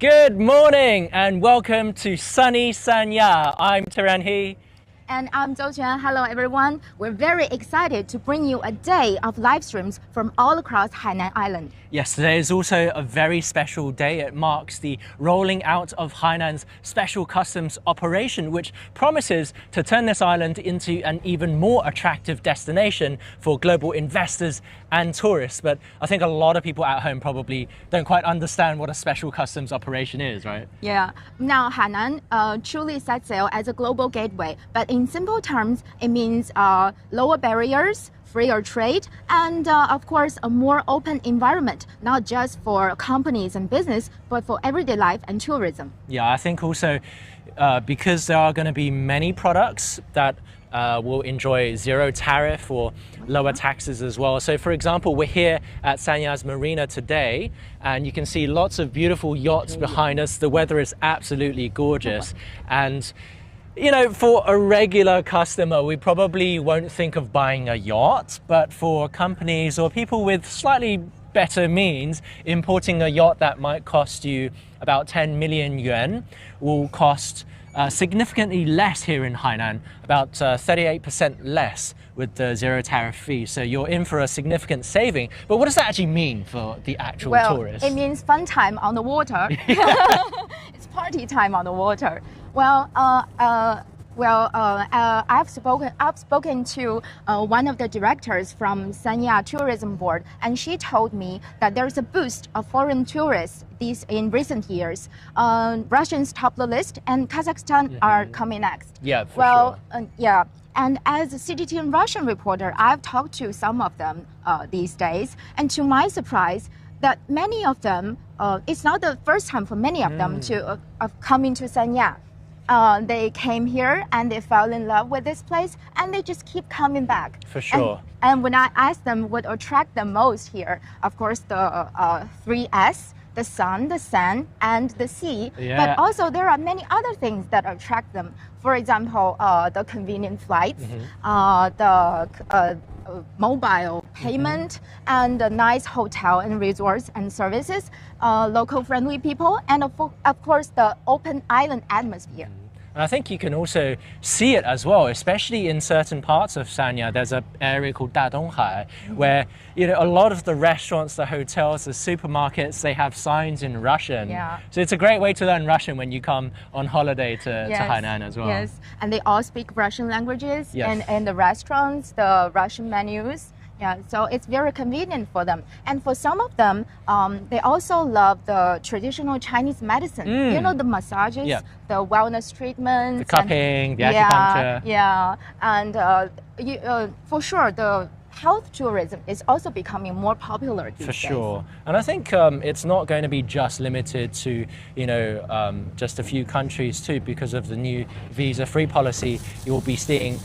Good morning and welcome to sunny Sanya. I'm He. And I'm Zhou Quan. Hello everyone. We're very excited to bring you a day of live streams from all across Hainan Island. Yes, today is also a very special day. It marks the rolling out of Hainan's special customs operation, which promises to turn this island into an even more attractive destination for global investors and tourists. But I think a lot of people at home probably don't quite understand what a special customs operation is, right? Yeah. Now Hainan truly sets sail as a global gateway, but in simple terms, it means lower barriers, freer trade, and of course, a more open environment, not just for companies and business, but for everyday life and tourism. Yeah, I think also because there are going to be many products that will enjoy zero tariff or lower taxes as well. So for example, we're here at Sanya's marina today, and you can see lots of beautiful yachts behind us. The weather is absolutely gorgeous. And you know, for a regular customer, we probably won't think of buying a yacht, but for companies or people with slightly better means, importing a yacht that might cost you about 10 million yuan will cost significantly less here in Hainan, about 38% less with the zero tariff fee. So you're in for a significant saving. But what does that actually mean for the actual tourist? It means fun time on the water. It's party time on the water. Well, I've spoken to one of the directors from Sanya Tourism Board, and she told me that there's a boost of foreign tourists in recent years. Russians top the list, and Kazakhstan are coming next. Yeah, for sure. Yeah. And as a CGTN Russian reporter, I've talked to some of them these days, and to my surprise, that many of them, it's not the first time for many of them to come into Sanya. They came here and they fell in love with this place, and they just keep coming back. For sure. And when I asked them what attract them most here, of course the 3S, the sun, the sand, and the sea. Yeah. But also there are many other things that attract them. For example, the convenient flights, the mobile payment, and the nice hotel and resorts and services, local friendly people, and of course the open island atmosphere. And I think you can also see it as well, especially in certain parts of Sanya. There's an area called Dadonghai where, you know, a lot of the restaurants, the hotels, the supermarkets, they have signs in Russian. Yeah. So it's a great way to learn Russian when you come on holiday to Hainan as well. Yes, and they all speak Russian languages, Yes. and the restaurants, the Russian menus. Yeah, so it's very convenient for them. And for some of them, they also love the traditional Chinese medicine. You know, the massages, the wellness treatments. The cupping, the acupuncture. Yeah, and for sure, the health tourism is also becoming more popular these days. For sure. And I think it's not going to be just limited to, you know, just a few countries too. Because of the new visa-free policy, you'll be seeing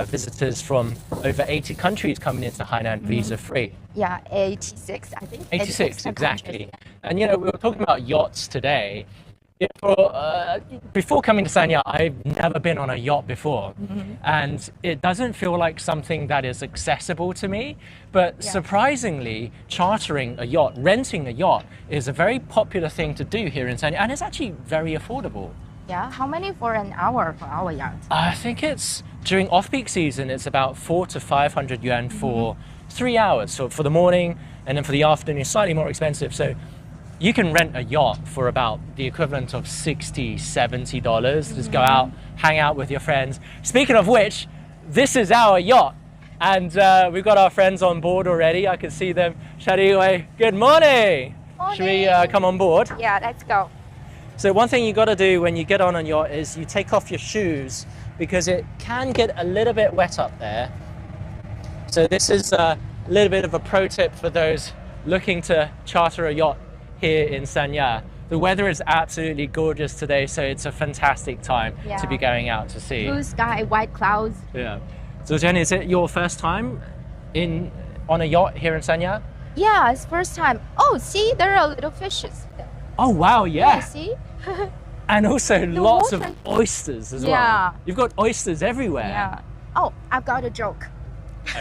visitors from over 80 countries coming into Hainan visa-free. Yeah, 86, I think. 86, exactly. Countries. And you know, we were talking about yachts today. Before coming to Sanya, I've never been on a yacht before. And it doesn't feel like something that is accessible to me. But surprisingly, chartering a yacht, renting a yacht is a very popular thing to do here in Sanya. And it's actually very affordable. Yeah, how many for an hour for our yacht? I think it's during off-peak season, it's about 400 to 500 yuan for 3 hours. So for the morning, and then for the afternoon, slightly more expensive. So you can rent a yacht for about the equivalent of $60, $70. Just go out, hang out with your friends. Speaking of which, this is our yacht. And we've got our friends on board already. I can see them. Ruyway, good morning. Morning. Should we come on board? Yeah, let's go. So one thing you got to do when you get on a yacht is you take off your shoes, because it can get a little bit wet up there. So this is a little bit of a pro tip for those looking to charter a yacht here in Sanya. The weather is absolutely gorgeous today, so it's a fantastic time to be going out to sea. Blue sky, white clouds. Yeah. So Jenny, is it your first time on a yacht here in Sanya? Yeah, it's first time. Oh, see, there are little fishes. Oh wow, yeah. See? And also lots of water. oysters as Yeah. well. You've got oysters everywhere. Yeah. Oh, I've got a joke.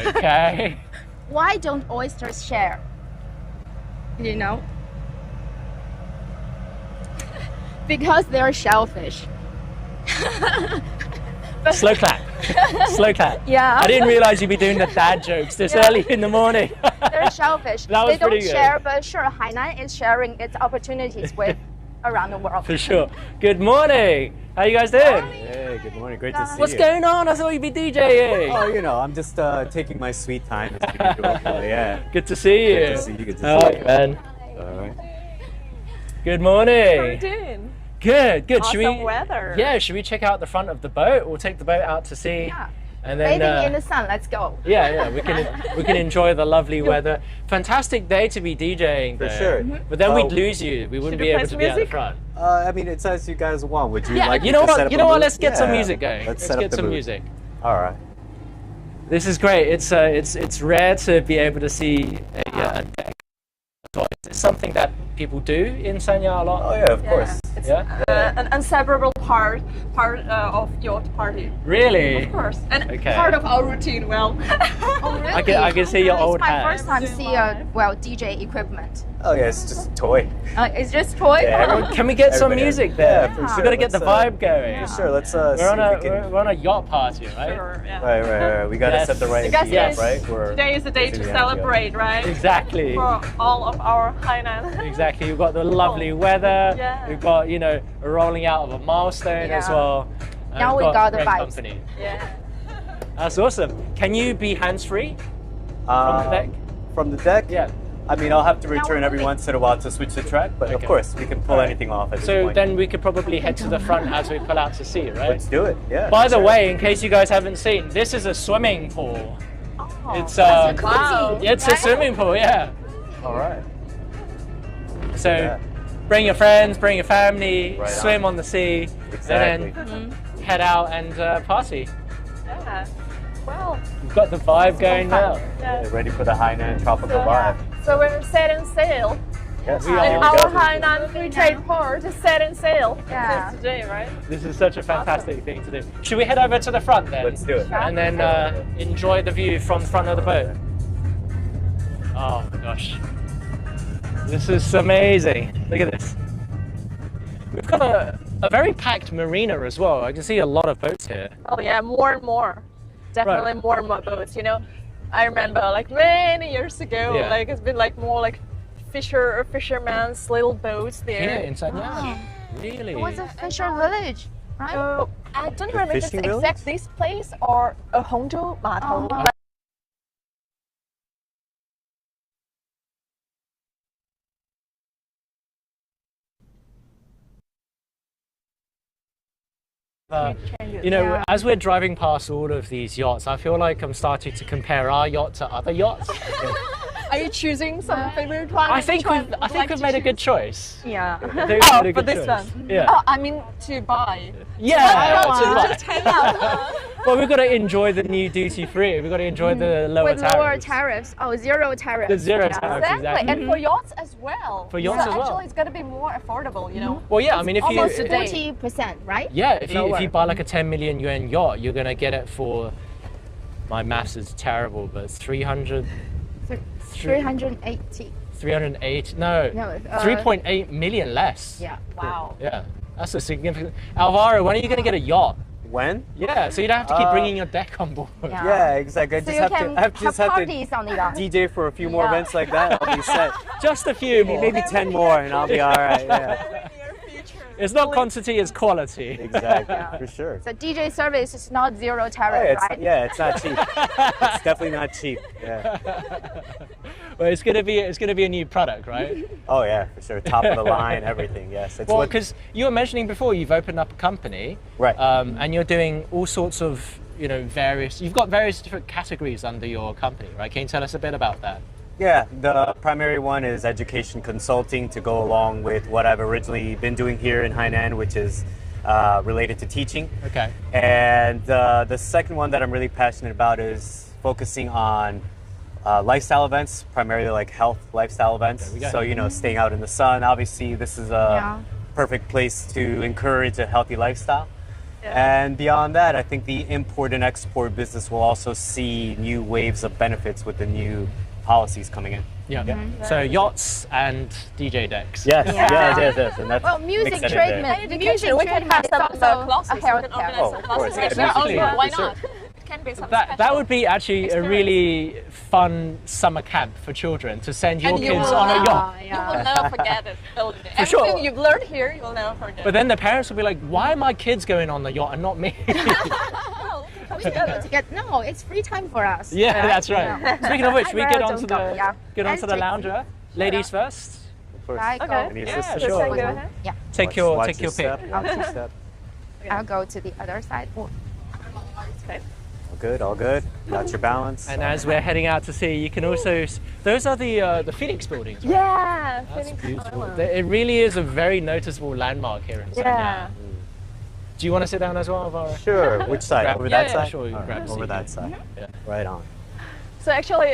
Okay. Why don't oysters share? You know? Because they're shellfish. Slow clap. Slow clap. Yeah. I didn't realize you'd be doing the dad jokes this early in the morning. They're shellfish. That was they don't pretty good. share, but sure, Hainan is sharing its opportunities with around the world. For sure. Good morning. How you guys doing? Hey, good morning. Great to see What's you. going on? I thought you'd be DJing. Oh, you know, I'm just taking my sweet time. As usual. Yeah. Good to see you. Good to see you. Good to All see right, you. man. All right. Good How are you morning. doing? Good, good. Should Awesome we? weather. Yeah. Should we check out the front of the boat? We'll take the boat out to sea. Yeah. And then. Bathing in the sun, let's go. Yeah, we can enjoy the lovely weather. Fantastic day to be DJing. For though. sure. But then Oh. we'd lose you. We wouldn't Should be we able play to some be at the music? front. I mean, it's as you guys want. Would you Yeah, like you me know to set what? up You a know what? mood? Let's get some Yeah. music going. Let's set up get the some mood. music. All right. This is great. It's rare to be able to see a deck. It's something that people do in Sanya a lot. Oh yeah, of course. It's Yeah? an inseparable part of yacht party. Really? Of course. And Okay. part of our routine, well. Oh, really? I can see your old It's my hat. first time see a DJ equipment. Oh yeah, it's just a toy. It's just toy. Yeah, everyone- Can we get some Everybody- music there? Yeah, for We sure. got to get the Let's, vibe going. For sure. Let's see We're on if we can. we're on a yacht party, right? Sure, yeah. Right. We gotta Yes. set the right Because key, yes. right? We're Today is the day to busy, celebrate, right? Exactly. For all of our Hainan. Exactly. We've got the lovely weather. Yeah. We've got, a rolling out of a milestone as Yeah. well. And Now we've we got the great vibes. company. Yeah. That's awesome. Can you be hands-free from the Um, deck? From the deck? Yeah. I mean, I'll have to return we're every moving. once in a while to switch the track, but of Okay. course we can pull Alright. anything off at this So point. then we could probably head to the front as we pull out to sea, right? Let's do it. Yeah. By the sure. way, in case you guys haven't seen, this is a swimming pool. Oh, It's wow. it's a swimming pool, yeah. All right. So Yeah. bring your friends, bring your family, Right swim on. on the sea, Exactly. and then head out and party. Yeah. Well, We've got the vibe going now. yeah. Ready for the Hainan tropical So, vibe. so we're setting sail. Yes. We And are. our Hainan Free Trade port is setting sail Yeah. since today, right? This is such a fantastic thing to do. Should we head over to the front then? Let's do it. And then enjoy the view from the front of the boat. Oh my gosh. This is amazing. Look at this. We've got a very packed marina as well. I can see a lot of boats here. Oh yeah, more and more. Definitely more and more boats. I remember like many years ago, Yeah. like it's been like more like fisherman's little boats there. Here in Sanya. Wow. Really? It was a fisher village, right? I don't remember if it's fishing village? exact this place or a Hongzhou Matou. Oh. As we're driving past all of these yachts, I feel like I'm starting to compare our yacht to other yachts. Are you choosing some favorite one? I think Which one we've would you like made to a choose? good choice. Yeah. I think we've made a for good this choice. one. Yeah. Oh, I mean to buy. Yeah. one. to buy. Just hang out. Well, we've got to enjoy the new duty free. We've got to enjoy the lower With tariffs. lower tariffs. Oh, zero tariffs. The zero Yeah. tariffs, Exactly, and for yachts as well. For yachts so as well. Actually, it's gonna be more affordable, Well, yeah. I mean, if almost you a day. 40%, right? yeah, if Lower. you buy like a 10 million yuan yacht, you're gonna get it for. My maths is terrible, but 300. 380. 308. No. No, 3.8 million less. Yeah. Wow. Yeah. That's a significant. Alvaro, when are you gonna get a yacht? When? Yeah, so you don't have to keep bringing your deck on board. Yeah. Yeah, exactly. I So just you have can to. I just have to parties on the yacht. DJ for a few more Yeah. events like that. I'll be set. Just a few more. Maybe 10 more, and I'll be all right. Yeah. Very near future. It's not quantity, it's quality. Exactly. For sure. So DJ service is not zero Oh, tariff, yeah, it's, right? yeah, it's not cheap. It's definitely not cheap. Yeah. Well, it's gonna be a new product, right? Oh yeah, for sure. Top of the line, everything. Yes. It's Well, what. because you were mentioning before, you've opened up a company, Right. And you're doing all sorts of, you've got various different categories under your company, right? Can you tell us a bit about that? Yeah, the primary one is education consulting to go along with what I've originally been doing here in Hainan, which is related to teaching. Okay. And the second one that I'm really passionate about is focusing on lifestyle events, primarily like health lifestyle events. we go. So, staying out in the sun. Obviously, this is a Yeah. perfect place to encourage a healthy lifestyle. And beyond that, I think the import and export business will also see new waves of benefits with the new policies coming in. Yeah. So yachts and DJ decks. Yes, Yeah. yes. And that's Well, music mixed in treatment. there. Music We can treatment have is some also classes. a We can healthcare. organize Oh, some of course, classes. yeah, Yeah, music why treatment, not? It can be some That would be actually a experience. really fun summer camp for children to send your And you kids will- on a yacht. You will never forget it. Everything sure. you've learned here, you will never forget. But then the parents will be like, why are my kids going on the yacht and not me? No, it's free time for us. Yeah, that's right. Speaking of which, we get onto Yeah. the lounger. Ladies first. Of course. Right, Okay. go. Any Yeah, assistance? sure. Go ahead. Yeah, Take your Watch pick. step. I'll go to the other side. Oh, Okay. All good. Got your balance. And as we're heading out to sea, you can also those are the Phoenix buildings. Right? Yeah, That's Phoenix beautiful. Island. It really is a very noticeable landmark here in Sanya. Yeah. Do you want to sit down as well, Alvaro? Sure. Which side? Grab- Over yeah, that yeah, side? sure, you can All grab right, a over seat, that yeah. side. Yeah. Right on. So actually,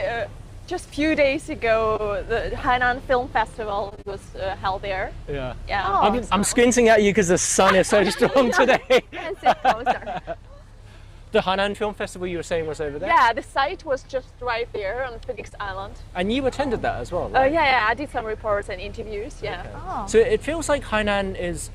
just a few days ago, the Hainan Film Festival was held there. Yeah. Yeah. Oh. I'm squinting at you because the sun is so strong today. and sit closer. The Hainan Film Festival you were saying was over there? Yeah, the site was just right there on Phoenix Island. And you attended that as well, right? Yeah, I did some reports and interviews. Yeah. Okay. Oh. So it feels like Hainan is,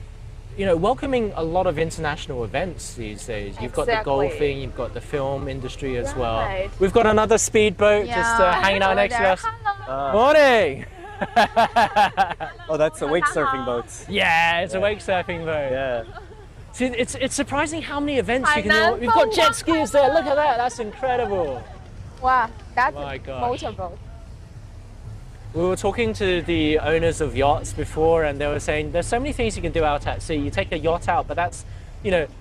welcoming a lot of international events these days. You've got the Exactly. golfing, you've got the film industry as well. Right. We've got another speedboat just hanging out Hello next to there. us. Hello. Morning! Oh, that's the wake surfing boats. Yeah, it's a wake surfing boat. Yeah. See, it's surprising how many events you can Hainan do. We've got jet Film skis there. Look at that. That's incredible. Wow, that's My a gosh. motorboat. We were talking to the owners of yachts before, and they were saying there's so many things you can do out at sea. You take a yacht out, but that's,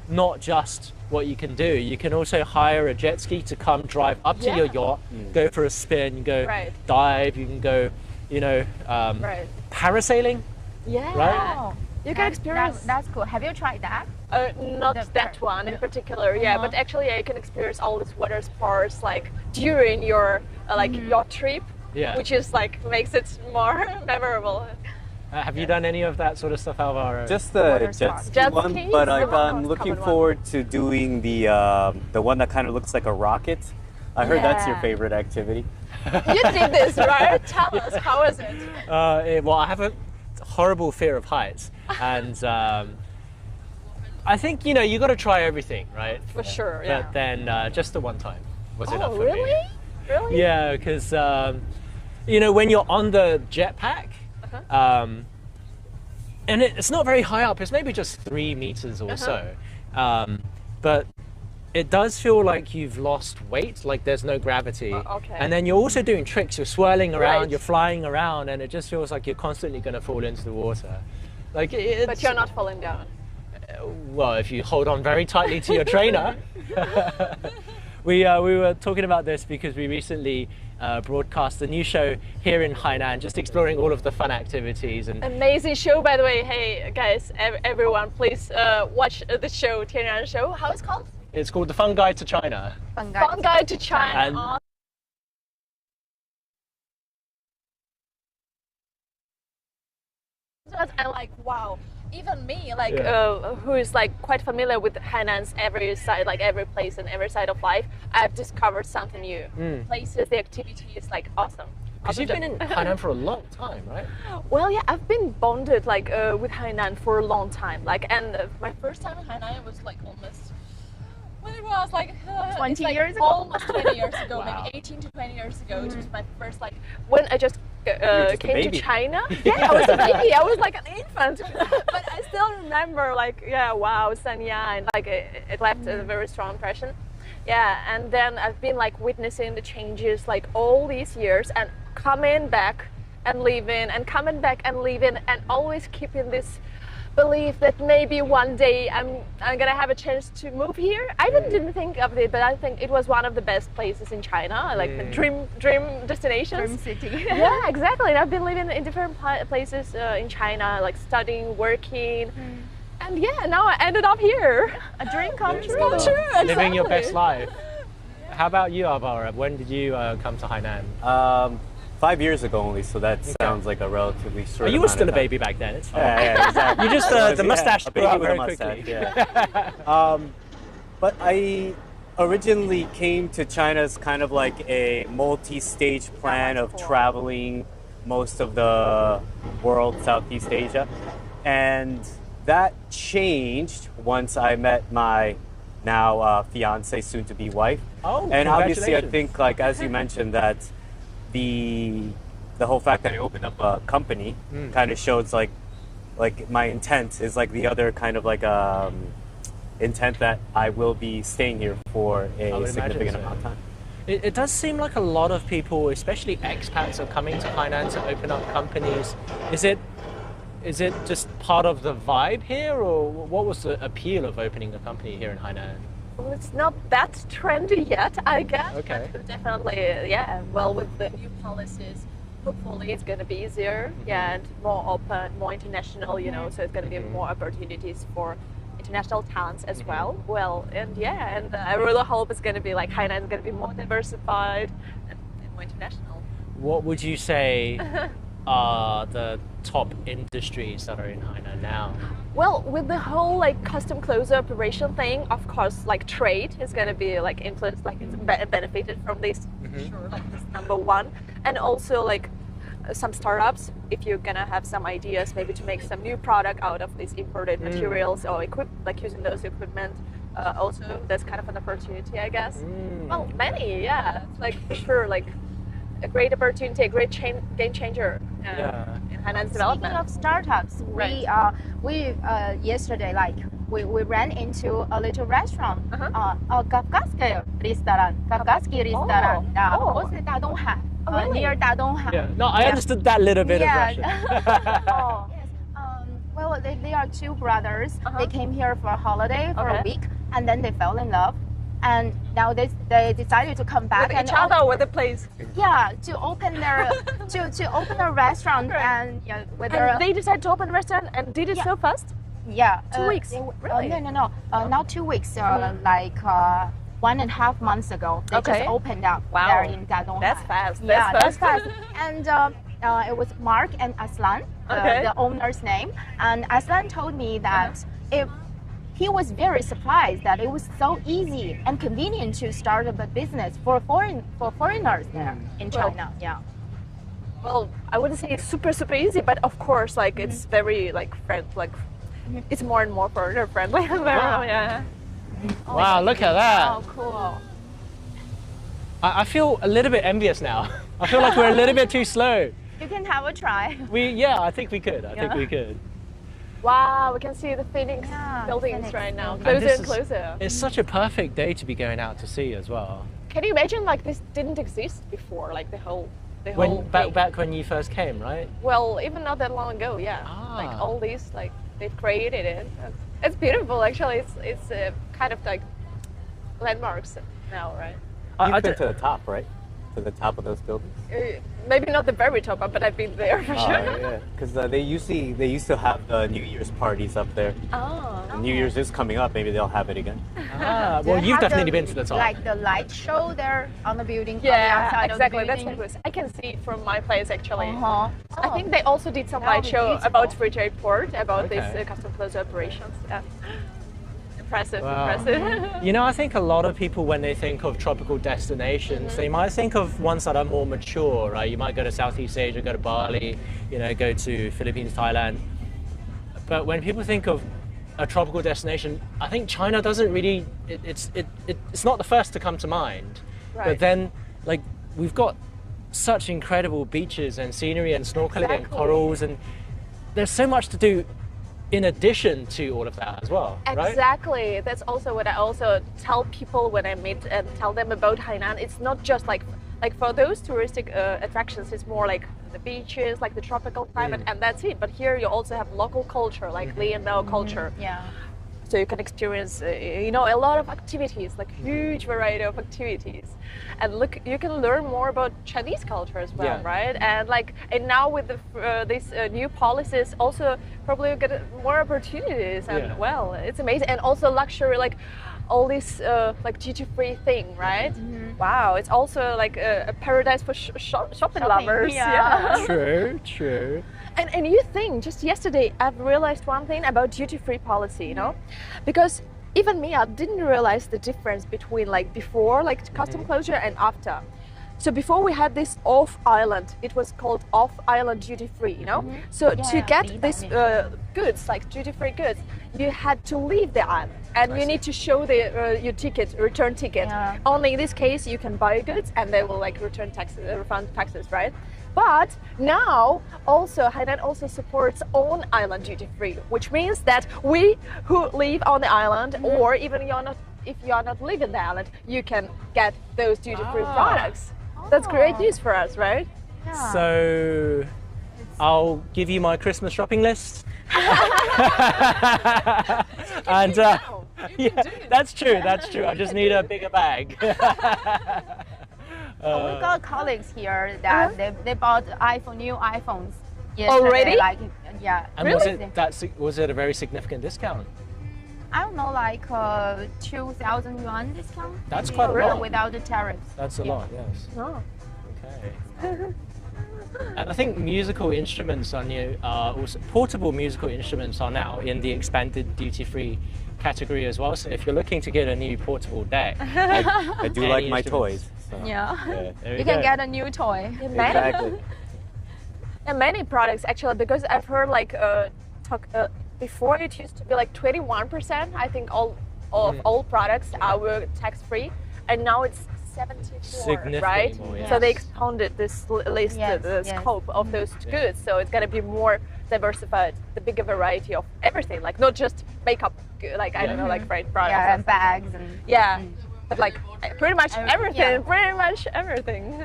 not just what you can do. You can also hire a jet ski to come drive up to your yacht, go for a spin, go Right. dive. You can go, Right. parasailing. Yeah. Right? Oh, You can experience. That's cool. Have you tried that? Not The that part. one in particular, yeah. But actually, you can experience all these water sports like during your yacht trip, Yeah. which is makes it more memorable. Have you done any of that sort of stuff, Alvaro? Just Water the jet sports. ski Jet one, skis? but The I'm most looking common one. forward to doing the one that kind of looks like a rocket. I heard that's your Yeah. favorite activity. You did this, right? Tell us, how was it? Well, I have a horrible fear of heights, and I think you got to try everything, right? For sure, yeah. But then just the one time was enough Oh, for really? me. Really? Yeah, because when you're on the jetpack, and it's not very high up. It's maybe just 3 meters or so, but it does feel like you've lost weight, like there's no gravity. Okay. And then you're also doing tricks. You're swirling around, Right. you're flying around, and it just feels like you're constantly going to fall into the water. Like it's, But you're not falling down. well, if you hold on very tightly to your trainer. We were talking about this because we recently broadcast a new show here in Hainan, just exploring all of the fun activities and Amazing show, by the way. Hey, guys, everyone, please watch the show, Tianran Show. How it's called? it's called The Fun Guide to China. Fun guy. Fun Guide to China. And- And wow, even me, who is quite familiar with Hainan's every side, every place and every side of life, I've discovered something new. Places, the activity is awesome. Because you've been in Hainan for a long time, right? Well, yeah, I've been bonded with Hainan for a long time. And my first time in Hainan was almost when it was 20 it's, years ago? almost 20 years ago, Wow. maybe 18 to 20 years ago. It was my first when I just just a came to baby. China. Yeah, I was a baby. I was an infant, but I still remember wow, Sanya, and it left a very strong impression. Yeah, and then I've been witnessing the changes all these years and coming back and leaving and coming back and leaving and always keeping this belief that maybe one day I'm gonna have a chance to move here. I even didn't think of it, but I think it was one of the best places in China, the dream destinations. Dream city. Yeah, exactly. And I've been living in different places in China, studying, working, and yeah, now I ended up here. A dream come true. Come true. Living your best exactly. life. How about you, Alvaro? When did you come to Hainan? 5 years ago only, so that sounds like a relatively short. You were amount still of a time. baby back then. It's fine. Yeah, exactly. You just the mustache a grew baby out with a very mustache, quickly. yeah. But originally came to China as kind of like a multi-stage plan of traveling most of the world, Southeast Asia. And that changed once I met my now fiance, soon to be wife. Oh, and obviously I congratulations. think, like as you mentioned, that the whole fact that I opened up a company kind of shows like my intent is like the other kind of like intent that I will be staying here for I a would significant imagine so. amount of time. It does seem like a lot of people, especially expats, are coming to Hainan to open up companies. Is it just part of the vibe here, or what was the appeal of opening a company here in Hainan? Well, it's not that trendy yet, I guess. Okay. But definitely, yeah. Well, with the new policies, hopefully it's going to be easier, yeah, and more open, more international, you know, so it's going to be more opportunities for international talents as well. Well, and yeah, and I really hope it's going to be like Hainan is going to be more diversified and more international. What would you say are the top industries that are in Hainan now? Well, with the whole like custom closure operation thing, of course, like trade is going to be like influenced, like it's benefited from this, sure, like this number one, and also like some startups, if you're gonna have some ideas, maybe to make some new product out of these imported materials or like using those equipment. Also, that's kind of an opportunity, I guess. Well, many, yeah, it's like for sure, like a great opportunity, a great game changer in Hainan's development. Speaking of startups, Right. we yesterday we ran into a little restaurant, a Kafkaski restaurant. Also Dadonghan, really? near Dadonghan. Yeah. No, I understood that little bit of Russian. Oh. Yes. Well, they are two brothers. They came here for a holiday for a week, and then they fell in love, and now they decided to come back With and each other, with the place. to open their to open a restaurant and with their And they decided to open a restaurant and did it so fast? 2 weeks? Really? No, not 2 weeks. Like 1.5 months ago, they just opened up Wow. there in Dadonghan. That's fast. Yeah, That's that's fast. And it was Mark and Aslan, the owner's name. And Aslan told me that he was very surprised that it was so easy and convenient to start up a business for foreigners there in China. Yeah. Well, I wouldn't say it's super easy, but of course, like it's very like it's more and more foreigner friendly. Yeah. Wow, look at that. Oh, cool. I feel a little bit envious now. I feel like we're a little bit too slow. You can have a try. I think we could. I think we could. Wow, we can see the Phoenix buildings Phoenix right now, buildings. closer this and is- closer. It's such a perfect day to be going out to sea as well. Can you imagine like this didn't exist before, like the whole When thing? back when you first came, right? Well, even not that long ago, yeah. Like Ah. all these, like they've created it. It's beautiful, actually. It's kind of like landmarks now, right? You've been to the top, right? To the top of those buildings. Maybe not the very top, but I've been there for sure. Yeah, because they used to have the New Year's parties up there. Oh. New Year's is coming up. Maybe they'll have it again. Well, They you've have definitely been to the top. Like the light show there on the building. on the Yeah, outside exactly. Of the That's building. what it was. I can see it from my place actually. Uh-huh. I think they also did some That would light be show beautiful. about free trade port, about Okay. these custom closure operations. Yeah. Impressive, Wow. impressive. You know, I think a lot of people, when they think of tropical destinations, they might think of ones that are more mature, right? You might go to Southeast Asia, go to Bali, go to Philippines, Thailand. But when people think of a tropical destination, I think China doesn't really, it's not the first to come to mind. Right. But then, like, we've got such incredible beaches and scenery and snorkeling and Exactly. corals, and there's so much to do in addition to all of that as well, right? Exactly. That's also what I also tell people when I meet and tell them about Hainan. It's not just like for those touristic attractions, it's more like the beaches, like the tropical climate, and that's it. But here you also have local culture, like Li and Bao culture. Yeah. So you can experience, a lot of activities, like huge variety of activities, and look, you can learn more about Chinese culture as well, Yeah. right? And now with these new policies, also probably you get more opportunities, and Yeah. well, it's amazing, and also luxury, like all this like duty-free thing, right? Wow, it's also like a paradise for shopping lovers. yeah. True. And you think, just yesterday, I've realized one thing about duty-free policy, because even me, I didn't realize the difference between like before like custom closure and after. So before we had this off-island, it was called off-island duty-free, you know? So to get this goods, like duty-free goods, you had to leave the island and you need to show the your ticket, return ticket. Yeah. Only in this case, you can buy goods and they will like refund taxes, right? But now also Hainan also supports on island duty-free, which means that we who live on the island or even if you're not living the island, you can get those duty-free products. That's great news for us, right? Yeah. So I'll give you my Christmas shopping list. And yeah, that's true. That's true. I just need a bigger bag. We've got colleagues here that they bought new iPhones yesterday. Already? Like, yeah. And was it a very significant discount? I don't know, like 2,000 yuan discount. That's maybe, quite a lot. without the tariffs. That's a lot, yes. Oh. Okay. And I think musical instruments are new. Also portable musical instruments are now in the expanded duty-free category as well. So if you're looking to get a new portable deck, I do like my toys. So. Yeah. there You can get a new toy. Exactly. And many products actually, because I've heard like before it used to be like 21%. I think all of all products were tax-free, and now it's 74, Significantly right? more, yes. So they expanded this list, Yes, the yes. scope of those goods. So it's gonna be more diversified, the bigger variety of everything, like not just makeup, like I don't know, like products. Yeah, and bags and Yeah, but like pretty much everything, yeah. pretty much everything.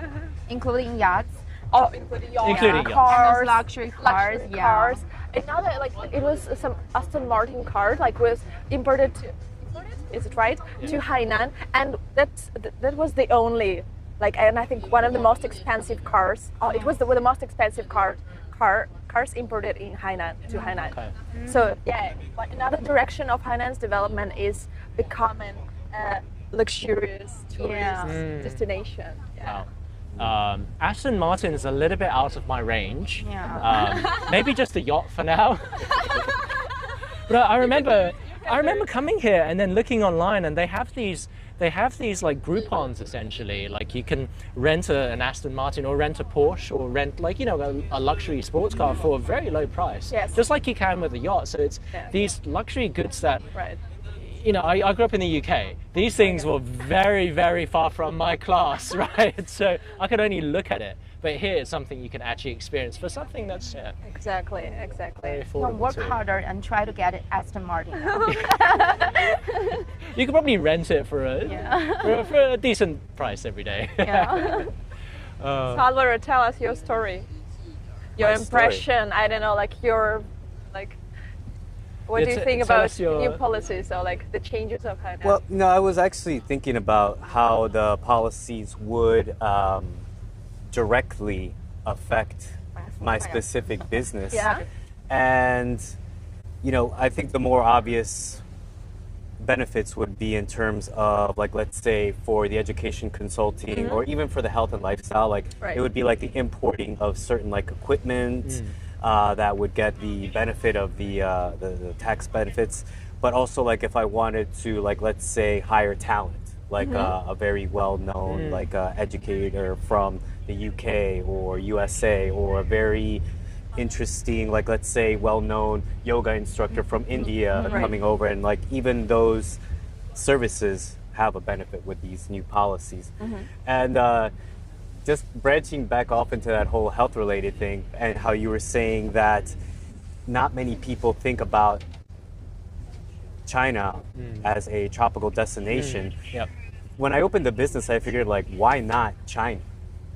including yachts, Oh, including yachts, Including yachts. cars, and luxury cars. luxury Yeah. cars. And now that like it was some Aston Martin car, like was imported to, is it right, to Hainan, and that was the only, like, and I think one of the most expensive cars. Oh, it was the most expensive cars imported in Hainan to Hainan. Okay. So yeah, but another direction of Hainan's development is becoming a luxurious tourist destination. Yeah. Wow. Aston Martin is a little bit out of my range. Yeah. Maybe just a yacht for now. But I remember coming here and then looking online, and they have these like Groupons essentially. Like you can rent an Aston Martin or rent a Porsche or rent like a luxury sports car for a very low price. Yes. Just like you can with a yacht. So it's these luxury goods that. Right. I grew up in the UK. These things were very, very far from my class, right? So I could only look at it. But here it's something you can actually experience for something that's Exactly. very So affordable work too. harder and try to get it Aston Martin. You could probably rent it for a decent price every day. Yeah. Salvador, tell us your story. Your My impression. I don't know, like your what do you think tell about us your- new policies or like the changes of Hainan? Well, no, I was actually thinking about how the policies would directly affect my specific business. Yeah. And, I think the more obvious benefits would be in terms of, like, let's say for the education consulting or even for the health and lifestyle, like Right. it would be like the importing of certain like equipment that would get the benefit of the tax benefits. But also like if I wanted to, like, let's say hire talent, like a very well-known like educator from the UK or USA, or a very interesting, like, let's say well-known yoga instructor from India coming over, and like even those services have a benefit with these new policies. And just branching back off into that whole health-related thing, and how you were saying that not many people think about China as a tropical destination. Yep. When I opened the business, I figured, like, why not China?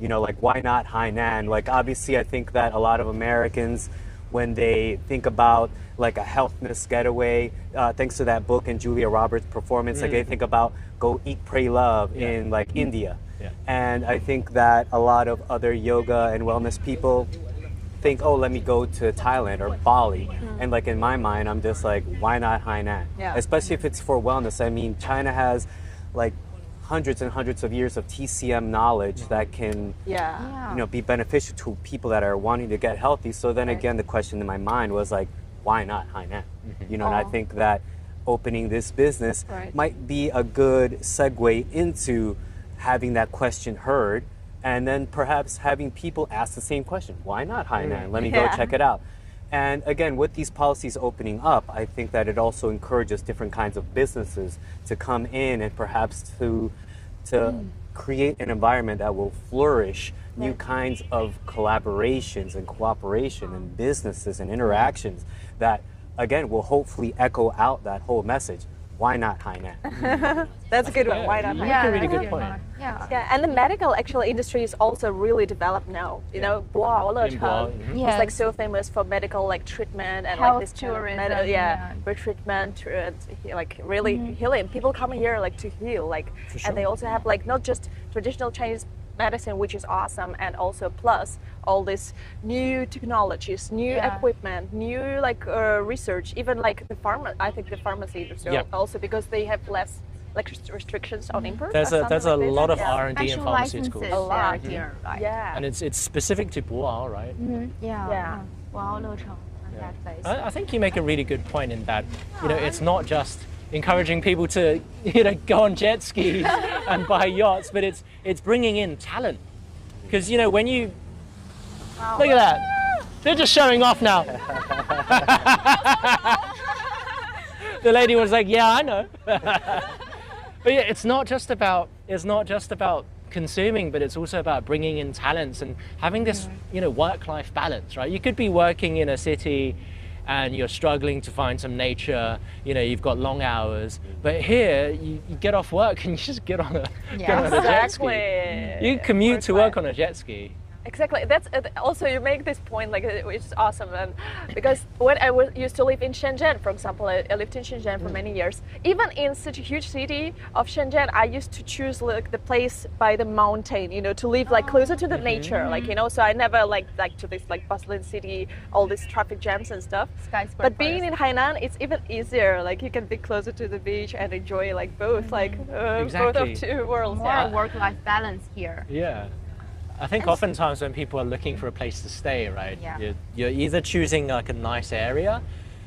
Like, why not Hainan? Like, obviously, I think that a lot of Americans, when they think about like a healthness getaway, thanks to that book and Julia Roberts' performance, like they think about go eat, pray, love in like India. Yeah. And I think that a lot of other yoga and wellness people think, oh, let me go to Thailand or Bali. And like in my mind, I'm just like, why not Hainan? Yeah. Especially if it's for wellness. I mean, China has like hundreds and hundreds of years of TCM knowledge that can be beneficial to people that are wanting to get healthy. So then again, the question in my mind was like, why not Hainan? And I think that opening this business Right. might be a good segue into having that question heard, and then perhaps having people ask the same question. Why not Hainan? Let me go Yeah. check it out. And again, with these policies opening up, I think that it also encourages different kinds of businesses to come in and perhaps to create an environment that will flourish new kinds of collaborations and cooperation and businesses and interactions that, again, will hopefully echo out that whole message. Why not Hainan? That's a good one. Why not? You Yeah. make a really that's good point. Yeah. Yeah, and the medical actually industry is also really developed now. You know, Boao In Boao, Lecheng Yes. is like so famous for medical like treatment and Health like this kind of tourism, yeah. for treatment, like really healing. People come here like to heal, like, sure. and they also have like not just traditional Chinese medicine, which is awesome, and also plus all these new technologies, new Yeah. equipment, new like research, even like the I think the pharmacy industry Yeah. also because they have less like restrictions on import. There's or a there's a something like lot this. of Yeah. R&D in Special pharmaceuticals. licenses A lot. are here, right? Yeah. And it's specific to Boao, right? Yeah. Yeah. Wow, Lecheng, that place. I think you make a really good point in that, you know, it's not just encouraging people to, you know, go on jet skis and buy yachts, but it's bringing in talent. Because, you know, when you, look at that, they're just showing off now. The lady was like, yeah, I know. But yeah, it's not just about consuming, but it's also about bringing in talents and having this, you know, work-life balance, right? You could be working in a city and you're struggling to find some nature, you know, you've got long hours, but here you get off work and you just get on a jet ski. Exactly. You commute to work on a jet ski. Exactly. That's also you make this point like which is awesome, and because when I used to live in Shenzhen, for example, I lived in Shenzhen for many years. Even in such a huge city of Shenzhen, I used to choose like the place by the mountain, you know, to live like closer to the nature, like you know. So I never like to this like bustling city, all these traffic jams and stuff. Skyscrapers. But being in Hainan, it's even easier. Like you can be closer to the beach and enjoy like both, like both Exactly. of two worlds. More Yeah. work-life balance here. Yeah. I think oftentimes when people are looking for a place to stay, right, Yeah. you're either choosing like a nice area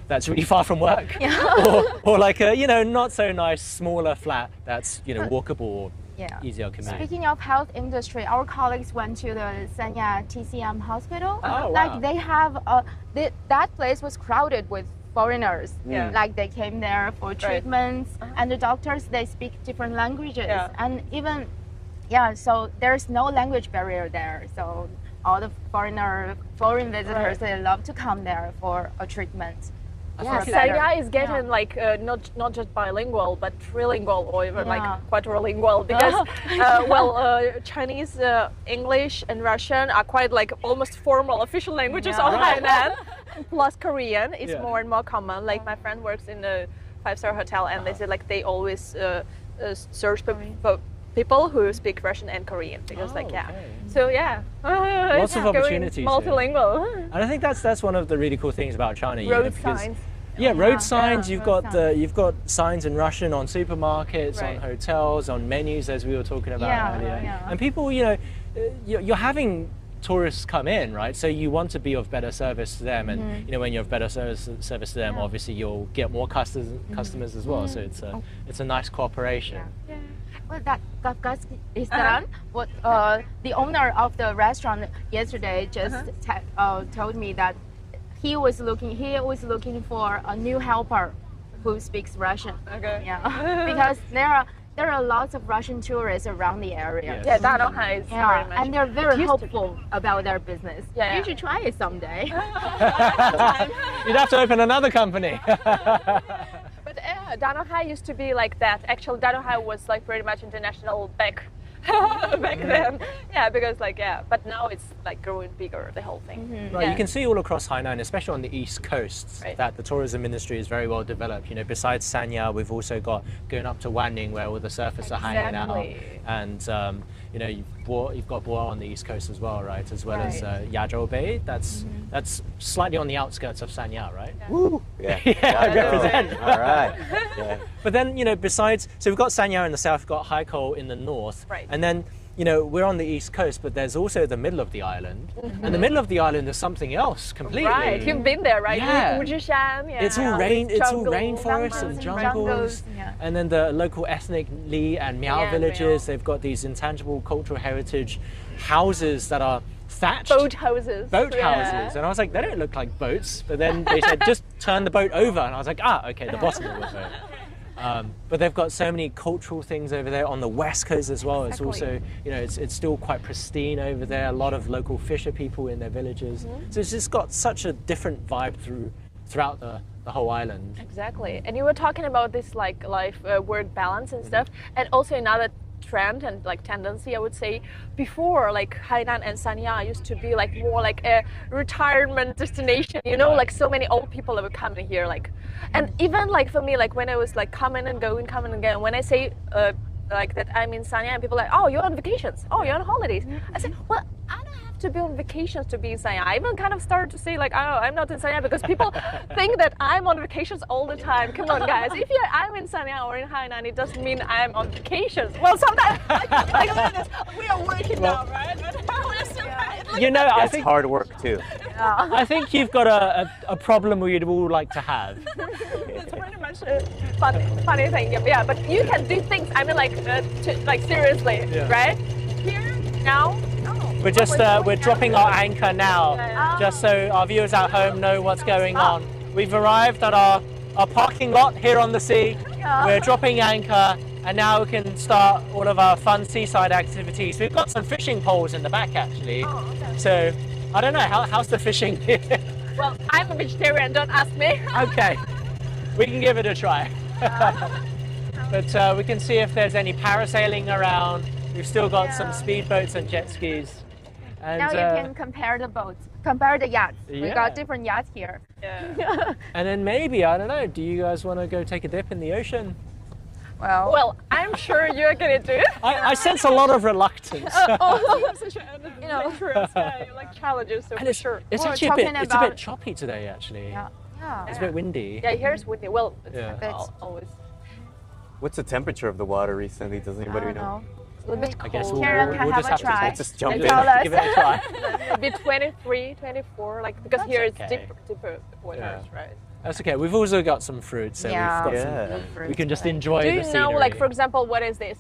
that's really far from work, Yeah. or like a, you know, not so nice smaller flat that's, you know, walkable or Yeah. easier commute. Speaking of health industry, our colleagues went to the Sanya TCM hospital. Oh, wow. Like they have that place was crowded with foreigners. Yeah. Like they came there for treatments, and the doctors they speak different languages, Yeah. and even so there's no language barrier there. So all the foreign visitors they love to come there for a treatment. Yeah, for better. Sanya is getting like not just bilingual but trilingual or even like quadrilingual because Chinese, English, and Russian are quite like almost formal official languages of Hainan. Plus Korean is more and more common. Like my friend works in a 5-star hotel and they said like they always search for people who speak Russian and Korean because so Lots of opportunities. Multilingual. And I think that's one of the really cool things about China. you know, Road because- signs. Yeah, road signs. You've road got you've got signs in Russian on supermarkets, Right. on hotels, on menus, as we were talking about earlier. Yeah. And people, you know, you're having tourists come in, right? So you want to be of better service to them, and you know, when you're of better service to them, obviously you'll get more customers as well. So it's a nice cooperation. Yeah. Well, that Kafka's restaurant, what the owner of the restaurant yesterday just told me that he was looking for a new helper who speaks Russian. Okay. Yeah, because there are lots of Russian tourists around the area. Yeah, Danonghai is very much. And they're very hopeful about their business. Yeah. You should try it someday. You'd have to open another company. But Danonghai used to be like that. Actually, Danonghai was like pretty much international back then. Yeah, because but now it's like growing bigger, the whole thing. Right, you can see all across Hainan, especially on the east coast, that the tourism industry is very well developed. You know, besides Sanya, we've also got going up to Wanning, where all the surfers are hanging out, and you know, you've got Boao on the east coast as well, right? As well as Ruyway Bay. That's slightly on the outskirts of Sanya, right? Woo! Yeah. I represent. All right. Yeah. But then, you know, besides, so we've got Sanya in the south, we've got Haikou in the north, Right. and then you know, we're on the east coast, but there's also the middle of the island, and the middle of the island is something else completely. Right, you've been there, right? Yeah. Wujishan, yeah. It's all rainforests and jungles, yeah. and then the local ethnic Li and Miao Yeah, villages. Miao. They've got these intangible cultural heritage houses that are thatched. Boat houses. Boat Yeah. houses, and I was like, they don't look like boats. But then they said, just turn the boat over, and I was like, ah, okay, the bottom of the boat. But they've got so many cultural things over there on the west coast as well. It's also, you know, it's still quite pristine over there. A lot of local fisher people in their villages. So it's just got such a different vibe throughout the whole island. Exactly. And you were talking about this like life-work balance and stuff, and also another trend and like tendency, I would say, before like Hainan and Sanya used to be like more like a retirement destination, you know, like so many old people that would come in here, like, and even like for me, like when I was like coming and going, when I say like that I'm in Sanya, and people are like, oh, you're on vacations, oh, you're on holidays. I said, well, I don't have to be on vacations to be in Sanya. I even kind of started to say like, oh, I'm not in Sanya, because people think that I'm on vacations all the time. Come on, guys, if I'm in Sanya or in Hainan, it doesn't mean I'm on vacations. Well, sometimes like, we are working now, right? But we're still You know, I It's think hard work too. I think you've got a problem we'd all like to have. It's pretty much a funny thing. Yeah, but you can do things. I mean, like seriously, right? Here now. We're just we're dropping our anchor now, just so our viewers at home know what's going on. We've arrived at our parking lot here on the sea. We're dropping anchor, and now we can start all of our fun seaside activities. We've got some fishing poles in the back actually. So I don't know, how's the fishing here? Well, I'm a vegetarian. Don't ask me. Okay, we can give it a try. But we can see if there's any parasailing around. We've still got some speedboats and jet skis. And, Now you can compare the boats, compare the yachts. We Yeah. got different yachts here. Yeah. and then maybe, I don't know, do you guys want to go take a dip in the ocean? Well, I'm sure you're gonna do it. I sense a lot of reluctance. You're such an adventurous guy. You like challenges, so And for sure. it's We're actually talking it's a about- bit choppy today actually. Yeah. It's a bit windy. Yeah, here's windy. Well, it's Yeah. always What's the temperature of the water recently? Does I anybody don't know? know. a little bit I guess cold. Karen can we'll have just a have try. to Just jump and in. tell us. give it a try. Maybe 23, 24, like because That's here okay. it's deeper waters, right? That's okay. We've also got some fruit, so Yeah. we've got Yeah. some. We can just enjoy Do the you scenery. know, like for example, what is this?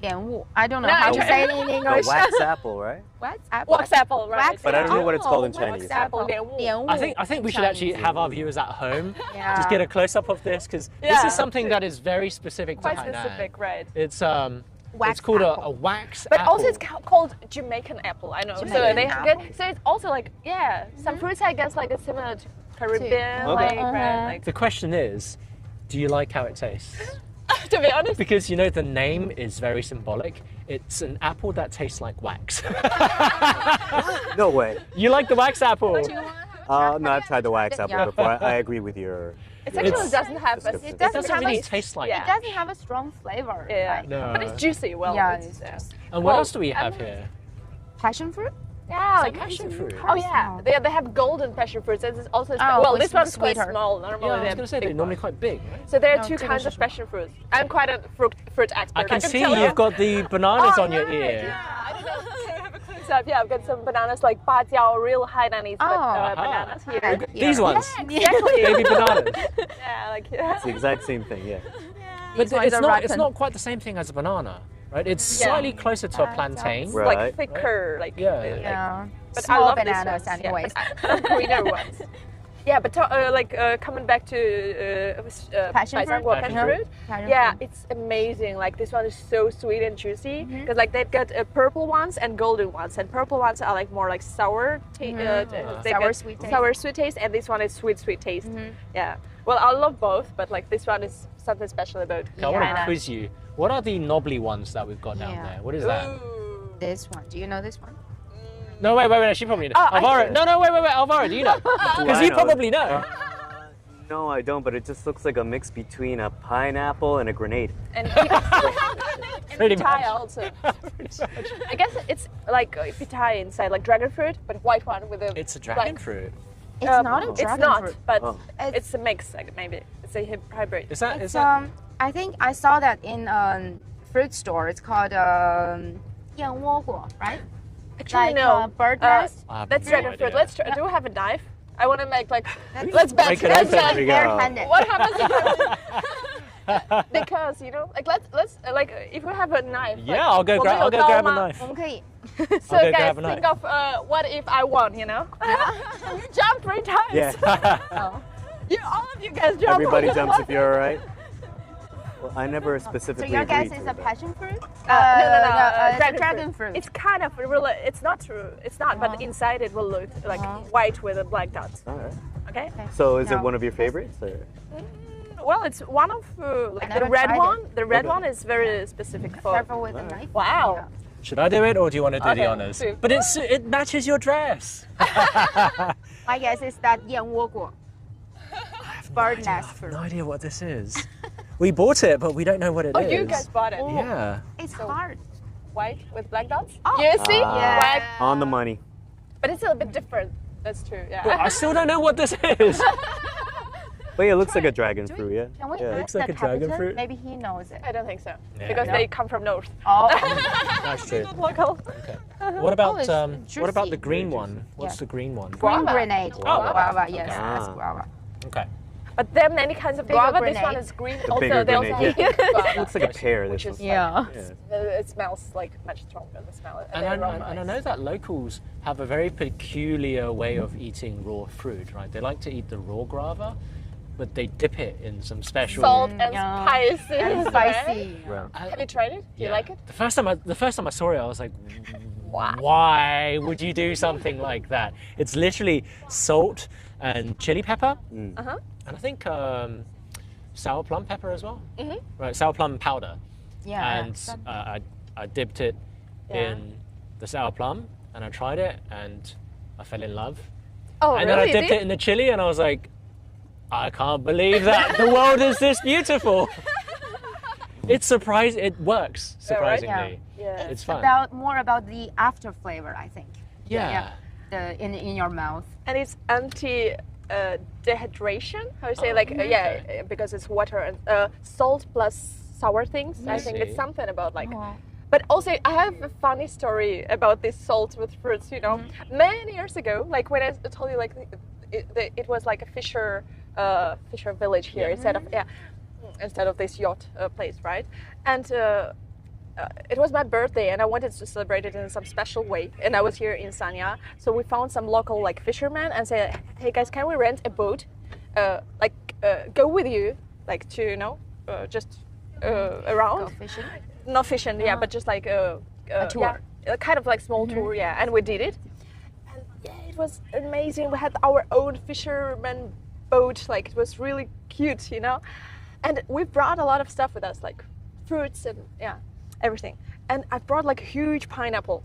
莲雾. I don't know No, how to I- say it in A English. wax apple, right? What? Apple? Wax apple, right? Wax But I don't know what it's called in apple. Chinese. Wax apple. 莲雾. 莲雾. I think we should actually have our viewers at home Yeah. just get a close up of this because this Yeah. is something that is very specific Quite to Hainan. specific, right? It's Wax it's called apple. a wax But apple. also it's called Jamaican apple. I know. So Jamaican they apple. so it's also like some fruits I guess like it's similar to Caribbean, Okay. like right? Like The question is, do you like how it tastes? to be honest. Because you know the name is very symbolic. It's an apple that tastes like wax. No way. You like the wax apple? No, I've tried the wax apple Yeah. before. I agree with your. It actually It's- doesn't have a, It It doesn't doesn't have really a- taste like Yeah. It doesn't have a strong flavor. yeah. Right? No. But it's juicy. Well, Yeah, it's, it's And what Well, else do we have here? Passion fruit? yeah, like passion fruit. Oh yeah, they have golden passion fruits. And it's also Oh, well, it's this one's quite sweeter. small. Yeah, Normally I was they're going to say they're big normally ones. quite big, right? So there are No, two it's kinds of delicious. passion fruits. I'm quite a fruit expert. I can see tell you've got the bananas on your right, ear. Yeah, I have a close up. Yeah, I've got some bananas like bajiao, real Hainanese bananas here. These ones, Exactly. baby bananas. Yeah, like yeah. It's the exact same thing, yeah. But ones it's are not. It's ripened. not quite the same thing as a banana, right? It's Yeah. slightly closer to a plantain. Right. Like thicker, like Yeah. like- Yeah. But Small I love bananas these ones. anyways. Yeah, but greener ones. Yeah, but coming back to Passion fruit? passion fruit. Passion Yeah, fruit. it's amazing. Like this one is so sweet and juicy because like they've got purple ones and golden ones, and purple ones are like more like sour, they've Sour got sweet taste. sour sweet taste, and this one is sweet taste. Yeah. Well, I love both, but like this one is something special about. Okay, I want to Yeah. quiz you. What are the knobbly ones that we've got down Yeah. there? What is that? This one. Do you know this one? No, wait. She probably knows. Oh, I Alvaro. do. No, wait. Alvaro, do you know? Because I you know? probably know. No, I don't, but it just looks like a mix between a pineapple and a grenade. And Pretty pitaya much. also. I guess it's like pitaya inside, like dragon fruit, but white one with a. It's a dragon like, fruit. It's not a dragon It's not, fruit. but Oh. it's a mix, like maybe it's a hybrid. Is that? It's I think I saw that in fruit store. It's called 燕窝果, right? Actually, Like no. bird nest. I have That's no dragon idea. fruit. Let's try. Do we have a knife? I want to make like. Let's bet. Break it Let's open. bet. There we go. Barehanded. What happens if because you know, like let's like if we have a knife. Yeah, I'll go grab a knife. 我们可以 So I'll go guys, grab a knife. think of what if I won? You know, you jump 3 times. Yeah. All of you guys jump. Everybody jumps if you're all right. Well, I never So specifically your guess agreed is to a it, but- passion fruit? Dragon, dragon fruit. It's kind of really. It's not true. It's not. But inside it will look like white with a black dot. All right. Okay. So is it No. one of your favorites? Or? Well, it's one of like the never red tried one. it. The red Okay. one is very specific for. Careful with the knife. Wow. Should I do it or do you want to do Okay, the honors? do. But it matches your dress. My guess is that 燕窝果. Bird nest I have fruit. no idea what this is. We bought it, but we don't know what it is. Oh, you guys bought it. Yeah. It's hard. White with black dots. You see? Ah. White. On the money. But it's a little bit different. That's true. Yeah. But I still don't know what this is. But yeah, it looks like a dragon fruit, yeah. Can we Yeah. ask Looks like the a dragon captain? fruit. Maybe he knows it. I don't think so Yeah. because No. they come from north. Oh, That's true. Not local. Okay. What about it's what about juicy. the green one? What's Yeah. the green one? green Guava. grenade. Guava. Guava, yes, Ah. that's guava. Okay. But there are many kinds of Bigger guava. This one grenade. is green. The Also, bigger they also grenade, have guava. It looks like a pear. Which This is one. Yeah. Yeah. It smells like much stronger. The smell. And I know that locals have a very peculiar way of eating raw fruit, right? They like to eat the raw guava, but they dip it in some special salt and Yeah. spicy. And spicy. Right. Have you tried it? Do you like it? The first time I saw it, I was like, why would you do something like that? It's literally salt and chili pepper, and I think sour plum pepper as well. Right, sour plum powder. Yeah. And I dipped it Yeah. in the sour plum, and I tried it, and I fell in love. Oh, And really? then I You dipped did? it in the chili, and I was like, I can't believe that the world is this beautiful. It's surprising. It works surprisingly. Yeah. It's fun. more about the after flavor, I think. Yeah. In your mouth. And it's anti dehydration. How you say because it's water and salt plus sour things. I think it's see. something about like. But also, I have a funny story about this salt with fruits. You know, many years ago, like when I told you, like it was like a fisher village here instead of this yacht place, right? And it was my birthday, and I wanted to celebrate it in some special way. And I was here in Sanya, so we found some local like fishermen and said, "Hey guys, can we rent a boat? Go with you, like to just around." Go fishing. Not fishing, yeah, but just like a tour. yeah, kind of like small tour, yeah. And we did it, and yeah, it was amazing. We had our own fisherman boat, like it was really cute, you know. And we brought a lot of stuff with us, like fruits and everything. And I brought like a huge pineapple.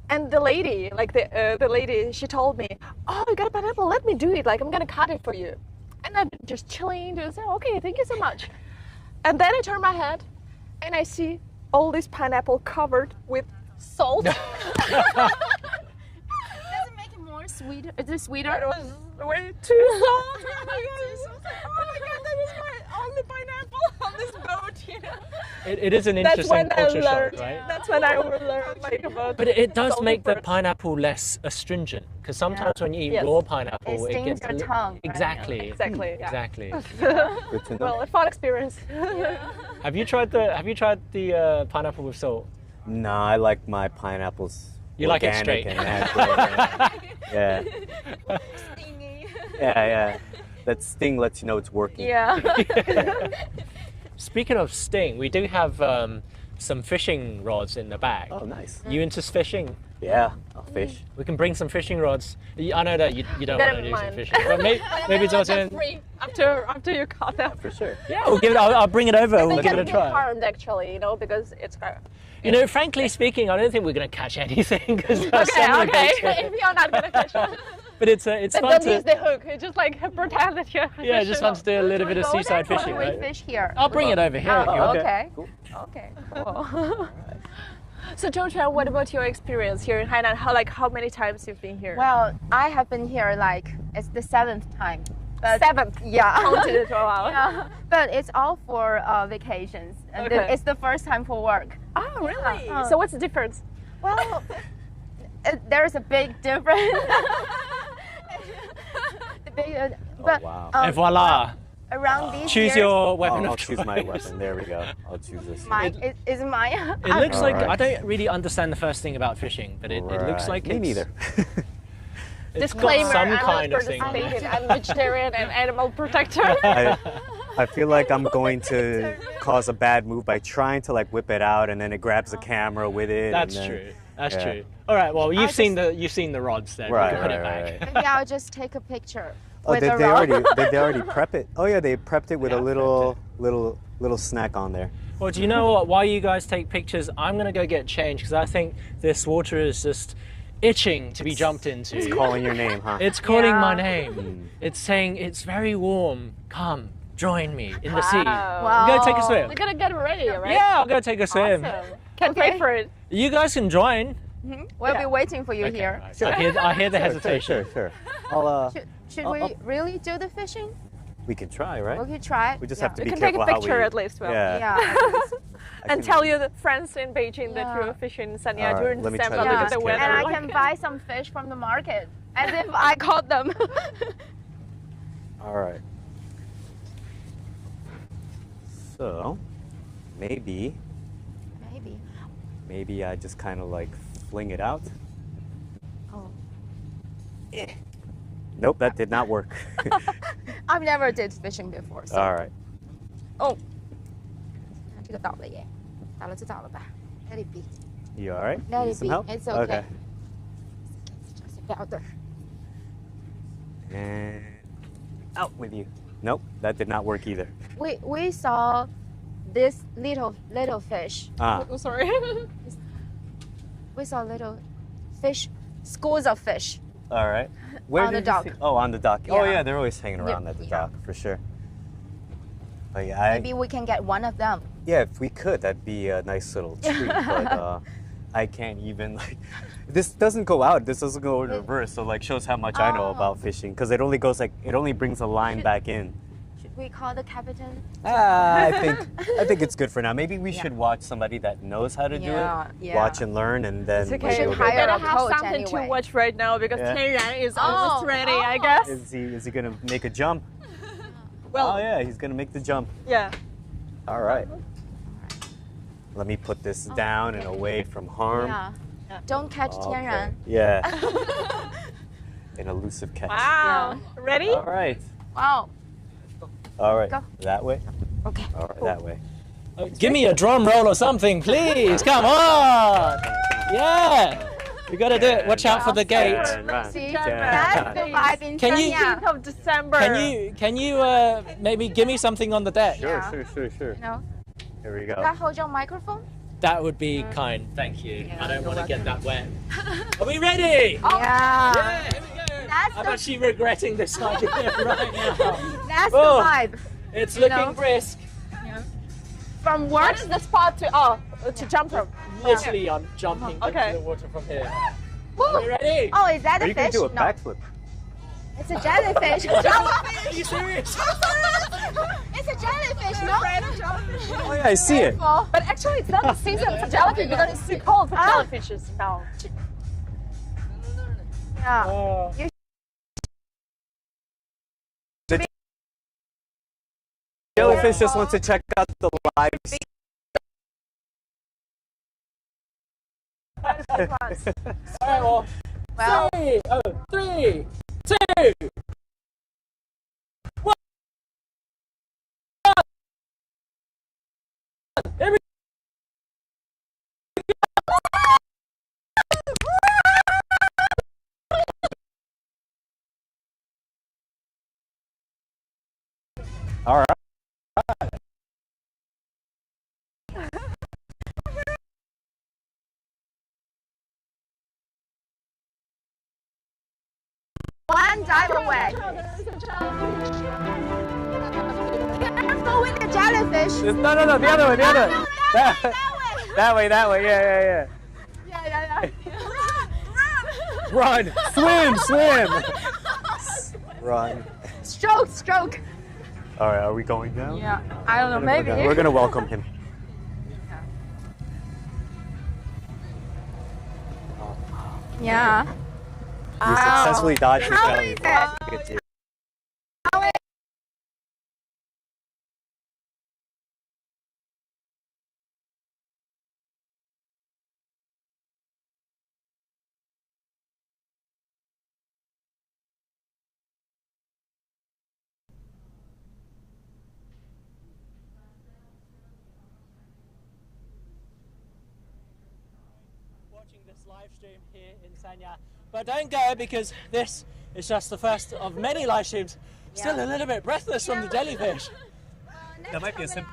And the lady, like the lady, she told me, "Oh, you got a pineapple? Let me do it. Like I'm gonna cut it for you." And I'm just chilling, just say, "Okay, thank you so much." And then I turn my head, and I see all this pineapple covered with salt. Does it make it more sweeter? Is it sweeter? It was way too salt. Oh my god, that is my only pineapple on this boat, you know. It is an That's interesting when I culture shock, learned. right? That's when I learned like about. But it does salty make the fruits. pineapple less astringent, because sometimes when you eat Yes. raw pineapple, It stings gets your tongue, right? Exactly. Exactly. Yeah. Exactly. Good to know. Well, a fun experience. Have you tried the pineapple with salt? No, I like my pineapples. You like it organic straight. and natural. Yeah. Yeah. That sting lets you know it's working. Yeah. Speaking of sting, we do have some fishing rods in the bag. Oh, nice. You into fishing? Yeah, I'll fish. We can bring some fishing rods. I know that you don't Never want to do some mind. fishing, but maybe it's also. free after you caught them. For sure. Yeah, we'll give it. I'll bring it over. We'll They give it can a be try. harmed actually, you know, because it's. You know, frankly speaking, I don't think we're going to catch anything because Okay. If you're not gonna catch them, But it's then fun don't to. use the hook. You just like pretend that you're. Yeah, just fun to do a little bit of seaside Or fishing, do we right? fish here? I'll bring it over here if you want. Okay. Cool. Okay. Cool. So Zhou, what about your experience here in Hainan? How many times you've been here? Well, I have been here like it's the 7th time. But 7th. yeah. Counted it for a while. Yeah, but it's all for vacations. And Okay. it's the first time for work. Oh, really? Yeah. So what's the difference? Well, there's a big difference. The big, but wow. And voila. around these Choose years, your weapon I'll of choose choice. my weapon. There we go. I'll choose this. mine is mine. It looks like Alright. I don't really understand the first thing about fishing, but it looks like me it's, neither. it's got Disclaimer, some I'm kind not of thing. participating. I'm vegetarian and animal protector. I feel like I'm going to cause a bad move by trying to like whip it out, and then it grabs the camera with it. That's and then, true. That's yeah. true. All right. Well, you've I seen the rods then. Right, You can put right, it back. right. Maybe I'll just take a picture Oh, with did the they rod. already prep it? Oh yeah, they prepped it with Yeah, a little snack on there. Well, do you know what? While you guys take pictures, I'm gonna go get changed because I think this water is just itching to be jumped into. It's calling your name, huh? It's calling my Yeah. name. It's saying it's very warm. Come, join me in the sea. Wow. Go take a swim. We're gonna get ready, right? Yeah, I'll go take a swim. Awesome. Can't Okay. wait for it. You guys can join. We'll Yeah. be waiting for you Okay, here. right. I hear the hesitation. Sure. I'll, Should Oh, we oh. really do the fishing? we can try, right? We could try. We just yeah. have to You be can take a careful how picture we. at least, well. Yeah. Yeah. I And can- tell your friends in Beijing that Yeah. you're fishing in Sanya Alright, during let me try December. to Look do at the this weather. And I carefully. can buy some fish from the market as if I caught them. All right. So, maybe Maybe. I just kind of like fling it out. Oh. Nope, that did not work. I've never did fishing before. So. All right. Oh. 这个倒了耶，倒了就倒了吧。Let it be. You all right? Let Need it some be. help? It's okay. Okay. Just about there. And out with you. Nope, that did not work either. We saw this little fish. Ah, Oh, sorry. We saw little fish, schools of fish. all right. Where On the did you dock. see- Oh, on the dock. Oh Yeah. yeah, they're always hanging around at the Yeah. dock for sure. But yeah, Maybe we can get one of them. yeah, if we could, that'd be a nice little treat. But I can't even like. This doesn't go out. This doesn't go in reverse. So like shows how much I know Oh. about fishing because it only goes like it only brings a line back in. Should we call the captain? I think it's good for now. Maybe we should watch somebody that knows how to do Yeah, it. yeah. Watch and learn, and then It's okay. We should we'll We're hire get- gonna a have coach something anyway. to watch right now because Yeah. Tianyan is almost Oh, ready, I oh. guess. Is he gonna make a jump? Well, Oh yeah, he's gonna make the jump. yeah. All right. Let me put this down and away from harm. Yeah. Don't catch Okay. Tianran. Yeah. An elusive catch. Wow. Ready? All right. Wow. All right. Go. That way. Okay. All right. cool. That way. Give me a drum roll or something, please. Come on. Yeah. You gotta do it. Watch out for the gate. And run. See, Yeah. that's the vibe in Can you- Sanya. 15th of December. Can you maybe give me something on the deck? Sure, Yeah. sure. You know, Here we go. can I hold your microphone? That would be kind. Thank you. I don't want to get that wet. Are we ready? Yeah. Yeah, here we go. That's I'm the- actually regretting this idea right now. That's Oh. the vibe. It's You looking know? brisk. From What work is the spot to jump from? Literally, I'm jumping Okay. into the water from here. Woo. Are we ready? Oh, is that Or a you can fish? do a No, backflip. it's a jellyfish. Are you serious? It's a jellyfish, no? Oh yeah, I see it. Careful. But actually, it's not the season for jellyfish because it's too cold for Ah. jellyfishes now. Yeah. Oh. Jellyfish just wants to check out the live. All right, well, Well, three, two, one. Here we All right. one dive away. Careful with the jellyfish. No, the other way, the other way. That way. That way, yeah. Yeah. Run, swim. Run. Stroke. All right, are we going down? Yeah. I don't know. We're Maybe. gonna welcome him. Yeah. You successfully dodged your How belly. is it? Good to you. Watching this live stream here in Sanya. But don't go because this is just the first of many live streams. Still a little bit breathless from the jellyfish. That might be a simple.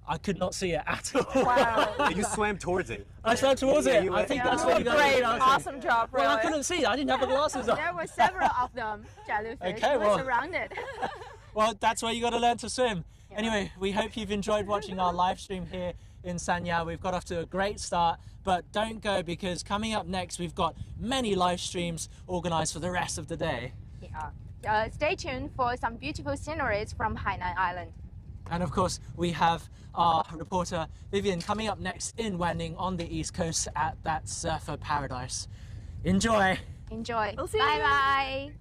I could not see it at all. Wow. You swam towards it. I swam towards it. I think that's what you got. Great. Awesome job, really. Well, I couldn't see. I didn't have the glasses on. There were several of them, jellyfish. Okay, well- surrounded. Well, that's where you got to learn to swim. Anyway, we hope you've enjoyed watching our live stream here in Sanya. We've got off to a great start, but don't go because coming up next, we've got many live streams organized for the rest of the day. Stay tuned for some beautiful sceneries from Hainan Island. And of course, we have our reporter Vivian coming up next in Wanning on the East Coast at that surfer paradise. Enjoy! Enjoy. We'll see you. Bye bye.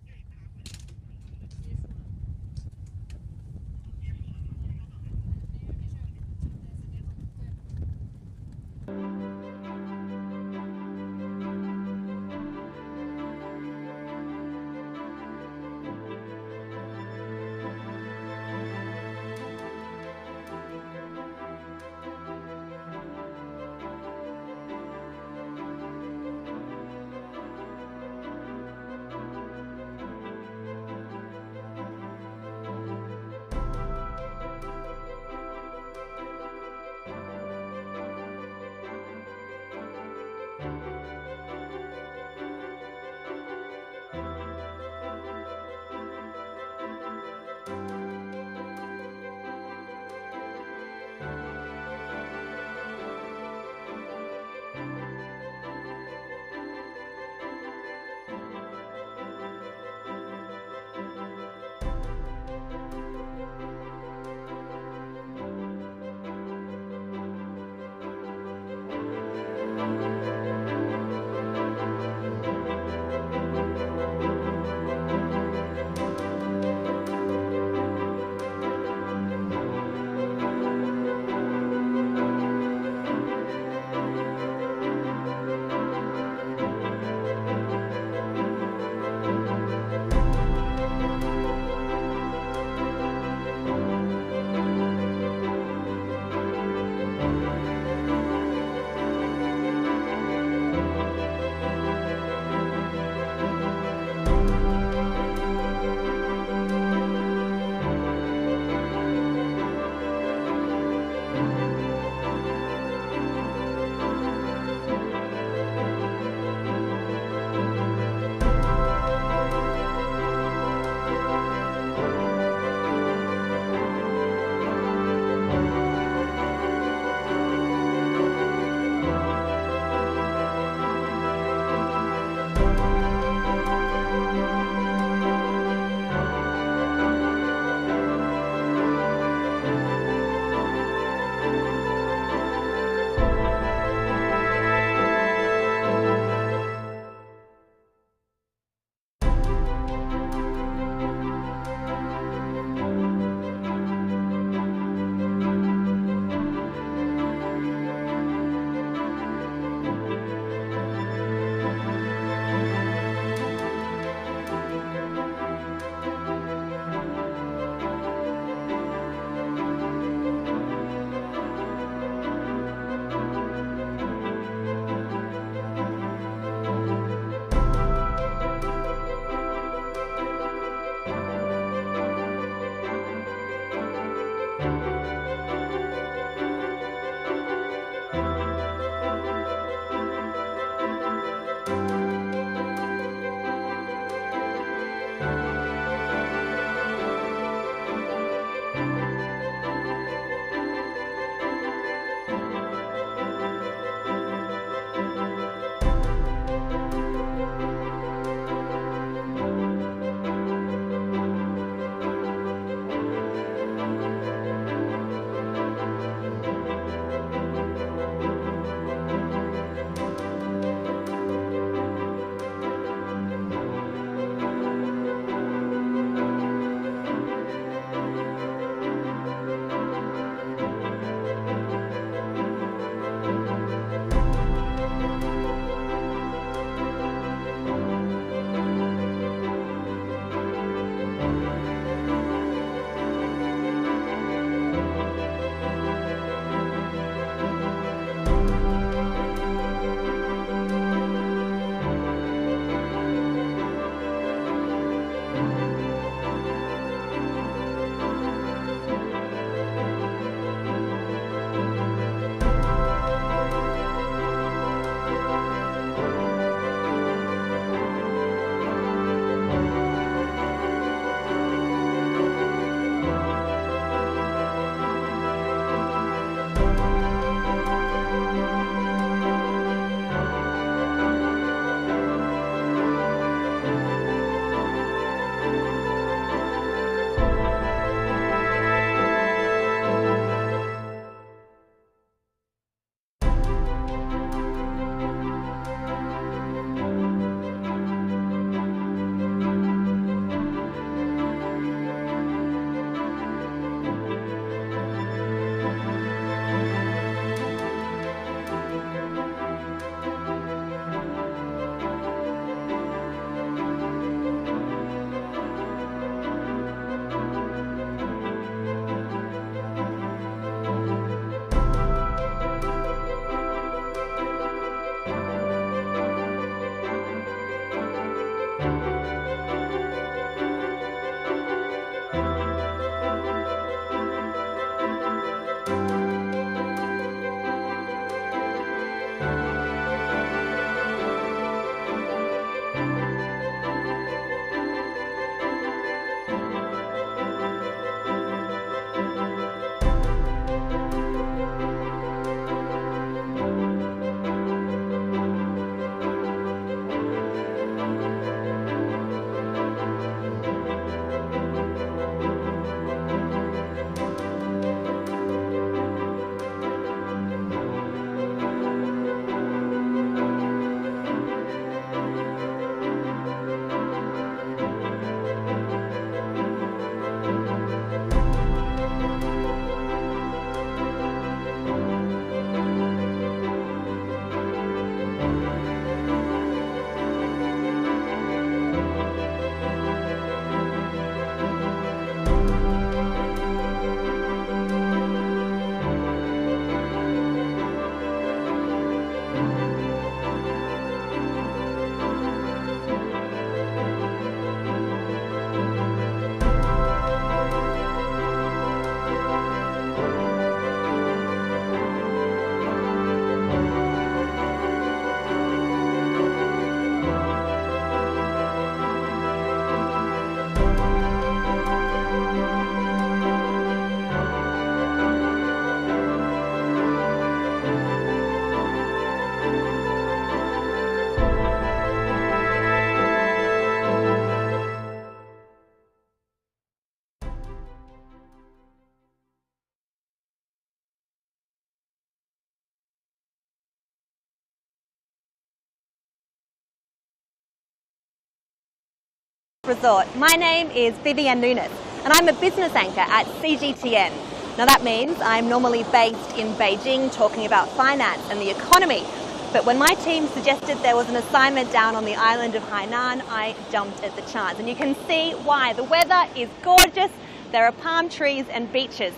Resort. My name is Vivian Nunes and I'm a business anchor at CGTN. Now that means I'm normally based in Beijing talking about finance and the economy. But when my team suggested there was an assignment down on the island of Hainan, I jumped at the chance. And you can see why. The weather is gorgeous. There are palm trees and beaches.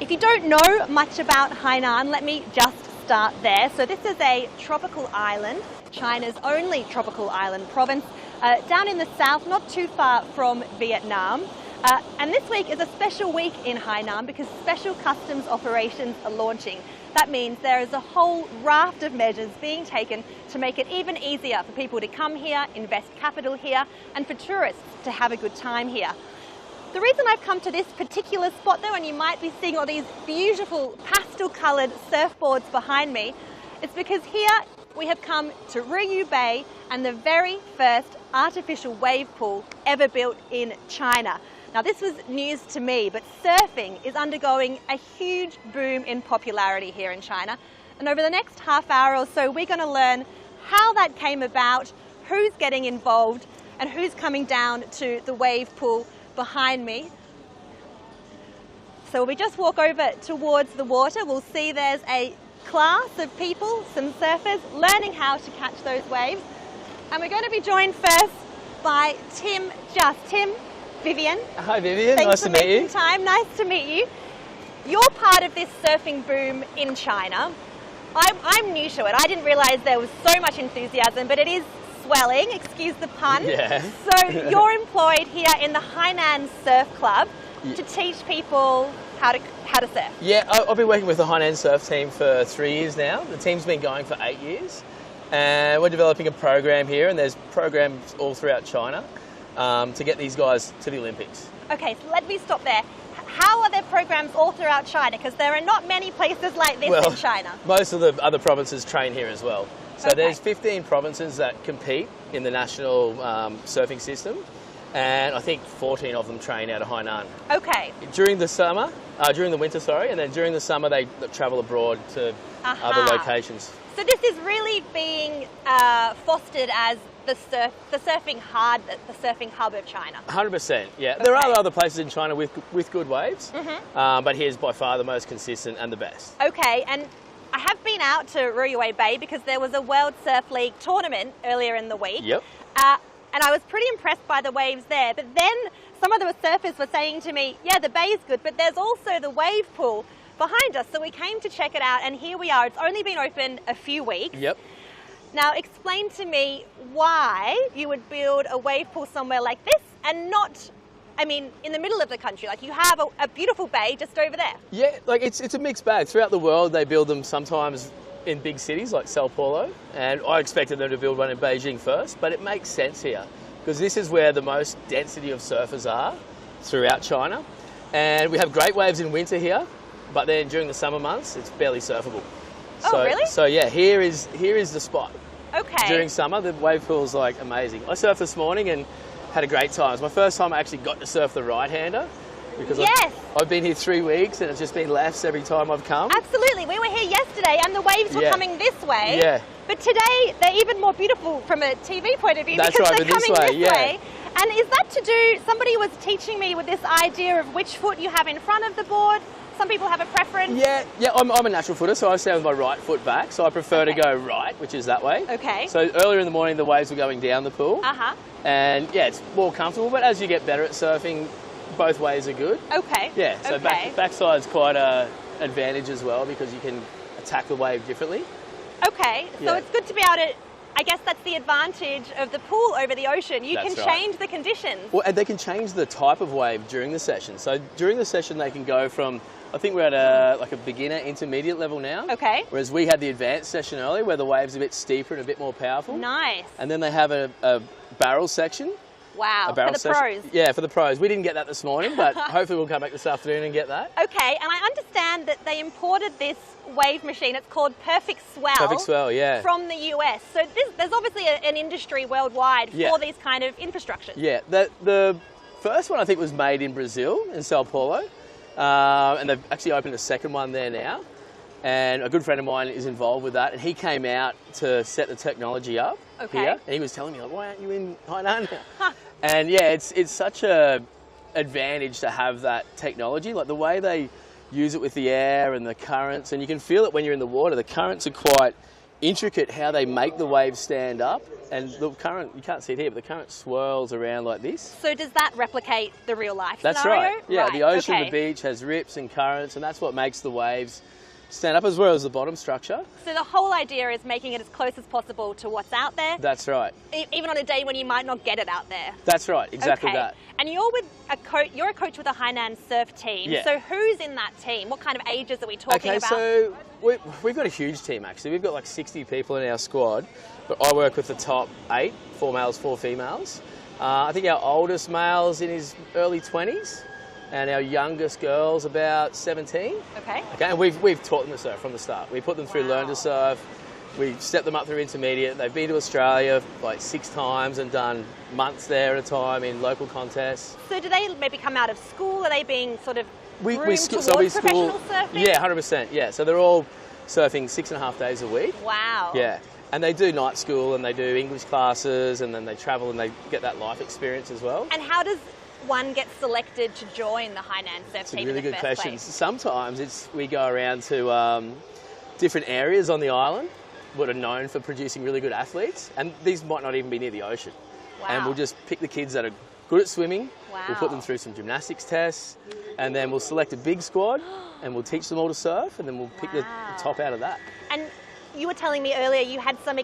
If you don't know much about Hainan, let me just start there. So this is a tropical island, China's only tropical island province, down in the south, not too far from Vietnam. And this week is a special week in Hainan because special customs operations are launching. That means there is a whole raft of measures being taken to make it even easier for people to come here, invest capital here, and for tourists to have a good time here. The reason I've come to this particular spot though, and you might be seeing all these beautiful pastel-coloured surfboards behind me, is because here we have come to Ruyway Bay and the very first artificial wave pool ever built in China. Now this was news to me, but surfing is undergoing a huge boom in popularity here in China. And over the next half hour or so, we're going to learn how that came about, who's getting involved, and who's coming down to the wave pool behind me. So we just walk over towards the water. We'll see there's a class of people, some surfers, learning how to catch those waves. And we're going to be joined first by Tim Just. Tim, Vivian. Hi Vivian, Thanks nice to meet you. for making time. Nice to meet you. You're part of this surfing boom in China. I'm new to it. I didn't realise there was so much enthusiasm, but it is swelling, excuse the pun. Yeah. So you're employed here in the Hainan Surf Club to teach people how to surf. Yeah, I've been working with the Hainan Surf team for 3 years now. The team's been going for 8 years. And we're developing a program here, and there's programs all throughout China to get these guys to the Olympics. Okay, so let me stop there. How are there programs all throughout China? Because there are not many places like this in China. Most of the other provinces train here as well. So Okay. there's 15 provinces that compete in the national surfing system, and I think 14 of them train out of Hainan. Okay. During the winter, sorry, and then during the summer they travel abroad to other locations. So this is really being fostered as the surfing hub of China. 100%, yeah. Okay. There are other places in China with good waves, but here's by far the most consistent and the best. Okay, and I have been out to Ruyway Bay because there was a World Surf League tournament earlier in the week. Yep. And I was pretty impressed by the waves there. But then some of the surfers were saying to me, yeah, the bay is good, but there's also the wave pool behind us. So we came to check it out, and here we are. It's only been open a few weeks. Yep. Now, explain to me why you would build a wave pool somewhere like this and not, I mean, in the middle of the country. Like you have a beautiful bay just over there. Yeah, like it's a mixed bag. Throughout the world, they build them sometimes in big cities like Sao Paulo, and I expected them to build one in Beijing first, but it makes sense here because this is where the most density of surfers are throughout China, and we have great waves in winter here, but then during the summer months, it's barely surfable. Oh, really? So yeah, here is the spot. Okay. During summer, the wave pool's like amazing. I surfed this morning and had a great time. It's my first time I actually got to surf the right-hander because Yes. I've been here 3 weeks and it's just been lefts every time I've come. Absolutely. We were here yesterday and the waves were Yeah. coming this way. Yeah. But today they're even more beautiful from a TV point of view That's because right, they're but this coming way, this yeah. way. And is that to do, somebody was teaching me with this idea of which foot you have in front of the board. Some people have a preference. Yeah, I'm a natural footer, so I stand with my right foot back, so I prefer to go right, which is that way. Okay. So earlier in the morning, the waves were going down the pool. Uh-huh. And yeah, it's more comfortable, but as you get better at surfing, both ways are good. Okay. Yeah, so okay. backside's quite an advantage as well because you can attack the wave differently. Okay, so Yeah. it's good to be able to, I guess that's the advantage of the pool over the ocean. You That's can right. change the conditions. Well, and they can change the type of wave during the session. So during the session, they can go from, I think we're at a beginner, intermediate level now. Okay. Whereas we had the advanced session earlier where the wave's a bit steeper and a bit more powerful. Nice. And then they have a barrel section. Wow, A barrel for the section. pros. Yeah, for the pros. We didn't get that this morning, but hopefully we'll come back this afternoon and get that. Okay, and I understand that they imported this wave machine. It's called Perfect Swell. Perfect Swell, yeah. From the US. So there's obviously an industry worldwide Yeah. for these kind of infrastructures. Yeah, the first one I think was made in Brazil, in Sao Paulo. And they've actually opened a second one there now. And a good friend of mine is involved with that, and he came out to set the technology up here. And he was telling me, like, why aren't you in Hainan? And yeah, it's such a advantage to have that technology, like the way they use it with the air and the currents, and you can feel it when you're in the water. The currents are quite intricate, how they make the waves stand up, and the current, you can't see it here, but the current swirls around like this. So does that replicate the real life That's scenario? right. Yeah, the ocean, the beach has rips and currents, and that's what makes the waves stand up, as well as the bottom structure. So the whole idea is making it as close as possible to what's out there. That's right. Even on a day when you might not get it out there. That's right, exactly that. And you're with a coach. You're a coach with a Hainan surf team. Yeah. So who's in that team? What kind of ages are we talking about? Okay, so we've got a huge team actually. We've got like 60 people in our squad, but I work with the top 8, 4 males, 4 females. I think our oldest male's in his early 20s. And our youngest girl's about 17. Okay. And we've taught them to surf from the start. We put them through Learn to Surf. We stepped them up through intermediate. They've been to Australia like 6 times and done months there at a time in local contests. So do they maybe come out of school? Are they being sort of groomed towards so professional surfing? Yeah, 100%. Yeah, so they're all surfing 6.5 days a week. Wow. Yeah. And they do night school and they do English classes, and then they travel and they get that life experience as well. And how does one get selected to join the Hainan surf It's a team really in the good first question. place? Sometimes we go around to different areas on the island that are known for producing really good athletes, and these might not even be near the ocean. Wow. And we'll just pick the kids that are good at swimming. Wow. We'll put them through some gymnastics tests, and then we'll select a big squad, and we'll teach them all to surf, and then we'll pick the top out of that. And you were telling me earlier you had some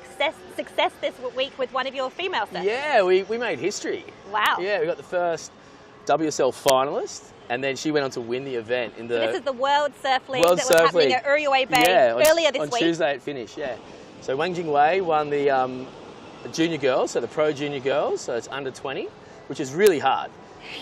success this week with one of your female surfers. Yeah, we made history. Wow. Yeah, we got the first WSL finalist, and then she went on to win the event in the... So this is the World Surf League World that was Surf happening League. at Ruyway Bay earlier this week. On Tuesday it finished, yeah. So Wanning and Qionghai won the junior girls, so the pro junior girls, so it's under 20, which is really hard.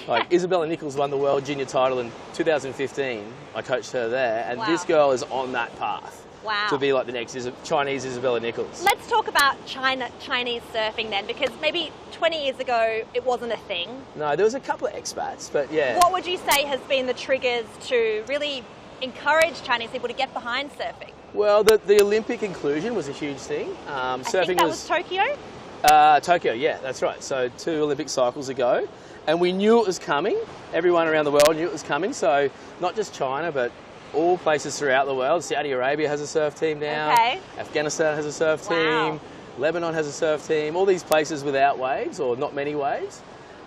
Like Isabella Nichols won the world junior title in 2015. I coached her there, and this girl is on that path. Wow. To be like the next Chinese Isabella Nichols. Let's talk about Chinese surfing then, because maybe 20 years ago it wasn't a thing. No, there was a couple of expats, but yeah. What would you say has been the triggers to really encourage Chinese people to get behind surfing? Well, the Olympic inclusion was a huge thing. I think that was Tokyo? Tokyo, yeah, that's right. So 2 Olympic cycles ago. And we knew it was coming. Everyone around the world knew it was coming. So not just China, but all places throughout the world. Saudi Arabia has a surf team now. Okay. Afghanistan has a surf team. Lebanon has a surf team. All these places without waves, or not many waves,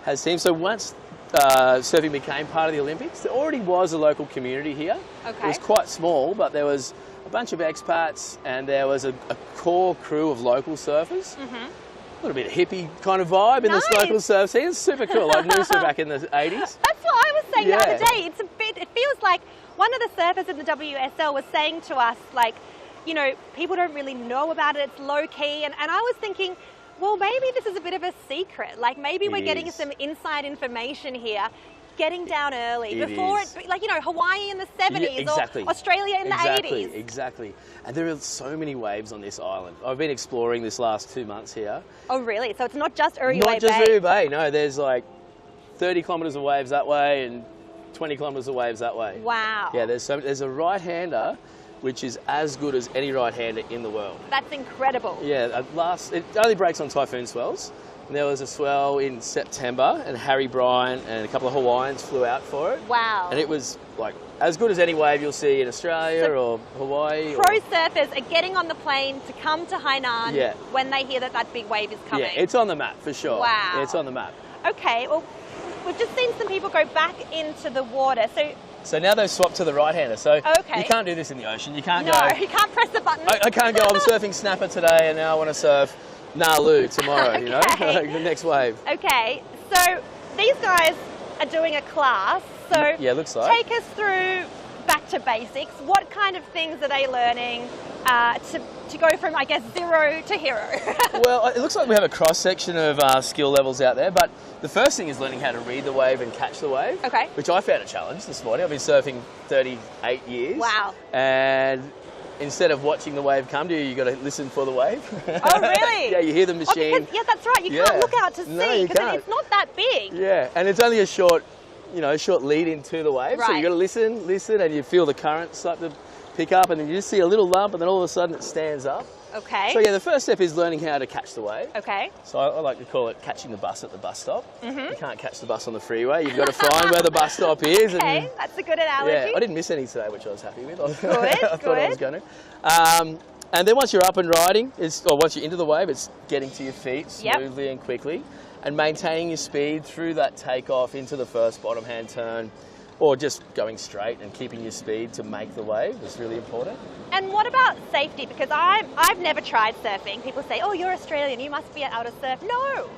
has teams. So once surfing became part of the Olympics, there already was a local community here. Okay. It was quite small, but there was a bunch of expats, and there was a core crew of local surfers. Mm-hmm. A little bit of hippie kind of vibe in this local surf scene. It's super cool, like Noosa back in the 80s. That's what I was saying the other day. It feels like one of the surfers in the WSL was saying to us, like, you know, people don't really know about it, it's low key. And I was thinking, well, maybe this is a bit of a secret. Like, maybe we're getting some inside information here, getting down early before it, like, you know, Hawaii in the 70s or Australia in the 80s. Exactly. And there are so many waves on this island. I've been exploring this last 2 months here. Oh, really? So it's not just Ruyway Bay? Not just Ruyway Bay, no. There's like 30 kilometres of waves that way and 20 kilometres of waves that way. Wow. Yeah, there's a right-hander which is as good as any right-hander in the world. That's incredible. Yeah, it only breaks on typhoon swells. And there was a swell in September, and Harry Bryant and a couple of Hawaiians flew out for it. Wow. And it was like as good as any wave you'll see in Australia or Hawaii. Pro surfers are getting on the plane to come to Hainan when they hear that big wave is coming. Yeah, it's on the map for sure. Wow. Yeah, it's on the map. Okay, well, we've just seen some people go back into the water. So now they've swapped to the right-hander. So you can't do this in the ocean. You can't go... No, you can't press the button. I can't go, I'm surfing snapper today and now I want to surf Nalu tomorrow, you know, the next wave. Okay, so these guys are doing a class. So yeah, looks like. Take us through back to basics. What kind of things are they learning to go from, I guess, 0 to hero? Well, it looks like we have a cross-section of skill levels out there, but the first thing is learning how to read the wave and catch the wave, which I found a challenge this morning. I've been surfing 38 years. Wow. And instead of watching the wave come to you, you've got to listen for the wave. Oh, really? Yeah, you hear the machine. Because, yeah, that's right. You can't look out to see because it's not that big. Yeah, and it's only a short lead into the wave. So you've got to listen, and you feel the current start to pick up, and then you just see a little lump, and then all of a sudden it stands up. Okay. So yeah, the first step is learning how to catch the wave. Okay. So I like to call it catching the bus at the bus stop. You can't catch the bus on the freeway. You've got to find where the bus stop is. Okay, and, that's a good analogy. yeah, I didn't miss any today, which I was happy with. Good, I thought I was going to. And then once you're up and riding, or once you're into the wave, it's getting to your feet smoothly and quickly, and maintaining your speed through that takeoff into the first bottom hand turn, or just going straight and keeping your speed to make the wave is really important. And what about safety? Because I've never tried surfing. People say, oh, you're Australian, you must be able to surf. No,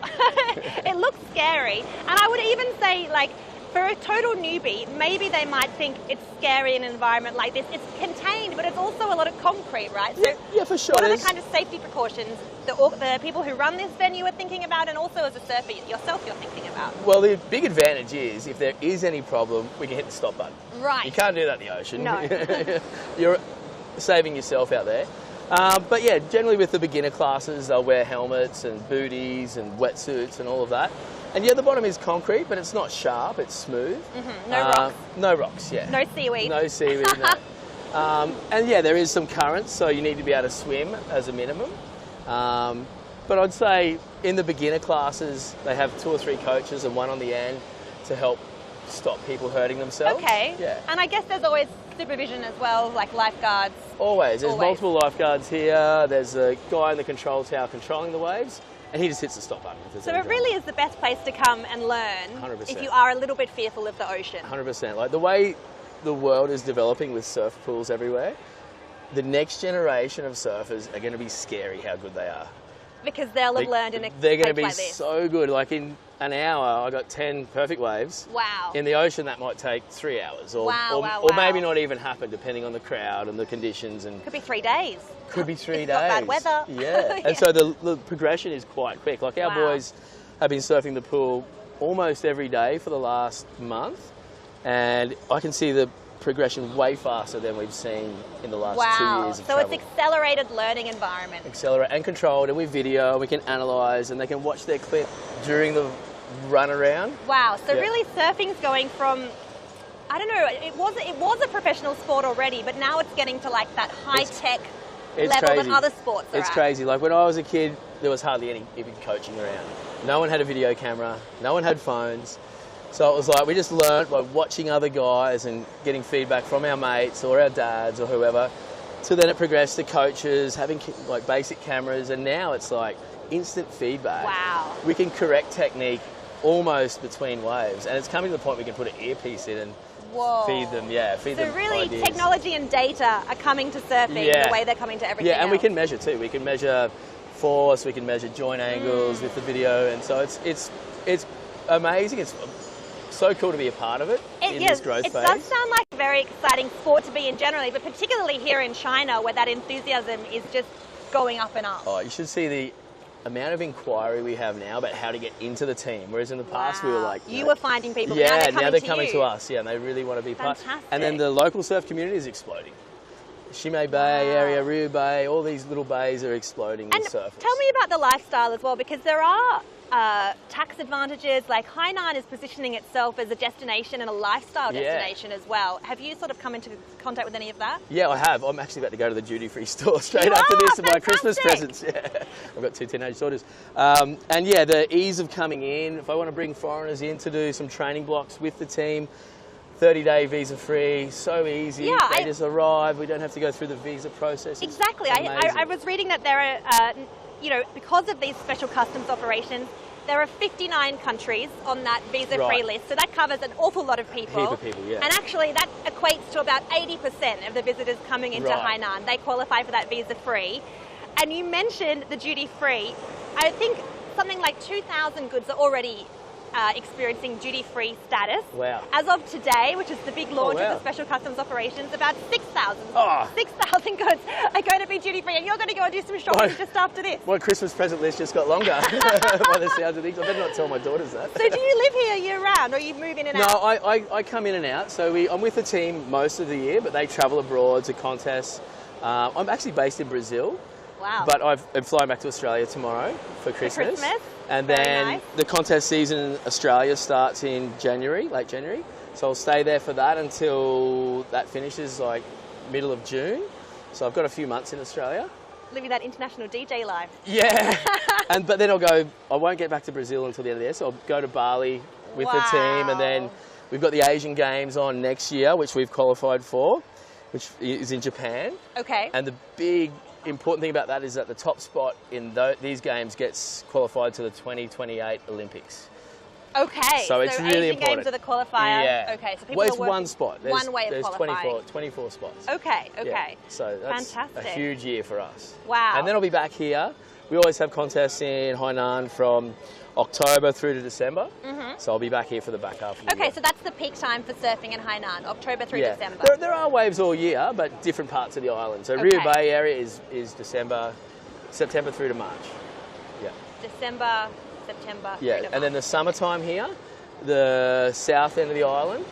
it looks scary. And I would even say, like, for a total newbie, maybe they might think it's scary in an environment like this. It's contained, but it's also a lot of concrete, right? So yeah, for sure. What are the kind of safety precautions the people who run this venue are thinking about, and also as a surfer yourself you're thinking about? Well, the big advantage is if there is any problem, we can hit the stop button. Right. You can't do that in the ocean. No. You're saving yourself out there. But yeah, generally with the beginner classes, they'll wear helmets and booties and wetsuits and all of that. And yeah, the bottom is concrete, but it's not sharp, it's smooth. No rocks. No rocks, yeah. No seaweed. No seaweed, no. And yeah, there is some currents, so you need to be able to swim as a minimum. But I'd say in the beginner classes, they have 2 or 3 coaches and one on the end to help stop people hurting themselves. Okay. Yeah. And I guess there's always supervision as well, like lifeguards. Always. There's multiple lifeguards here. There's a guy in the control tower controlling the waves, and he just hits the stop button. So it really is the best place to come and learn 100%. if you are a little bit fearful of the ocean. 100%. Like the way the world is developing with surf pools everywhere, the next generation of surfers are going to be scary how good they are. Because they'll have learned in a They're going to place be like this. so good. Like in an hour, I got 10 perfect waves. Wow. In the ocean, that might take 3 hours, or maybe not even happen, depending on the crowd and the conditions. And could be 3 days. Could be 3 days. Not bad weather. Yeah. And so the progression is quite quick. Like our boys have been surfing the pool almost every day for the last month, and I can see the progression way faster than we've seen in the last 2 years of travel. It's accelerated learning environment. Accelerate and controlled, and with video we can analyse, and they can watch their clip during the run around. Wow, so really surfing's going from, I don't know, it was a professional sport already, but now it's getting to like that high-tech level that other sports are It's at. crazy. Like when I was a kid, there was hardly any even coaching around. No one had a video camera, no one had phones. So it was like we just learnt by watching other guys and getting feedback from our mates or our dads or whoever. So then it progressed to coaches, having like basic cameras, and now it's like instant feedback. Wow. We can correct technique almost between waves, and it's coming to the point we can put an earpiece in and feed them, So really ideas. technology and data are coming to surfing the way they're coming to everything and we else. can measure too. We can measure force, we can measure joint angles with the video, and so it's amazing. It's so cool to be a part of it in this growth phase. It does sound like a very exciting sport to be in generally, but particularly here in China where that enthusiasm is just going up and up. Oh, you should see the amount of inquiry we have now about how to get into the team, whereas in the past we were like... You were finding people, now now they're coming to us, and they really want to be part. And then the local surf community is exploding. Shimei Bay area, Ruyway Bay, all these little bays are exploding with surfers. Tell me about the lifestyle as well, because there are tax advantages. Like Hainan is positioning itself as a destination and a lifestyle destination as well. Have you sort of come into contact with any of that? Yeah, I have. I'm actually about to go to the duty-free store straight after this and buy Christmas presents. Yeah, I've got 2 teenage daughters. And yeah, the ease of coming in. If I want to bring foreigners in to do some training blocks with the team, 30-day visa-free, so easy. Yeah, they just arrive. We don't have to go through the visa process. Exactly. I was reading that there are, because of these special customs operations, there are 59 countries on that visa-free list. So that covers an awful lot of people. Heap of people, yeah. And actually that equates to about 80% of the visitors coming into Hainan. They qualify for that visa-free. And you mentioned the duty-free. I think something like 2,000 goods are already experiencing duty-free status. Wow. As of today, which is the big launch of the special customs operations, about 6,000 goods are going to be duty-free, and you're going to go and do some shopping just after this. My Christmas present list just got longer by the sounds of things. I better not tell my daughters that. So do you live here year-round, or you move in and out? No, I come in and out. So I'm with the team most of the year, but they travel abroad to contests. I'm actually based in Brazil. Wow. But I'm flying back to Australia tomorrow for Christmas. And then the contest season in Australia starts in January, late January. So I'll stay there for that until that finishes, like middle of June. So I've got a few months in Australia. Living that international DJ life. Yeah, but then I won't get back to Brazil until the end of the year, so I'll go to Bali with the team, and then we've got the Asian Games on next year, which we've qualified for, which is in Japan. Okay. And the big important thing about that is that the top spot in these games gets qualified to the 2028 Olympics. Okay, so it's really Asian important. Games are the qualifier. Yeah. Okay, so people well, it's are working one spot. one way of there's qualifying. 24 spots. Okay, okay. Yeah. So that's fantastic. a huge year for us. Wow. And then I'll be back here. We always have contests in Hainan from October through to December. So I'll be back here for the back half of the year. Okay, so that's the peak time for surfing in Hainan, October through December. There are waves all year, but different parts of the island. So Ruyway Bay area is September through to March. Yeah. December, September through to March. And then the summertime here, the south end of the island.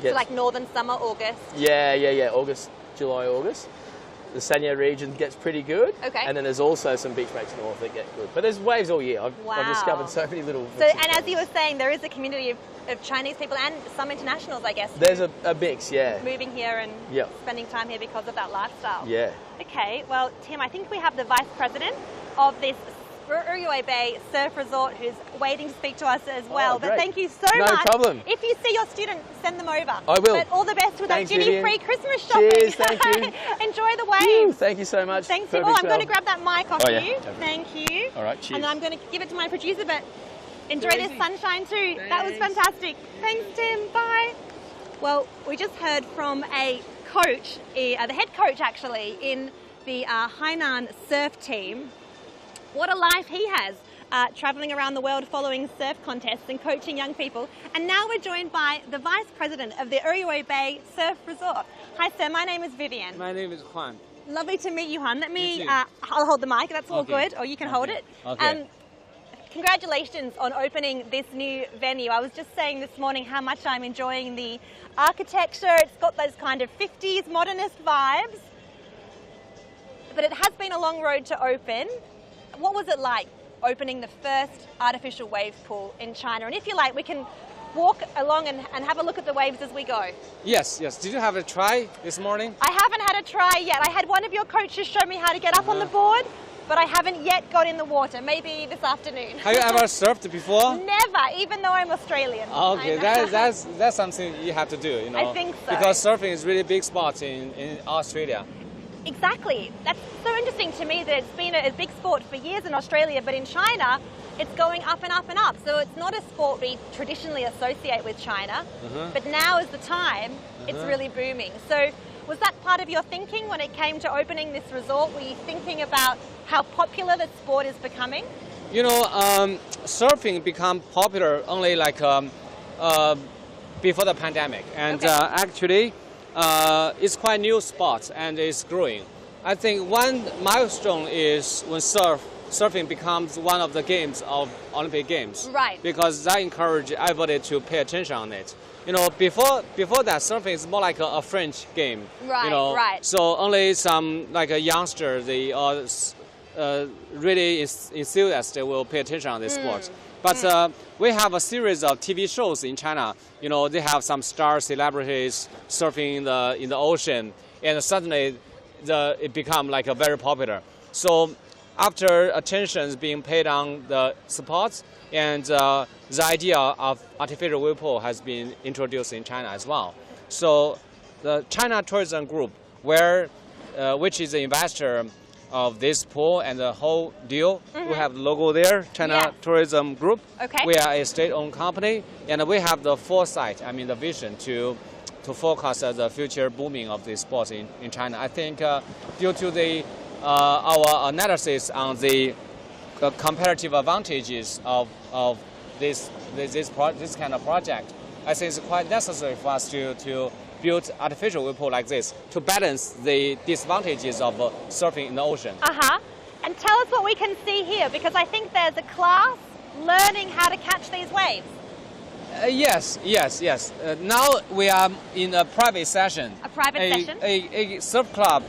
So like northern summer, August? Yeah. August, July, August. The Sanya region gets pretty good. Okay. And then there's also some beach breaks north that get good. But there's waves all year. I've discovered so many little... So, and as you were saying, there is a community of Chinese people and some internationals, I guess. There's a mix, yeah. Moving here and spending time here because of that lifestyle. Yeah. Okay, well, Tim, I think we have the Vice President of this Ruyway Bay Surf Resort who's waiting to speak to us as well. But thank you so much. No problem. If you see your student, send them over. I will. But all the best with Thanks, that duty-free Christmas shopping. Cheers, thank you. Enjoy the waves. Thank you so much. Thanks, Tim. Oh, I'm going to grab that mic off you. Thank you. All right, cheers. And I'm going to give it to my producer, but enjoy this sunshine too. Thanks. That was fantastic. Thanks, Tim. Bye. Well, we just heard from a coach, the head coach actually, in the Hainan surf team. What a life he has. Travelling around the world following surf contests and coaching young people. And now we're joined by the Vice President of the Ruyway Bay Surf Resort. Hi sir, my name is Vivian. My name is Juan. Lovely to meet you, Juan. Let me, I'll hold the mic, that's all good, or you can hold it. Okay. Congratulations on opening this new venue. I was just saying this morning how much I'm enjoying the architecture. It's got those kind of 50s modernist vibes. But it has been a long road to open. What was it like opening the first artificial wave pool in China? And if you like, we can walk along and have a look at the waves as we go. Yes. Did you have a try this morning? I haven't had a try yet. I had one of your coaches show me how to get up on the board, but I haven't yet got in the water. Maybe this afternoon. Have you ever surfed before? Never, even though I'm Australian. Okay, that's something you have to do, you know. I think so. Because surfing is really big sport in Australia. Exactly. That's so interesting to me that it's been a big sport for years in Australia, but in China, it's going up and up and up. So it's not a sport we traditionally associate with China, but now is the time it's really booming. So was that part of your thinking when it came to opening this resort? Were you thinking about how popular the sport is becoming? You know, surfing became popular only like before the pandemic, and actually it's quite new sport and it's growing. I think one milestone is when surfing becomes one of the games of Olympic Games. Right. Because that encourages everybody to pay attention on it. You know, before that, surfing is more like a French game. Right, you know? right. So only some like a youngster, they are really enthusiasts, they will pay attention on this sport. But we have a series of TV shows in China. You know, they have some star celebrities surfing in the ocean, and suddenly it become like a very popular. So after attention is being paid on the sports, and the idea of artificial wave pool has been introduced in China as well. So the China Tourism Group, which is the investor of this pool and the whole deal. We have the logo there, China Tourism Group. Okay. We are a state-owned company, and we have the foresight, the vision to focus on the future booming of the sports in China. I think due to our analysis on the comparative advantages of this kind of project, I think it's quite necessary for us to build artificial wave pool like this to balance the disadvantages of surfing in the ocean. And tell us what we can see here, because I think there's a class learning how to catch these waves. Yes. Now we are in a private session. A private session? A surf club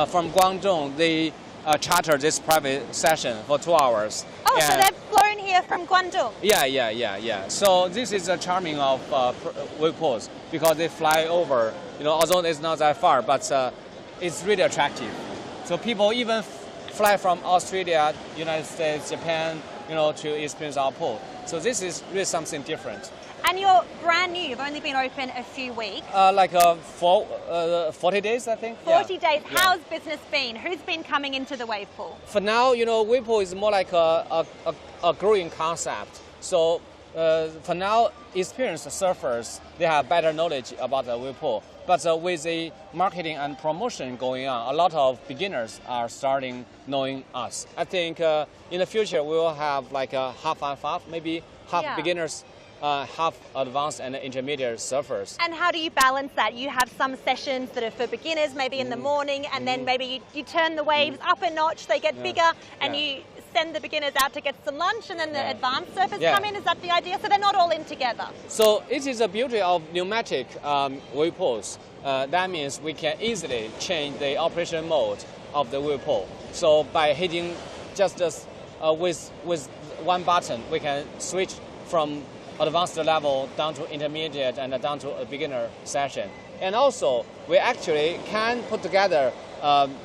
from Guangdong, they chartered this private session for 2 hours. Oh, so they've flown here from Guangdong? Yeah. So this is the charming of wave pools, because they fly over, although it's not that far, but is really attractive. So people even fly from Australia, United States, Japan, to experience our pool. So this is really something different. And you're brand new. You've only been open a few weeks. 40 days, I think. 40 days. How's business been? Who's been coming into the wave pool? For now, wave pool is more like a growing concept. So for now, experienced surfers, they have better knowledge about the wave pool. But with the marketing and promotion going on, a lot of beginners are starting knowing us. I think in the future, we will have like a half and half, maybe half beginners, half advanced and intermediate surfers. And how do you balance that? You have some sessions that are for beginners, maybe in the morning, and then maybe you turn the waves up a notch, they get bigger, and you send the beginners out to get some lunch, and then the advanced surfers come in. Is that the idea? So they're not all in together. So it is the beauty of pneumatic wave pools. That means we can easily change the operation mode of the wave pool. So by hitting just with one button, we can switch from advanced level down to intermediate and down to a beginner session. And also, we actually can put together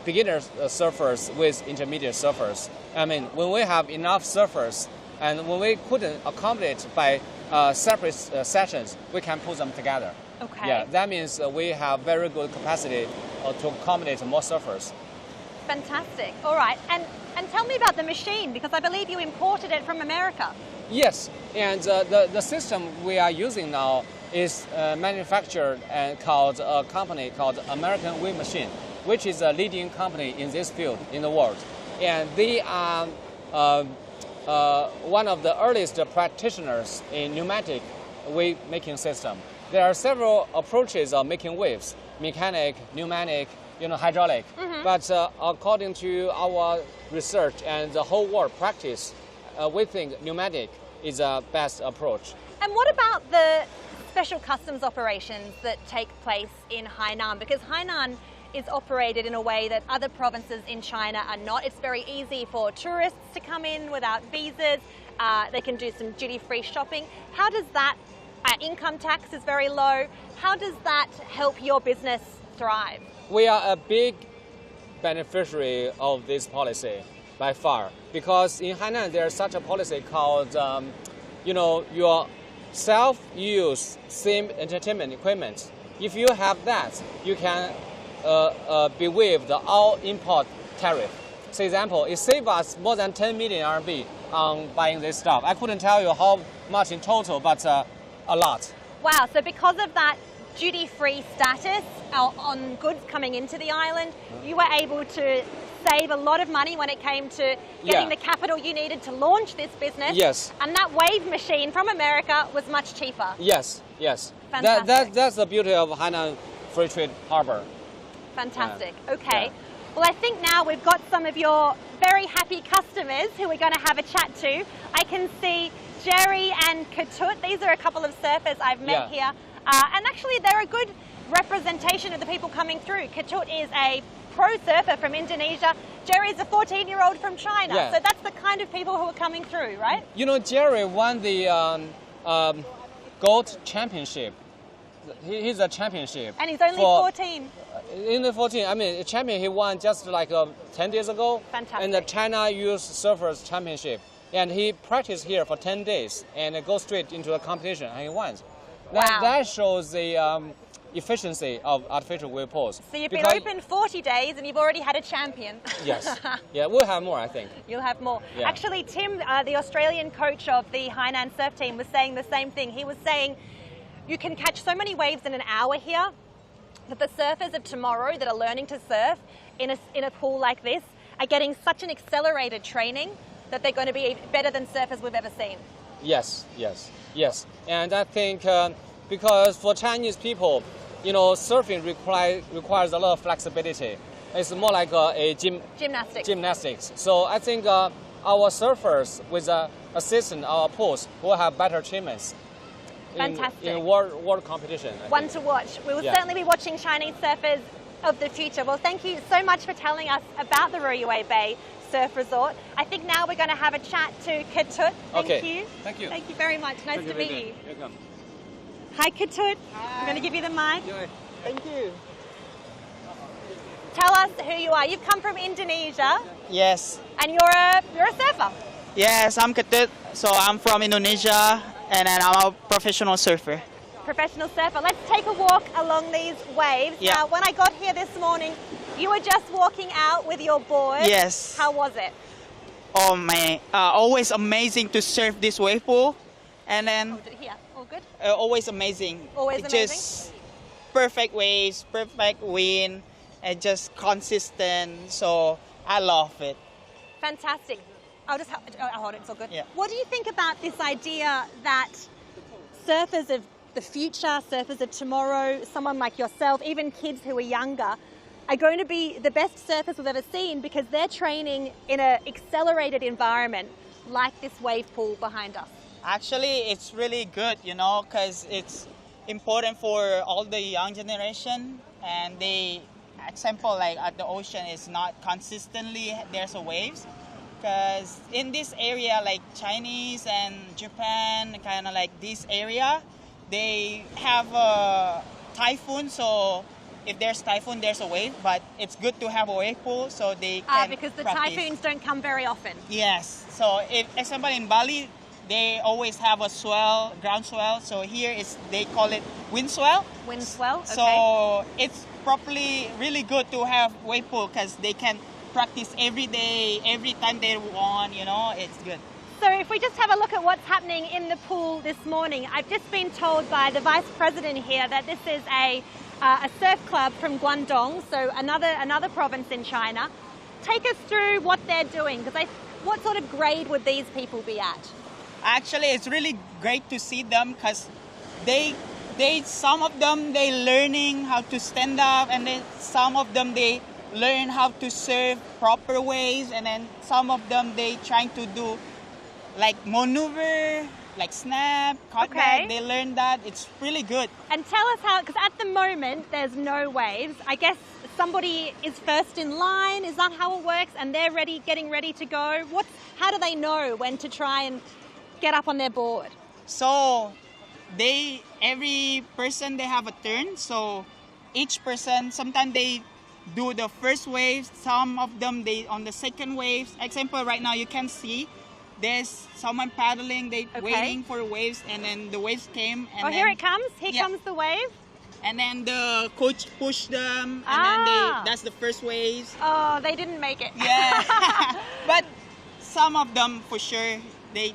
beginner surfers with intermediate surfers. I mean, when we have enough surfers and when we couldn't accommodate by separate sessions, we can put them together. Okay. Yeah, that means we have very good capacity to accommodate more surfers. Fantastic. All right. And tell me about the machine, because I believe you imported it from America. Yes, and the system we are using now is manufactured and called a company called American Wave Machine, which is a leading company in this field in the world. And they are one of the earliest practitioners in pneumatic wave making system. There are several approaches of making waves: mechanic, pneumatic, hydraulic. But according to our research and the whole world practice, we think pneumatic is the best approach. And what about the special customs operations that take place in Hainan? Because Hainan is operated in a way that other provinces in China are not. It's very easy for tourists to come in without visas. They can do some duty-free shopping. How does that, income tax is very low. How does that help your business thrive? We are a big beneficiary of this policy by far, because in Hainan there's such a policy called, your self-use sim entertainment equipment. If you have that, you can be waived the all import tariff. For example, it saves us more than 10 million RMB on buying this stuff. I couldn't tell you how much in total, but a lot. Wow, so because of that duty-free status on goods coming into the island, you were able to save a lot of money when it came to getting the capital you needed to launch this business. Yes. And that wave machine from America was much cheaper. Yes, yes. Fantastic. That's the beauty of Hainan Free Trade Harbor. Fantastic. Okay. Well, I think now we've got some of your very happy customers who we're going to have a chat to. I can see Jerry and Ketut. These are a couple of surfers I've met here. And actually, they're a good representation of the people coming through. Ketut is a pro surfer from Indonesia. Jerry's a 14-year-old from China. So that's the kind of people who are coming through, right? Jerry won the gold championship. He's a championship. And he's only 14. In 14, I mean, champion he won just like 10 days ago. Fantastic. In the China Youth Surfers Championship. And he practiced here for 10 days and goes straight into the competition and he won. Wow. That shows the efficiency of artificial wave pools. So you've been open 40 days and you've already had a champion. Yes. Yeah, we'll have more, I think. You'll have more. Yeah. Actually, Tim, the Australian coach of the Hainan surf team, was saying the same thing. He was saying you can catch so many waves in an hour here that the surfers of tomorrow that are learning to surf in a pool like this are getting such an accelerated training that they're going to be better than surfers we've ever seen. Yes, yes, yes. And I think because for Chinese people, surfing requires a lot of flexibility. It's more like a gymnastics. So I think our surfers with assistant, our pools, will have better treatments. Fantastic. In world competition. One to watch. We will certainly be watching Chinese surfers of the future. Well, thank you so much for telling us about the Ruyway Bay Surf Resort. I think now we're going to have a chat to Ketut. Thank you. Thank you. Thank you very much. Nice to meet you. Welcome. Hi, Ketut. I'm going to give you the mic. Thank you. Tell us who you are. You've come from Indonesia Yes. and you're a surfer. Yes, I'm Ketut. So I'm from Indonesia and then I'm a professional surfer. Professional surfer. Let's take a walk along these waves. Yeah. Now, when I got here this morning, you were just walking out with your board. Yes. How was it? Oh man, always amazing to surf this wave pool. And then Here, all good? always amazing. Always amazing? Just perfect waves, perfect wind, and just consistent. So I love it. Fantastic. I'll hold it, it's all good. Yeah. What do you think about this idea that surfers of the future, surfers of tomorrow, someone like yourself, even kids who are younger, are going to be the best surfers we've ever seen because they're training in an accelerated environment like this wave pool behind us? Actually, it's really good, you know, because it's important for all the young generation. And they, example, like at the ocean, it's not consistently there's a waves. Because in this area, like Chinese and Japan, kind of like this area, they have a typhoon. So if there's typhoon, there's a wave. But it's good to have a wave pool so they can because the practice. typhoons don't come very often. Yes. So if, example, in Bali, they always have a swell, ground swell. So here is they call it wind swell. Wind swell, okay. So it's probably really good to have wave pool because they can practice every day, every time they want, you know, it's good. So if we just have a look at what's happening in the pool this morning, I've just been told by the Vice President here that this is a surf club from Guangdong, so another province in China. Take us through what they're doing, because what sort of grade would these people be at? Actually, it's really great to see them because some of them, they learning how to stand up, and then some of them, they learn how to surf proper ways, and then some of them, they trying to do like maneuver, like snap, cut back. They learn that. It's really good. And tell us how, because at the moment, there's no waves. I guess somebody is first in line. Is that how it works? And they're getting ready to go. How do they know when to try and get up on their board? So every person, they have a turn. So each person, sometimes they do the first waves. Some of them, they on the second waves. Example, right now you can see there's someone paddling, they waiting for waves, and then the waves came. And here it comes. Here comes the wave. And then the coach pushed them, and then that's the first waves. Oh, they didn't make it. Yeah. But some of them, for sure, they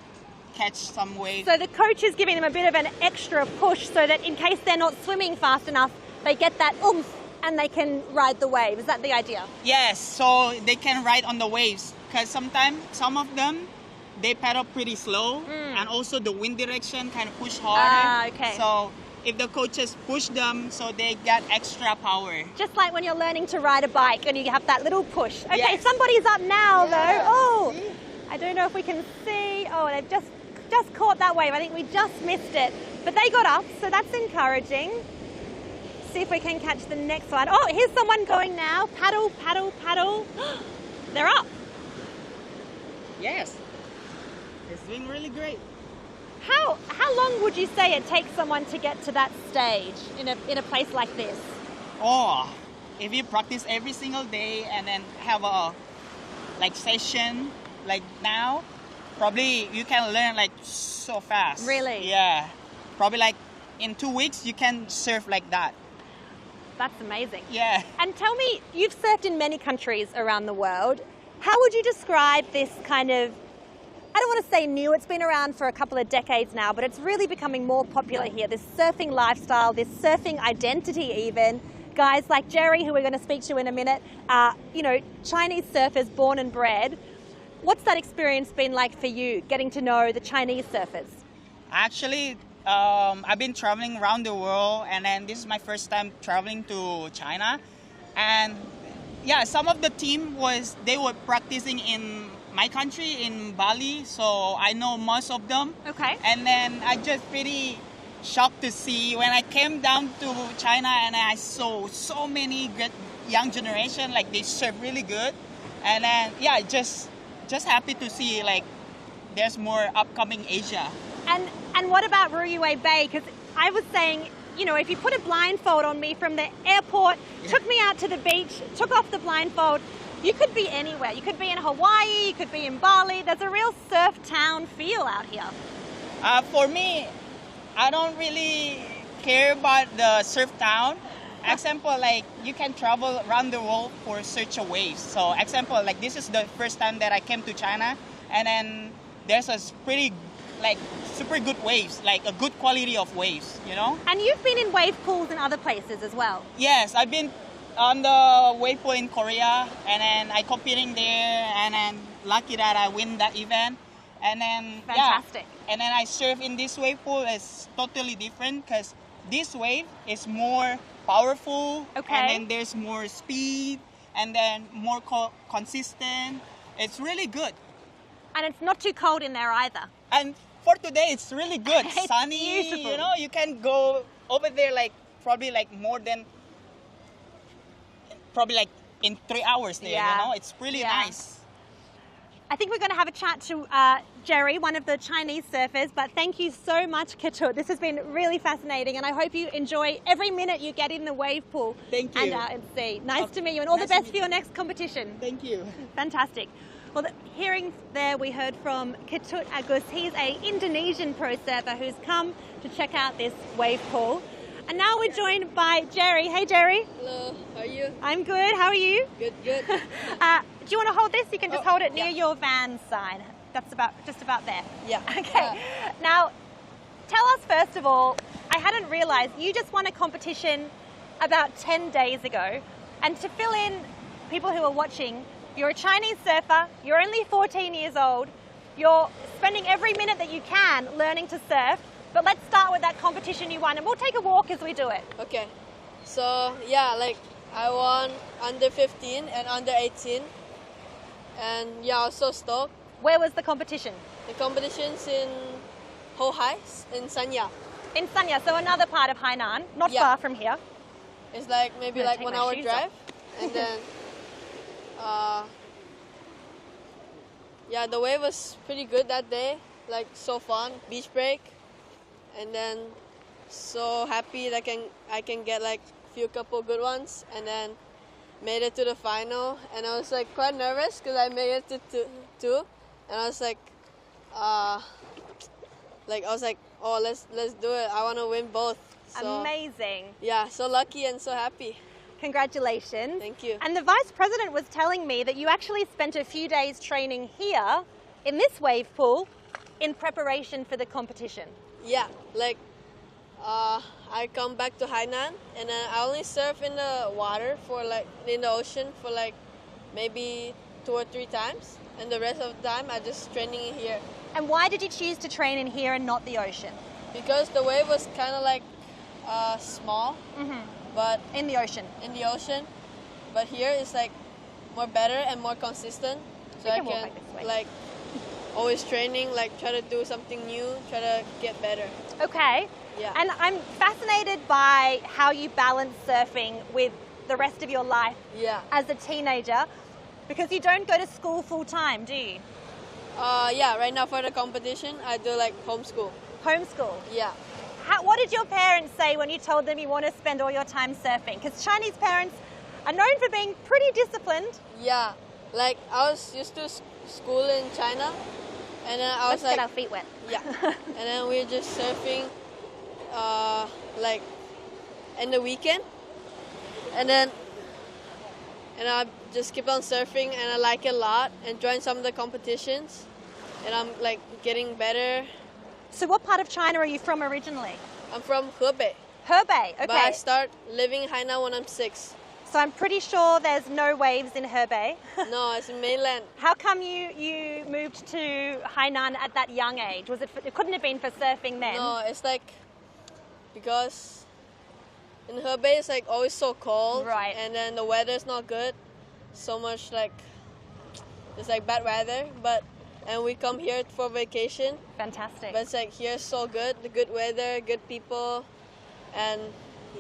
catch some waves. So the coach is giving them a bit of an extra push so that in case they're not swimming fast enough, they get that oomph and they can ride the wave. Is that the idea? Yes, so they can ride on the waves. Because sometimes, some of them, they paddle pretty slow, and also the wind direction kind of push harder. Okay. So if the coaches push them, so they get extra power. Just like when you're learning to ride a bike and you have that little push. Okay, yes. Somebody's up now though. Oh, I don't know if we can see. Oh, they've just caught that wave. I think we just missed it. But they got up, so that's encouraging. See if we can catch the next one. Oh, here's someone going now. Paddle, paddle, paddle. They're up. Yes. It's doing really great. How long would you say it takes someone to get to that stage in a place like this? Oh, if you practice every single day and then have a session like now, probably you can learn like so fast. Really? Yeah. Probably like in 2 weeks you can surf like that. That's amazing. Yeah. And tell me, you've surfed in many countries around the world. How would you describe this kind of, I don't want to say new, it's been around for a couple of decades now, but it's really becoming more popular here, this surfing lifestyle, this surfing identity even. Guys like Jerry, who we're going to speak to in a minute, Chinese surfers born and bred. What's that experience been like for you, getting to know the Chinese surfers? Actually, I've been traveling around the world, and then this is my first time traveling to China. And yeah, some of the team they were practicing in my country, in Bali, so I know most of them. Okay. And then I just pretty shocked to see when I came down to China and I saw so many good young generation, like they surf really good. And then yeah, just happy to see like there's more upcoming Asia. And what about Ruyway Bay? Because I was saying you know, if you put a blindfold on me from the airport, took me out to the beach, took off the blindfold, you could be anywhere. You could be in Hawaii, you could be in Bali. There's a real surf town feel out here. For me, I don't really care about the surf town. Example, like you can travel around the world for search of waves. So example, like this is the first time that I came to China, and then there's a pretty like super good waves, like a good quality of waves, you know? And you've been in wave pools in other places as well. Yes, I've been on the wave pool in Korea, and then I competing there, and then lucky that I win that event. And then Fantastic. Yeah, and then I surf in this wave pool. Is totally different because this wave is more powerful, and then there's more speed, and then more consistent. It's really good. And it's not too cold in there either. And for today, it's really good. It's sunny, beautiful. you know, you can go over there like probably like more than, probably like in 3 hours there, you know? It's really nice. I think we're going to have a chat to Jerry, one of the Chinese surfers, but thank you so much, Ketut. This has been really fascinating, and I hope you enjoy every minute you get in the wave pool. Thank you. And out at sea. Nice to meet you, and all the best for your next competition. Thank you. Fantastic. Well, hearing there, we heard from Ketut Agus. He's an Indonesian pro surfer who's come to check out this wave pool. And now we're joined by Jerry. Hey, Jerry. Hello, how are you? I'm good. How are you? Good, good. Do you want to hold this? You can just hold it near your van sign. That's just about there. Yeah. Okay. Now, tell us first of all, I hadn't realized you just won a competition about 10 days ago. And to fill in people who are watching, you're a Chinese surfer, you're only 14 years old, you're spending every minute that you can learning to surf. But let's start with that competition you won, and we'll take a walk as we do it. Okay. So, yeah, like I won under 15 and under 18. And yeah, I was so stoked. Where was the competition? The competition's in Qionghai, in Sanya. In Sanya, so another part of Hainan, not far from here. It's like maybe like 1 hour drive. And then, yeah, the wave was pretty good that day. Like so fun, beach break. And then so happy that I can get like few couple good ones, and then made it to the final. And I was like quite nervous because I made it to two, and I was like, oh, let's do it. I want to win both. So, amazing. Yeah, so lucky and so happy. Congratulations. Thank you. And the Vice President was telling me that you actually spent a few days training here in this wave pool in preparation for the competition. Yeah, like I come back to Hainan, and I only surf in the water in the ocean for like maybe 2 or 3 times, and the rest of the time I just training in here. And why did you choose to train in here and not the ocean? Because the wave was kind of like small, but in the ocean. But here it's like more better and more consistent, so I can like always training, like try to do something new, try to get better. Okay. Yeah. And I'm fascinated by how you balance surfing with the rest of your life as a teenager, because you don't go to school full time, do you? Yeah, right now for the competition, I do like homeschool. Homeschool? Yeah. What did your parents say when you told them you want to spend all your time surfing? Because Chinese parents are known for being pretty disciplined. Yeah, like I was used to school in China, and then I was Let's get our feet wet. Yeah, and then we were just surfing, like in the weekend, and I just keep on surfing, and I like it a lot, and join some of the competitions, and I'm like getting better. So what part of China are you from originally? I'm from Ruyway. Ruyway, okay. But I start living in Hainan when I'm 6. So I'm pretty sure there's no waves in Ruyway. No, it's in mainland. How come you moved to Hainan at that young age? It couldn't have been for surfing then? No, it's like because in Ruyway it's like always so cold, right? And then the weather's not good, so much like it's like bad weather. And we come here for vacation. Fantastic. But it's like here's so good, the good weather, good people, and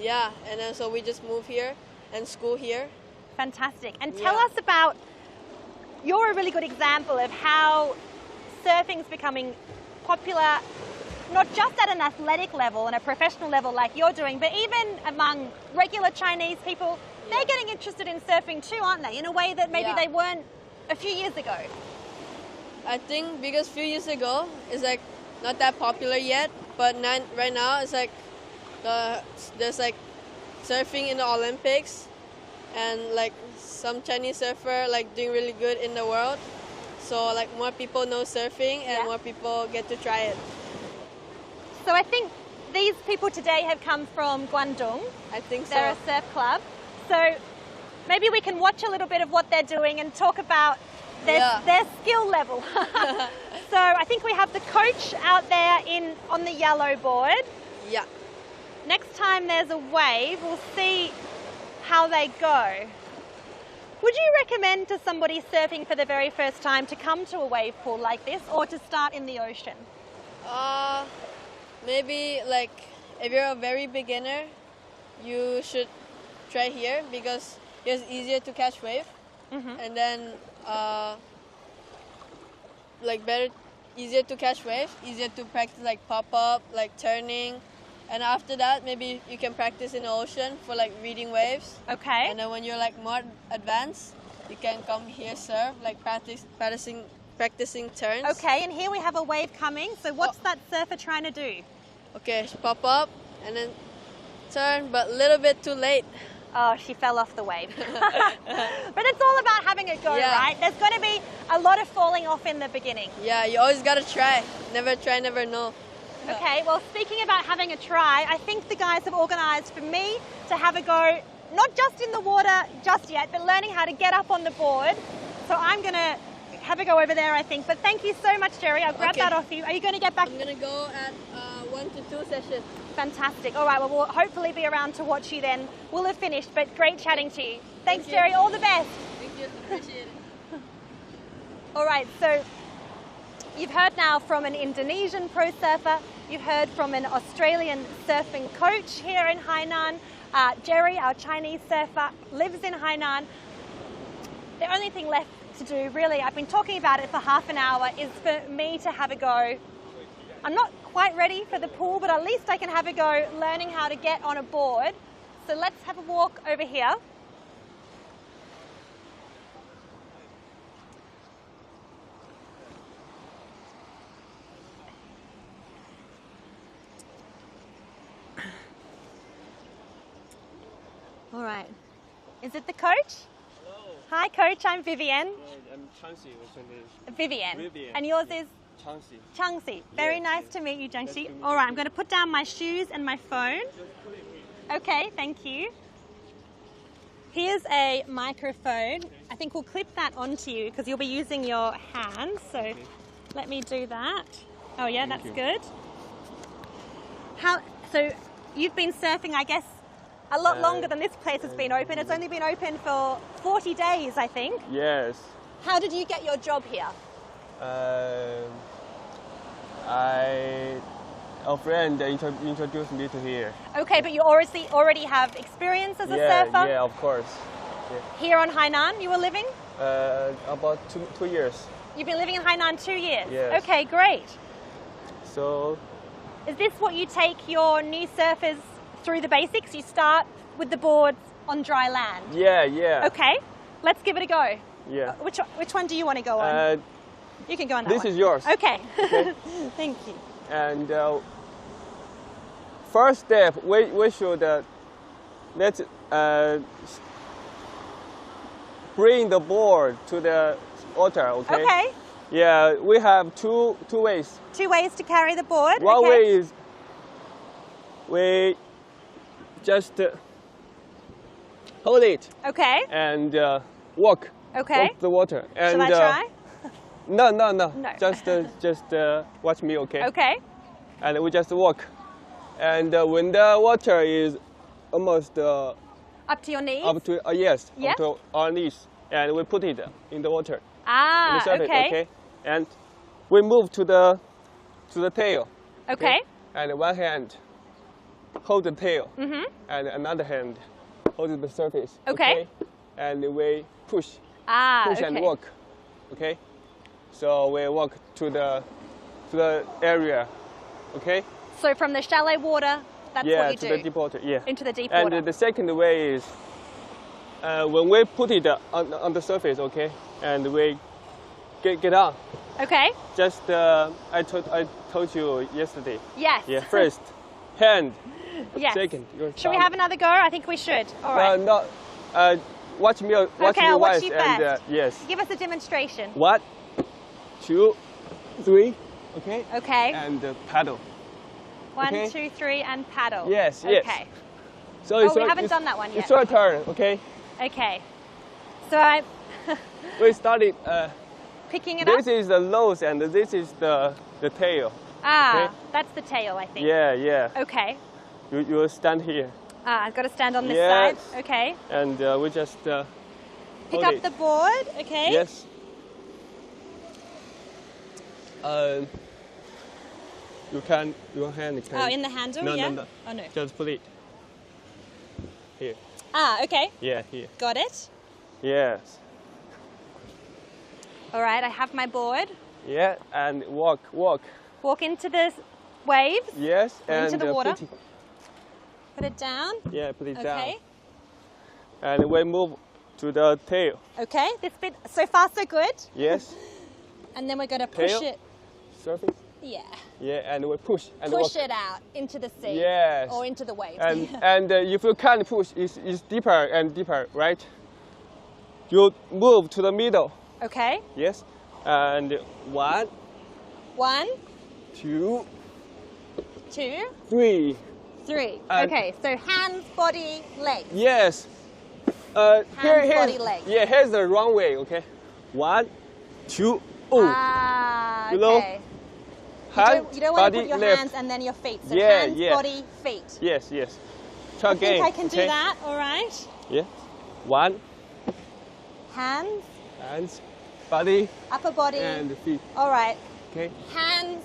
yeah. And then so we just move here and school here. Fantastic. And tell us about, you're a really good example of how surfing's becoming popular not just at an athletic level and a professional level like you're doing, but even among regular Chinese people, they're getting interested in surfing too, aren't they? In a way that maybe they weren't a few years ago. I think because a few years ago, it's like not that popular yet, but right now it's like there's like surfing in the Olympics, and like some Chinese surfer like doing really good in the world. So like more people know surfing and more people get to try it. So I think these people today have come from Guangdong. I think so. They're a surf club. So maybe we can watch a little bit of what they're doing and talk about their skill level. So I think we have the coach out there on the yellow board. Yeah. Next time there's a wave, we'll see how they go. Would you recommend to somebody surfing for the very first time to come to a wave pool like this, or to start in the ocean? Maybe like if you're a very beginner, you should try here because it's easier to catch wave, and then easier to catch wave, easier to practice like pop up, like turning. And after that, maybe you can practice in the ocean for like reading waves. Okay. And then when you're like more advanced, you can come here surf, like practicing turns. Okay, and here we have a wave coming. So what's that surfer trying to do? Okay, pop up and then turn, but a little bit too late. Oh, she fell off the wave. But it's all about having a go, right? There's going to be a lot of falling off in the beginning. Yeah, you always got to try. Never try, never know. Okay, well, speaking about having a try, I think the guys have organised for me to have a go, not just in the water just yet, but learning how to get up on the board. So I'm going to have a go over there, I think. But thank you so much, Jerry. I'll grab that off you. Are you going to get back? I'm going to go at 1 to 2 sessions. Fantastic. All right, well, we'll hopefully be around to watch you then. We'll have finished, but great chatting to you. Thanks, Jerry. All the best. Thank you. Appreciate it. All right, so you've heard now from an Indonesian pro surfer. You've heard from an Australian surfing coach here in Hainan. Jerry, our Chinese surfer, lives in Hainan. The only thing left to do, really, I've been talking about it for half an hour, is for me to have a go. I'm not quite ready for the pool, but at least I can have a go learning how to get on a board. So let's have a walk over here. All right. Is it the coach? Hello. Hi, coach. I'm Vivian. I'm Changxi. Vivian. And yours is? Changxi. Changxi. Very nice to meet you, Changxi. All right, I'm going to put down my shoes and my phone. Okay, thank you. Here's a microphone. I think we'll clip that onto you because you'll be using your hands. So let me do that. Oh yeah, that's good. So you've been surfing, I guess, a lot longer than this place has been open. It's only been open for 40 days, I think. Yes. How did you get your job here? A friend introduced me to here. Okay, but you already have experience as a surfer? Yeah, of course. Yeah. Here on Hainan, you were living? About two years. You've been living in Hainan 2 years? Yes. Okay, great. So. Is this what you take your new surfers through the basics? You start with the boards on dry land? Yeah. Okay, let's give it a go. Yeah. Which one do you want to go on? You can go on that one. This is yours. Okay. Thank you. And first step, we should let's bring the board to the water. Okay. Okay. Yeah, we have two ways. 2 ways to carry the board. One way is we just hold it. Okay. And walk. Okay. Walk the water. And, Should I try? No. Just watch me, okay? Okay. And we just walk. And when the water is almost up to your knees? Up to up to our knees, and we put it in the water. Ah, okay. Okay. And we move to the tail. Okay. And one hand hold the tail, and another hand hold the surface. Okay. And we push. Push and walk. Okay. So we walk to the area Okay. So from the shallow water, that's Yeah, what you to do. the deep water. Yeah. Into the deep And water. the second way is when we put it on the surface, okay, and we get on. Okay. Just I told you yesterday. Yes. Yeah. First, hand. Yes. Second, your Should we thumb. have another go? I think we should. All right. No. Watch me. Watch Okay, me I'll watch once you and first. yes. Give us a demonstration. 1, 2, 3. Okay. Okay. And paddle. 1, okay. 2, 3, and paddle. Yes. Yes. Okay. So Oh, we haven't done that one yet. It's your turn. Okay. Okay. So I'm We started. picking it up. This is the nose and this is the tail. Ah, okay. that's the tail, I think. Yeah. Yeah. Okay. You stand here. Ah, I've got to stand on this Yes. side. Okay. And we just Pick hold up it. the board. Okay. Yes. Your hand can. Oh, in the handle, no, yeah? No, no. Oh, no. Just put it here. Ah, okay. Yeah, here. Got it. Yes. All right, I have my board. Yeah, and walk. Walk into the waves. Yes, Or and into the water. Put it down. Yeah, put it Okay. down. And we move to the tail. Okay, this bit, so far so good. Yes. And then we're going to push Tail. it. Surface. Yeah. Yeah, and we push and Push walk. it out into the sea. Yes. Or into the waves. And if you can't push, it's deeper and deeper, right? You move to the middle. Okay. Yes. And 1, 1, 2, 2, 3. 3. And- Okay, so hands, body, legs. Yes. Hands, body, legs. Yeah, here's the runway, okay? 1, 2, oh. Ah, You know, okay. Hand, You don't want to body, put your left. hands and then your feet. So Yeah, hands, yeah. body, feet. Yes. Try I again. think I can do okay? that, all right? Yeah. 1, Hands, hands, body, upper body. and feet. All right. Okay. Hands,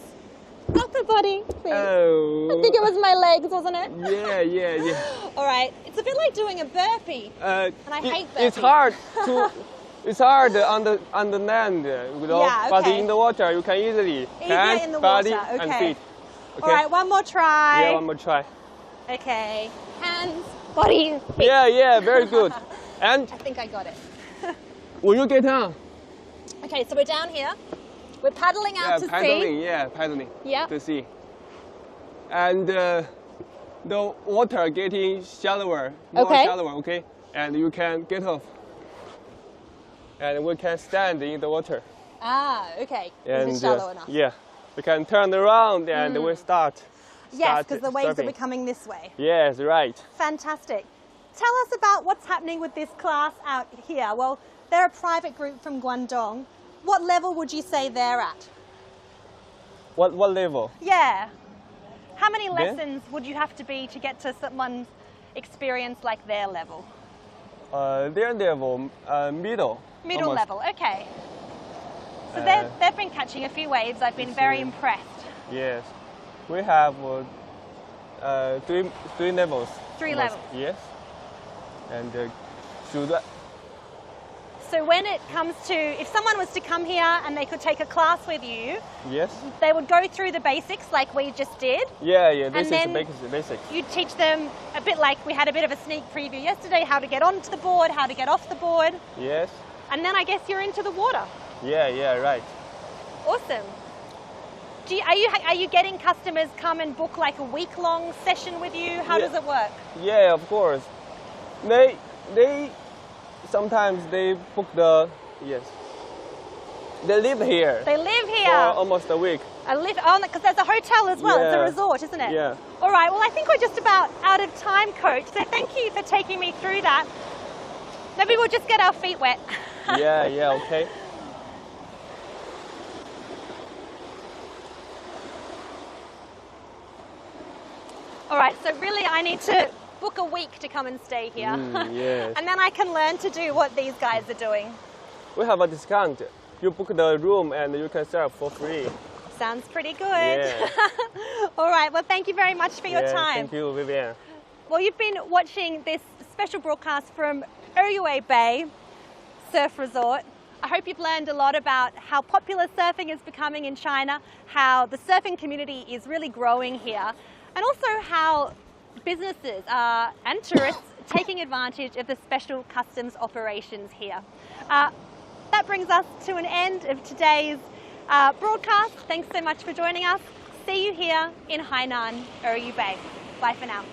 upper body, feet. Oh. I think it was my legs, wasn't it? Yeah. All right. It's a bit like doing a burpee. And I hate It's burpees. hard to. It's hard on the land, you know. Yeah, But okay. in the water, you can easily hands, in the body, water, and okay. feet. Okay. All right, one more try. Yeah, one more try. Okay. Hands, body, feet. Yeah, very good. And I think I got it. when you get on, Okay, so we're down here. We're paddling out to paddling, sea. paddling Yeah. to sea. And the water getting shallower, more Okay. shallower, okay? And you can get off. And we can stand in the water. Ah, okay. And Is it shallow enough? yeah, we can turn around and we start. Yes, because the waves surfing. are becoming this way. Yes, right. Fantastic. Tell us about what's happening with this class out here. Well, they're a private group from Guangdong. What level would you say they're at? What level? Yeah. How many There? lessons would you have to be to get to someone's experience like their level? Their level, middle. Middle almost. level, okay. So Uh, they've been catching a few waves. I've been very impressed. Yes, we have three levels. 3 almost. levels. Yes, and So when it comes to, if someone was to come here and they could take a class with you, yes, they would go through the basics like we just did. yeah. This And is then- the basic. You'd teach them a bit like we had a bit of a sneak preview yesterday, how to get onto the board, how to get off the board, Yes, and then I guess you're into the water. yeah, right. Awesome. Are you getting customers come and book like a week-long session with you? How Yeah. does it work? Yeah, of course. They sometimes they book they live here They live for here. almost a week. Because there's a hotel as well. It's a Yeah. resort, isn't it? Yeah. All right. Well, I think we're just about out of time, Coach. So thank you for taking me through that. Maybe we'll just get our feet wet. Yeah, okay. All right. So really, I need to book a week to come and stay here. Yes. And then I can learn to do what these guys are doing. We have a discount. You book the room and you can serve for free. Sounds pretty good. Yeah. All right. Well, thank you very much for your Yeah, time. Thank you, Vivian. Well, you've been watching this special broadcast from Ruyway Bay Surf Resort. I hope you've learned a lot about how popular surfing is becoming in China, how the surfing community is really growing here, and also how businesses and tourists taking advantage of the special customs operations here. That brings us to an end of today's broadcast. Thanks so much for joining us. See you here in Hainan, Ruyway Bay. Bye for now.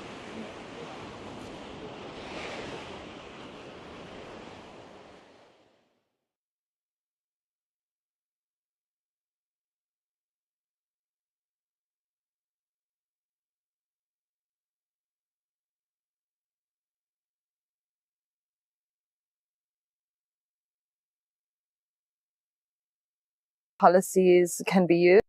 Policies can be used.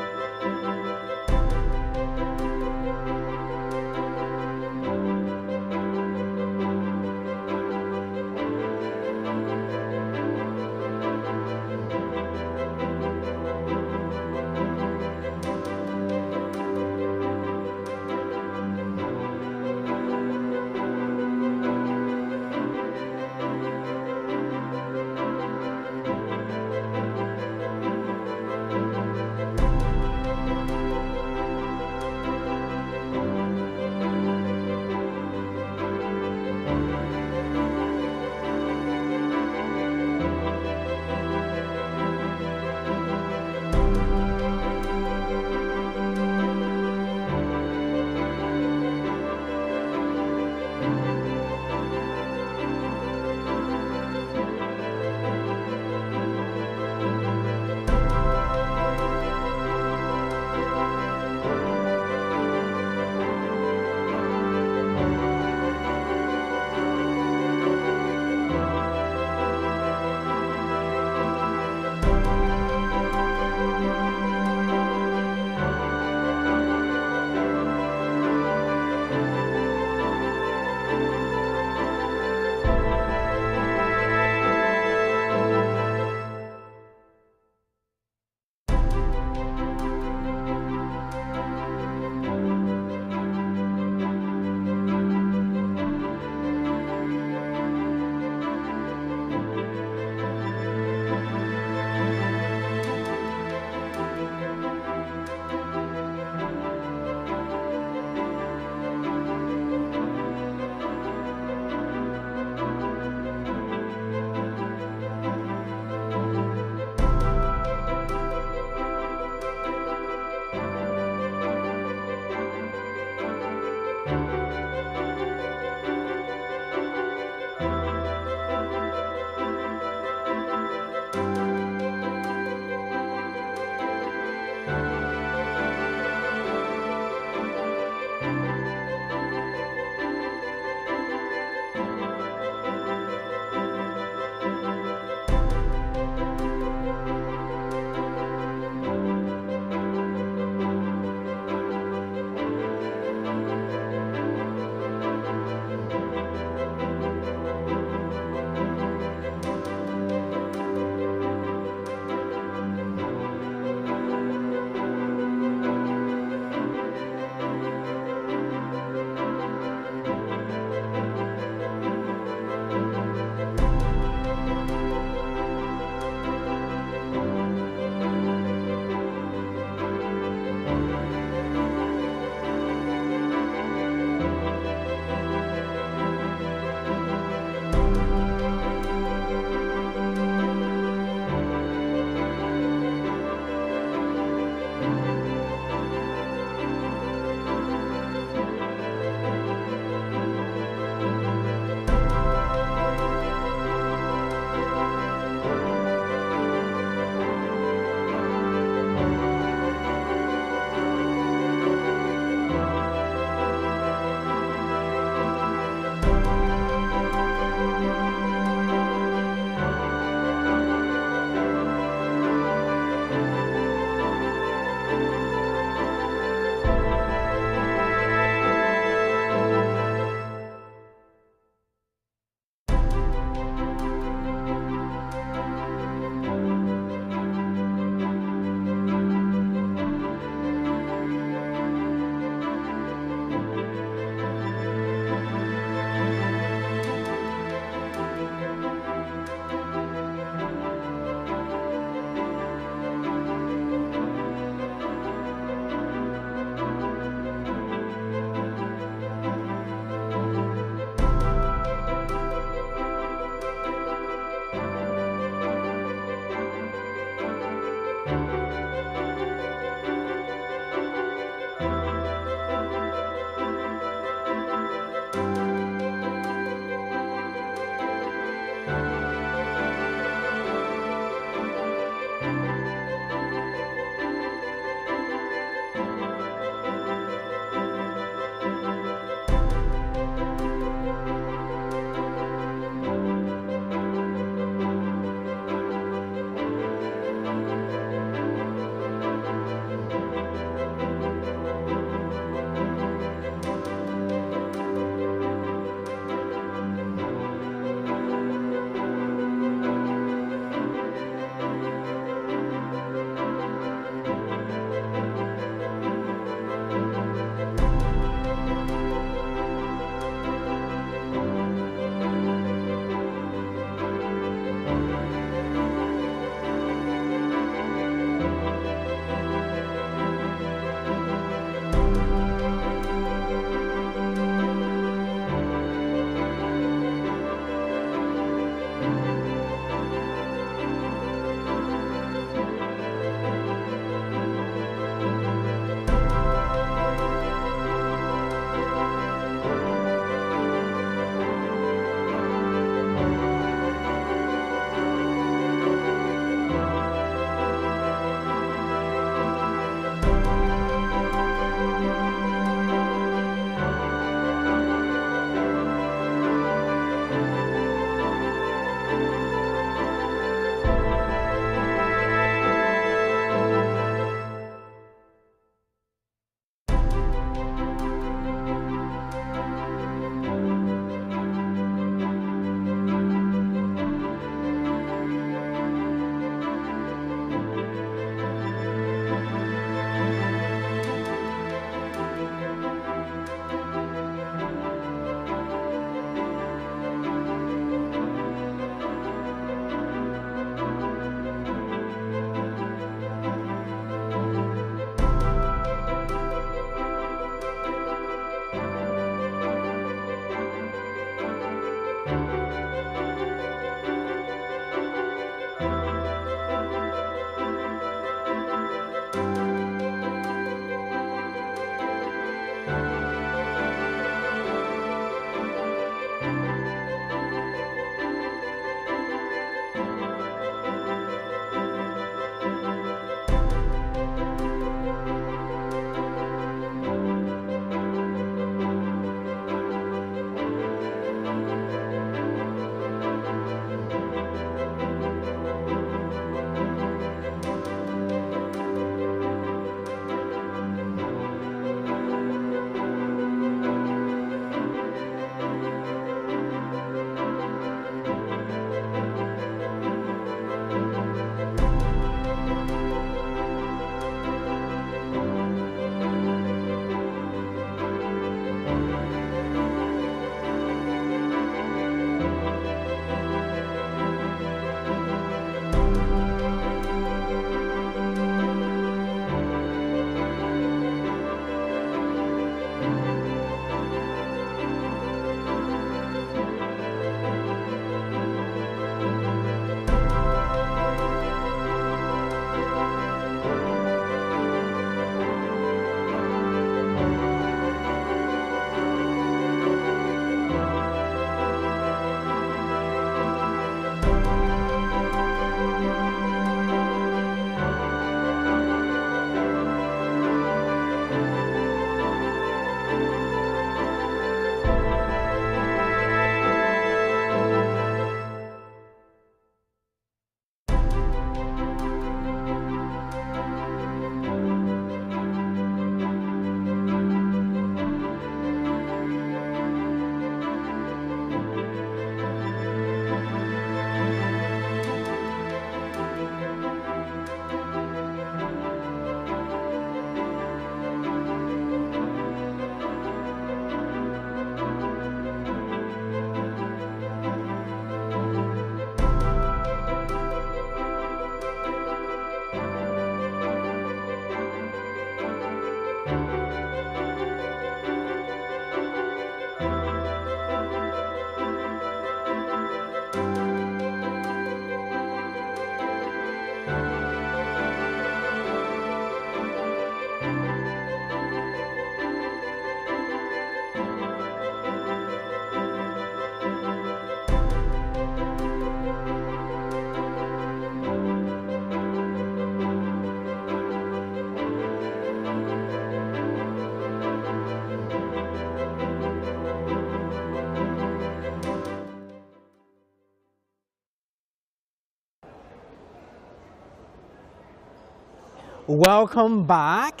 Welcome back.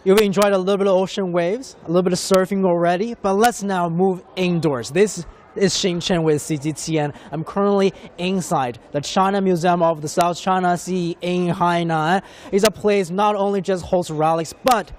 You've enjoyed a little bit of ocean waves, a little bit of surfing already, but let's now move indoors. This is Xing Chen with CGTN. I'm currently inside the China Museum of the South China Sea in Hainan. It's a place not only just hosts relics, but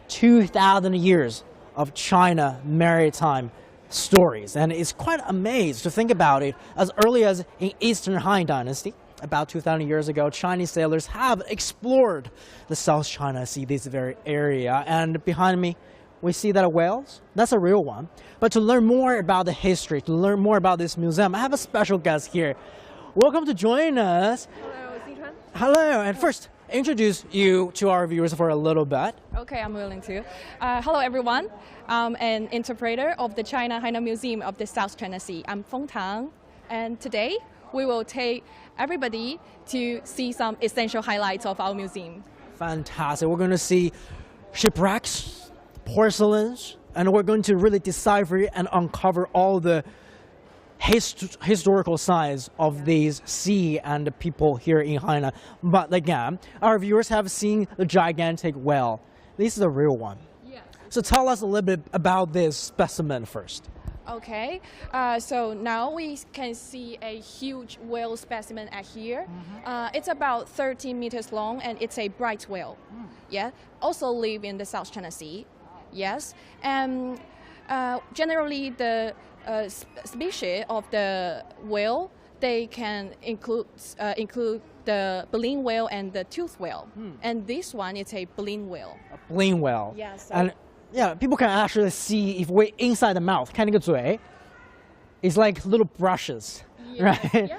2,000 years of China maritime stories. And it's quite amazing to think about it. As early as in Eastern Han Dynasty, about 2,000 years ago, Chinese sailors have explored the South China Sea, this very area. And behind me, we see that a whales. That's a real one. But to learn more about the history, to learn more about this museum, I have a special guest here. Welcome to join us. Hello, Xingchen. Hello. And first, introduce you to our viewers for a little bit. Okay, I'm willing to. Hello, everyone. I'm an interpreter of the China Hainan Museum of the South China Sea. I'm Feng Tang. And today, we will take everybody to see some essential highlights of our museum. Fantastic. We're going to see shipwrecks, porcelains, and we're going to really decipher and uncover all the historical sides of these sea and the people here in Hainan. But again, our viewers have seen the gigantic whale. This is a real one. Yes. So tell us a little bit about this specimen first. Okay, so now we can see a huge whale specimen at here. It's about 13 meters long and it's a bright whale. Yeah, also live in the South China Sea. Yes, and generally the species of the whale, they can include the baleen whale and the toothed whale. And this one is a baleen whale. A baleen whale. Yes. And yeah, people can actually see if we're inside the mouth. 看那个嘴. It's like little brushes, right? Yes.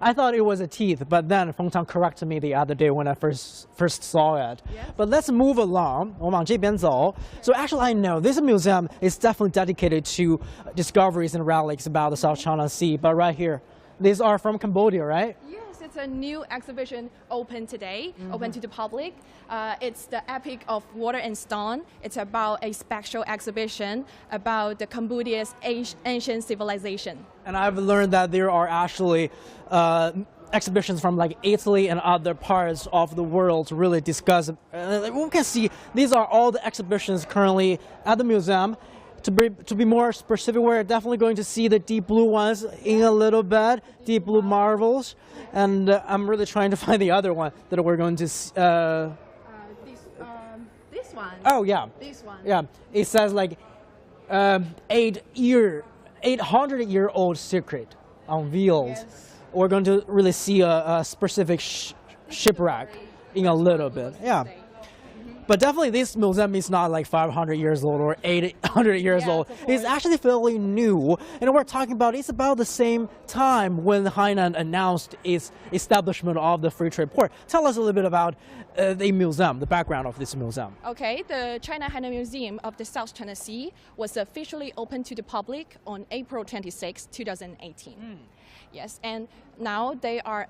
I thought it was a teeth, but then Feng Tang corrected me the other day when I first saw it. Yes. But let's move along. 我们往这边走. So actually, I know this museum is definitely dedicated to discoveries and relics about the South China Sea. But right here, these are from Cambodia, right? Yes, it's a new exhibition open today, open to the public. It's the Epic of Water and Stone. It's about a special exhibition about the Cambodia's ancient civilization. And I've learned that there are actually exhibitions from like Italy and other parts of the world to really discuss. We can see these are all the exhibitions currently at the museum. To be more specific, we're definitely going to see the deep blue ones in a little bit, deep blue marvels. And I'm really trying to find the other one that we're going to see. This one. Oh, yeah. This one. Yeah, it says like 800-year-old secret unveiled. Yes. We're going to really see a specific shipwreck in a little bit. Yeah. But definitely this museum is not like 500 years old or 800 years old. It's actually fairly new. And we're talking about, it's about the same time when Hainan announced its establishment of the free trade port. Tell us a little bit about the museum, the background of this museum. Okay, the China Hainan Museum of the South China Sea was officially opened to the public on April 26, 2018. Yes, and now there are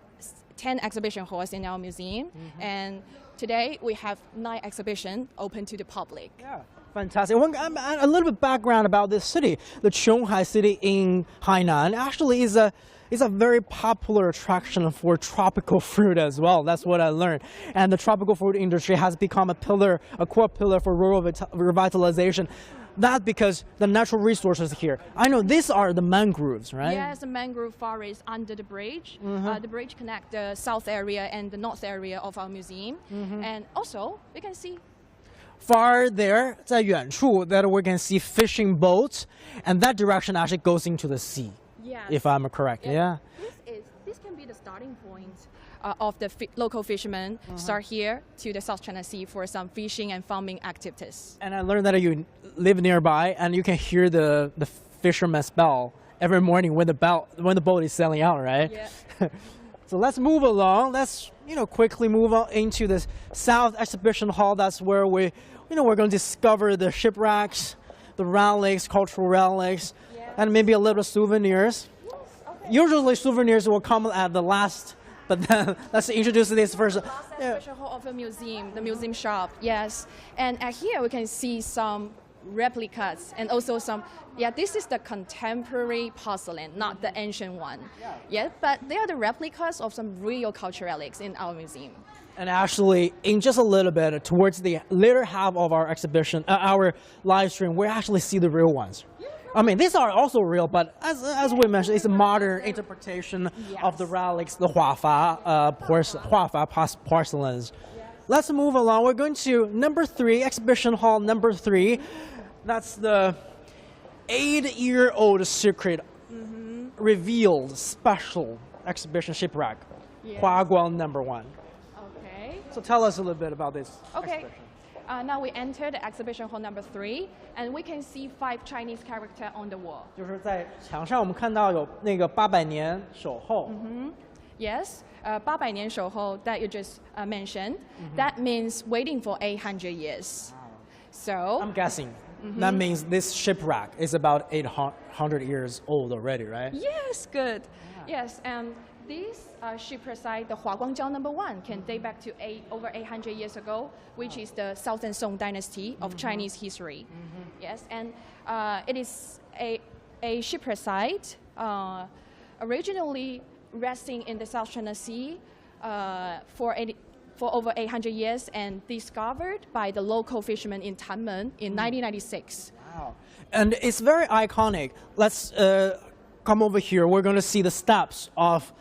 10 exhibition halls in our museum, and today we have 9 exhibitions open to the public. Yeah, fantastic. A little bit background about this city. The Qionghai city in Hainan actually is a very popular attraction for tropical fruit as well. That's what I learned. And the tropical fruit industry has become a core pillar for rural revitalization. That's because the natural resources here. I know these are the mangroves, right? Yes, the mangrove forest under the bridge. The bridge connects the south area and the north area of our museum. And also, we can see far there, 在远处, that we can see fishing boats, and that direction actually goes into the sea. Yes. If I'm correct, yeah. This can be the starting point of the local fishermen start here to the South China Sea for some fishing and farming activities. And I learned that you live nearby, and you can hear the fisherman's bell every morning when the boat is sailing out, right? Yeah. So let's move along. Let's quickly move on into this South Exhibition Hall. That's where we're going to discover the shipwrecks, the relics, cultural relics, and maybe a little souvenirs. Yes, okay. Usually souvenirs will come at the last, but then let's introduce this first. The last exhibition hall of the museum shop, yes. And here we can see some replicas and also some, this is the contemporary porcelain, not the ancient one. Yeah, but they are the replicas of some real cultural relics in our museum. And actually, in just a little bit, towards the later half of our exhibition, our live stream, we actually see the real ones. I mean, these are also real, but as we mentioned, it's a modern interpretation of the relics, the Huafa porcelains. Let's move along. We're going to number 3, exhibition hall number 3. That's the 8-year-old secret revealed special exhibition shipwreck, Huaguang number 1. Okay. So tell us a little bit about this exhibition. Now we enter the exhibition hall number 3, and we can see 5 Chinese characters on the wall. 就是在墙上我们看到有那个800年守候。Yes, 800年守候 that you just mentioned. That means waiting for 800 years. So I'm guessing that means this shipwreck is about 800 years old already, right? Yes, good. Yes, and this shipwreck site, the Huaguangjiao number 1, can date back to over 800 years ago, which is the Southern Song dynasty of Chinese history. Yes, and it is a shipwreck site originally resting in the South China Sea for over 800 years and discovered by the local fishermen in Tanmen in 1996. Wow. And it's very iconic. Let's come over here. We're going to see the steps of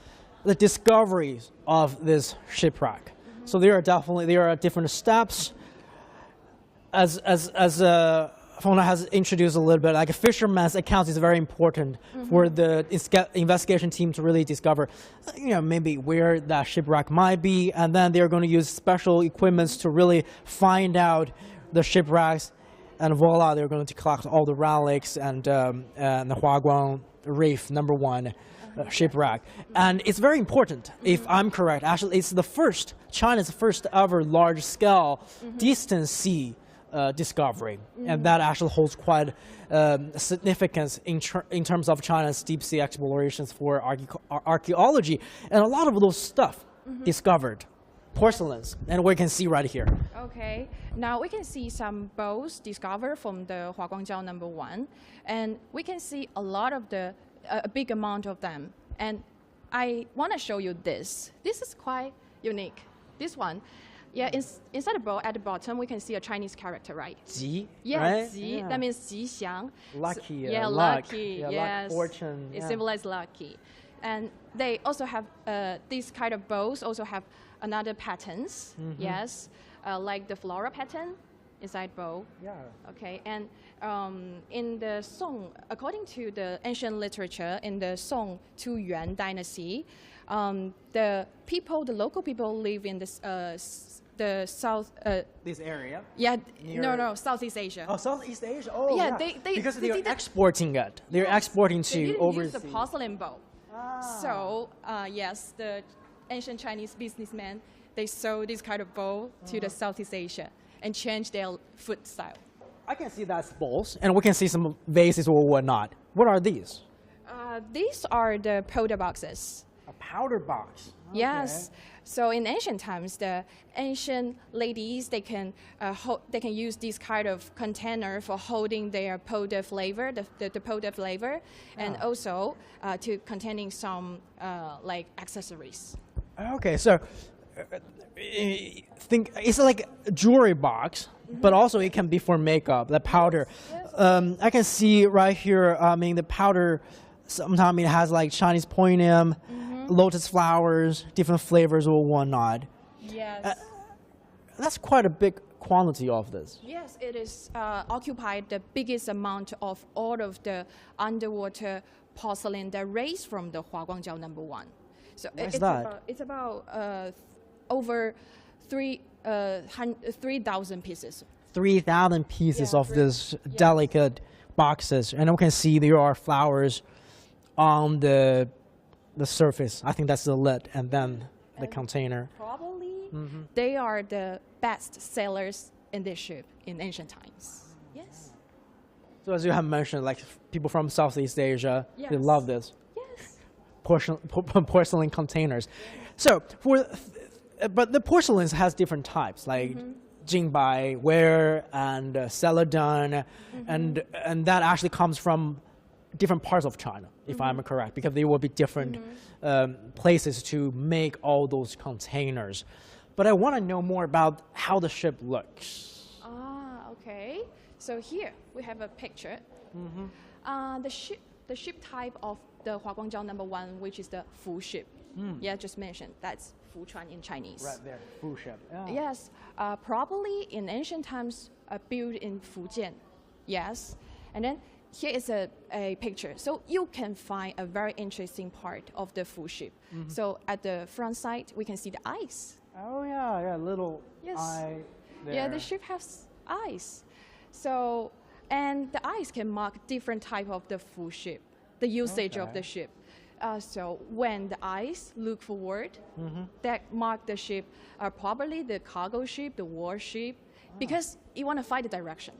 the discoveries of this shipwreck. So there are different steps. As Fona has introduced a little bit, like a fisherman's account is very important for the investigation team to really discover, maybe where that shipwreck might be, and then they're going to use special equipments to really find out the shipwrecks, and voila, they're going to collect all the relics and the Huaguang reef #1 shipwreck, and it's very important. If I'm correct, actually, it's China's first ever large-scale distant sea discovery, and that actually holds quite significance in terms of China's deep sea explorations for archaeology, and a lot of those stuff discovered. Porcelains, and we can see right here. Okay, now we can see some bowls discovered from the Huaguangjiao #1, and we can see a lot of a big amount of them. And I want to show you this. This is quite unique. This one, yeah, inside the bowl at the bottom, we can see a Chinese character, right? Ji, yeah, right? Ji. Yeah. That means Jixiang. Lucky, So, yeah, luck. lucky. Yeah, yes, luck, fortune. It Yeah. symbolizes lucky. And they also have these kind of bowls also have another patterns. Yes, like the floral pattern inside bowl. Yeah. Okay, and in the Song, according to the ancient literature, in the Song Yuan dynasty, the local people live in this the south. This area. Yeah, Near- no, Southeast Asia. Oh, Southeast Asia. Oh, Yeah, yeah. they- because they they're didn't- exporting it. They're exporting They to didn't overseas. use the porcelain bowl. So yes, the ancient Chinese businessmen, they sold this kind of bowl to the Southeast Asia and changed their food style. I can see that's bowls, and we can see some vases or whatnot. What are these? These are the powder boxes. A powder box. Yes. So in ancient times, the ancient ladies they can use this kind of container for holding their powder flavor, the powder flavor, and also to containing some like accessories. Okay, so think it's like a jewelry box, but also it can be for makeup, the powder. I can see right here, I mean, the powder, sometimes it has like Chinese poignum, lotus flowers, different flavors or whatnot. Yes. That's quite a big quantity of this. Yes, it is occupied the biggest amount of all of the underwater porcelain that raised from the Huaguangjiao #1. So it's about over 3,000 pieces. 3,000 pieces of this delicate boxes, and we can see there are flowers on the surface. I think that's the lid, and then the container. Probably they are the best sellers in this ship in ancient times. Yes. So as you have mentioned, like people from Southeast Asia, they Yes. love this. Yes. Porcelain containers. So but the porcelains has different types, like Jingbai, ware, and Celadon, and that actually comes from different parts of China, if I'm correct, because there will be different places to make all those containers. But I want to know more about how the ship looks. Okay. So here we have a picture. The ship type of the Huaguangjiao #1, which is the Fu ship. Yeah, just mentioned. That's Fuchuan in Chinese. Right there, Fu ship. Yeah. Yes, probably in ancient times built in Fujian. Yes, and then here is a picture. So you can find a very interesting part of the Fu ship. So at the front side, we can see the eyes. Oh yeah, little Yes. eye there. Yeah, the ship has eyes. So, and the eyes can mark different type of the Fu ship, the usage of the ship. So when the eyes look forward, that mark the ship, probably the cargo ship, the warship, because you want to find the direction.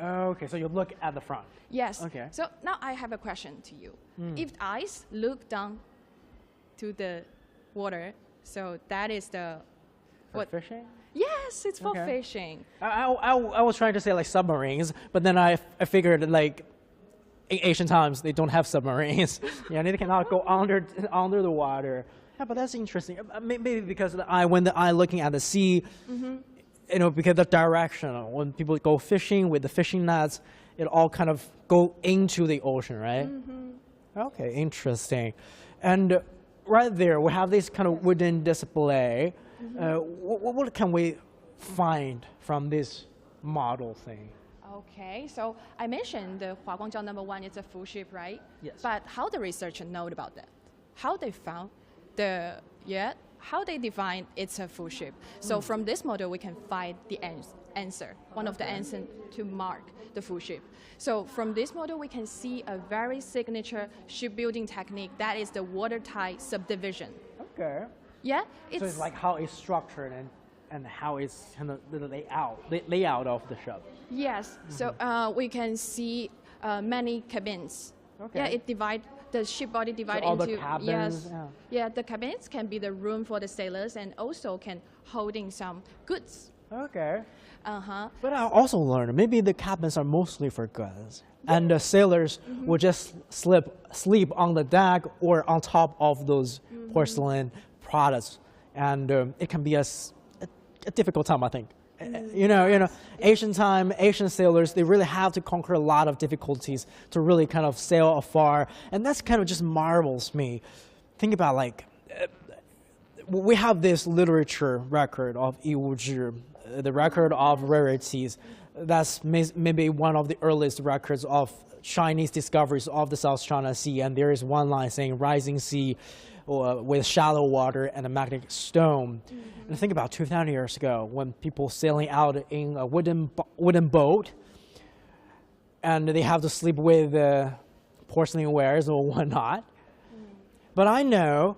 Okay, so you look at the front. Yes. Okay. So now I have a question to you. If the eyes look down to the water, so that is the For fishing? Yes, it's for Okay. fishing. I was trying to say like submarines, but then I figured like in ancient times they don't have submarines. Yeah, they cannot go under the water. Yeah, but that's interesting. Maybe because when the eye looking at the sea, you know, because the direction when people go fishing with the fishing nets, it all kind of go into the ocean, right? Okay, interesting. And right there, we have this kind of wooden display. What can we find from this model thing? Okay, so I mentioned the Huaguangjiao #1 is a full ship, right? Yes. But how the researcher know about that? How they found how they define it's a full ship? So from this model, we can find the answer, one of the answers to mark the full ship. So from this model, we can see a very signature shipbuilding technique, that is the watertight subdivision. Okay. Yeah, So it's like how it's structured and how it's kind of the layout of the ship. Yes, so we can see many cabins. Okay. Yeah, it the ship body divided all the into cabins, yes, yeah. The cabins can be the room for the sailors and also can holding some goods. Okay. Uh-huh. But I also learned maybe the cabins are mostly for goods, and the sailors will just sleep on the deck or on top of those porcelain products, and it can be a difficult time, I think. You know, Asian sailors, they really have to conquer a lot of difficulties to really kind of sail afar, and that's kind of just marvels me. Think about like, we have this literature record of 义物志, the record of rarities. That's maybe one of the earliest records of Chinese discoveries of the South China Sea, and there is one line saying rising sea with shallow water and a magnetic stone. And think about 2,000 years ago when people sailing out in a wooden boat, and they have to sleep with porcelain wares or whatnot. But I know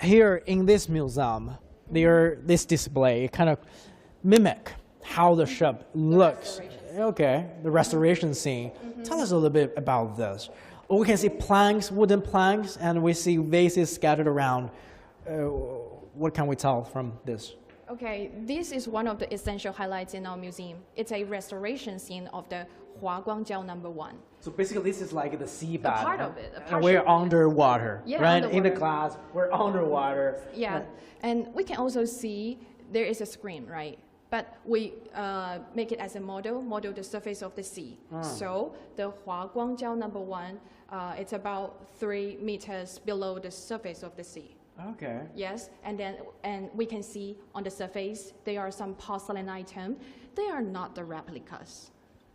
here in this museum, this display kind of mimic how the ship looks. Okay, the restoration scene. Tell us a little bit about this. We can see planks, wooden planks, and we see vases scattered around. What can we tell from this? Okay, this is one of the essential highlights in our museum. It's a restoration scene of the Huaguangjiao #1. So basically, this is like the sea A bed. part of it. And we're underwater, Yeah, right? underwater. In the glass, we're underwater. Yeah, and we can also see there is a screen, right? But we make it as a model the surface of the sea. So the Huaguangjiao #1, it's about 3 meters below the surface of the sea. Okay. Yes, and we can see on the surface there are some porcelain items. They are not the replicas.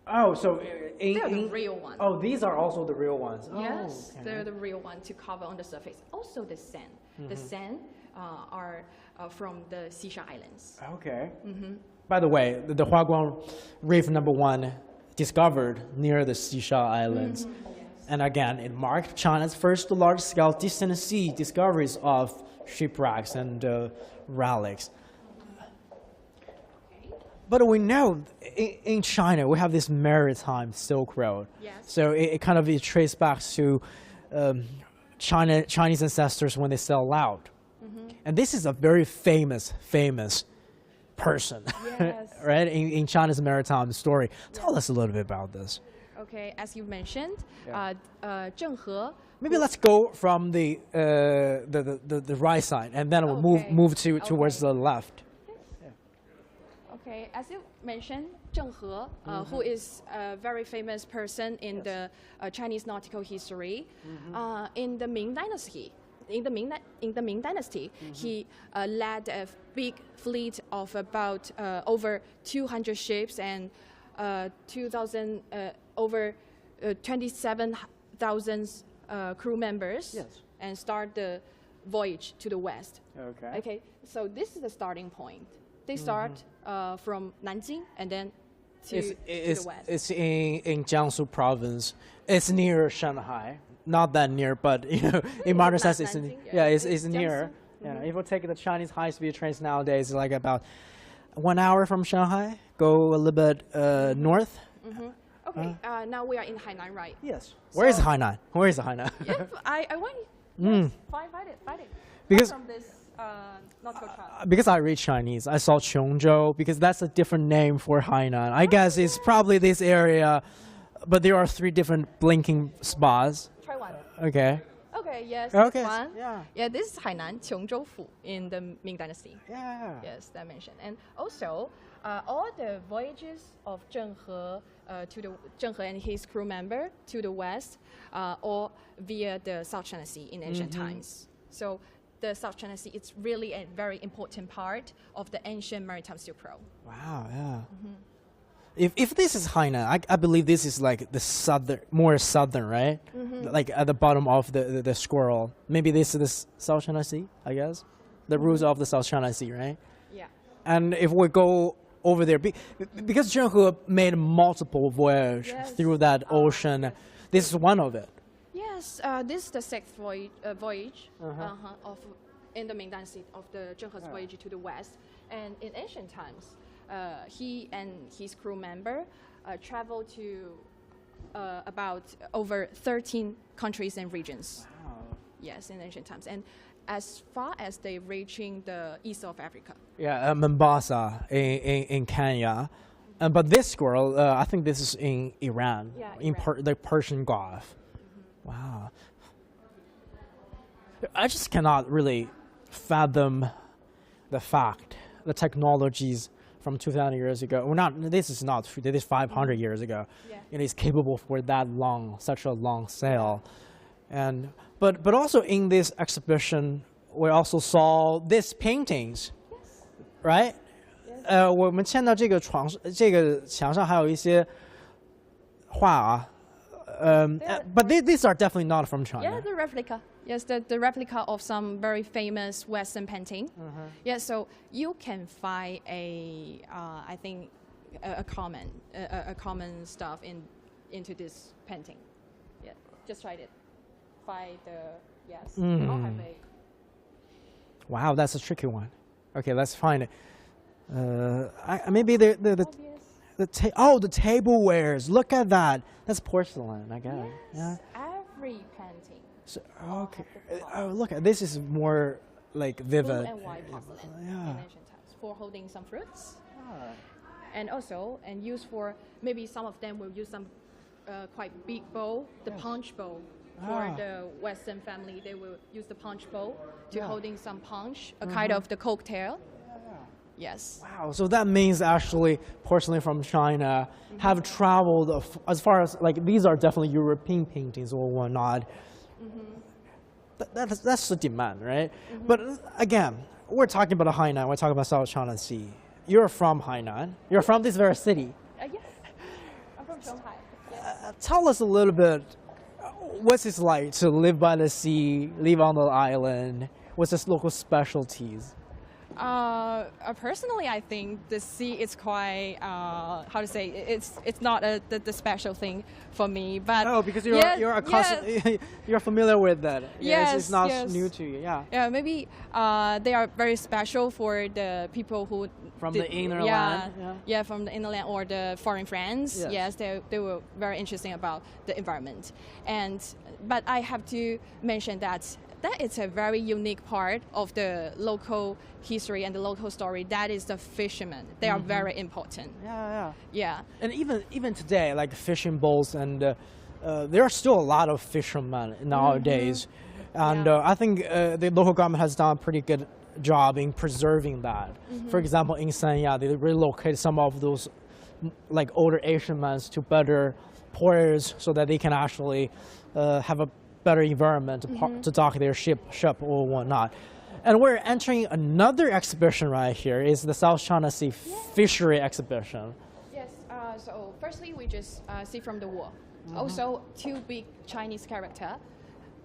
Oh, so They're the real ones. Oh, these are also the real ones. Yes, okay. they're the real one to cover on the surface. Also the sand. The sand are from the Seaside Islands. Okay. By the way, the Huaguang Reef #1 discovered near the Seaside Islands. And again, it marked China's first large-scale distant sea discoveries of shipwrecks and relics. But we know in China, we have this maritime Silk Road. Yes. So it kind of traces back to Chinese ancestors when they sailed out. And this is a very famous person, Yes. right? In China's maritime story. Tell us a little bit about this. Okay, as you mentioned, Zheng He. Maybe let's go from the right side, and then we'll move towards the left. Okay, as you mentioned, Zheng He, who is a very famous person in the Chinese nautical history, in the Ming Dynasty. In the Ming Dynasty, he led a big fleet of about over 200 ships and over 27,000 crew members, and start the voyage to the west. Okay. Okay, so this is the starting point. They start from Nanjing and then to the west. It's in Jiangsu province. It's near Shanghai. Not that near, but in modern sense, it's it's near. Yeah, if you take the Chinese high-speed trains nowadays, it's like about 1 hour from Shanghai. Go a little bit north. Okay, now we are in Hainan, right? Yes. Where is Hainan? Where is Hainan? Yep, I want you. Fight it. Because from this nautical travel. Because I read Chinese, I saw Qionghai because that's a different name for Hainan. I guess it's probably this area, but there are 3 different blinking spots. Try one. Okay. Okay, yes. Okay. This one. Yeah. This is Hainan Qionghai Fu in the Ming Dynasty. Yeah. Yes, that mentioned. And also, all the voyages of Zheng He and his crew member to the west, or via the South China Sea in ancient times. So the South China Sea is really a very important part of the ancient maritime Silk Road. Wow. Yeah. If this is Hainan, I believe this is like the more southern, right? Like at the bottom of the scroll. Maybe this is the South China Sea, I guess. The roots of the South China Sea, right? Yeah. And if we go over there? Because Qionghai made multiple voyages through that ocean. This is one of it. Yes, this is the sixth voyage of in the main dynasty of the Qionghai's voyage to the west. And in ancient times, he and his crew member traveled to about over 13 countries and regions. Wow. Yes, in ancient times. And as far as they reaching the east of Africa. Yeah, Mombasa in Kenya. But this squirrel, I think this is in Iran, in the Persian Gulf. Wow. I just cannot really fathom the fact, the technologies from 2,000 years ago. Well, this is not true. This is 500 years ago. Yeah. It is capable for that long, such a long sail. And but also in this exhibition, we also saw these paintings, right? 我们看到这个墙上还有一些画啊。But these are definitely not from China. Yeah, the replica. Yes, the replica of some very famous Western painting. Yeah, so you can find I think a common stuff into this painting. Yeah, just try it. Find the I'll have a. Wow, that's a tricky one. Okay, let's find it. Maybe the tablewares. Look at that. That's porcelain, I guess. Yes, every painting. So, okay. Oh, look, this is more like vivid. Blue and white porcelain in ancient times for holding some fruits. And also, used for, maybe some of them will use some quite big bowl, the punch bowl. For the Western family, they will use the punch bowl to holding some punch, a kind of the cocktail. Yes. Wow, so that means actually porcelain from China have traveled as far as, like, these are definitely European paintings or whatnot. That's the demand, right? But again, we're talking about Hainan, we're talking about South China Sea. You're from Hainan. You're from this very city. Yes, I'm from Qionghai. Yes. Tell us a little bit, what's it like to live by the sea, live on the island? What's its local specialties? Personally, I think the sea is quite how to say, it's not the special thing for me. But because you're familiar with that. Yes, it's not new to you. Yeah, maybe they are very special for the people who from the inner land. Yeah, from the inner land or the foreign friends. Yes, they were very interesting about the environment. But I have to mention that is a very unique part of the local history and the local story. That is the fishermen. They are very important. Yeah. And even today, like fishing boats, and there are still a lot of fishermen nowadays. And I think the local government has done a pretty good job in preserving that. For example, in Sanya, they relocated some of those like older Asian men to better ports so that they can actually have a better environment to dock their ship or whatnot. And we're entering another exhibition right here. It's the South China Sea Fishery Exhibition. Yes, so firstly we just see from the wall. Also, two big Chinese character.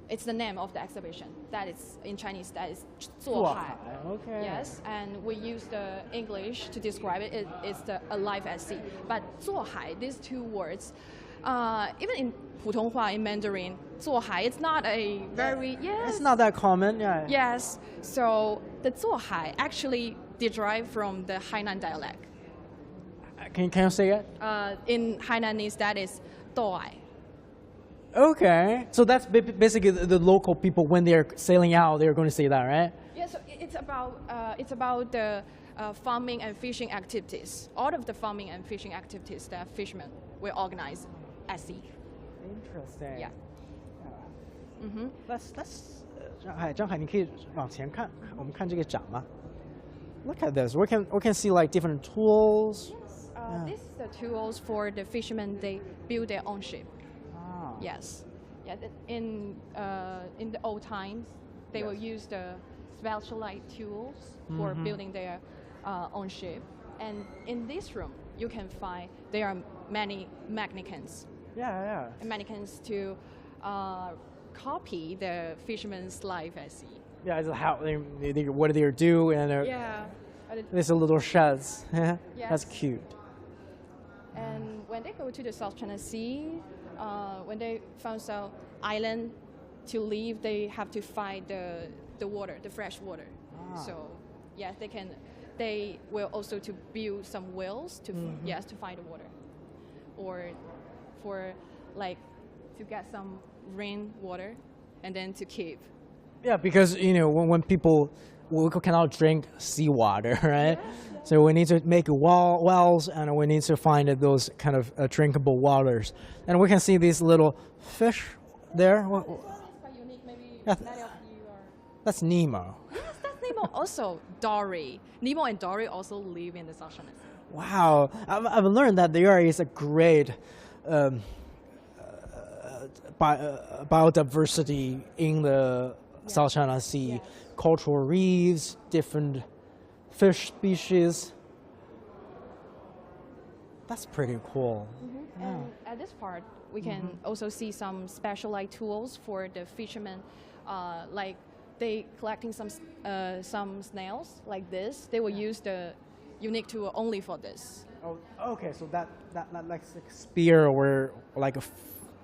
It's the name of the exhibition. That is, in Chinese, that is 坐海. Okay. Yes, and we use the English to describe it. It's the alive at sea. But 坐海, these two words, even in 普通话, in Mandarin, 坐海, it's not a very, it's not that common, Yes, so the 坐海 actually derived from the Hainan dialect. Can you say it? In Hainanese, that is 渡海. Okay, so that's basically the local people, when they're sailing out, they're going to say that, right? Yeah, so it's about the farming and fishing activities. All of the farming and fishing activities that fishermen will organize at sea. Interesting. Yeah. Let's 张海，你可以往前看，我们看这个展吗？ Look at this. We can see like different tools. Yes. This is the tools for the fishermen. They build their own ship. Yes. Yeah. In the old times, they will use the specialized tools for building their own ship. And in this room, you can find there are many mannequins. Mannequins to copy the fisherman's life at sea. Yeah, it's how what do they do, and These little sheds. Yeah, Yes. that's cute. And when they go to the South China Sea, when they found some island to live, they have to find the water, the fresh water. So yes, they will also to build some wells to to find the water, or for like to get some rain water, and then to keep. Yeah, because when people we cannot drink seawater, right? Yeah. So we need to make wells, and we need to find those kind of drinkable waters. And we can see these little fish there. Quite unique, maybe Yeah. many of you are. That's Nemo. Yes, that's Nemo. Also, Dory. Nemo and Dory also live in the South China Sea. Wow, I've learned that there is a great biodiversity in the South China Sea. Yes. Cultural reefs, different fish species. That's pretty cool. Yeah. And at this part, we can also see some specialized tools for the fishermen, like they collecting some snails like this. They will use the unique tool only for this. Oh, okay. So that like a spear or like a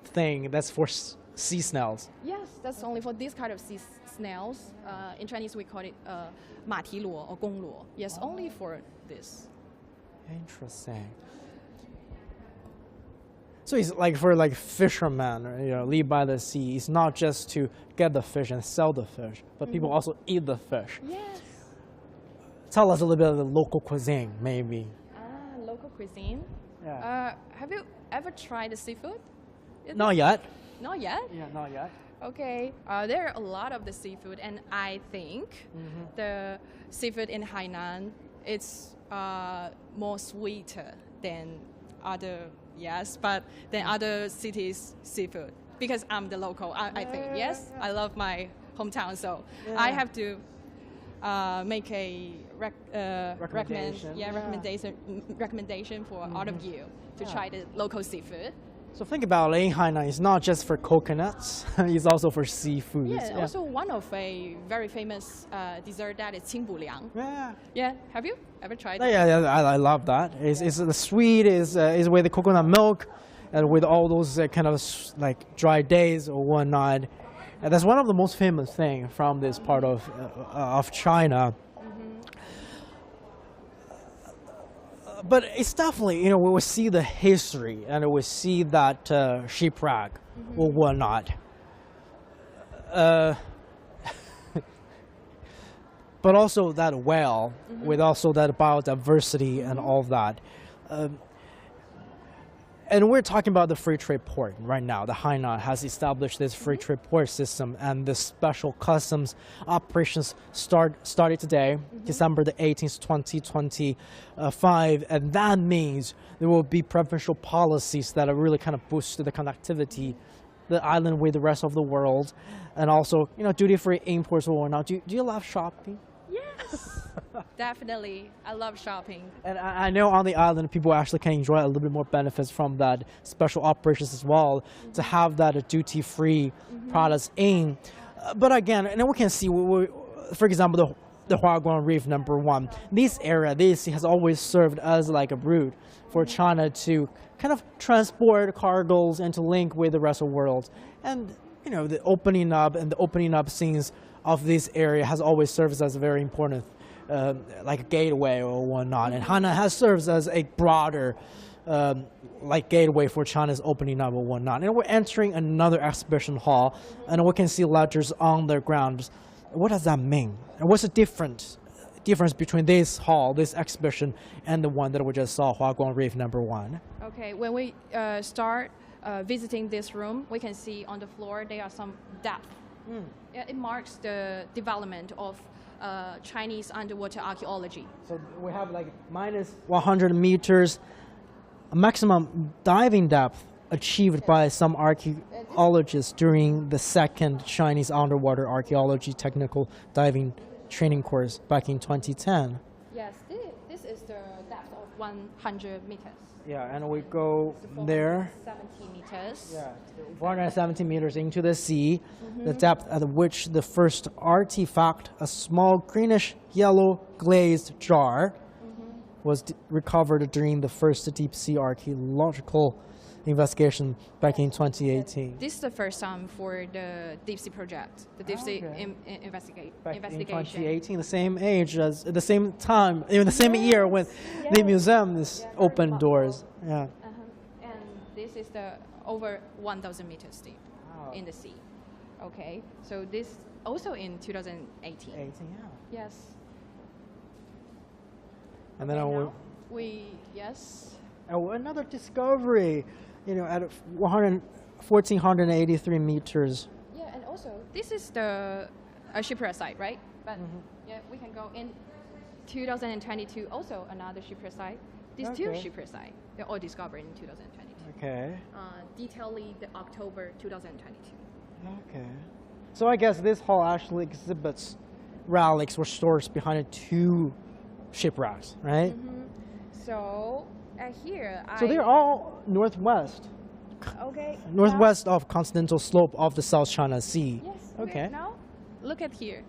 thing that's for sea snails. Yes, that's only for this kind of sea snails. In Chinese, we call it 马蹄螺 or 公螺. Yes, only for this. Interesting. So it's like for fishermen, live by the sea. It's not just to get the fish and sell the fish, but people also eat the fish. Yes. Tell us a little bit of the local cuisine, maybe. Local cuisine. Yeah. Have you ever tried the seafood? Not yet. Not yet? Yeah, not yet. Okay. There are a lot of the seafood, and I think the seafood in Hainan it's more sweeter than other than other cities' seafood, because I'm the local. I think yes, I love my hometown, so I have to make a recommendation for all of you to try the local seafood. So think about it, in Hainan, it's not just for coconuts, it's also for seafood. Yeah, also one of a very famous dessert that is qingbuliang. Yeah, have you ever tried it? Yeah, I love that. It's the sweet is with the coconut milk, and with all those kind of like dry days or whatnot. And that's one of the most famous things from this part of China. But it's definitely, we will see the history, and we see that shipwreck or whatnot. But also that whale, with also that biodiversity and all that. And we're talking about the free trade port right now. The Hainan has established this free trade port system, and the special customs operations started today, December the 18th, 2025. And that means there will be provincial policies that are really kind of boost the connectivity, the island with the rest of the world, and also, duty-free imports or whatnot. Do you love shopping? Yes, definitely. I love shopping. And I know on the island, people actually can enjoy a little bit more benefits from that special operations as well, to have that duty-free products in. But again, and then we can see, for example, the Huaguang Reef #1. This area, this has always served as like a route for China to kind of transport cargoes and to link with the rest of the world. And, the opening up scenes of this area has always served as a very important like a gateway or whatnot. And Hainan has served as a broader like gateway for China's opening up or whatnot. And we're entering another exhibition hall, and we can see letters on the ground. What does that mean? And what's the difference between this hall, this exhibition, and the one that we just saw, Huaguang Reef #1? Okay, when we start visiting this room, we can see on the floor there are some depth. Yeah, it marks the development of Chinese underwater archaeology. So we have like minus 100 meters, a maximum diving depth achieved by some archaeologists during the second Chinese underwater archaeology technical diving training course back in 2010. Yes, this is the depth of 100 meters. Yeah, and we go there. 70 meters. Yeah, 470 meters into the sea, the depth at which the first artifact, a small greenish yellow glazed jar, was recovered during the first deep sea archaeological investigation back in 2018. This is the first time for the deep sea project, the deep sea Back investigation. in 2018, the same age as the same time, in the same year when the museum is open doors. Yeah. And this is the over 1,000 meters deep in the sea. Okay, so this also in 2018. 18, yeah. Yes. And then another discovery, at 1,483 meters. Yeah, and also this is the shipwreck site, right? But yeah, we can go in 2022. Also another shipwreck site. These two shipwreck sites, they're all discovered in 2022. Okay. Detailing the October 2022. Okay. So I guess this hall actually exhibits relics or stores behind two shipwrecks, right? So here, so they're all northwest. Okay. Northwest of continental slope of the South China Sea. Yes. Okay. Now, look at here.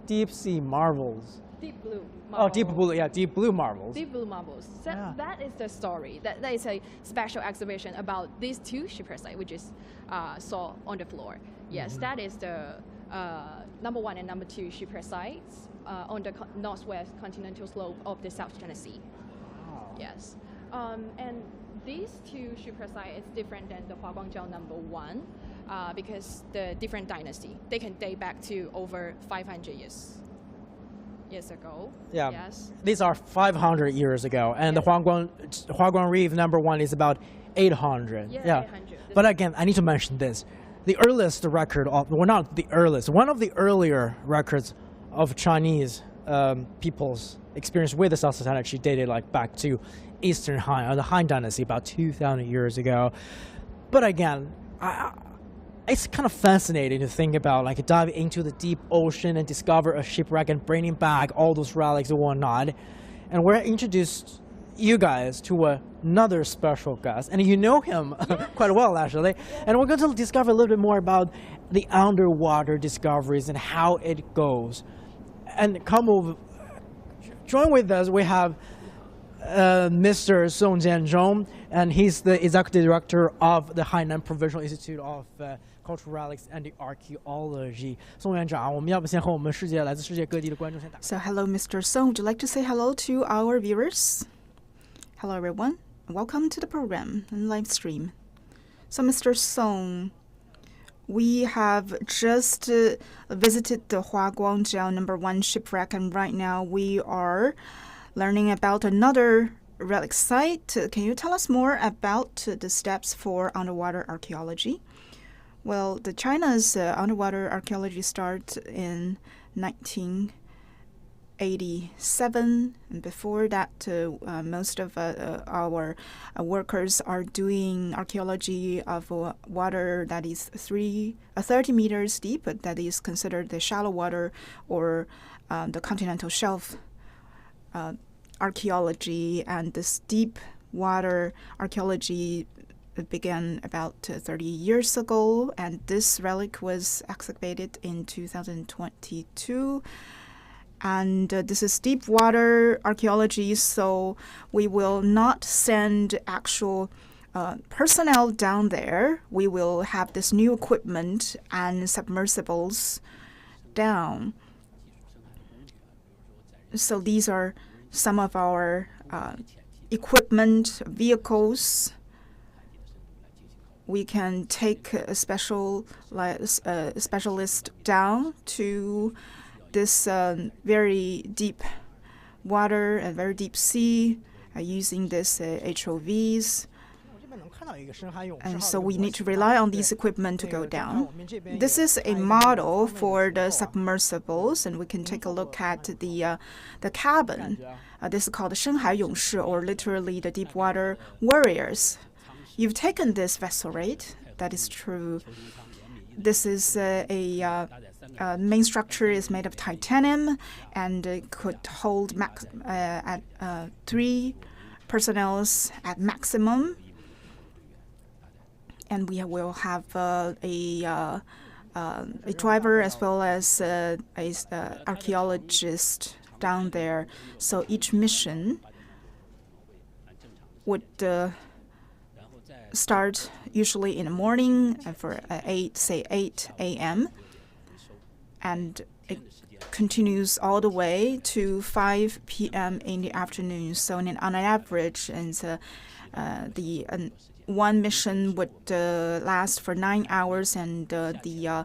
Deep sea marvels. Deep blue. Oh, deep blue. Yeah, deep blue marbles. Deep blue marbles. So that is the story. That is a special exhibition about these two shipwreck sites, which is saw on the floor. Yes, that is the number 1 and number 2 shipwreck sites on the northwest continental slope of the South China Sea. Wow. Yes. And these two shipwreck sites is different than the Huaguangjiao number 1 because the different dynasty. They can date back to over 500 years ago. Yeah. Yes. These are 500 years ago, and the Huaguang Reef number 1 is about 800. Yeah. 800. But again, I need to mention this. The earliest record not the earliest, one of the earlier records of Chinese people's experience with the South China actually dated back to Eastern Han, or the Han Dynasty, about 2,000 years ago. But again, it's kind of fascinating to think about, diving into the deep ocean and discover a shipwreck and bringing back all those relics and whatnot. And we're introduced you guys to another special guest, and you know him quite well, actually. And we're going to discover a little bit more about the underwater discoveries and how it goes. And come over, join with us. We have Mr. Song Jianzhong, and he's the executive director of the Hainan Provincial Institute of Cultural Relics and Archaeology. Song 院长，我们要不先和我们来自世界各地的观众先打。So hello, Mr. Song. Would you like to say hello to our viewers? Hello, everyone. Welcome to the program and live stream. So, Mr. Song, we have just visited the Huaguangjiao number 1 shipwreck, and right now we are learning about another relic site. Can you tell us more about the steps for underwater archaeology? Well, China's underwater archaeology starts in 1987, and before that, most of our workers are doing archaeology of water that is 30 meters deep, but that is considered the shallow water or the continental shelf archaeology. And this deep water archaeology began about 30 years ago, and this relic was excavated in 2022. And this is deep water archaeology, so we will not send actual personnel down there. We will have this new equipment and submersibles down. So these are some of our equipment, vehicles. We can take a specialist down to this very deep water and very deep sea using this HOVs. And so we need to rely on these equipment to go down. This is a model for the submersibles, and we can take a look at the cabin. This is called the Shanghai Yongshi, or literally the deep water warriors. You've taken this vessel, right? That is true. This is main structure is made of titanium, and it could hold at 3 personnel at maximum. And we will have a driver as well as a archaeologist down there. So each mission would start usually in the morning for 8 a.m. and it continues all the way to 5 p.m. in the afternoon. So on an average, and one mission would last for 9 hours, and the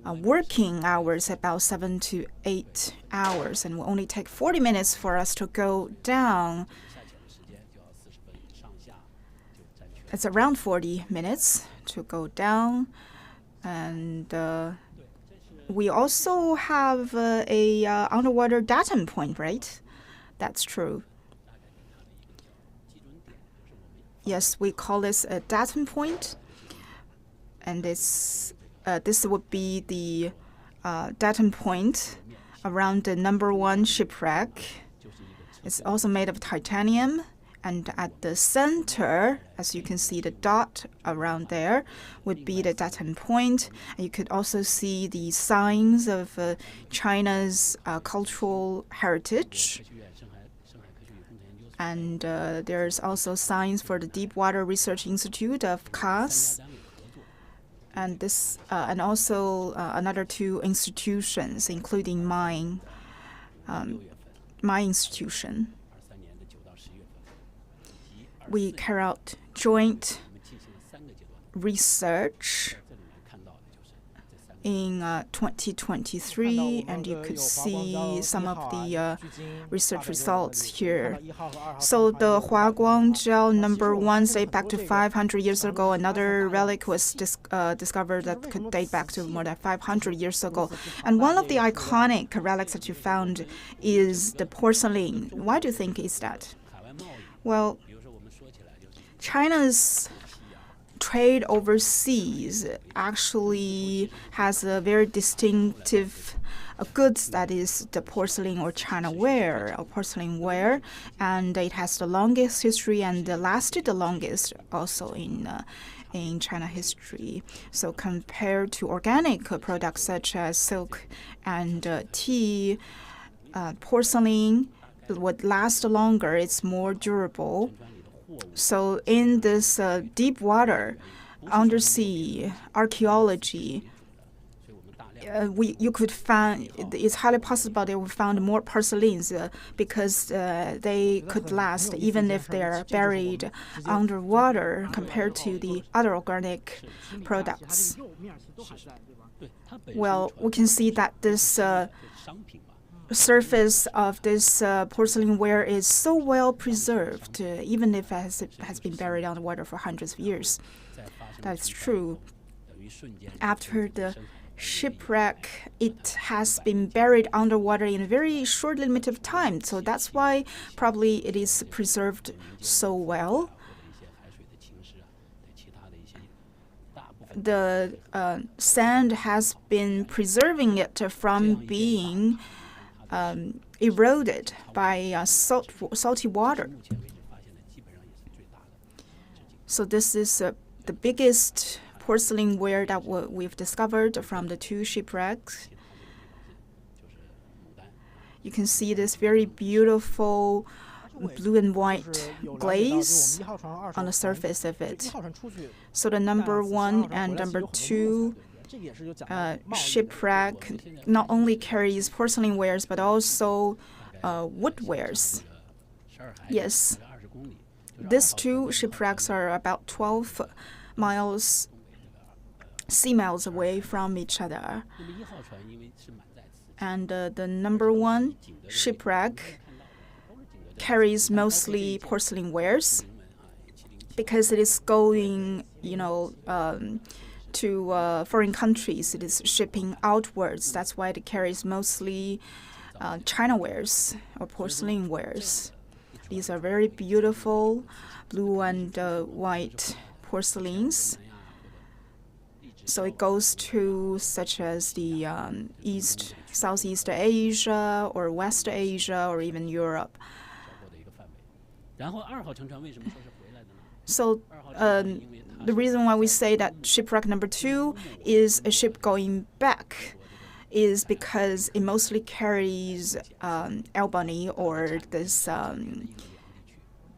working hours about 7 to 8 hours, and will only take 40 minutes for us to go down. It's around 40 minutes to go down, and we also have a underwater datum point, right? That's true. Yes, we call this a datum point, and this would be the datum point around the #1 shipwreck. It's also made of titanium, and at the center, as you can see, the dot around there would be the datum point. And you could also see the signs of China's cultural heritage. And there's also signs for the Deepwater Research Institute of CAS, and this, and also another 2 institutions, including my institution. We carry out joint research in 2023, and you could see some of the research results here. So the Huaguangjiao #1 date back to 500 years ago. Another relic was discovered that could date back to more than 500 years ago. And one of the iconic relics that you found is the porcelain. Why do you think is that? Well, China's trade overseas actually has a very distinctive goods, that is the porcelain or China ware or porcelain ware, and it has the longest history and lasted the longest also in China history. So compared to organic products such as silk and tea, porcelain would last longer. It's more durable. So in this deep water, undersea archaeology, you could find, it's highly possible they will find more porcelains because they could last even if they are buried underwater compared to the other organic products. Well, we can see that this surface of this porcelain ware is so well preserved, even if it has been buried underwater for hundreds of years. That's true. After the shipwreck, it has been buried underwater in a very short limit of time, so that's why probably it is preserved so well. The sand has been preserving it from being eroded by salty water. So this is the biggest porcelain ware that we've discovered from the 2 shipwrecks. You can see this very beautiful blue and white glaze on the surface of it. So the #1 and #2 shipwreck not only carries porcelain wares but also wood wares. Yes, these 2 shipwrecks are about 12 sea miles away from each other. And the #1 shipwreck carries mostly porcelain wares because it is going, to foreign countries. It is shipping outwards. That's why it carries mostly China wares or porcelain wares. These are very beautiful blue and white porcelains. So it goes to such as the Southeast Asia or West Asia or even Europe. So the reason why we say that shipwreck number 2 is a ship going back is because it mostly carries ebony or this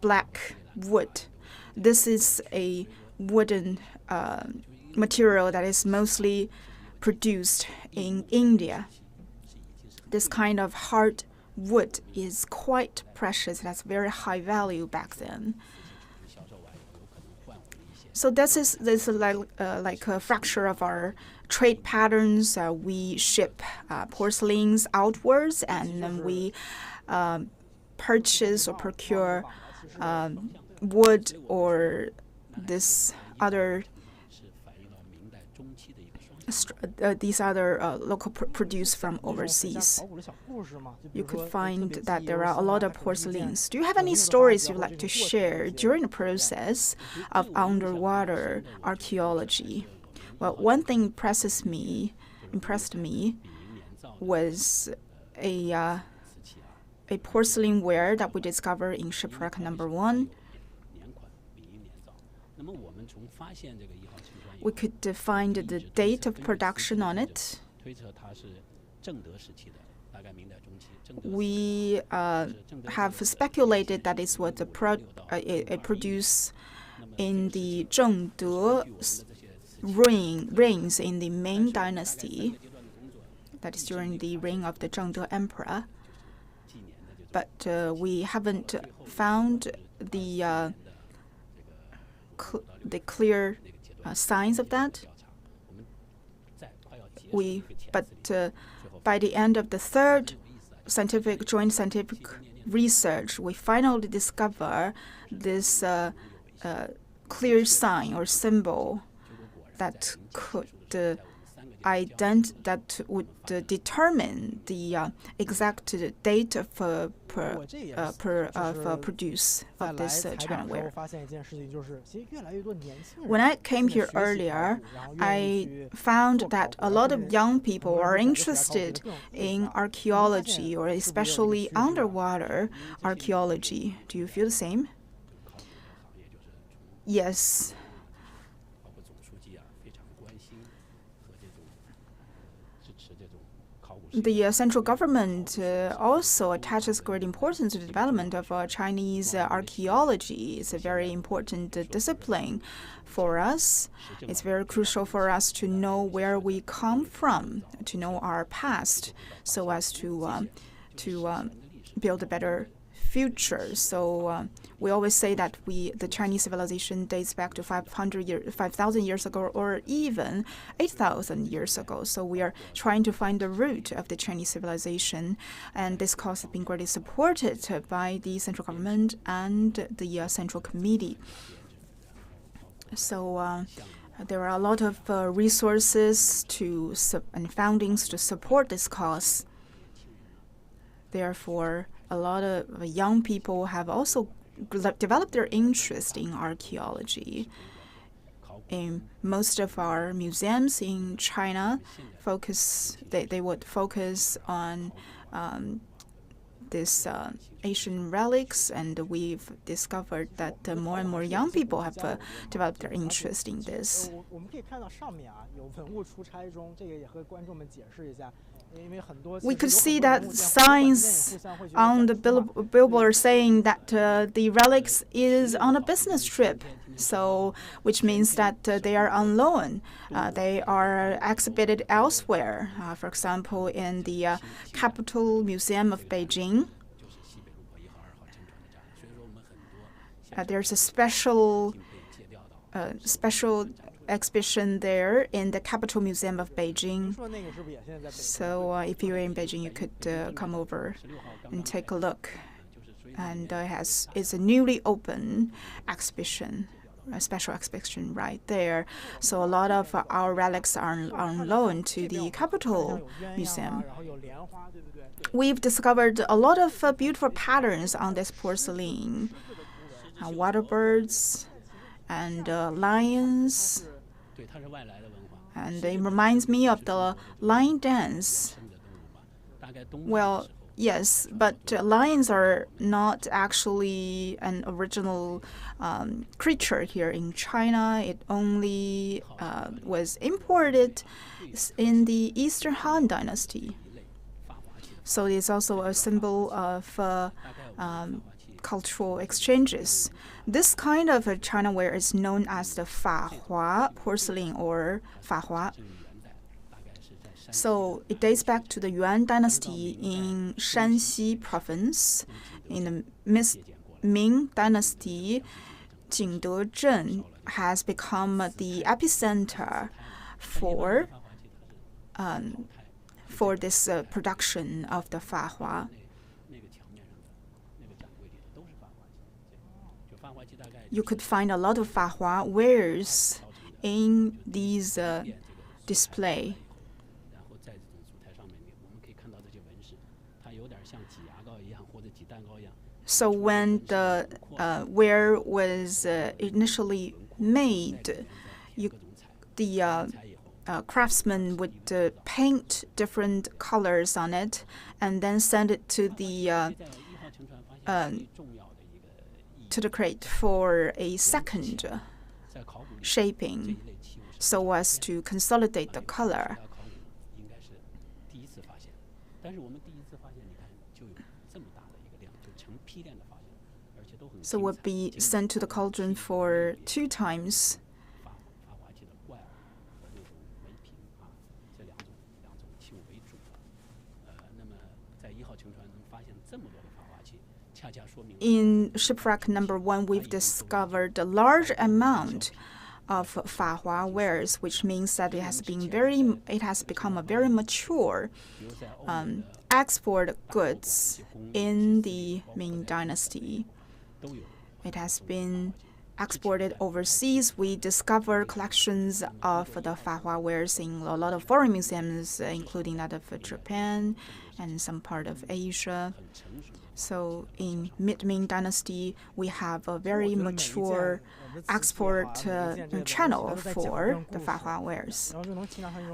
black wood. This is a wooden material that is mostly produced in India. This kind of hard wood is quite precious. That's very high value back then. So this is like a fracture of our trade patterns. We ship porcelains outwards, and then we purchase or procure wood or this other these other local produce from overseas. You could find that there are a lot of porcelains. Do you have any stories you'd like to share during the process of underwater archaeology? Well, one thing impressed me was a porcelain ware that we discovered in shipwreck number 1. We could find the date of production on it. We have speculated that it was produced in the Zhengde reigns in the Ming Dynasty. That is during the reign of the Zhengde Emperor. But we haven't found the clear signs of that. But by the end of the third joint scientific research, we finally discover this clear sign or symbol that could would determine the exact date of produce of this China ware. When I came here earlier, I found that a lot of young people are interested in archaeology, or especially underwater archaeology. Do you feel the same? Yes. The central government also attaches great importance to the development of Chinese archaeology. It's a very important discipline for us. It's very crucial for us to know where we come from, to know our past, so as to build a better future. So we always say that the Chinese civilization dates back to 5,000 years ago, or even 8,000 years ago. So we are trying to find the root of the Chinese civilization, and this cause has been greatly supported by the central government and the central committee. So there are a lot of resources and foundings to support this cause. Therefore, a lot of young people have also developed their interest in archaeology. In most of our museums in China, they would focus on this Asian relics, and we've discovered that more and more young people have developed their interest in this. We could see that signs on the billboard saying that the relics is on a business trip, so which means that they are on loan. They are exhibited elsewhere. For example, in the Capital Museum of Beijing, there's a special exhibition there in the Capital Museum of Beijing. So if you're in Beijing, you could come over and take a look. And it's a newly open exhibition, a special exhibition right there. So a lot of our relics are on loan to the Capital Museum. We've discovered a lot of beautiful patterns on this porcelain. Water birds and lions. And it reminds me of the lion dance. Well, Yes, but lions are not actually an original creature here in China. It only was imported in the Eastern Han Dynasty. So it's also a symbol of cultural exchanges. This kind of China ware is known as the Fahua porcelain or Fahua. So it dates back to the Yuan dynasty in Shanxi province. In the Ming dynasty, Jingdezhen has become the epicenter for this production of the Fahua. You could find a lot of Fahua wares in these display. So when the ware was initially made, the craftsman would paint different colors on it and then send it to the crate for a second shaping so as to consolidate the color. So would be sent to the cauldron for 2 times. In Shipwreck number 1, we've discovered a large amount of Fahua wares, which means that it has become a very mature export goods in the Ming Dynasty. It has been exported overseas. We discover collections of the Fahua wares in a lot of foreign museums, including that of Japan and some part of Asia. So in mid-Ming Dynasty, we have a very mature export channel for the Fahua wares.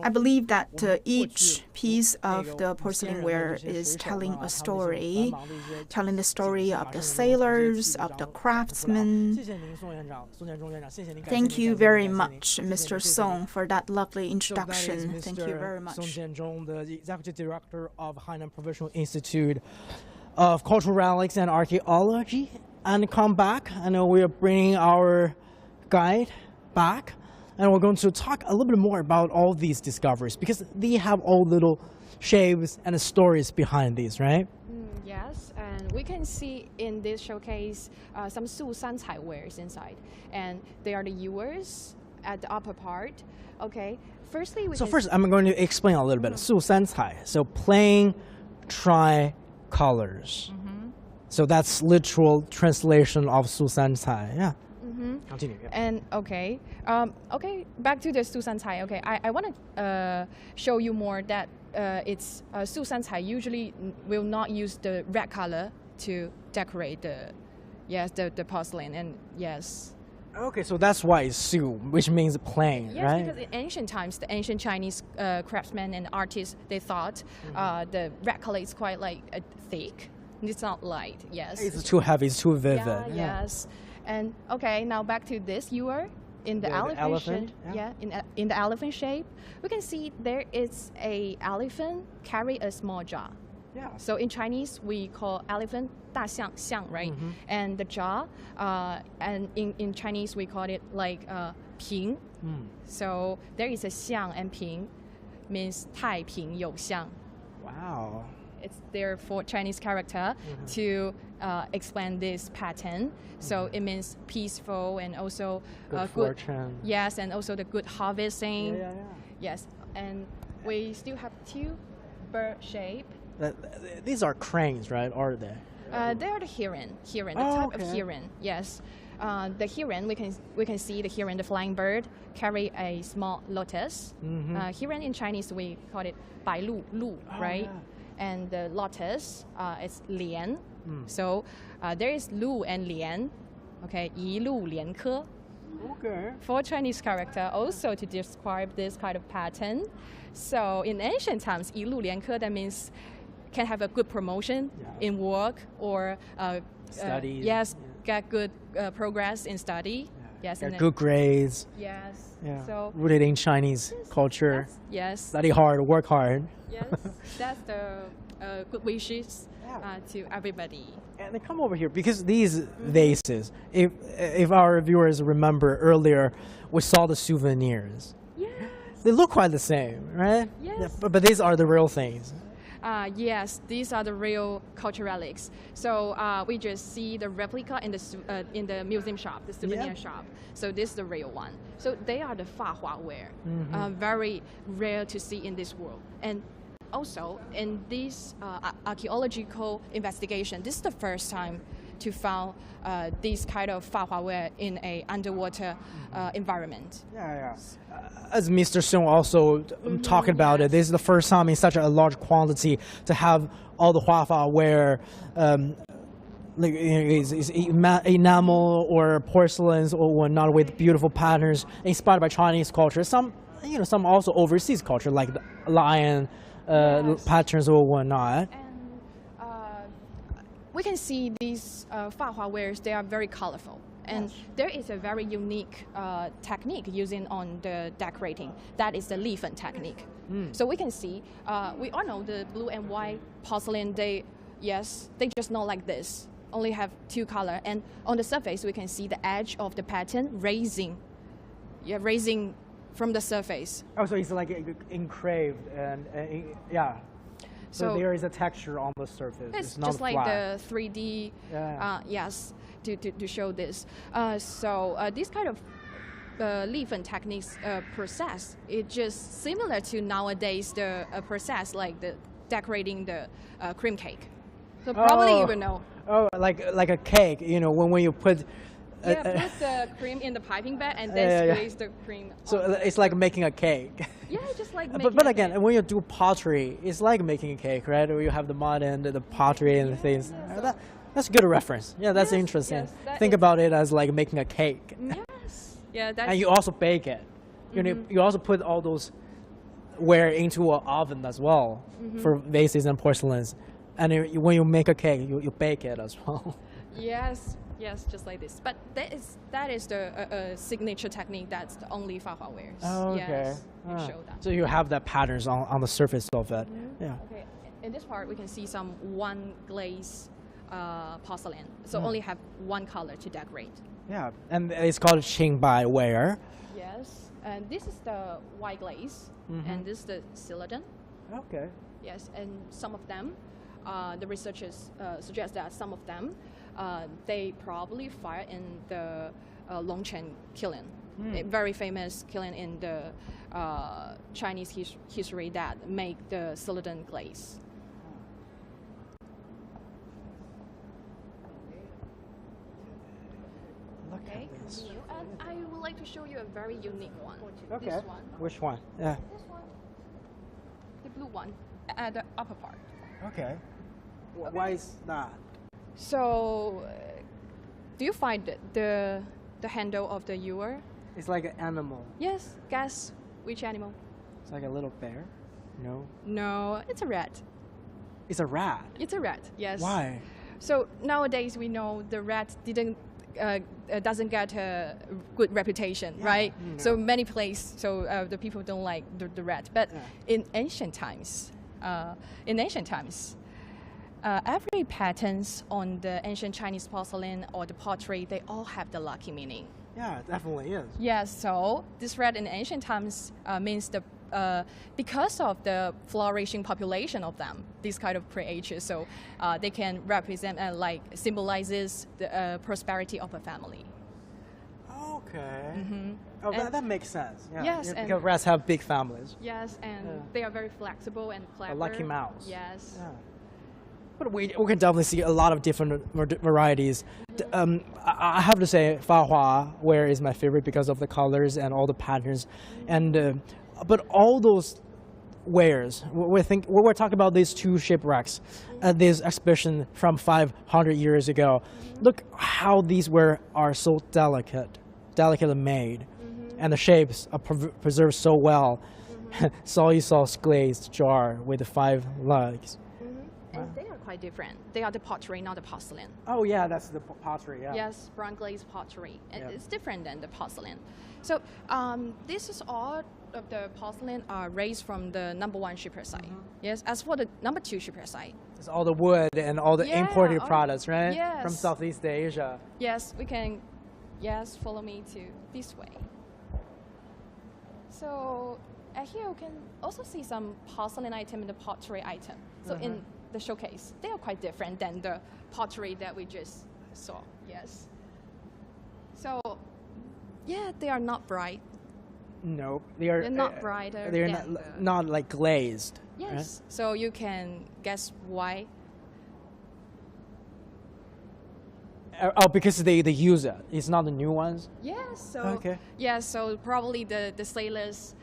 I believe that each piece of the porcelain ware is telling a story, telling the story of the sailors, of the craftsmen. Thank you very much, Mr. Song, for that lovely introduction. Thank you very much. Song Jianzhong, the Executive Director of Hainan Provincial Institute of Cultural Relics and Archaeology. And come back, I know we are bringing our guide back, and we're going to talk a little bit more about all these discoveries, because they have all little shapes and stories behind these, right? Yes, and we can see in this showcase some Su Sancai wares inside, and they are the ewers at the upper part. Okay, firstly, first I'm going to explain a little bit. Su Sancai, so plain tri-colors. So that's literal translation of Su Sancai. Yeah. Continue. Yeah. And okay, back to the Su Sancai. Okay, I want to show you more that it's Su Sancai usually will not use the red color to decorate the porcelain, and yes. Okay, so that's why it's Su, which means plain, yes, right? Yes, because in ancient times, the ancient Chinese craftsmen and artists, they thought the red color is quite like thick. It's not light, yes. It's too heavy, it's too vivid. Yeah. Yes. And okay, now back to this ewer in the elephant. In the elephant shape, we can see there is a elephant carry a small jaw. Yeah. So in Chinese we call elephant 大象, right? And the jaw, and in Chinese we call it like 平. So there is a 象 and 平 means 太平有象. Wow. It's there for Chinese character to explain this pattern. So it means peaceful and also good fortune. Yes, and also the good harvesting. Yes, and we still have 2 bird shape. These are cranes, right? Are they? They are the heron, the type of heron. Yes, the heron we can see the heron, the flying bird, carry a small lotus. Heron in Chinese we call it 白鹭, right? Yeah. And the lotus is 莲. So there is 鹿 and 莲. Okay, 一鹿莲科. Okay. For Chinese character, also to describe this kind of pattern. So in ancient times, 一鹿莲科, that means can have a good promotion in work or Studies. yes, get good progress in study. Yes, Get good grades. Yes. Yeah. So rooted in Chinese culture. yes. Study hard, work hard. Yes, that's the good wishes to everybody. And they come over here because these vases, if our viewers remember earlier, we saw the souvenirs. Yes. They look quite the same, right? Yes. But these are the real things. Yes, these are the real culture relics. So we just see the replica in the museum shop, the souvenir shop. So this is the real one. So they are the Fahua ware, very rare to see in this world. And also in this archaeological investigation, this is the first time to found this kind of Fahua ware in a underwater environment. As Mr. Song also talked about it, this is the first time in such a large quantity to have all the Huafa ware, like is enamel or porcelains or whatnot with beautiful patterns inspired by Chinese culture. Some also overseas culture like the lion patterns or whatnot. We can see these Fahua wares, they are very colorful. And there is a very unique technique using on the decorating. That is the Lifen technique. So we can see, we all know the blue and white porcelain, they just not like this, only have two color. And on the surface, we can see the edge of the pattern raising from the surface. Oh, so it's like engraved and So there is a texture on the surface. It's not just flat. like the 3D, to show this. This kind of Lifen techniques process, it's just similar to nowadays the process like the decorating the cream cake. So probably you will know. Oh, like a cake, when you put... put the cream in the piping bag and then squeeze the cream. So it's like making a cake. Yeah, just like making but again, when you do pottery, it's like making a cake, right? Where you have the mud and the pottery and the things. That's a good reference. Yeah, that's interesting. Think about it as like making a cake. Yes. Yeah, that's... And you also bake it. You also put all those ware into an oven as well for vases and porcelains. And when you make a cake, you bake it as well. Yes, just like this. But that is the signature technique. That's the only Fahua wares. Oh, okay. Yes, we show that. So you have that patterns on the surface of it. Yeah. Okay. In this part, we can see some one glaze porcelain. So only have one color to decorate. Yeah, and it's called Qingbai ware. Yes, and this is the white glaze, and this is the celadon. Okay. Yes, and some of them, the researchers suggest that some of them, they probably fire in the Longchen kiln, a very famous kiln in the Chinese history that make the celadon glaze. Okay, and I would like to show you a very unique one. Okay. This one. Which one? Yeah. This one. The blue one at the upper part. Okay. Why is that? So, do you find the handle of the ewer? It's like an animal. Yes. Guess which animal? It's like a little bear. No. No, it's a rat. It's a rat. It's a rat. Yes. Why? So nowadays we know the rat doesn't get a good reputation, right? So many places, the people don't like the rat. But in ancient times, every patterns on the ancient Chinese porcelain or the pottery, they all have the lucky meaning. Yeah, it definitely is. Yes, so this rat in ancient times means because of the flourishing population of them, these kind of creatures, so they can represent like symbolizes the prosperity of a family. Okay. Oh, that makes sense. Yeah. Yes, because rats have big families. Yes, and they are very flexible and clever. A lucky mouse. Yes. Yeah. But we can definitely see a lot of different varieties. I have to say, Fahua ware is my favorite because of the colors and all the patterns. And but all those wares, we're talking about these two shipwrecks at this exhibition from 500 years ago. Look how these ware are so delicately made, and the shapes are preserved so well. Soy sauce glazed jar with the 5 legs. And they are quite different. They are the pottery, not the porcelain. Oh yeah, that's the pottery. Yeah. Yes, brown glaze pottery. It's different than the porcelain. So this is all of the porcelain are raised from the #1 shipwreck site. Yes. As for the #2 shipwreck site, it's all the wood and all the imported products, right? Yes. From Southeast Asia. Yes, we can. Yes, follow me to this way. So here you can also see some porcelain item and the pottery item. So in the showcase, they are quite different than the pottery that we just saw. Yes. So yeah, they are not bright. No, they're not brighter. They're than not like glazed. Yes. Right? So you can guess why. Oh, because they use it. It's not the new ones. Yes. So okay. Yeah. So probably the sailors'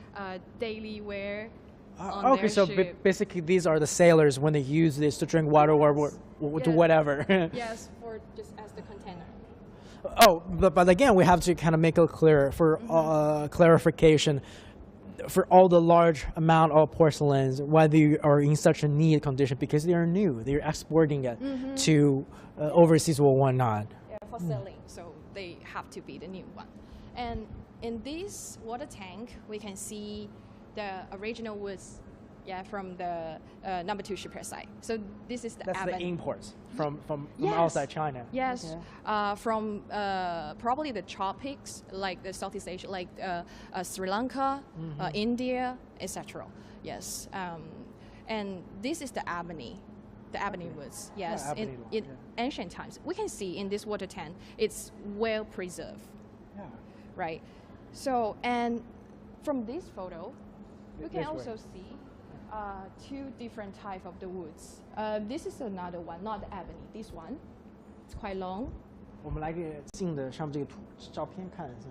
daily wear. Okay, so basically these are the sailors when they use this to drink water or do whatever. Yes, for just as the container. Oh, but again, we have to kind of make it clear for clarification. For all the large amount of porcelains, why they are in such a neat condition, because they are new. They're exporting it to overseas or whatnot. Yeah, for selling, so they have to be the new one. And in this water tank, we can see the original woods, from the #2 shipwreck site. So this is That's the imports from outside China. Yes, from probably the tropics, like the Southeast Asia, like Sri Lanka, India, etc. Yes, and this is the ebony woods. Yes, in ancient times, we can see in this water tank, it's well preserved. Yeah. Right. So, and from this photo, you can also see 2 different types of the woods. This is another one, not the ebony. This one, it's quite long. 我们来个近的上这个照片看一下。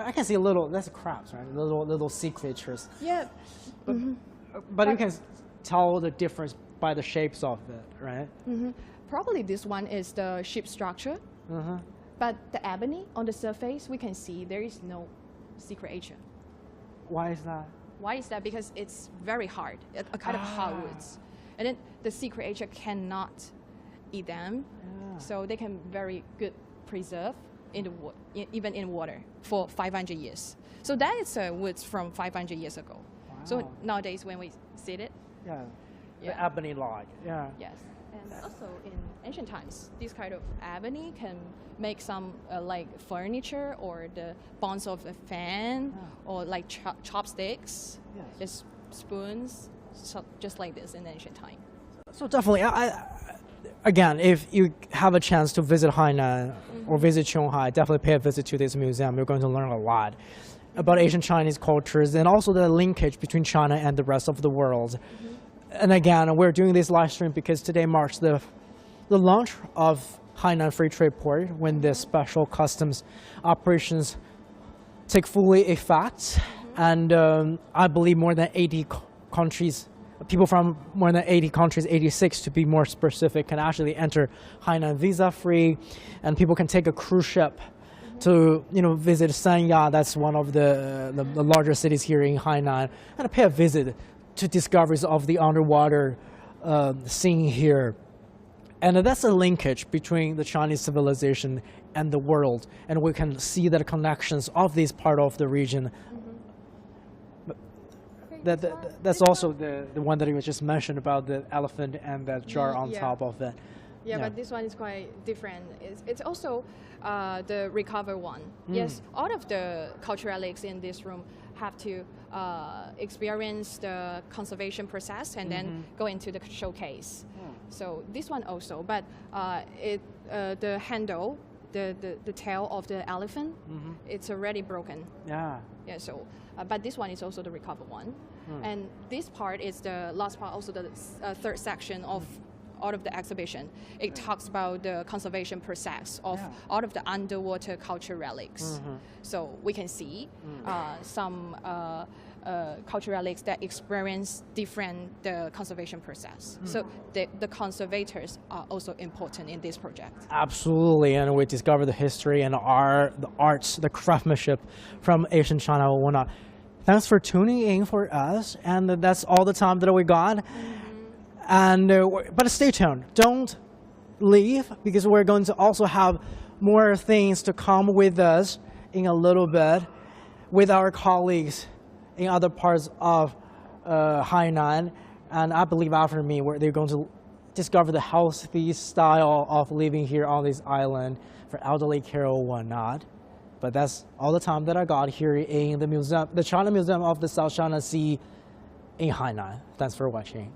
I can see a little. That's crabs, right? Little sea creatures. Yeah. But you can tell the difference by the shapes of it, right? Probably this one is the ship structure. But the ebony on the surface, we can see there is no sea creature. Why is that? Why is that? Because it's very hard, a kind of hardwoods. And then the sea creature cannot eat them, so they can very good preserve in the even in water for 500 years. So that is woods from 500 years ago. Wow. So nowadays when we see it, the ebony log, yes. And also in ancient times, this kind of ebony can make some like furniture or the bones of a fan or like chopsticks, just spoons, so just like this in ancient time. So definitely, again, if you have a chance to visit Hainan or visit Qionghai, definitely pay a visit to this museum. You're going to learn a lot about Asian Chinese cultures and also the linkage between China and the rest of the world. And again, we're doing this live stream because today marks the launch of Hainan Free Trade Port, when the special customs operations take fully effect. And I believe more than 80 countries, people from more than 80 countries, 86 to be more specific, can actually enter Hainan visa-free, and people can take a cruise ship to visit Sanya. That's one of the larger cities here in Hainan, and pay a visit to discoveries of the underwater scene here. And that's a linkage between the Chinese civilization and the world, and we can see the connections of this part of the region. That's also the one that you just mentioned about the elephant and that jar on top of it. Yeah, but this one is quite different. It's also the recover one. Yes, all of the cultural relics in this room have to experience the conservation process and then go into the showcase. So this one also, but the handle, the tail of the elephant, it's already broken. Yeah. So, but this one is also the recover one, and this part is the last part, also the third section of all of the exhibition. It talks about the conservation process of all of the underwater culture relics. So we can see some culture relics that experience different conservation process. So the conservators are also important in this project. Absolutely, and we discover the history and the arts, the craftsmanship from Asian China and whatnot. Thanks for tuning in for us, and that's all the time that we got. And but stay tuned. Don't leave, because we're going to also have more things to come with us in a little bit with our colleagues in other parts of Hainan. And I believe after me, they're going to discover the healthy style of living here on this island for elderly care or whatnot. But that's all the time that I got here in the museum, the China Museum of the South China Sea in Hainan. Thanks for watching.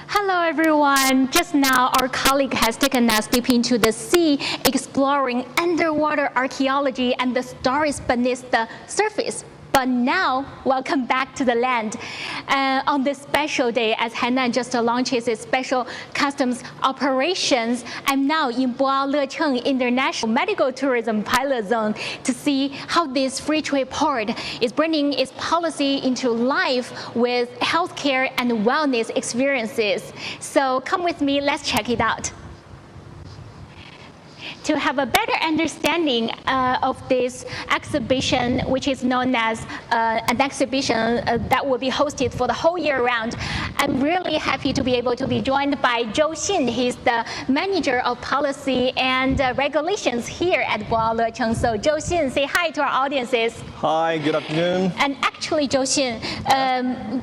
Hello everyone. Just now our colleague has taken us deep into the sea, exploring underwater archaeology and the stories beneath the surface. But now, welcome back to the land. On this special day, as Hainan just launches its special customs operations, I'm now in Boao-Le-Cheng International Medical Tourism Pilot Zone to see how this free trade port is bringing its policy into life with healthcare and wellness experiences. So come with me, let's check it out. To have a better understanding of this exhibition, which is known as an exhibition that will be hosted for the whole year round, I'm really happy to be able to be joined by Zhou Xin. He's the Manager of Policy and Regulations here at Boao-Le-Cheng. So Zhou Xin, say hi to our audiences. Hi, good afternoon. And actually, Zhou Xin,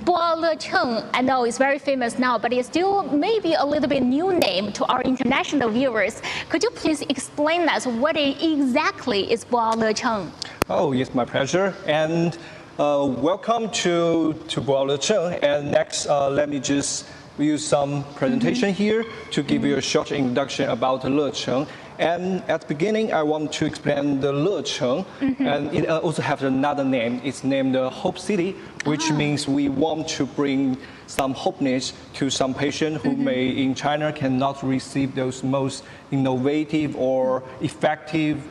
Boao-Le-Cheng, I know it's very famous now, but it's still maybe a little bit new name to our international viewers. Could you please explain us what exactly is Boao-Le-Cheng? Oh, yes, my pleasure. And welcome to Boao-Le-Cheng. And next, let me just use some presentation here to give you a short introduction about Le-Cheng. And at the beginning, I want to explain the Le-Cheng, and it also has another name. It's named the Hope City, which means we want to bring some hopeness to some patients who may in China cannot receive those most innovative or effective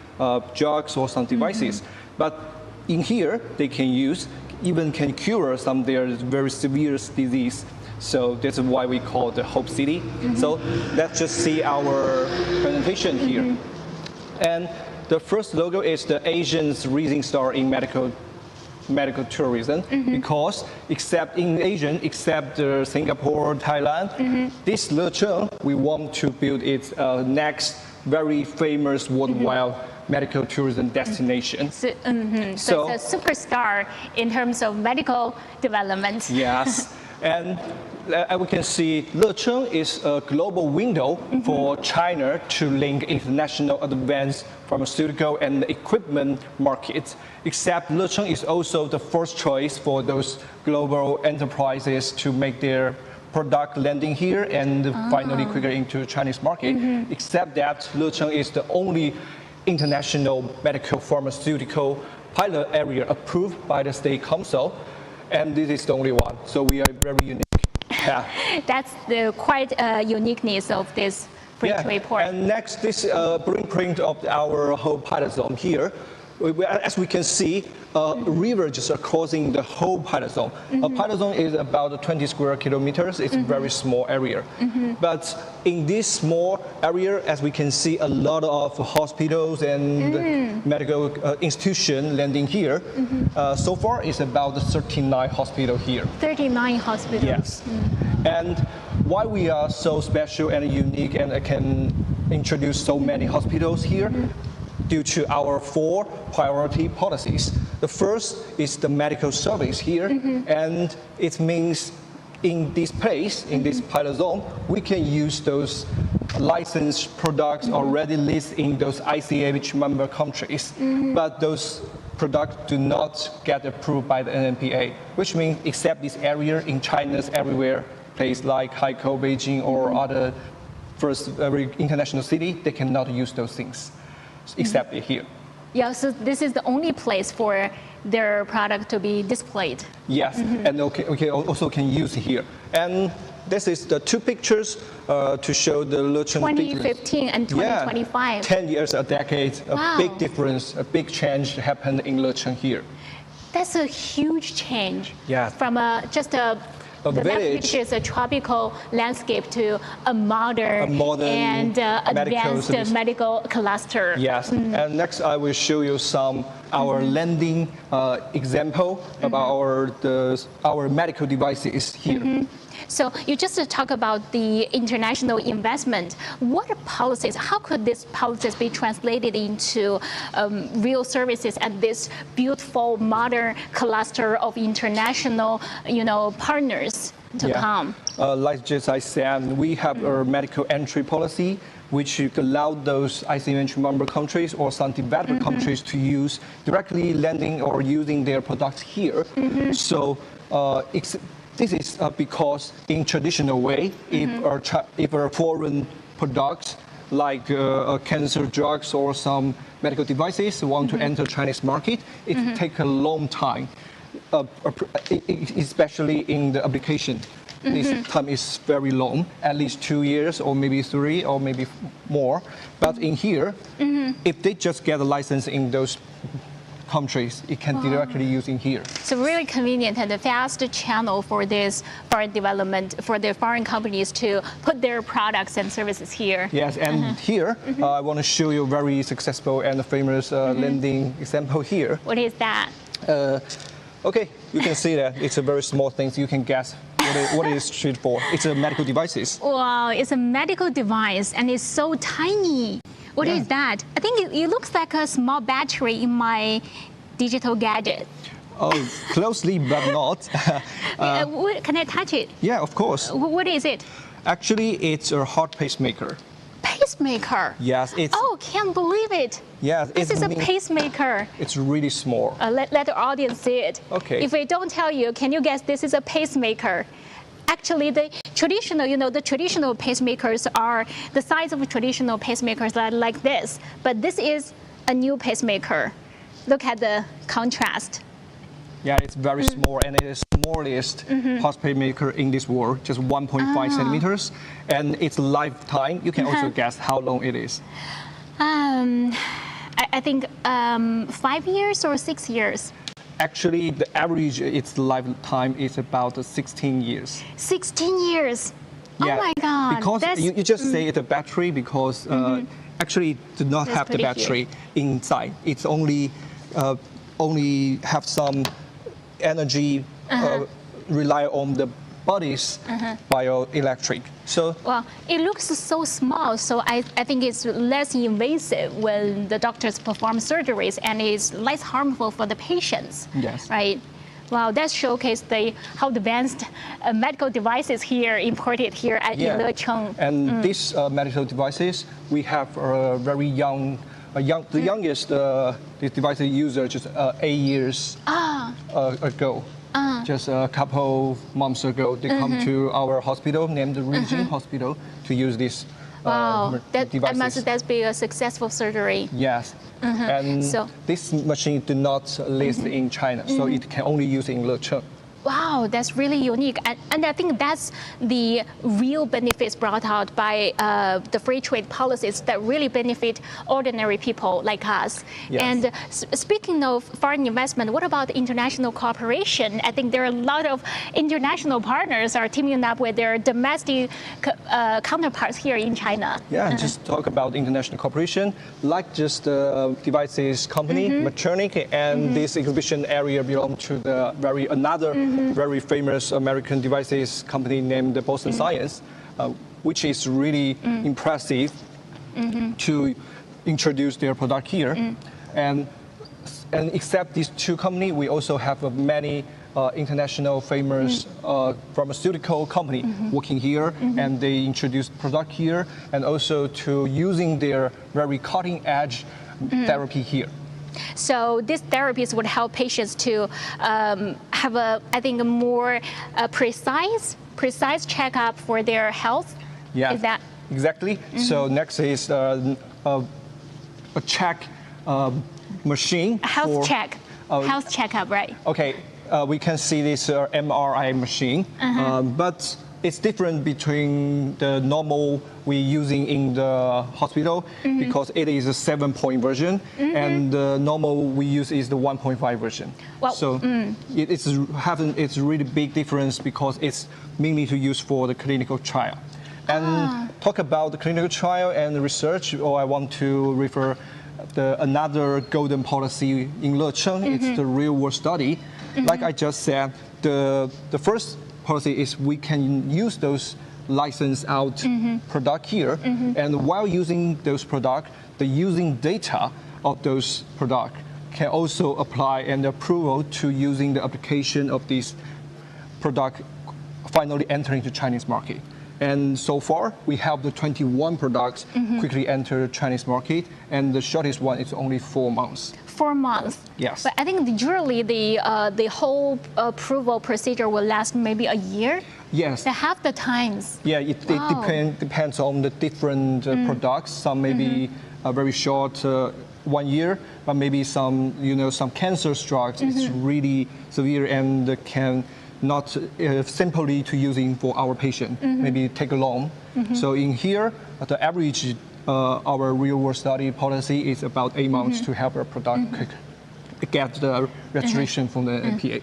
drugs or some devices. But in here, they can use, even can cure some of their very severe disease. So that's why we call it the Hope City. So let's just see our presentation here. And the first logo is the Asian's rising star in medical tourism, because except in Asia, except Singapore, Thailand, this Le-Cheng, we want to build its next very famous worldwide medical tourism destination. So it's a superstar in terms of medical development. Yes. And we can see Le-Cheng is a global window for China to link international advanced pharmaceutical and equipment markets. Except Le-Cheng is also the first choice for those global enterprises to make their product landing here and finally quicker into Chinese market. Except that Le-Cheng is the only international medical pharmaceutical pilot area approved by the State Council. And this is the only one, so we are very unique. Yeah. That's the quite uniqueness of this free trade port. And next, this blueprint of our whole pilot zone here. As we can see, river just crossing the whole pilot zone. A pilot zone is about 20 square kilometers. It's a very small area. But in this small area, as we can see, a lot of hospitals and medical institutions landing here. So far, it's about 39 hospitals here. 39 hospitals. Yes. And why we are so special and unique and can introduce so many hospitals here? Due to our 4 priority policies. The first is the medical service here, and it means in this place, in this pilot zone, we can use those licensed products already listed in those ICH member countries, but those products do not get approved by the NMPA, which means except this area in China's everywhere, place like Haikou, Beijing, or other very international city, they cannot use those things. Except here. Yeah, so this is the only place for their product to be displayed. Yes, and okay, also can use here. And this is the 2 pictures to show the Le-Cheng 2015 and 2025. Yeah, 10 years, a decade, a big difference, a big change happened in Le-Cheng here. That's a huge change. Yeah. From just a village, which is a tropical landscape, to a modern and advanced medical cluster. Yes, and next I will show you some our landing example about our medical devices here. So you just talk about the international investment. What policies, how could these policies be translated into real services at this beautiful modern cluster of international, partners to come? Like just I said, we have a medical entry policy which allow those ICH member countries or some developed countries to use directly landing or using their products here. So this is because in traditional way, if a foreign products like cancer drugs or some medical devices want to enter Chinese market, it takes a long time, especially in the application. This time is very long, at least 2 years or maybe 3 or maybe more. But in here, if they just get a license in those countries, it can directly use in here. So really convenient and a fast channel for this foreign development, for the foreign companies to put their products and services here. Yes, and here, I want to show you a very successful and famous landing example here. What is that? Okay, you can see that it's a very small thing, so you can guess what it is treated for. It's a medical devices. Wow, it's a medical device and it's so tiny. What is that? I think it looks like a small battery in my digital gadget. Oh, closely, but not. Can I touch it? Yeah, of course. What is it? Actually, it's a heart pacemaker. Pacemaker? Yes, it's... Oh, can't believe it. Yes, this is a pacemaker. It's really small. Let the audience see it. Okay. If I don't tell you, can you guess this is a pacemaker? Actually, the traditional, the traditional pacemakers are the size of traditional pacemakers are like this, but this is a new pacemaker. Look at the contrast. Yeah, it's very small, and it is the smallest heart pacemaker in this world, just 1.5 centimeters, and its lifetime. You can also guess how long it is. I think 5 years or 6 years. Actually, the average its lifetime is about 16 years. 16 years. Yeah, oh my God. Because you just say it's a battery because actually it do not have the battery inside. It's only have some energy rely on the body's bioelectric. So well, it looks so small, so I think it's less invasive when the doctors perform surgeries, and it's less harmful for the patients. Yes. Right. Wow, that showcased how advanced medical devices here imported here at Lecheng. And these medical devices, we have a very young, the youngest these devices user just 8 years ago. Just a couple months ago, they come to our hospital named Ruyway Hospital to use this devices. That must be a successful surgery. Yes. And this machine do not list in China, so it can only use in Lecheng. Wow, that's really unique. And I think that's the real benefits brought out by the free trade policies that really benefit ordinary people like us. Yes. And speaking of foreign investment, what about international cooperation? I think there are a lot of international partners are teaming up with their domestic counterparts here in China. Yeah, just talk about international cooperation, like just the devices company, Maternic, and this exhibition area belong to the very famous American devices company named Boston Science, which is really impressive to introduce their product here. And except these two companies, we also have many international famous pharmaceutical company working here, and they introduce product here, and also to using their very cutting edge therapy here. So these therapies would help patients to have I think, a more precise checkup for their health. Yeah, is that exactly? So next is a check machine. A health check. Health checkup, right? Okay, we can see this MRI machine, but it's different between the normal we're using in the hospital because it is a 7-point version, and the normal we use is the 1.5 version. Well, so it's really big difference because it's mainly to use for the clinical trial. And talk about the clinical trial and research, I want to refer another golden policy in Lecheng. It's the real world study. Like I just said, the first policy is we can use those licensed out product here, and while using those products, the using data of those products can also apply an approval to using the application of this product finally entering the Chinese market. And so far, we have the 21 products quickly enter the Chinese market, and the shortest one is only 4 months. 4 months. Yes. But I think usually the whole approval procedure will last maybe a year. Yes. They have the times. Yeah, it depends on the different products. Some may be very short, 1 year, but maybe some, some cancer drugs it's really severe and can not simply to using for our patient, maybe take long. So in here, the average our real world study policy is about 8 months to have a product get the registration from the NPA.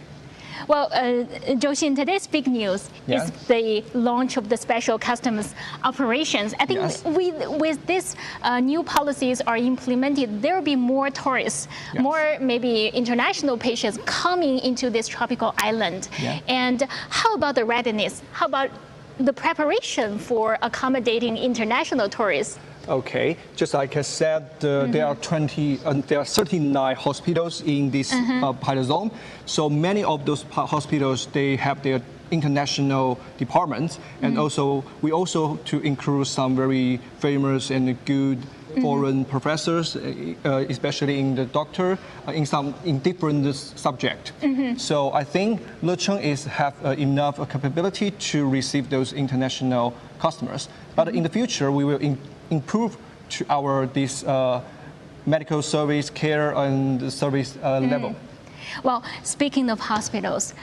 Well, Zhou-Xin, today's big news is the launch of the special customs operations. I think with this new policies are implemented, there will be more tourists, more maybe international patients coming into this tropical island. And how about the readiness? How about the preparation for accommodating international tourists? Okay, just like I said, there are 39 hospitals in this pilot zone. So many of those hospitals, they have their international departments, and also we also to include some very famous and good foreign professors, especially in the doctor, in different subject. So I think Lecheng have enough capability to receive those international customers. But in the future, we will improve to our medical service care and service level. Well, speaking of hospitals,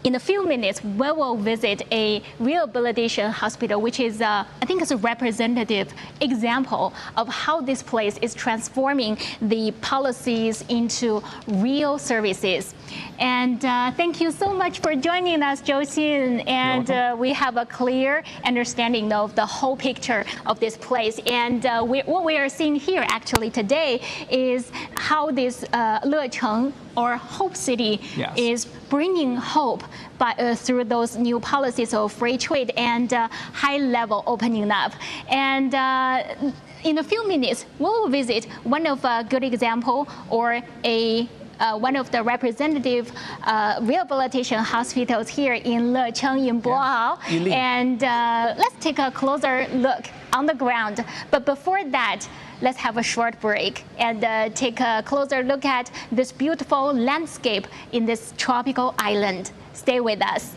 in a few minutes, we will visit a rehabilitation hospital, which is, I think, is a representative example of how this place is transforming the policies into real services. And thank you so much for joining us, Zhou-Xin. And we have a clear understanding of the whole picture of this place. And what we are seeing here actually today is how this Lecheng, or Hope City, is bringing hope through those new policies of free trade and high-level opening up. And in a few minutes, we will visit one of a good example or one of the representative rehabilitation hospitals here in Lecheng in Boao. And let's take a closer look on the ground. But before that, let's have a short break and take a closer look at this beautiful landscape in this tropical island. Stay with us.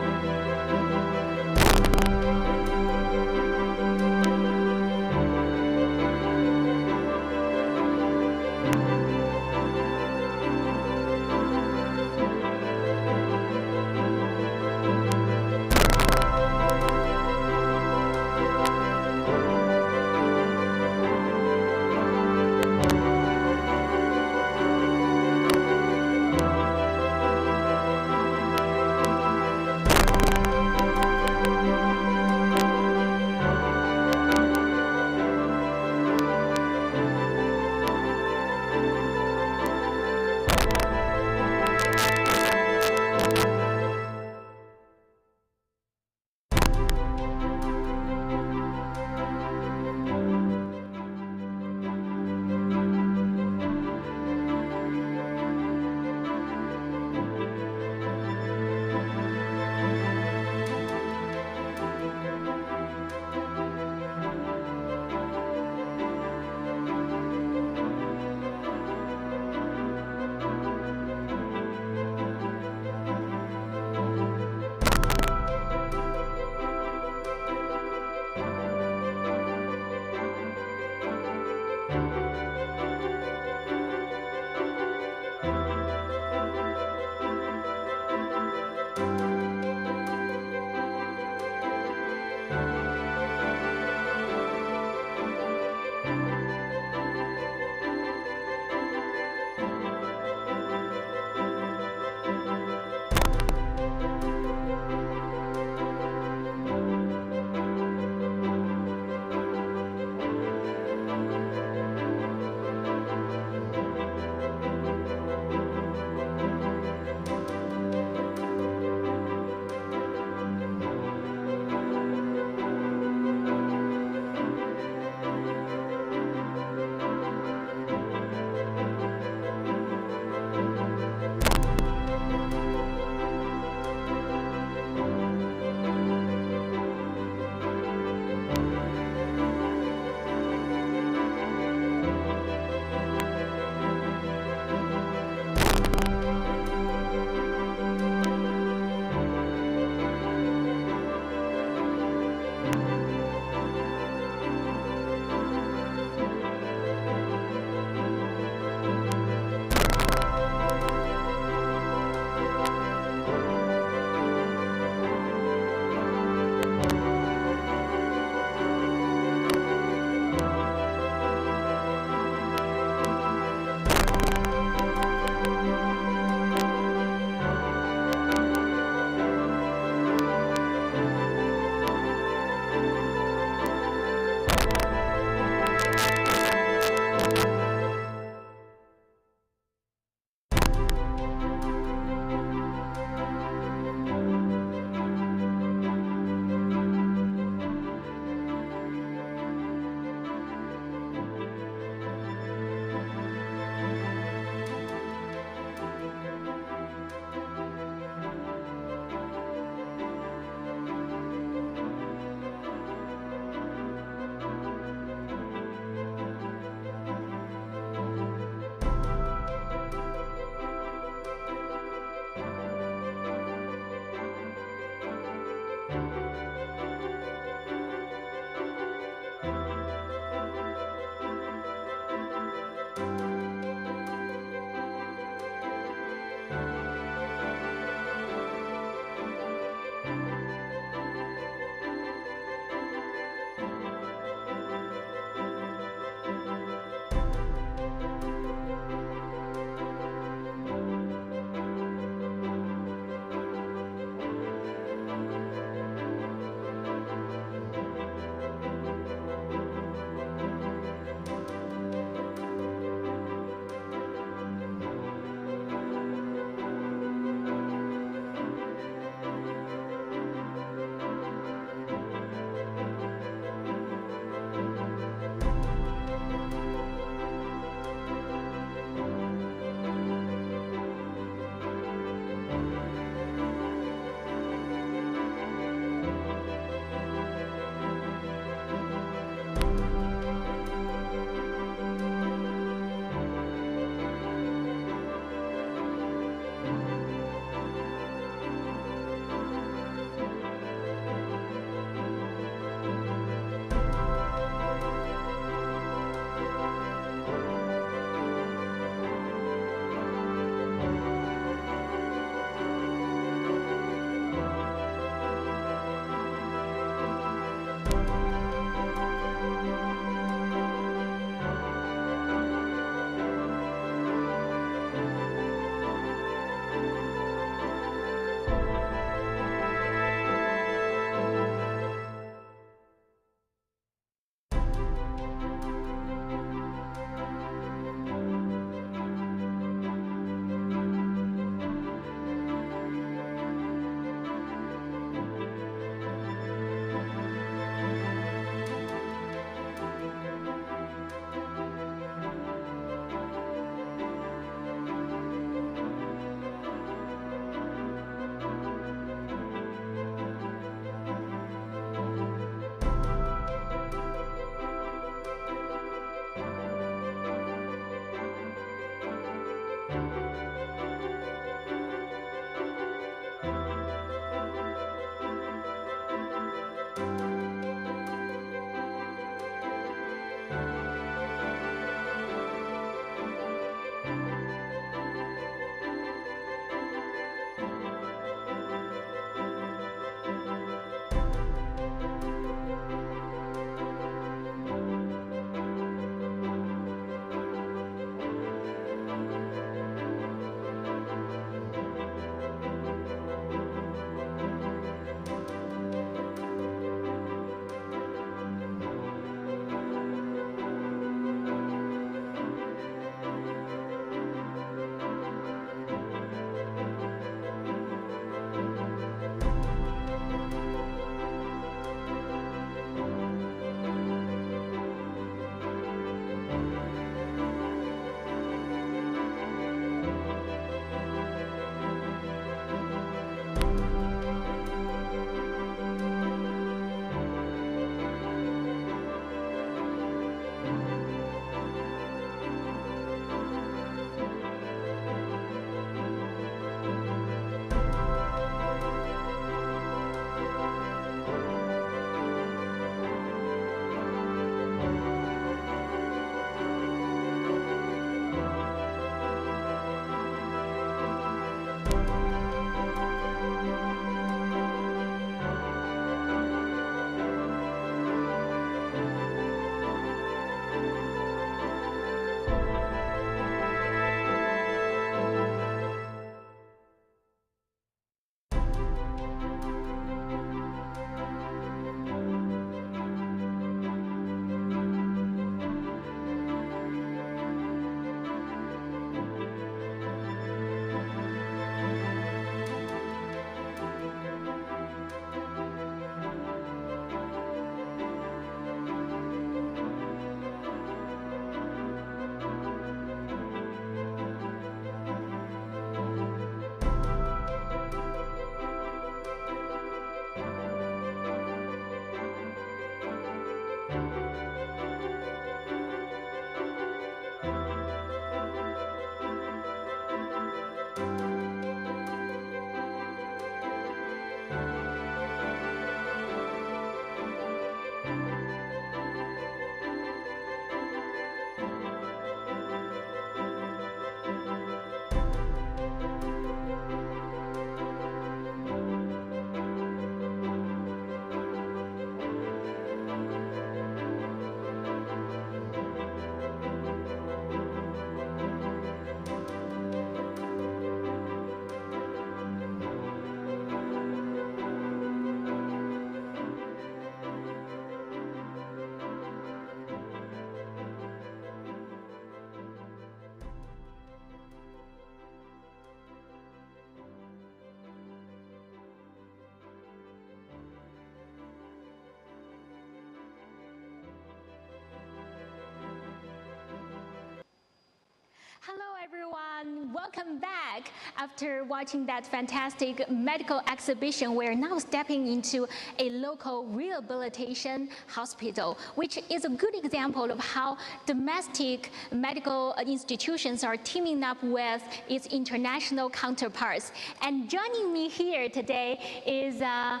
welcome back. After watching that fantastic medical exhibition, we're now stepping into a local rehabilitation hospital, which is a good example of how domestic medical institutions are teaming up with its international counterparts. And joining me here today is a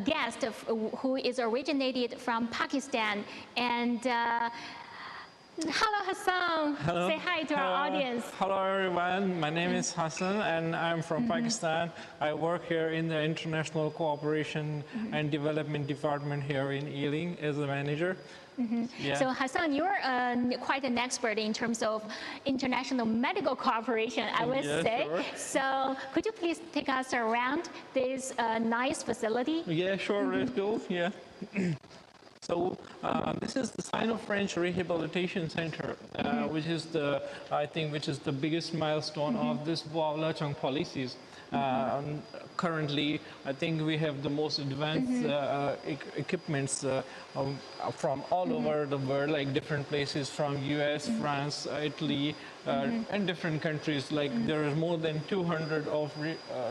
guest who is originated from Pakistan. And hello, Hassan. Hello. Say hi to our audience. Hello, everyone. My name is Hassan, and I'm from Pakistan. I work here in the International Cooperation and Development Department here in Ealing as a manager. Yeah. So Hassan, you're quite an expert in terms of international medical cooperation, I would say. Sure. So could you please take us around this nice facility? Yeah, sure. Let's go. Yeah. So this is the Sino-French Rehabilitation Center, which is the biggest milestone of this Wao-Lechang policies. Currently, I think we have the most advanced equipments from all over the world, like different places from US, France, Italy, and different countries. Like there is more than 200 of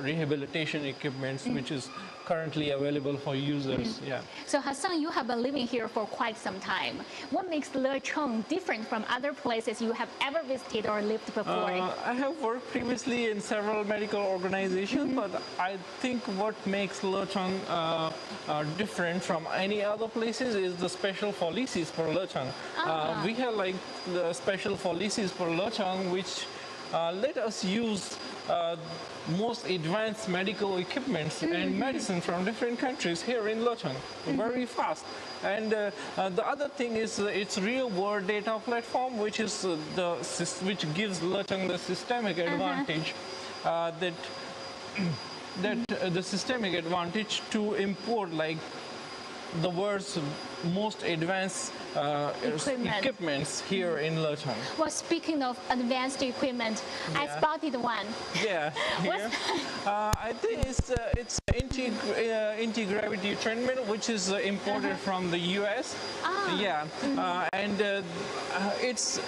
rehabilitation equipments, which is currently available for users. Yeah. So Hassan, you have been living here for quite some time. What makes Lecheng different from other places you have ever visited or lived before? I have worked previously in several medical organizations, but I think what makes Lecheng different from any other places is the special policies for Lecheng. We have like the special policies for Lecheng, which let us use most advanced medical equipments and medicine from different countries here in Lecheng very fast. And the other thing is its real-world data platform, which is which gives Lecheng the systemic advantage the systemic advantage to import like the world's most advanced equipments here in Lecheng. Well, speaking of advanced equipment, I spotted one. Yeah, here. I think it's anti-gravity treatment, which is imported from the US. Yeah, and it's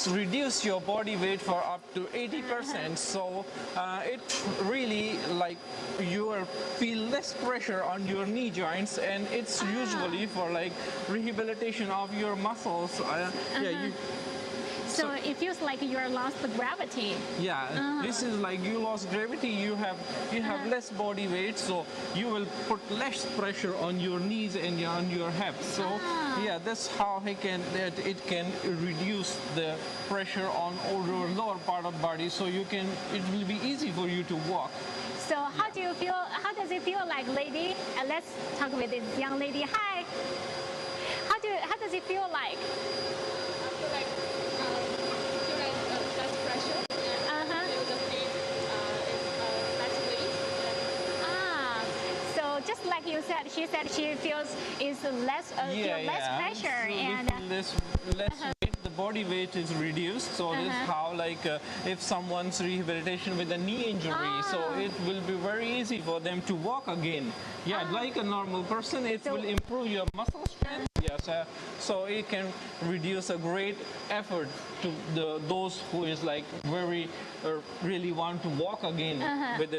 reduced your body weight for up to 80%. So it really you will feel less pressure on your knee joints, and it's usually for like rehabilitation of your muscles. So it feels like you're lost the gravity. Yeah, this is like you lost gravity. You have less body weight, so you will put less pressure on your knees and on your hips. So yeah, that's how it can reduce the pressure on your lower part of body. So it will be easy for you to walk. So how do you feel? How does it feel like, lady? And let's talk with this young lady. Hi. How does it feel like? I feel like less pressure. Feel the feet is less weight. So just like you said, she said she feels less pressure so and less weight. The body weight is reduced. So this is how if someone's rehabilitation with a knee injury, so it will be very easy for them to walk again. Yeah, like a normal person, it will improve your muscle strength. Yes, so it can reduce a great effort to those who is like really want to walk again with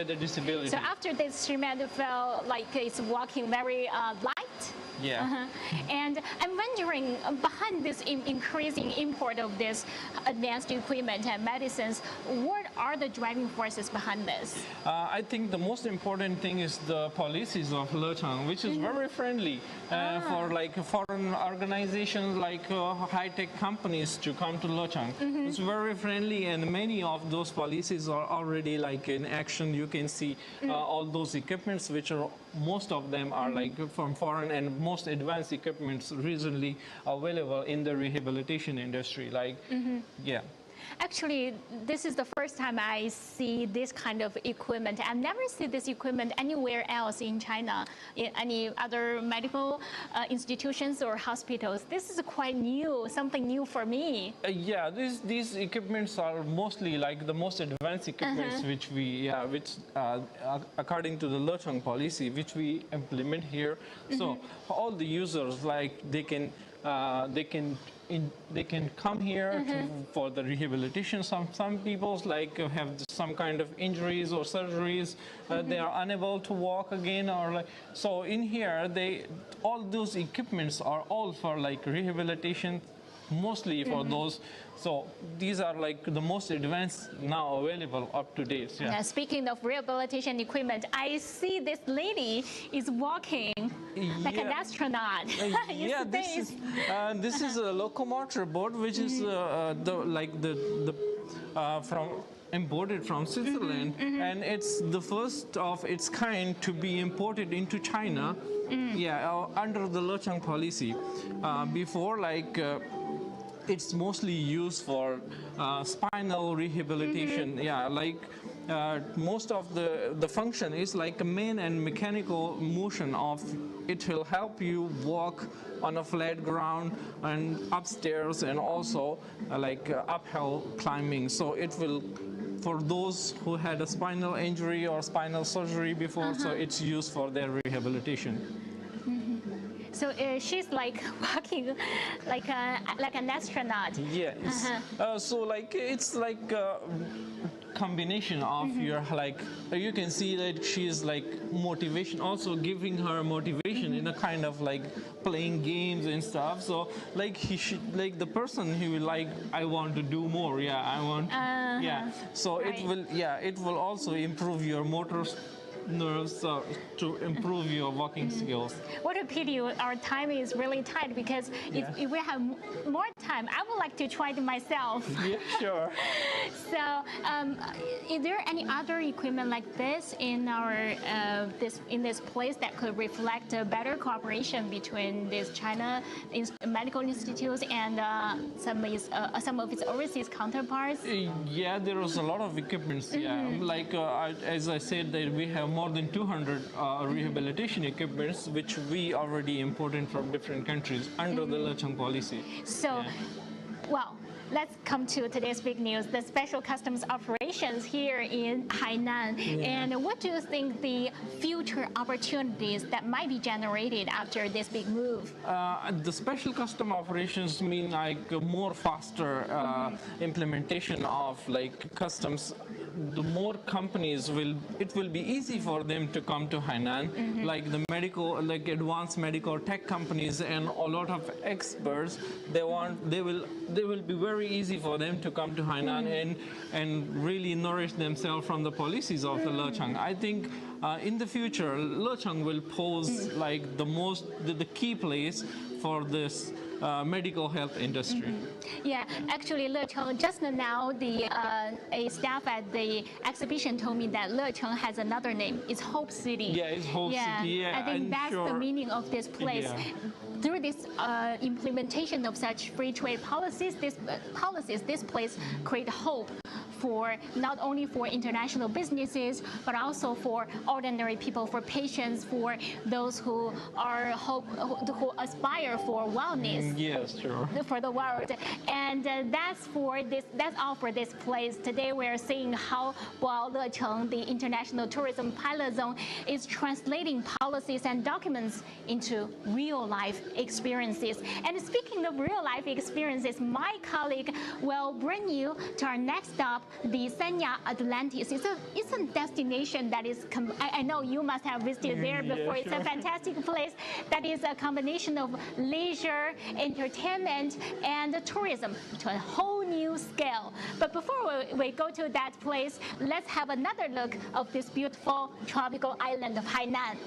a disability. So after this, she made it feel like it's walking very light. Yeah. And I'm wondering, behind this increasing import of this advanced equipment and medicines, what are the driving forces behind this? I think the most important thing is the policies of Lecheng, which is very friendly for like foreign organizations like high-tech companies to come to Lecheng. It's very friendly, and many of those policies are already like in action. You can see all those equipments, which are most of them are like from foreign, and most advanced equipments recently available in the rehabilitation industry. Yeah. Actually, this is the first time I see this kind of equipment. I've never seen this equipment anywhere else in China, in any other medical institutions or hospitals. This is quite new, something new for me. Yeah, these equipments are mostly like the most advanced equipments which according to the Lecheng policy, which we implement here. So all the users, like they can they can come here for the rehabilitation. Some people like have some kind of injuries or surgeries. They are unable to walk again, or like, so in here all those equipments are all for like rehabilitation, mostly for those. So these are like the most advanced now available up to date. Yeah. Now, speaking of rehabilitation equipment, I see this lady is walking like an astronaut. Yeah, this is a locomotor boat, which is imported from Switzerland, and it's the first of its kind to be imported into China. Under the Lecheng policy. Before, it's mostly used for spinal rehabilitation. Most of the function is like a main and mechanical motion of it will help you walk on a flat ground and upstairs, and also uphill climbing. So it will, for those who had a spinal injury or spinal surgery before, so it's used for their rehabilitation. So she's like walking like an astronaut. Yes. So it's like a combination of your you can see that she's like motivation, also giving her motivation in a kind of like playing games and stuff. So he should the person who will I want to do more. Yeah, I want. So right. It will also improve your motor nerves to improve your walking skills. What a pity our time is really tight, because if we have more time, I would like to try it myself. Yeah, sure. So, is there any other equipment like this in our this place that could reflect a better cooperation between this China medical institutes and some of its overseas counterparts? Yeah, there is a lot of equipments. Yeah, as I said, that we have more than 200 rehabilitation equipments, which we already imported from different countries under the Lecheng policy. So, well, let's come to today's big news, the special customs operations here in Hainan. And what do you think the future opportunities that might be generated after this big move? The special custom operations mean more faster implementation of customs. The more companies it will be easy for them to come to Hainan, like the medical, advanced medical tech companies and a lot of experts. They will be very easy for them to come to Hainan and really nourish themselves from the policies of the Lecheng. I think in the future, Lecheng will pose the key place for this medical health industry. Yeah, actually, Lecheng, just now a staff at the exhibition told me that Lecheng has another name. It's Hope City. Yeah, it's Hope City. Yeah, I think that's the meaning of this place. Yeah. Through this implementation of such free trade policies, this place create hope for not only for international businesses, but also for ordinary people, for patients, for those who aspire for wellness. Yes, sure. For the world, and that's all for this place. Today we are seeing how well Lecheng, the international tourism pilot zone, is translating policies and documents into real life experiences. And speaking of real life experiences, my colleague will bring you to our next stop, the Sanya Atlantis. It's a destination that is, I know you must have visited there before. Yeah, it's a fantastic place that is a combination of leisure, entertainment, and tourism to a whole new scale. But before we go to that place, let's have another look of this beautiful tropical island of Hainan.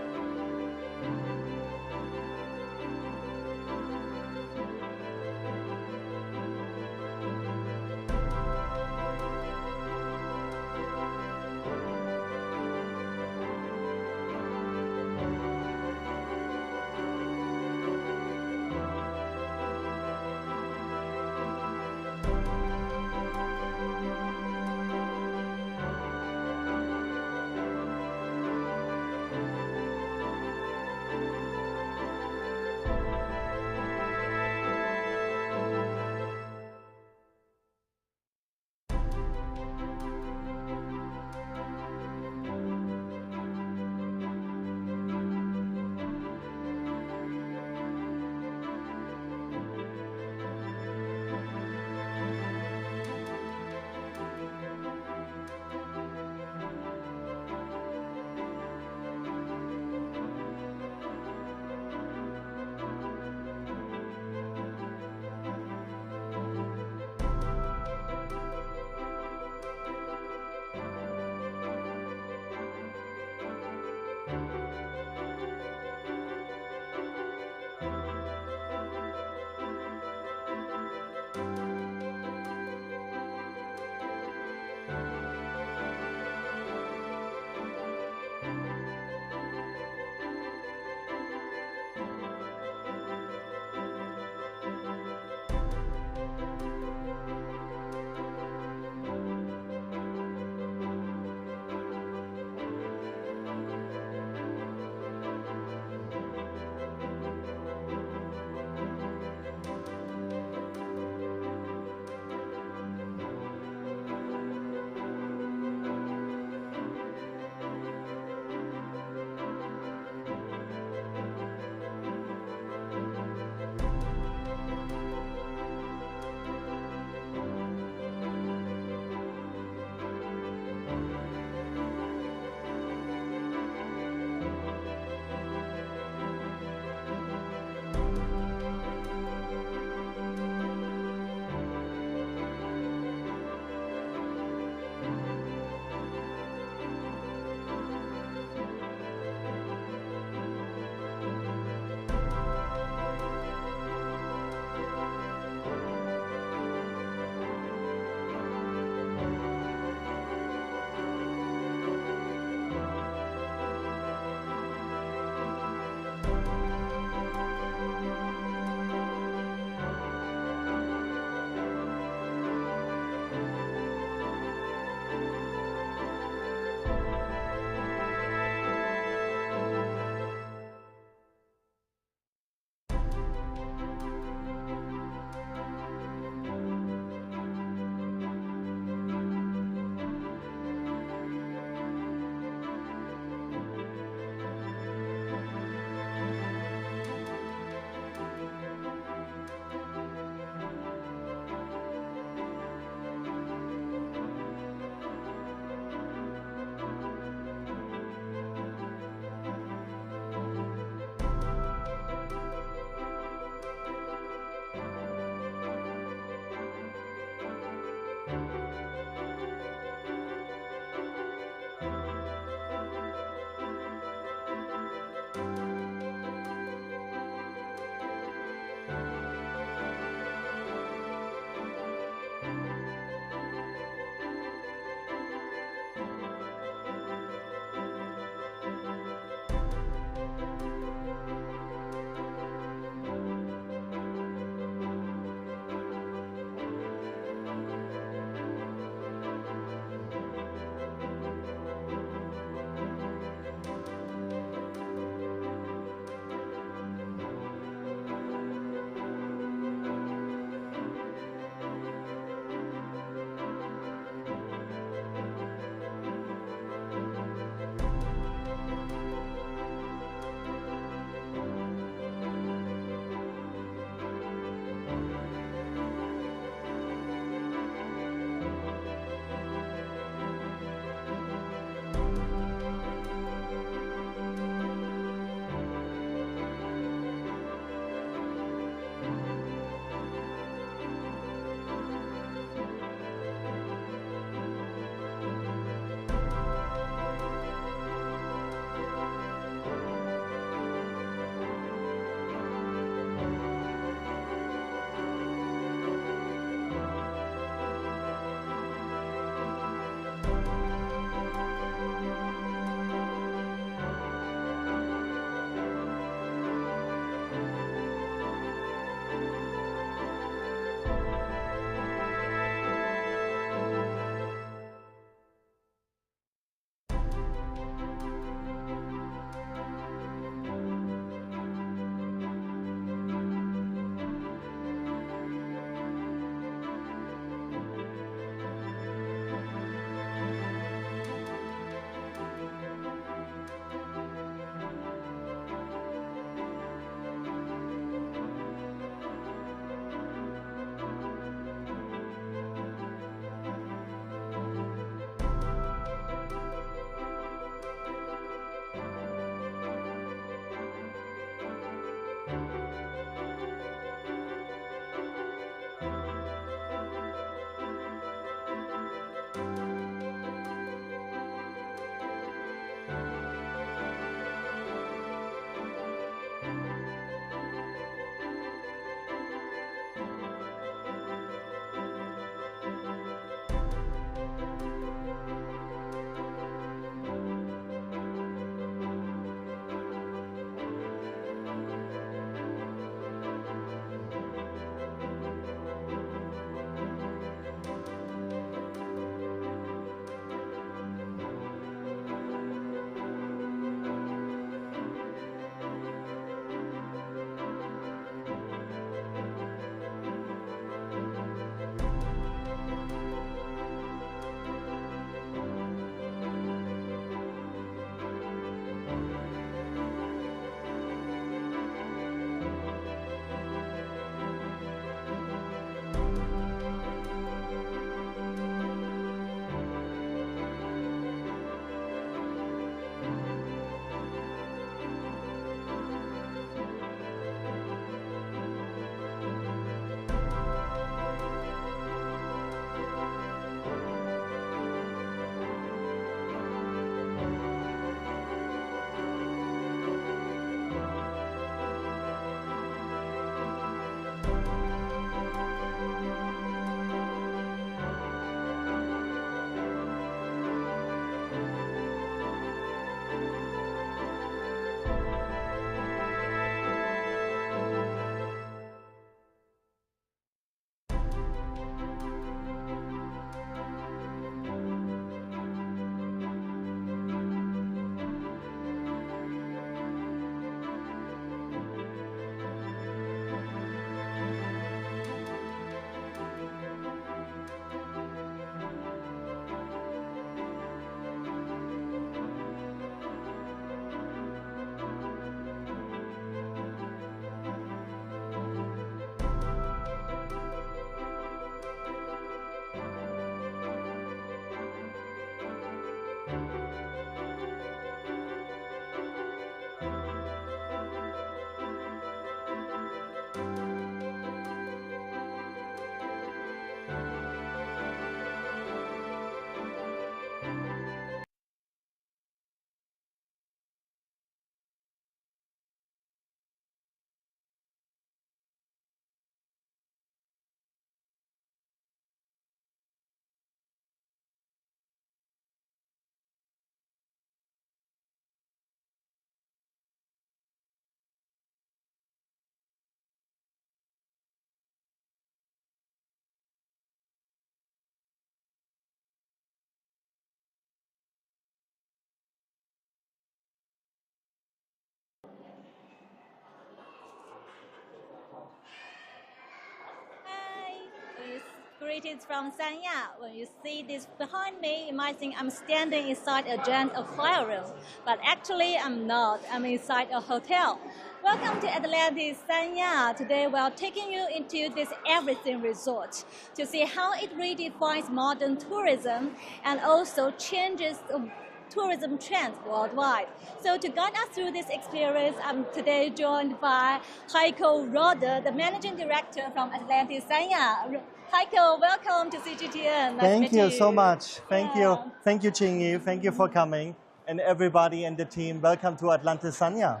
Greetings from Sanya. When you see this behind me, you might think I'm standing inside a giant aquarium, but actually I'm not. I'm inside a hotel. Welcome to Atlantis, Sanya. Today we're taking you into this everything resort to see how it redefines modern tourism and also changes the tourism trends worldwide. So to guide us through this experience, I'm today joined by Heiko Roder, the Managing Director from Atlantis, Sanya. Heiko, welcome to CGTN. Nice Thank to meet you so much. Thank you. Thank you, Qingyi. Thank you for coming. And everybody and the team, welcome to Atlantis, Sanya.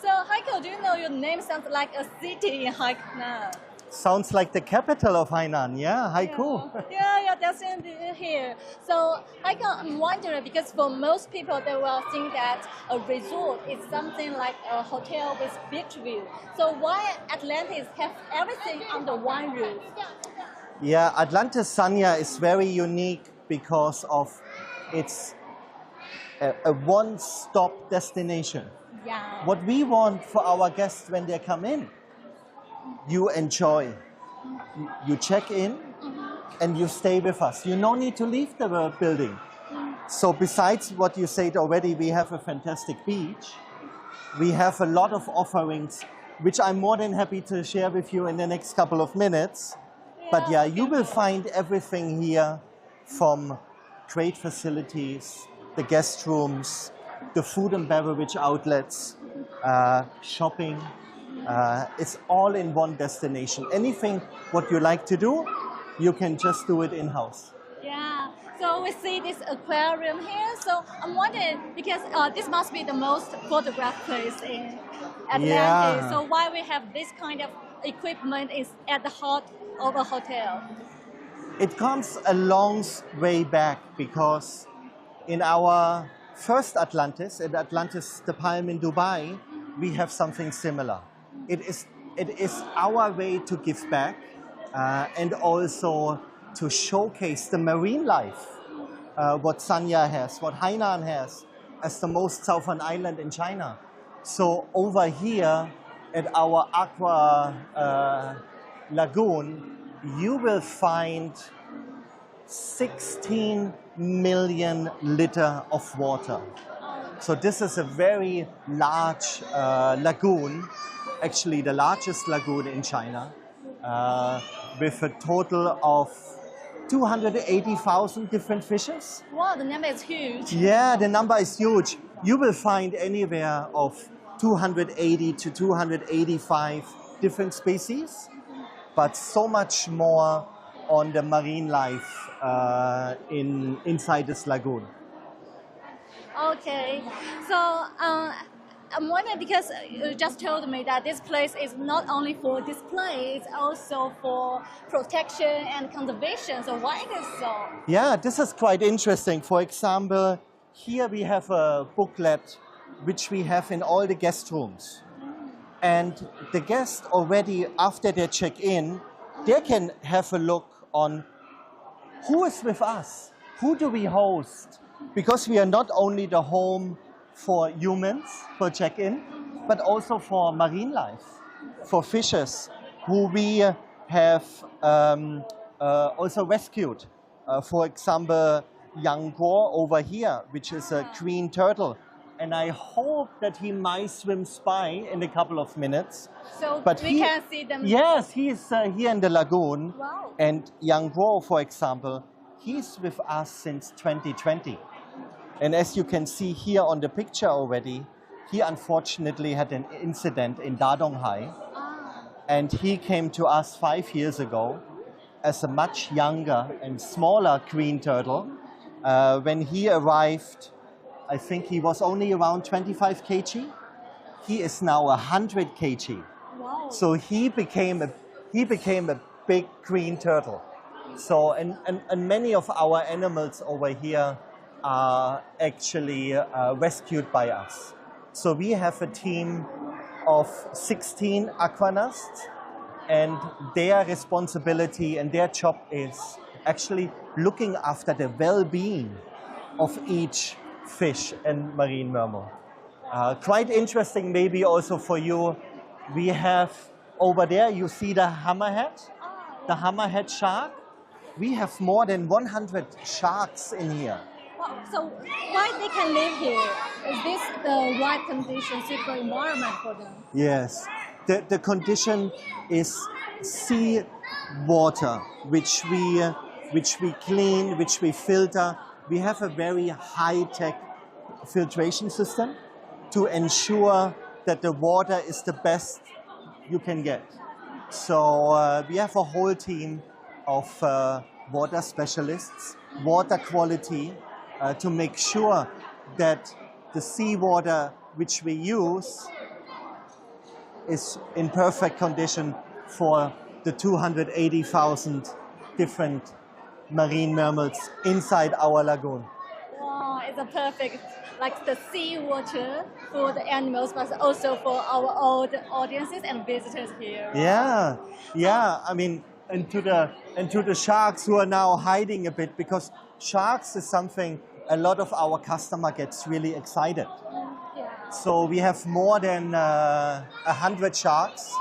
So Heiko, do you know your name sounds like a city in Hainan? Sounds like the capital of Hainan, yeah? Haiku. Yeah, that's in here. So Heiko, I'm wondering, because for most people, they will think that a resort is something like a hotel with beach view. So why Atlantis have everything under one roof? Yeah, Atlantis Sanya is very unique because of its a one-stop destination. Yeah. What we want for our guests when they come in, you enjoy. You check in and you stay with us. You no need to leave the building. So besides what you said already, we have a fantastic beach. We have a lot of offerings, which I'm more than happy to share with you in the next couple of minutes. But yeah, you will find everything here, from trade facilities, the guest rooms, the food and beverage outlets, shopping. It's all in one destination. Anything what you like to do, you can just do it in-house. Yeah, so we see this aquarium here. So I'm wondering, because this must be the most photographed place in Atlantis. Yeah. So why we have this kind of equipment is at the heart of a hotel? It comes a long way back, because in our first Atlantis, at Atlantis the Palm in Dubai, we have something similar. It is our way to give back and also to showcase the marine life, what Sanya has, what Hainan has as the most southern island in China. So over here at our aqua lagoon, you will find 16 million liters of water. So this is a very large lagoon, actually the largest lagoon in China, with a total of 280,000 different fishes. Wow, the number is huge. Yeah, the number is huge. You will find anywhere of 280 to 285 different species, but so much more on the marine life inside this lagoon. Okay, so I'm wondering, because you just told me that this place is not only for display, it's also for protection and conservation. So why is it so? Yeah, this is quite interesting. For example, here we have a booklet which we have in all the guest rooms. And the guests already, after they check in, they can have a look on who is with us, who do we host, because we are not only the home for humans, for check-in, but also for marine life, for fishes, who we have also rescued. For example, Yang Guo over here, which is a green turtle. And I hope that he might swim by in a couple of minutes. So but we can see them? Yes, he is here in the lagoon. Wow. And Yang Guo, for example, he's with us since 2020. And as you can see here on the picture already, he unfortunately had an incident in Dadonghai. And he came to us 5 years ago as a much younger and smaller green turtle. When he arrived, I think he was only around 25 kg. He is now 100 kg. Wow. So he became a big green turtle. So and many of our animals over here are actually rescued by us. So we have a team of 16 aquanasts, and their responsibility and their job is actually looking after the well-being of each fish and marine mammal. Quite interesting maybe also for you, we have over there, you see the hammerhead shark. we have more than 100 sharks in here. Wow. So why they can live here? Is this the right condition, suitable environment for them? Yes, the condition is sea water, which we clean, which we filter. We have a very high-tech filtration system to ensure that the water is the best you can get. So we have a whole team of water specialists, water quality, to make sure that the seawater which we use is in perfect condition for the 280,000 different marine mammals inside our lagoon. Wow, it's a perfect, like the seawater for the animals, but also for our old audiences and visitors here. Yeah, yeah. I mean, and to the sharks who are now hiding a bit, because sharks is something a lot of our customer gets really excited. Yeah. So we have more than 100 sharks,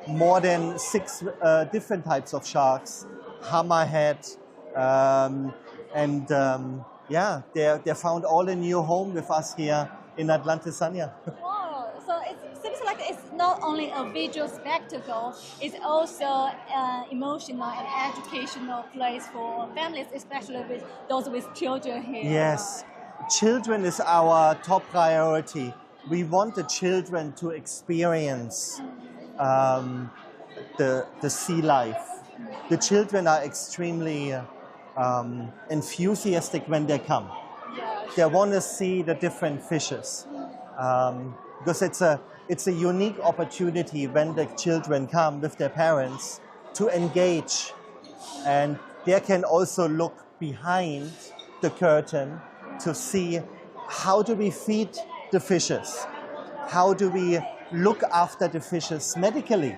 more than 6 different types of sharks, hammerhead, yeah, they found all a new home with us here in Atlantis, Sanya. Wow, so it seems like it's not only a visual spectacle, it's also an emotional and educational place for families, especially with those with children here. Yes, children is our top priority. We want the children to experience the sea life. The children are extremely enthusiastic when they come. They want to see the different fishes because it's a unique opportunity when the children come with their parents to engage, and they can also look behind the curtain to see how do we feed the fishes, how do we look after the fishes medically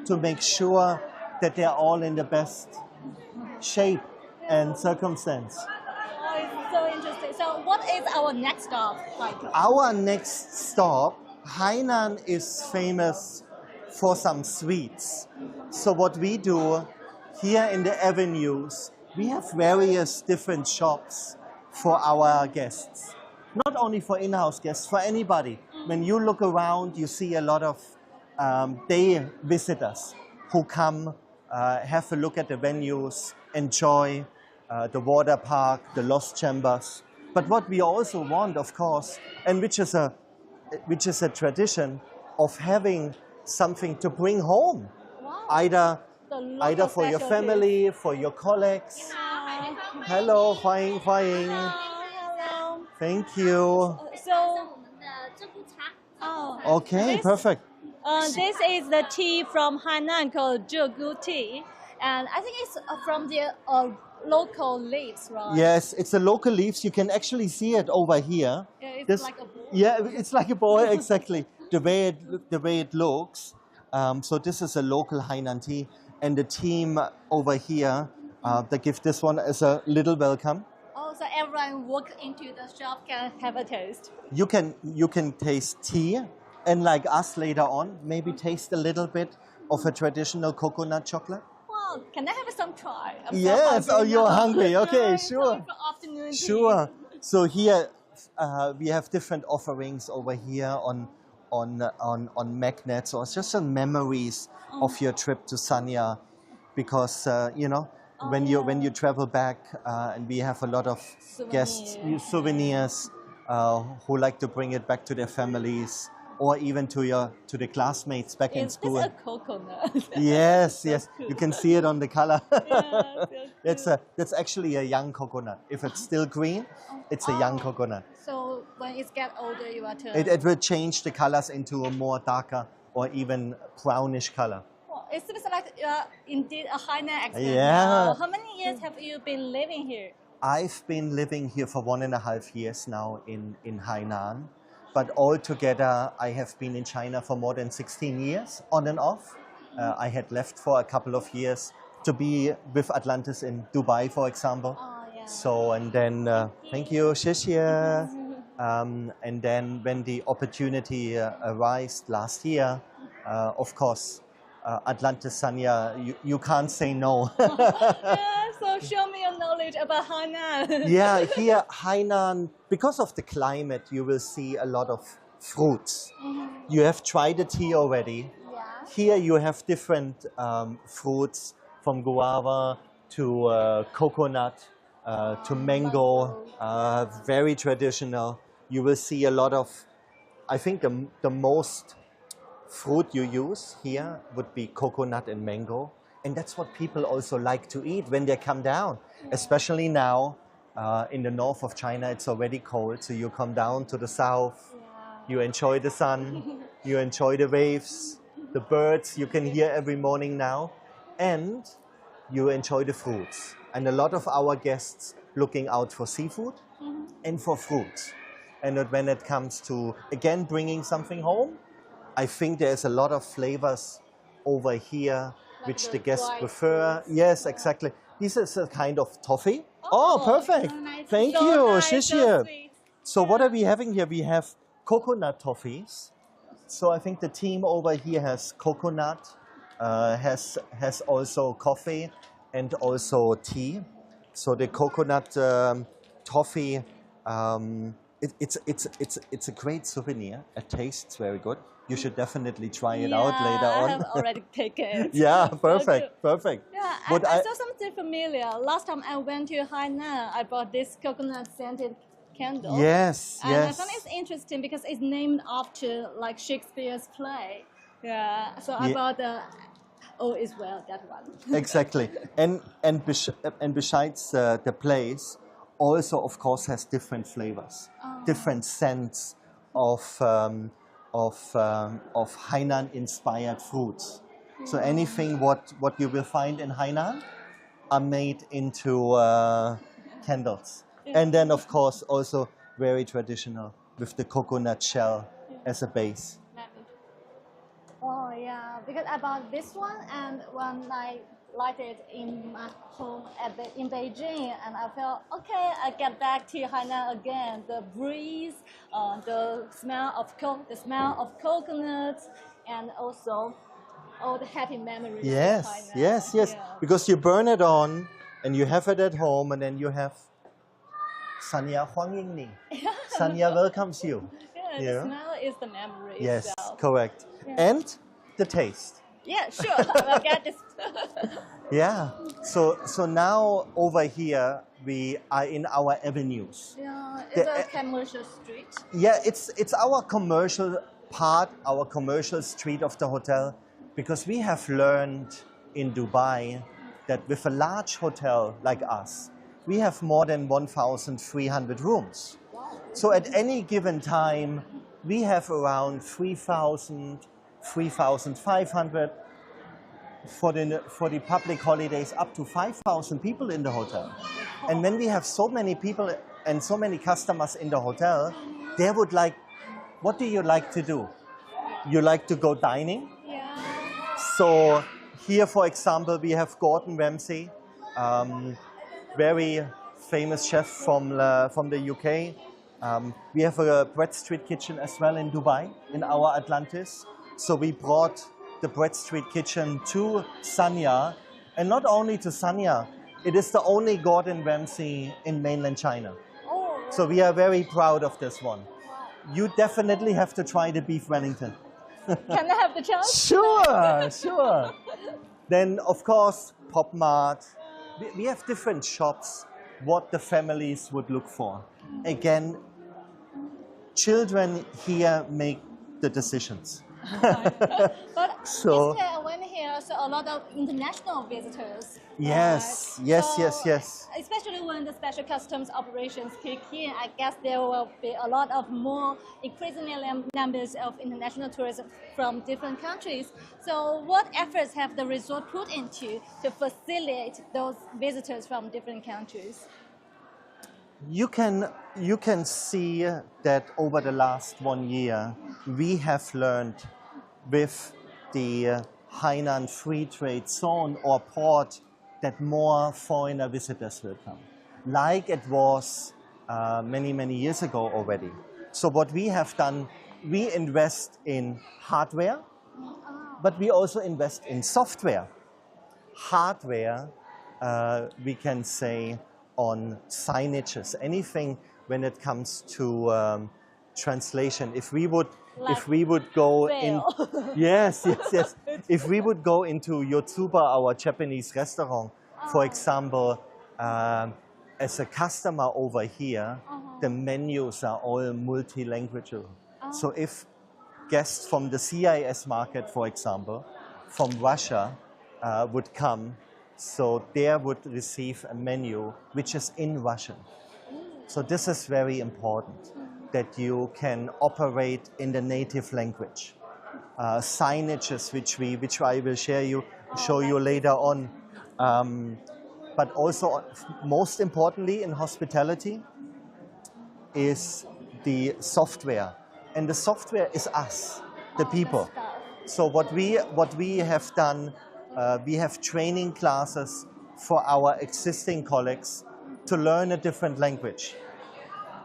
to make sure that they're all in the best shape and circumstance. Oh, it's so interesting. So what is our next stop, Michael? Our next stop, Hainan is famous for some sweets. So what we do here in the avenues, we have various different shops for our guests. Not only for in-house guests, for anybody. When you look around, you see a lot of day visitors who come, have a look at the venues, enjoy the water park, the lost chambers. But what we also want, of course, and which is a tradition of having something to bring home, either for your family, for your colleagues. Hello, 欢迎欢迎. Thank you. Okay, perfect. This is the tea from Hainan called Zhegu tea, and I think it's from the local leaves, right? Yes, it's the local leaves. You can actually see it over here. Yeah, it's like a ball. Yeah, it's like a ball, exactly. The way it looks. So this is a local Hainan tea, and the team over here, they give this one as a little welcome. Oh, so everyone walk into the shop can have a taste. You can taste tea, and like us later on, maybe taste a little bit of a traditional coconut chocolate. Wow, can I have some try? I'm Yes, so hungry you're now. hungry. Okay, Yeah, sure. time for afternoon tea. Sure. So here we have different offerings over here on magnets, or it's just some memories of your trip to Sanya, because when you travel back, and we have a lot of guests, souvenirs who like to bring it back to their families, or even to the classmates back in school. Is this a coconut? Yes, yes. You can see it on the color. That's actually a young coconut. If it's still green, it's a young coconut. So when it gets older, you are to... It will change the colors into a more darker or even brownish color. Well, it seems like indeed a Hainan accent. Yeah. Now. How many years have you been living here? I've been living here for 1.5 years now in Hainan. But altogether, I have been in China for more than 16 years, on and off. I had left for a couple of years to be with Atlantis in Dubai, for example. Oh, yeah. So, and then, thank you, 谢谢. And then when the opportunity arose last year, of course, Atlantis, Sanya, you can't say no. Yeah, so show me your knowledge about Hainan. Yeah, here Hainan, because of the climate, you will see a lot of fruits. You have tried the tea already. Here you have different fruits, from guava to coconut to mango, very traditional. You will see a lot of, I think the most fruit you use here would be coconut and mango. And that's what people also like to eat when they come down, especially now in the north of China. It's already cold, so you come down to the south, you enjoy the sun, you enjoy the waves, the birds you can hear every morning now, and you enjoy the fruits. And a lot of our guests looking out for seafood and for fruits. And when it comes to, again, bringing something home, I think there's a lot of flavors over here which the guests prefer. Yes, exactly. This is a kind of toffee. Oh, perfect. So nice. Thank So you. nice, so 谢谢. sweet. So what are we having here? We have coconut toffees. So I think the team over here has coconut, has also coffee and also tea. So the coconut toffee, it's a great souvenir. It tastes very good. You should definitely try it out later on. I have already taken it. Yeah, So perfect, good. perfect. Yeah, But I saw something familiar. Last time I went to Hainan, I bought this coconut scented candle. Yes, and I yes. found it's interesting because it's named after like Shakespeare's play. Yeah, so I Yeah. bought the is well, that one. Exactly. And besides the place, also of course has different flavors, different scents of Hainan-inspired fruits. So anything what you will find in Hainan are made into candles. And then of course also very traditional with the coconut shell as a base. Oh yeah, because I bought this one and when I lighted it in my home in Beijing, and I felt okay. I get back to Hainan again. The breeze, the smell of coconuts, and also all the happy memories. Yes, of Hainan. yes, yes. Yeah. Because you burn it on and you have it at home, and then you have Sanya Huangying Ni. Sanya welcomes you. Yeah, Yeah. the smell is the memory Yes, itself. correct. Yeah. And the taste. Yeah, sure. I'll get this. Yeah. So now over here we are in our avenues. Yeah, it's a commercial street. Yeah, it's our commercial part, our commercial street of the hotel, because we have learned in Dubai that with a large hotel like us, we have more than 1,300 rooms. So at any given time, we have around 3,000, 3,500, for the public holidays up to 5,000 people in the hotel. And when we have so many people and so many customers in the hotel, they would like, what do you like to do? You like to go dining? Yeah. So here, for example, we have Gordon Ramsay, very famous chef from the UK. We have a Bread Street kitchen as well in Dubai, in our Atlantis. So we brought the Bread Street kitchen to Sanya, and not only to Sanya, it is the only Gordon Ramsay in mainland China. Oh. So we are very proud of this one. You definitely have to try the beef Wellington. Can I have the chance? Sure, sure. Then, of course, Pop Mart. We have different shops, what the families would look for. Again, children here make the decisions. But So- when here, so a lot of international visitors. Yes, right? yes, So, yes, yes. Especially when the special customs operations kick in, I guess there will be a lot of more increasingly numbers of international tourists from different countries. So what efforts have the resort put into to facilitate those visitors from different countries? You can see that over the last 1 year, we have learned with the Hainan Free Trade Zone or port that more foreigner visitors will come, like it was many, many years ago already. So what we have done, we invest in hardware, but we also invest in software, hardware, we can say on signages, anything when it comes to translation. If we would go in, yes, if we would go into Yotsuba, our Japanese restaurant, for example, as a customer over here, the menus are all multilingual. So if guests from the CIS market, for example, from Russia would come, so they would receive a menu which is in Russian. So this is very important, that you can operate in the native language. Signages, which I will show you later on. But also, most importantly in hospitality, is the software. And the software is us, the people. So what we have done, we have training classes for our existing colleagues to learn a different language.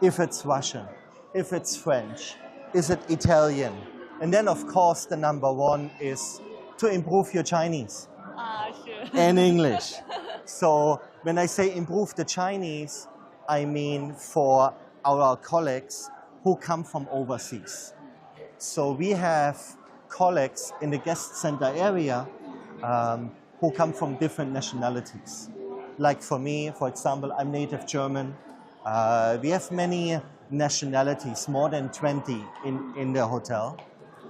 If it's Russian, if it's French, is it Italian? And then of course the number one is to improve your Chinese and English. So when I say improve the Chinese, I mean for our colleagues who come from overseas. So we have colleagues in the guest center area who come from different nationalities. Like for me, for example, I'm native German. We have many nationalities, more than 20 in the hotel.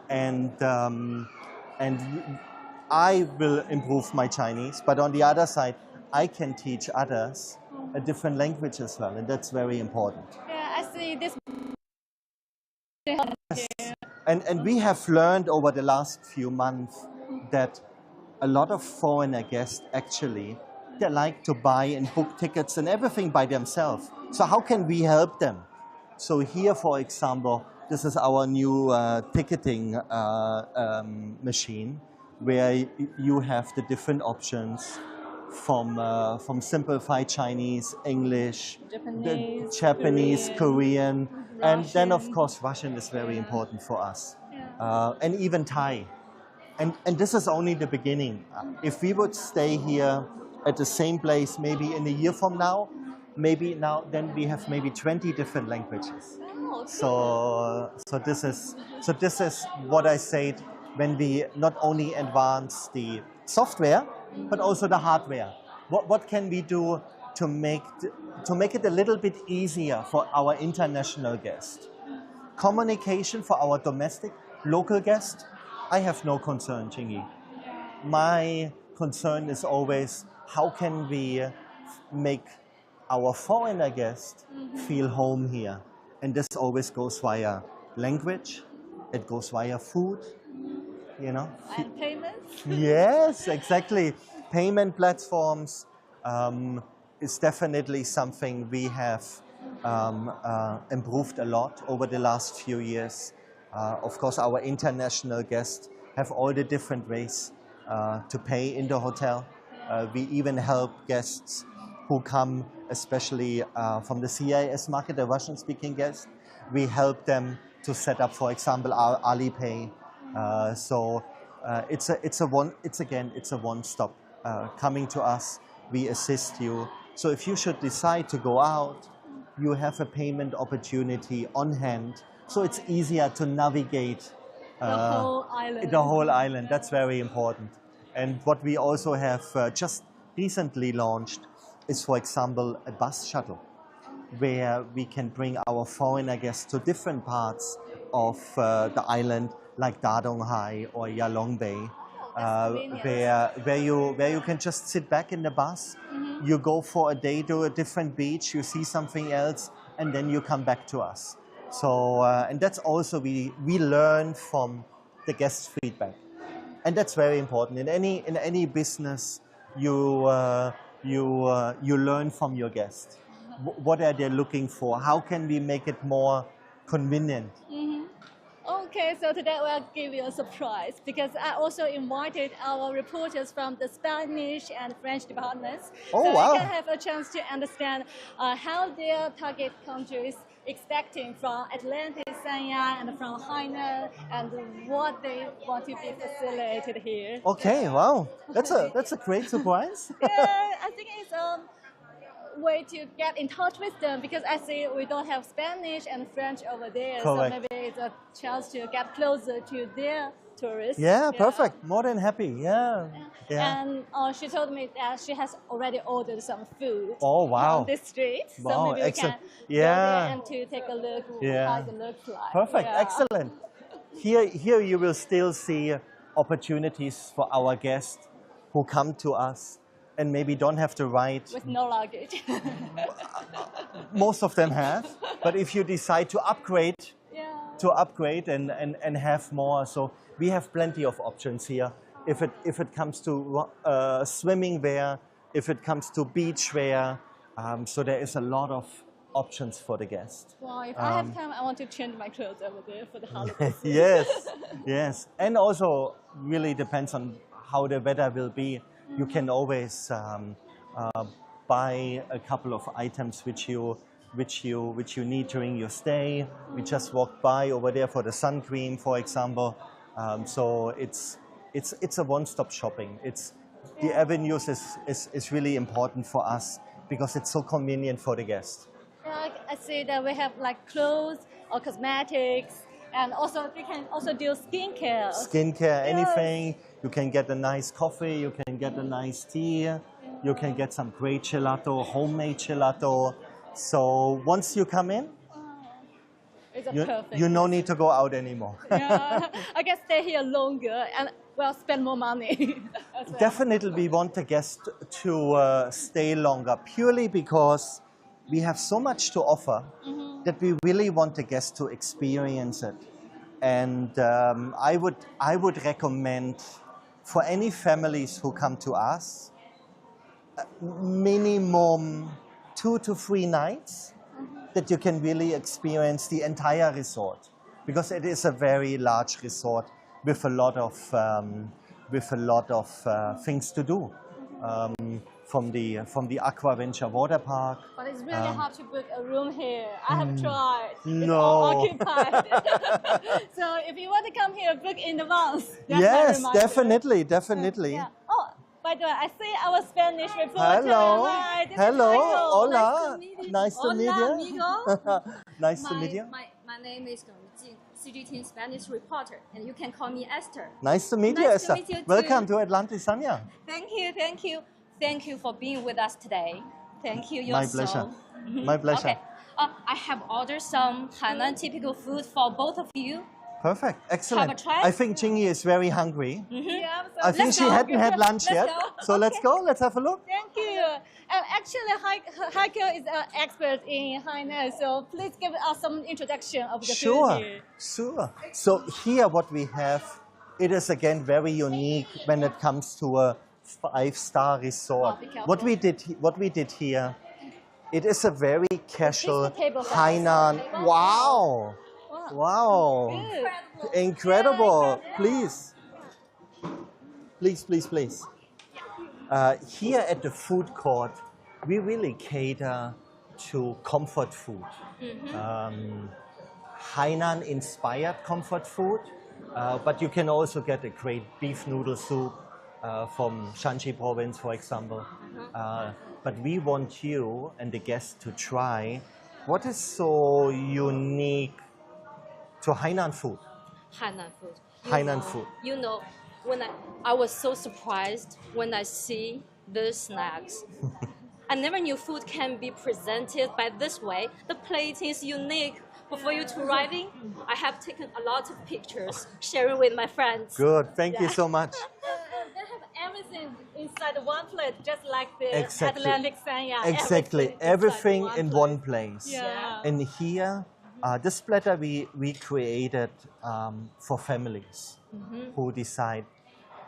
And I will improve my Chinese, but on the other side, I can teach others a different language as well, and that's very important. Yeah, I see this. And we have learned over the last few months that a lot of foreigner guests actually, they like to buy and book tickets and everything by themselves. So how can we help them? So here, for example, this is our new ticketing machine, where you have the different options from simplified Chinese, English, Japanese, Korean, and then of course Russian is very important for us, and even Thai. And this is only the beginning. If we would stay here at the same place maybe in a year from now, then we have maybe 20 different languages. So this is what I said when we not only advance the software but also the hardware. What can we do to make it a little bit easier for our international guests? Communication for our domestic local guests, I have no concern, Chingy. My concern is always how can we make our foreigner guests feel home here. And this always goes via language, it goes via food, you know. And payments? Yes, exactly. Payment platforms is definitely something we have improved a lot over the last few years. Of course, our international guests have all the different ways to pay in the hotel. We even help guests who come, especially from the CIS market, the Russian-speaking guests. We help them to set up, for example, our Alipay. So it's a one-stop. Coming to us, we assist you. So if you should decide to go out, you have a payment opportunity on hand. So it's easier to navigate the whole island. The whole island. That's very important. And what we also have just recently launched is, for example, a bus shuttle, where we can bring our foreigner guests to different parts of the island, like Dadonghai or Yalong Bay, where you can just sit back in the bus. You go for a day to a different beach, you see something else, and then you come back to us. So, and that's also we learn from the guest feedback, and that's very important in any business. You learn from your guests. What are they looking for? How can we make it more convenient? Okay, so today we'll give you a surprise because I also invited our reporters from the Spanish and French departments. Oh, so wow. you can have a chance to understand how their target countries expecting from Atlantis, Sanya, and from Hainan, and what they want to be facilitated here. Okay, wow, that's a great surprise. Yeah, I think it's a way to get in touch with them because I see we don't have Spanish and French over there, Correct. so maybe it's a chance to get closer to their tourists. Yeah, perfect. More than happy. Yeah. Yeah. And she told me that she has already ordered some food Oh, wow. on this street. Wow, So maybe we excellent. can Yeah. go there and to take a look Yeah. how it looks like. Perfect. Yeah. Excellent. Here you will still see opportunities for our guests who come to us and maybe don't have to ride. With no luggage. Most of them have. But if you decide to upgrade, and have more, so we have plenty of options here. If it comes to swimming wear, if it comes to beach wear, so there is a lot of options for the guest. Well, if I have time, I want to change my clothes over there for the holidays. Yes, yes. And also really depends on how the weather will be. You can always buy a couple of items which you need during your stay. We just walked by over there for the sun cream, for example. So it's a one-stop shopping. The avenues is really important for us because it's so convenient for the guest. Yeah, I see that we have like clothes or cosmetics, and also we can also do skincare. Skincare, anything. You can get a nice coffee, you can get a nice tea, you can get some great gelato, homemade gelato. So once you come in, It's a you perfect. no need to go out anymore. Yeah, I can stay here longer and well spend more money. as well. Definitely we want the guest to stay longer purely because we have so much to offer that we really want the guest to experience it. And I would recommend for any families who come to us, minimum 2 to 3 nights that you can really experience the entire resort, because it is a very large resort with a lot of things to do. From the Aquaventure water park. But it's really hard to book a room here. I have tried. It's No. all occupied. So if you want to come here, book in advance. That's my Yes, reminder. definitely. Yeah. Oh, by the way, I see our Spanish reporter. Hello. Hi, this is Hello. Michael. Hola. Nice to meet Hola, you. amigo. Nice to meet you. My name is Jing, CGTN Spanish reporter, and you can call me Esther. Nice to meet you, Nice to Esther. meet you too. Welcome to Atlantis, Sanya. Thank you, thank you. Thank you for being with us today. Thank you, My pleasure. My pleasure. Okay. I have ordered some Hainan typical food for both of you. Perfect. Excellent. Have a try? I think Jingy is very hungry. Yeah, so I think let's she go. hadn't had lunch Let's yet. go. So let's go. Let's have a look. Thank you. Actually, Heiko is an expert in Hainan, so please give us some introduction of the Sure. food here. Sure. So here what we have, it is again very unique when it comes to a 5-star resort. Oh, be careful. What we did here, it is a very casual table for us. Hainan. Wow. Wow. Good. Incredible. Please. Please. Here at the food court, we really cater to comfort food. Hainan inspired comfort food, but you can also get a great beef noodle soup from Shanxi province, for example. But we want you and the guests to try what is so unique to Hainan food. Hainan food. Hainan food. You know, when I was so surprised when I see these snacks. I never knew food can be presented by this way. The plate is unique. Before you to arriving, I have taken a lot of pictures, sharing with my friends. Good, thank you so much. They have everything inside one plate, just like the Exactly. Atlantic Sanya. Exactly, everything in one place. Yeah. And here, this platter we created for families who decide,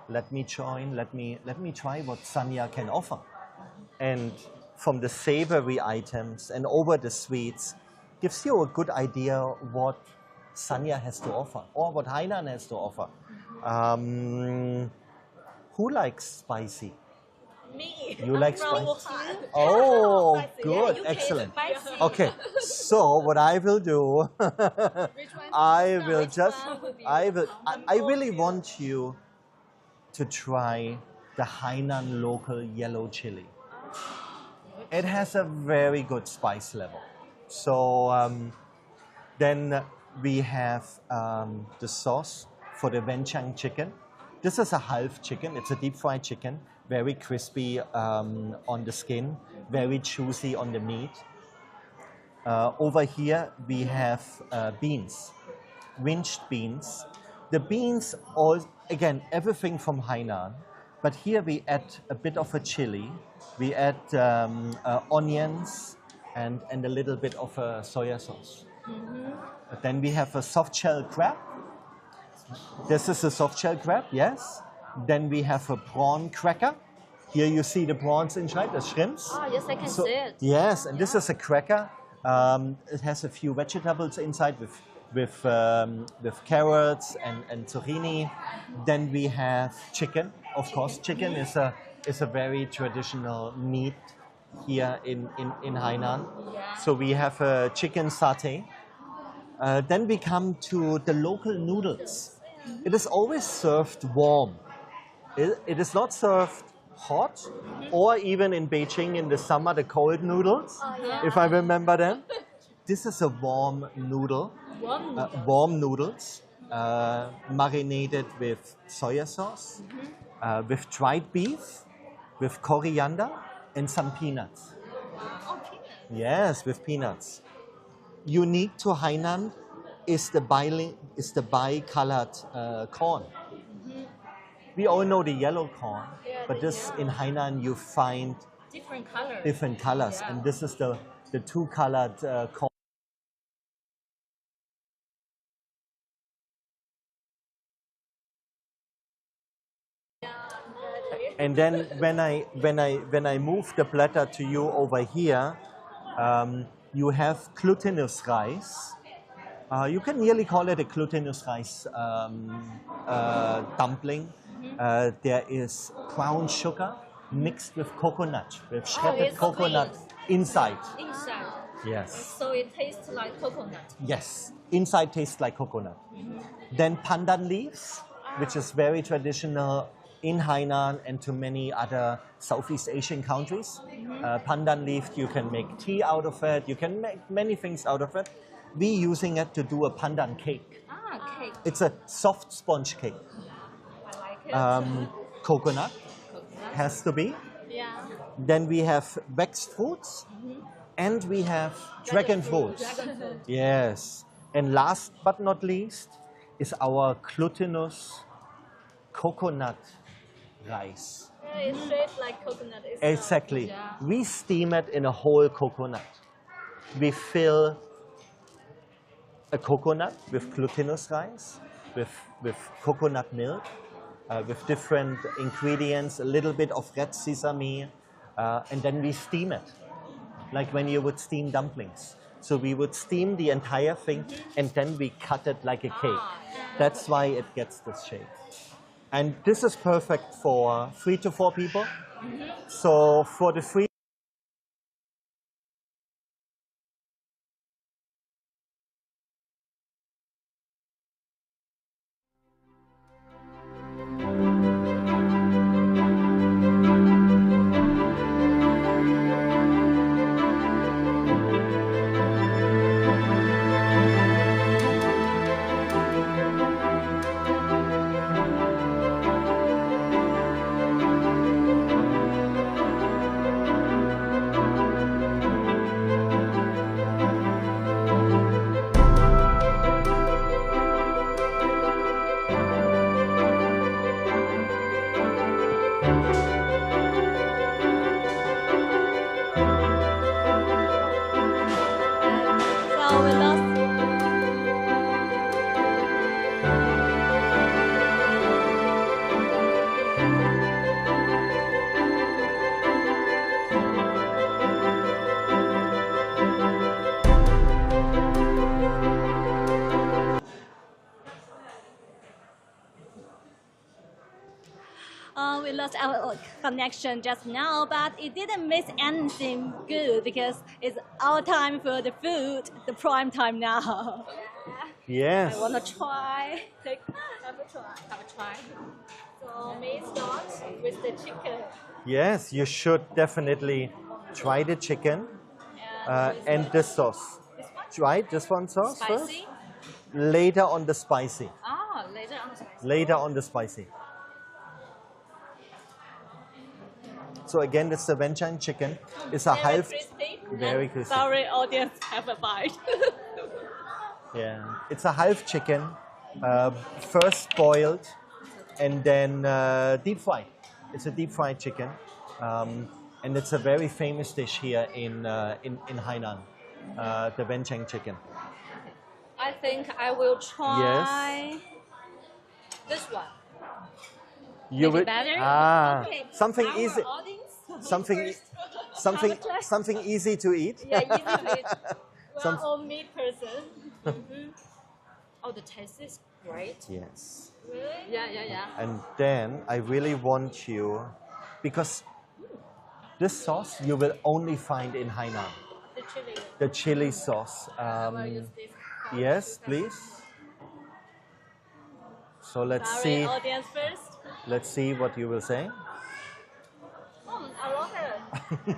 let me join, let me try what Sanya can offer. And from the savory items and over the sweets, gives you a good idea what Sanya has to offer or what Hainan has to offer. Who likes spicy? Me. You like from spicy? Wuhan. Oh, Spicy. good, Yeah, UK excellent. spicy. Okay, so what I will do, I will just, I really want you to try the Hainan local yellow chili. It has a very good spice level. So then we have the sauce for the wenchang chicken. This is a half chicken. It's a deep fried chicken, very crispy on the skin, very juicy on the meat. Over here we have beans, winched beans. The beans, all again, everything from Hainan, but here we add a bit of a chili. We add onions and a little bit of a soya sauce. But then we have a soft shell crab. This is a soft shell crab, yes. Then we have a prawn cracker. Here you see the prawns inside, the shrimps. Oh, yes, I can see it. Yes, and this is a cracker. It has a few vegetables inside with carrots and zucchini. Then we have chicken. Of course, chicken is a very traditional meat here in Hainan. So we have a chicken satay. Then we come to the local noodles. It is always served warm. It is not served hot, or even in Beijing in the summer, the cold noodles, if I remember them. This is a warm noodle, warm noodles, marinated with soya sauce, with dried beef, with coriander, and some peanuts. Yes, with peanuts. Unique to Hainan is the bi-colored corn. We all know the yellow corn, but this in Hainan you find different colors, and this is the two-colored corn. And then when I move the platter to you over here, you have glutinous rice. You can nearly call it a glutinous rice dumpling. There is brown sugar mixed with coconut, with shredded coconut inside. Inside. Yes. So it tastes like coconut. Yes, inside tastes like coconut. Then pandan leaves, which is very traditional in Hainan and to many other Southeast Asian countries. Pandan leaf, you can make tea out of it, you can make many things out of it. We using it to do a pandan cake. Cake. It's a soft sponge cake. I like it. Coconut has to be. Yeah. Then we have waxed fruits, and we have dragon fruits. Yes. And last but not least is our glutinous coconut rice. Yeah, it's shaped like coconut. Exactly. Yeah. We steam it in a whole coconut. We fill a coconut with glutinous rice, with coconut milk, with different ingredients, a little bit of red sesame, and then we steam it, like when you would steam dumplings. So we would steam the entire thing, and then we cut it like a cake. That's why it gets this shape. And this is perfect for 3 to 4 people. So for the 3 lost our connection just now, but it didn't miss anything good because it's our time for the food, the prime time now. Yes. I want to try. Have a try. So may start with the chicken. Yes, you should definitely try the chicken and the sauce. Try this one sauce first. Spicy? Later on the spicy. Ah, later on the spicy. Later on the spicy. So again, this is the Wenchang chicken. It's a half. Crispy. Very crispy. Sorry, audience, have a bite. Yeah, it's a half chicken, first boiled, and then deep fried. It's a deep fried chicken, and it's a very famous dish here in Hainan, the Wenchang chicken. I think I will try this one. You will better? okay. Something Our easy, something easy to eat. Yeah, easy to eat. Some- We're all meat person. Oh, the taste is great. Yes. Really? Yeah. And then I really want you, because this sauce you will only find in Hainan. The chili. The chili sauce. Yes, please. So let's Sorry, see. audience first. Let's see what you will say. I love it.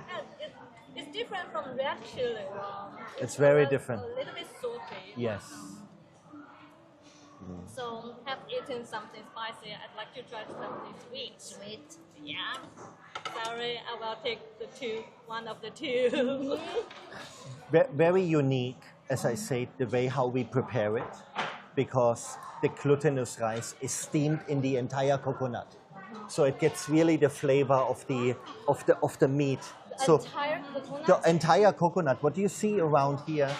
It's different from red chili. It's very different. A little bit salty. Yes. So, have eaten something spicy. I'd like to try something sweet. Sweet. Yeah. Sorry, I will take one of the two. Very unique, as I said, the way how we prepare it, because the glutinous rice is steamed in the entire coconut, so it gets really the flavor of the meat. So Entire coconut? the entire coconut, what you see around here,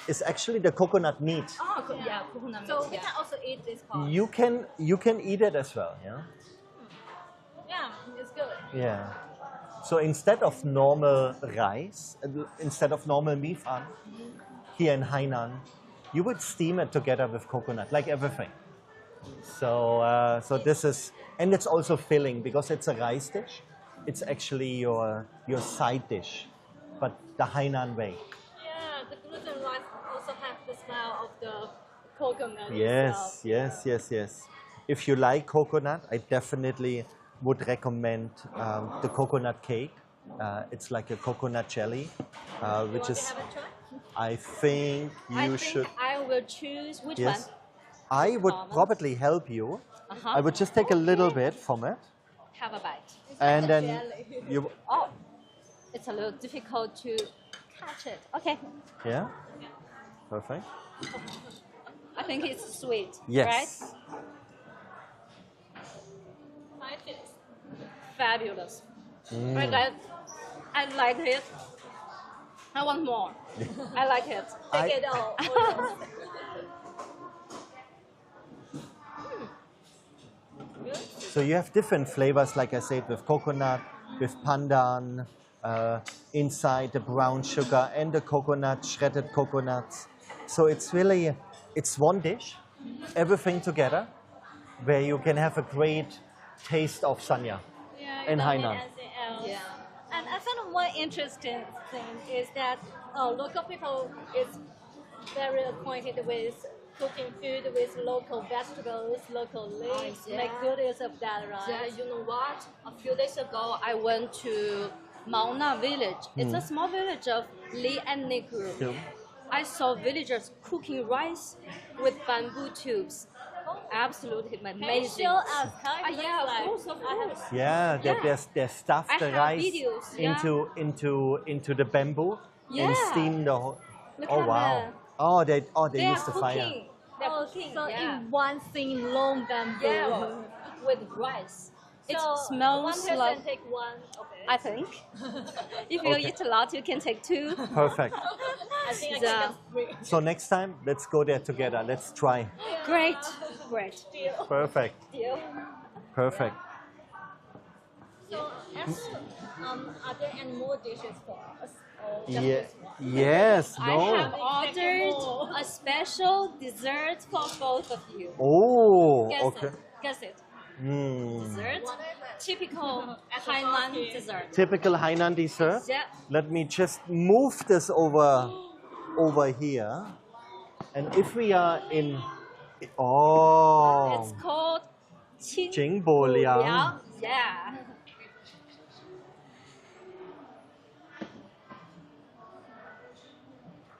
is actually the coconut meat. Oh, yeah, coconut meat. So we can also eat this part. You can eat it as well. Yeah. Yeah, it's good. Yeah. So instead of normal rice, instead of normal mi fan, here in Hainan, you would steam it together with coconut, like everything. So, so this is, and it's also filling because it's a rice dish. It's actually your side dish, but the Hainan way. Yeah, the gluten rice also has the smell of the coconut. Yes, yes. If you like coconut, I definitely would recommend the coconut cake. It's like a coconut jelly, which is. I think you should. I will choose which Yes. one. I would probably help you. I would just take a little bit from it, Have a bite. and then you. Oh, it's a little difficult to catch it. Okay. Yeah. Perfect. I think it's sweet. Yes. Right? Fabulous. Mm. I like it. I want more. I like it. Take it all. So you have different flavors, like I said, with coconut, with pandan, inside the brown sugar and the coconut, shredded coconuts. So it's really, it's one dish, everything together, where you can have a great taste of Sanya in Hainan. Yeah. And I found one interesting thing is that local people is very acquainted with cooking food with local vegetables, local leaves, make good use of that, right? Yeah, you know what? A few days ago, I went to Mauna village. It's a small village of Li ethnic group. Yeah. I saw villagers cooking rice with bamboo tubes. Absolutely amazing. Can you show us how it yeah, looks of course. Yeah, they stuff I the have rice videos, yeah. into the bamboo and Yeah. steam the whole. Look Oh at wow! that. Oh, they They use are the cooking. fire. They're cooking. So yeah. in one thing long bamboo. Yeah, with rice. It So smells one person like. take one. Okay. I think. If you Okay. eat a lot, you can take two. Perfect. I think I Yeah. can get three. So next time, let's go there together. Let's try. Great, great. Perfect. Deal. Perfect. So, are there any more dishes for us? Or just Yeah. this one? Yes. I No. have ordered a special dessert for both of you. Oh. Guess Okay. it. Guess it. Dessert. Typical Hainan dessert. Typical Hainan dessert. Yeah. Let me just move this over here. And if we are in, It's called Jingbo Liang. Yeah.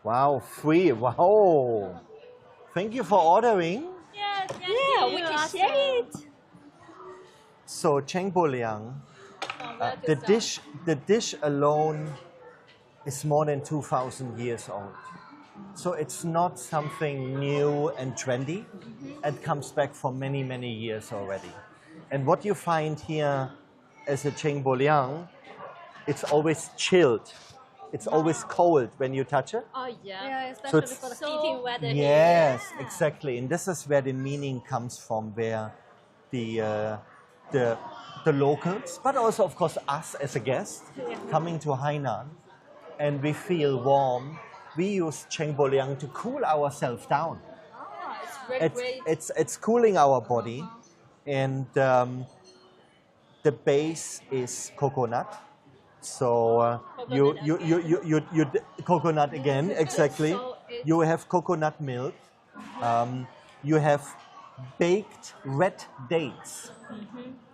Wow, free. Wow. Thank you for ordering. Yeah, we can share it. So Jingbo Liang, the dish alone is more than 2,000 years old. So it's not something new and trendy. It comes back for many, many years already. And what you find here as a Jingbo Liang, it's always chilled. It's always cold when you touch it. Oh yeah, So especially it's- for the heating weather. Yes, exactly. And this is where the meaning comes from, where the locals, but also of course us as a guest, coming to Hainan, and we feel warm. We use Jingbo Liang to cool ourselves down. It's really great. It's cooling our body, and the base is coconut. So you coconut again, exactly. You have coconut milk. You have baked red dates,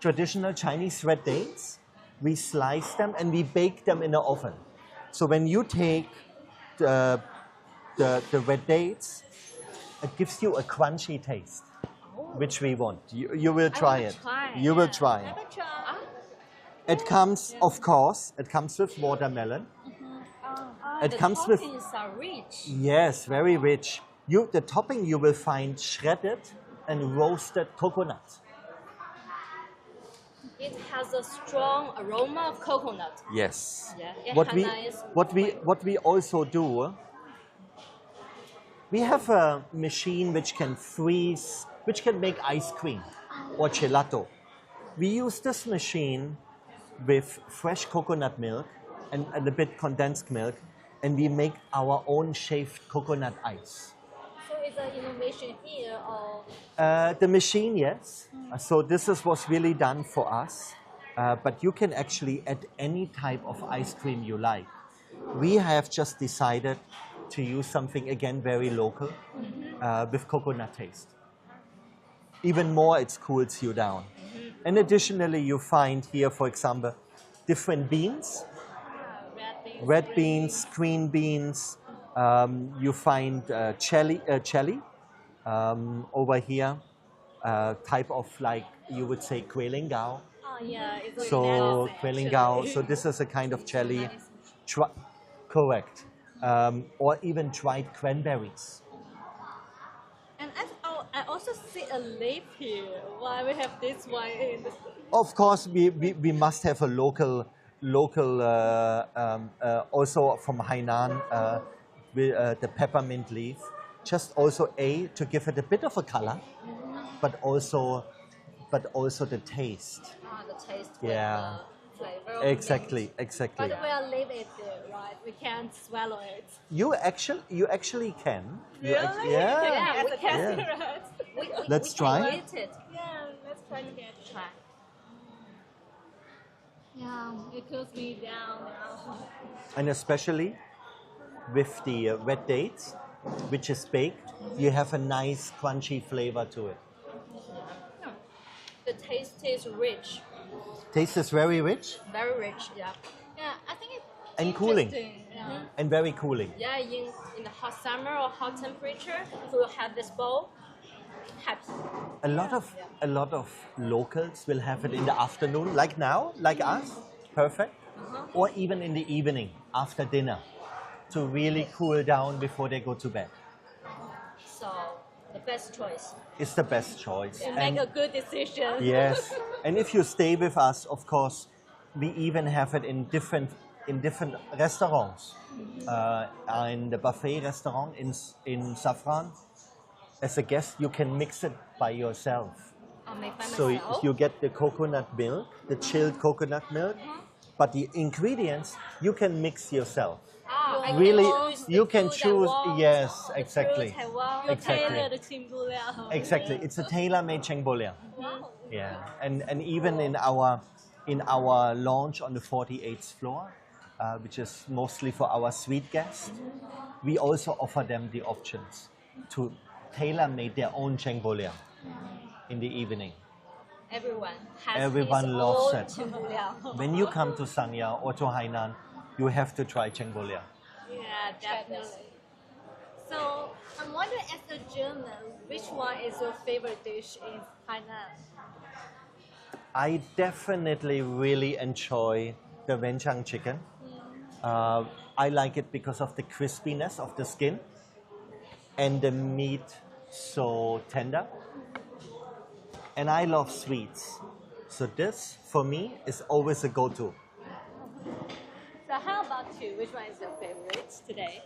traditional Chinese red dates. We slice them and we bake them in the oven. So when you take the red dates, it gives you a crunchy taste, which we want. You will try it. You will try it. It comes, of course, it comes with watermelon. It comes with, toppings are rich. yes, very rich. The topping you will find shredded and roasted coconut. It has a strong aroma of coconut. Yes. Yeah, it What has we nice what we also do, we have a machine which can freeze, which can make ice cream or gelato. We use this machine with fresh coconut milk and a bit condensed milk, and we make our own shaved coconut ice. So it's an innovation here, or The machine, yes. So this was really done for us, but you can actually add any type of ice cream you like. We have just decided to use something again very local with coconut taste. Even more, it cools you down. And additionally, you find here, for example, different beans. Red beans, green beans. You find chili over here, type of like, you would say, Quailingao. oh yeah, it's So Quailingao, so this is a kind of jelly. Correct. Or even dried cranberries. And I also see a leaf here. Why we have this one in the... Of course, we must have a local also from Hainan, the peppermint leaf. Just also to give it a bit of a color, but also the taste. the taste Yeah. with the flavor. of Exactly, mint. exactly. But we'll leave it there, right? We can't swallow it. You actually can. You Really? yeah. we can. Yeah. Right? Let's we try. Can eat it. Yeah, let's try to get try. Yeah, it cools me down now. And especially with the red dates, which is baked, you have a nice crunchy flavor to it. The taste is rich, Taste is very rich very rich. Yeah. Yeah, I think it's and cooling, interesting. Yeah. and very cooling. Yeah, in the hot summer or hot temperature, if we have this bowl, happy. A lot of locals will have it in the afternoon, like now, like us, perfect, or even in the evening after dinner, to really cool down before they go to bed. So the best choice. It's the best choice. To make a good decision. Yes, and if you stay with us, of course, we even have it in different restaurants. In the buffet restaurant in Safran, as a guest, you can mix it by yourself. I'll make by So myself. you get the coconut milk, the chilled coconut milk, but the ingredients you can mix yourself. I can Really, choose the you can food I choose. want, Yes, the exactly. fruits I want. Exactly. Tailor the Qingbu Liao. Exactly. It's a tailor-made Jingbo Liang. Wow, Yeah, and even in our lounge on the 48th floor, which is mostly for our suite guests, we also offer them the options to tailor-make their own chengbo in the evening. Everyone has Everyone his loves own it. chengbo. When you come to Sanya or to Hainan, you have to try chengbo. Yeah, definitely. So I'm wondering, as a German, which one is your favorite dish in Hainan? I definitely really enjoy the wenchang chicken. I like it because of the crispiness of the skin and the meat so tender. And I love sweets. So this, for me, is always a go-to. So how about you? Which one is your favorite today?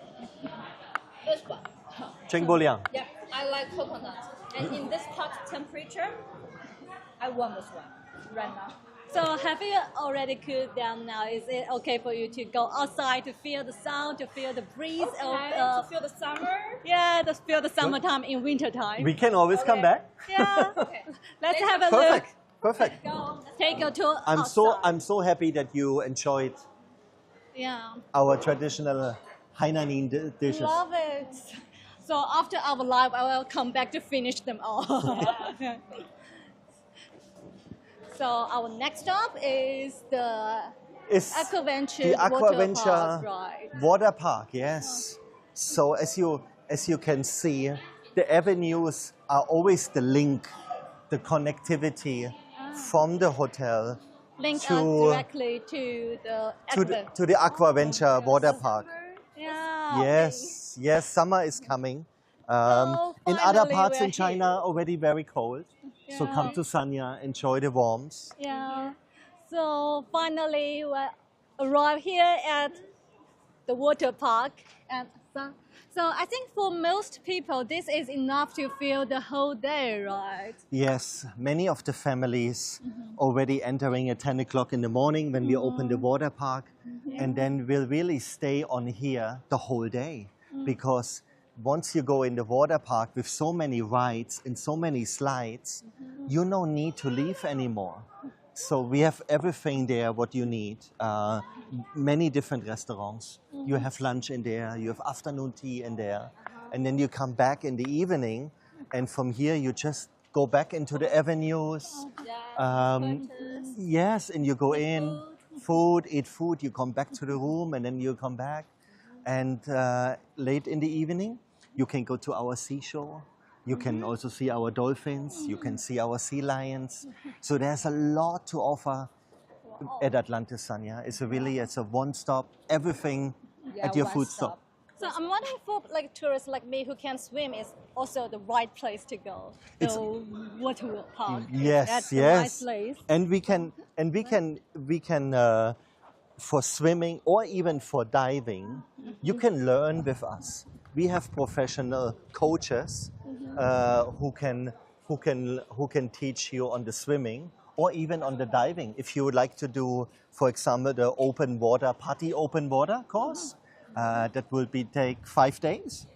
This one. Chengbo liang. Yeah, I like coconut. And in this hot temperature, I want this one right now. So have you already cooled down now? Is it okay for you to go outside to feel the sound, to feel the breeze? To feel the summer? Yeah, to feel the summertime in winter time. We can always come back. Yeah. Let's have a Perfect. look. Perfect. Take a tour I'm so happy that you enjoyed Yeah. our traditional Hainanese dishes. Love it. So after our live, I will come back to finish them all. So our next stop is the It's Aquaventure the water Aquaventure park, right? water park, yes. So as you can see, the avenues are always the link, the connectivity from the hotel Link to directly to the Aquaventure water park. Yeah. Yes, yes, summer is coming. In other finally parts we're in China, already very cold. So come to Sanya, enjoy the warmth. Yeah. So finally we arrived here at the water park. And so I think for most people, this is enough to fill the whole day, right? Yes, many of the families already entering at 10 o'clock in the morning when we open the water park, and then will really stay on here the whole day. Because once you go in the water park with so many rides and so many slides, you no need to leave anymore. So we have everything there what you need. Many different restaurants. You have lunch in there, you have afternoon tea in there, and then you come back in the evening, and from here you just go back into the avenues. Yes, and you go in, eat food, you come back to the room, and then you come back. And late in the evening, you can go to our seashore. You can also see our dolphins. You can see our sea lions. So there's a lot to offer at Atlantis, Sanya. It's a one-stop, everything at your food stop. So I'm wondering for like tourists like me who can swim is also the right place to go. The water park. Yes, That's yes. the right place. And we can for swimming or even for diving, you can learn with us. We have professional coaches who can teach you on the swimming or even on the diving. If you would like to do, for example, the open water course, that will take 5 days,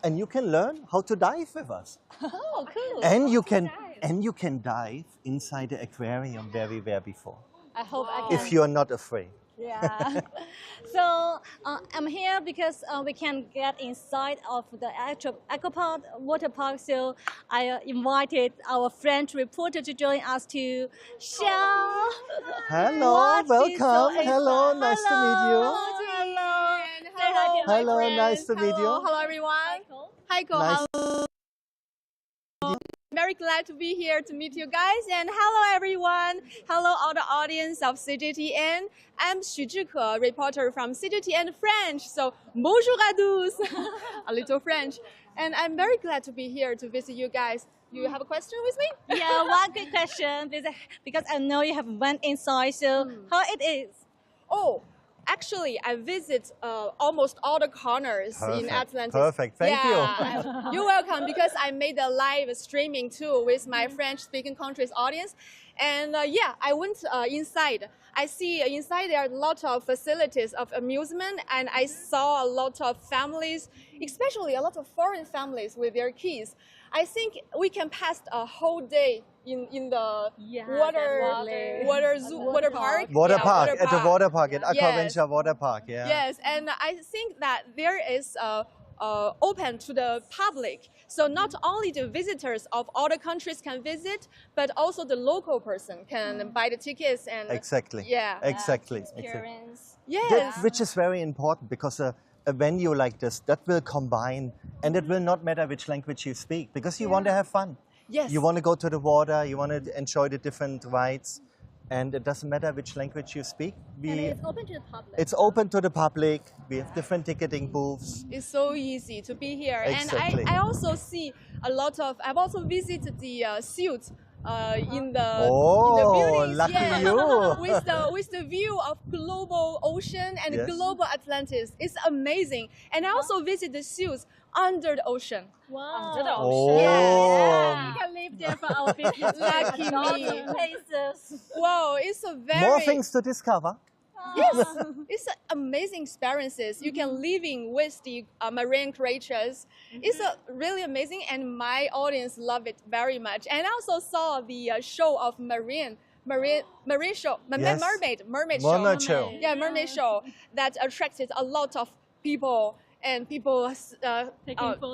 and you can learn how to dive with us. Oh, cool! And you can dive inside the aquarium where we were before. I hope I can. If you are not afraid. Yeah. So I'm here because we can get inside of the actual aquapark water park. So I invited our French reporter to join us to share. Hello, welcome. Hello, nice to meet you. Hello. Hello, nice to meet you. Hello, everyone. Hi, Cole. Nice. Very glad to be here to meet you guys. And hello, everyone. Hello, all the audience of CGTN. I'm Xu Zhike, reporter from CGTN French. So, bonjour à tous. A little French. And I'm very glad to be here to visit you guys. You have a question with me? Yeah, one quick question. Because I know you have went inside. So, how it is? Oh, actually, I visit almost all the corners in Atlantis. Perfect, thank you. You're welcome, because I made a live streaming too with my French-speaking countries audience. And I went inside. I see inside there are a lot of facilities of amusement, and I saw a lot of families, especially a lot of foreign families with their kids. I think we can pass a whole day in the definitely. water park. Water Yeah, park, at the water park, at Yes. Aquaventure Water Park, yeah. Yes, and I think that there is open to the public. So not only the visitors of other countries can visit, but also the local person can buy the tickets and Exactly. Yeah. Exactly. Experience. Yes. Yes. Which is very important because a venue like this, that will combine, and it will not matter which language you speak because you want to have fun. Yes. You want to go to the water, you want to enjoy the different rides, and it doesn't matter which language you speak. And it's open to the public. It's open to the public. We have different ticketing booths. It's so easy to be here. Exactly. And I also see a lot of, I've also visited the suits in the buildings. Lucky yes, you. with the view of global ocean and Yes. global Atlantis. It's amazing. And I also visit the suits under the ocean. Wow. Under the ocean. Yeah. We can live there for our business. Lucky me. Places. Wow, it's a very... More things to discover. Yes, it's amazing experiences. You can living with the marine creatures. It's really amazing, and my audience love it very much. And I also saw the show of marine show, Yes. mermaid show. Yeah, mermaid show that attracted a lot of people. And people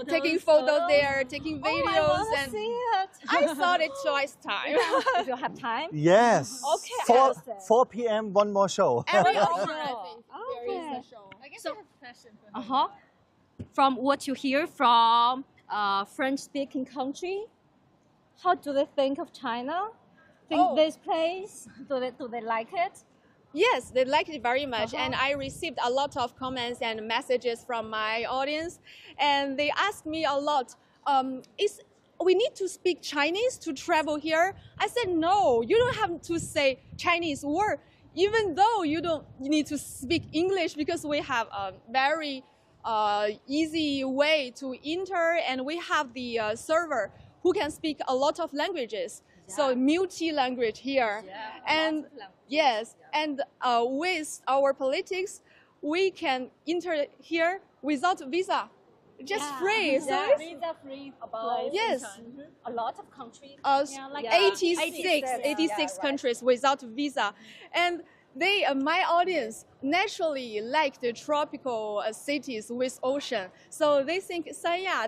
taking photos there, taking videos, I and see it. I saw it twice time. If you have time. Yes. Okay. 4 p.m. one more show. Every hour, I think, there is a show. I guess I have a question. From what you hear from French-speaking country, how do they think of China? This place? Do they like it? Yes, they liked it very much, and I received a lot of comments and messages from my audience, and they asked me a lot, we need to speak Chinese to travel here? I said, no, you don't have to say Chinese word, even though you need to speak English, because we have a very easy way to enter, and we have the server who can speak a lot of languages. So multi-language here, and yes, and with our politics, we can enter here without visa, just free. So it's visa free place. Yes, a lot of countries. Like 86 countries without visa, and they, my audience, naturally like the tropical cities with ocean. So they think Sanya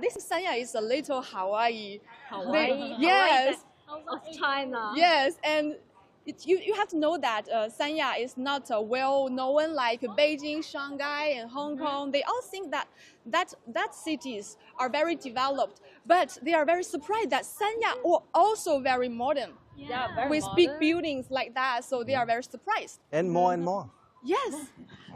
is a little Hawaii. Yes. Of China. Yes, and you have to know that Sanya is not well known like Beijing, Shanghai, and Hong Kong. They all think that cities are very developed, but they are very surprised that Sanya are also very modern. Very with modern. big buildings like that, so they are very surprised. And more and more. Yes.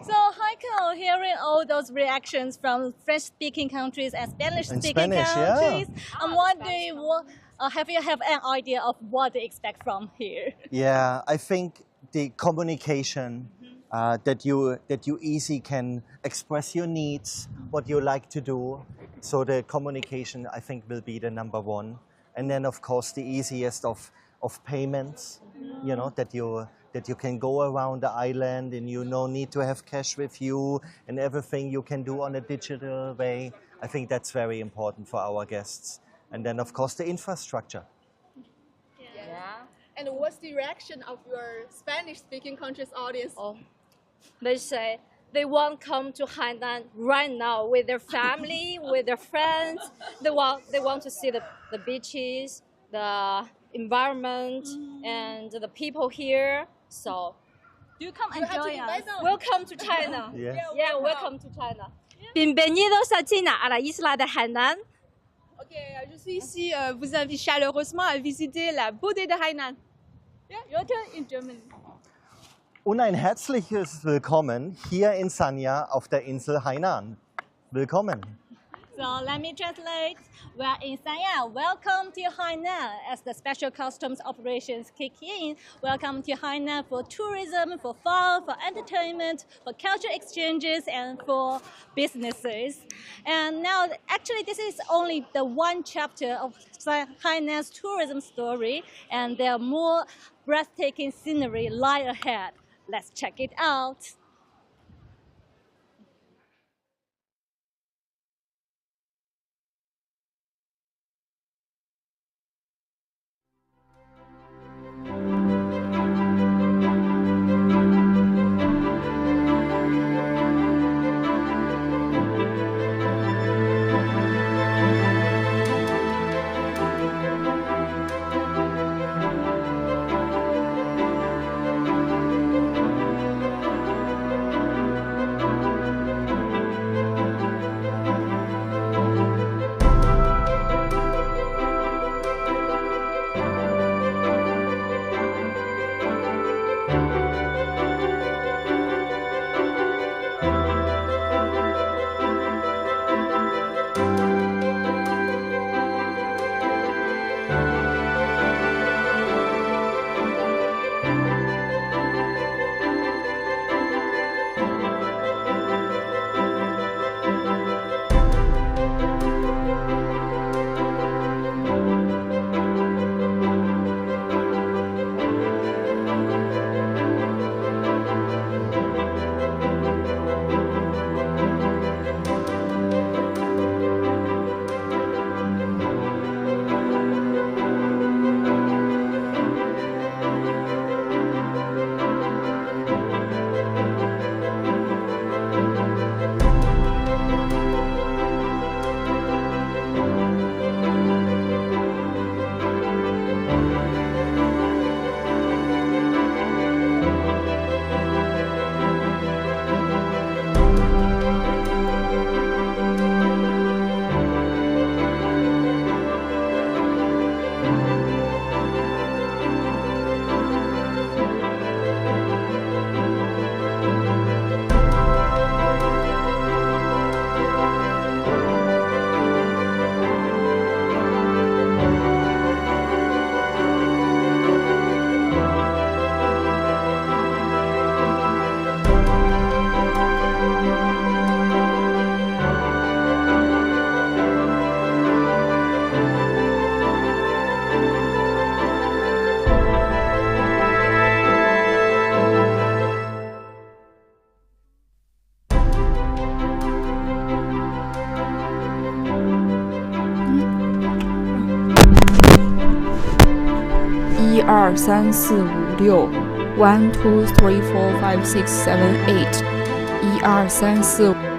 So, Heiko, hearing all those reactions from French-speaking countries and Spanish-speaking countries, I'm wondering, have you have an idea of what they expect from here? Yeah, I think the communication, that you easy can express your needs, what you like to do. So the communication, I think, will be the number one. And then, of course, the easiest of payments, you know, that you can go around the island and you no need to have cash with you, and everything you can do on a digital way. I think that's very important for our guests. And then, of course, the infrastructure. Yeah. And what's the reaction of your Spanish-speaking countries audience? They say they want to come to Hainan right now with their family, with their friends. They want to see the beaches, the environment, and the people here. So, do come enjoy us. Welcome to China. Yeah, welcome to China. Bienvenidos a China, a la isla de Hainan. Ok, je suis ici, vous invite chaleureusement à visiter la beauté de Hainan. Yeah, your turn in German. Und ein herzliches Willkommen hier in Sanya auf der Insel Hainan. Willkommen. So let me translate. We are in Sanya. Welcome to Hainan as the special customs operations kick in. Welcome to Hainan for tourism, for fun, for entertainment, for cultural exchanges, and for businesses. And now, actually, this is only the one chapter of Hainan's tourism story, and there are more breathtaking scenery lie ahead. Let's check it out. 2、3、4、5、6 1、2、3、4、5、6、7、8 1、2、3、4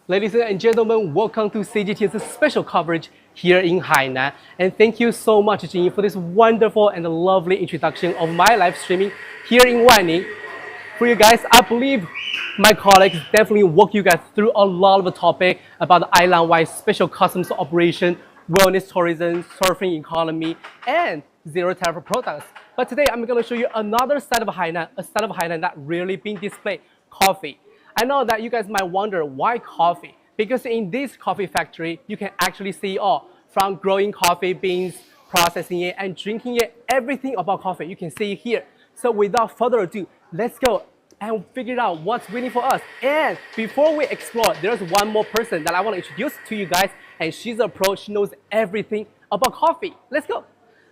Ladies and gentlemen, welcome to CGTN's special coverage here in Hainan. And thank you so much, Jingyi, for this wonderful and lovely introduction of my live streaming here in Wanning. For you guys, I believe my colleagues definitely walk you guys through a lot of the topic about the island-wide special customs operation, wellness tourism, surfing economy, and zero tariff products. But today I'm going to show you another side of Hainan, a side of Hainan that really being displayed, coffee. I know that you guys might wonder why coffee, because in this coffee factory, you can actually see all from growing coffee beans, processing it, and drinking it, everything about coffee. You can see it here. So without further ado, let's go and figure out what's waiting for us. And before we explore, there's one more person that I want to introduce to you guys, and she's a pro. She knows everything about coffee. Let's go.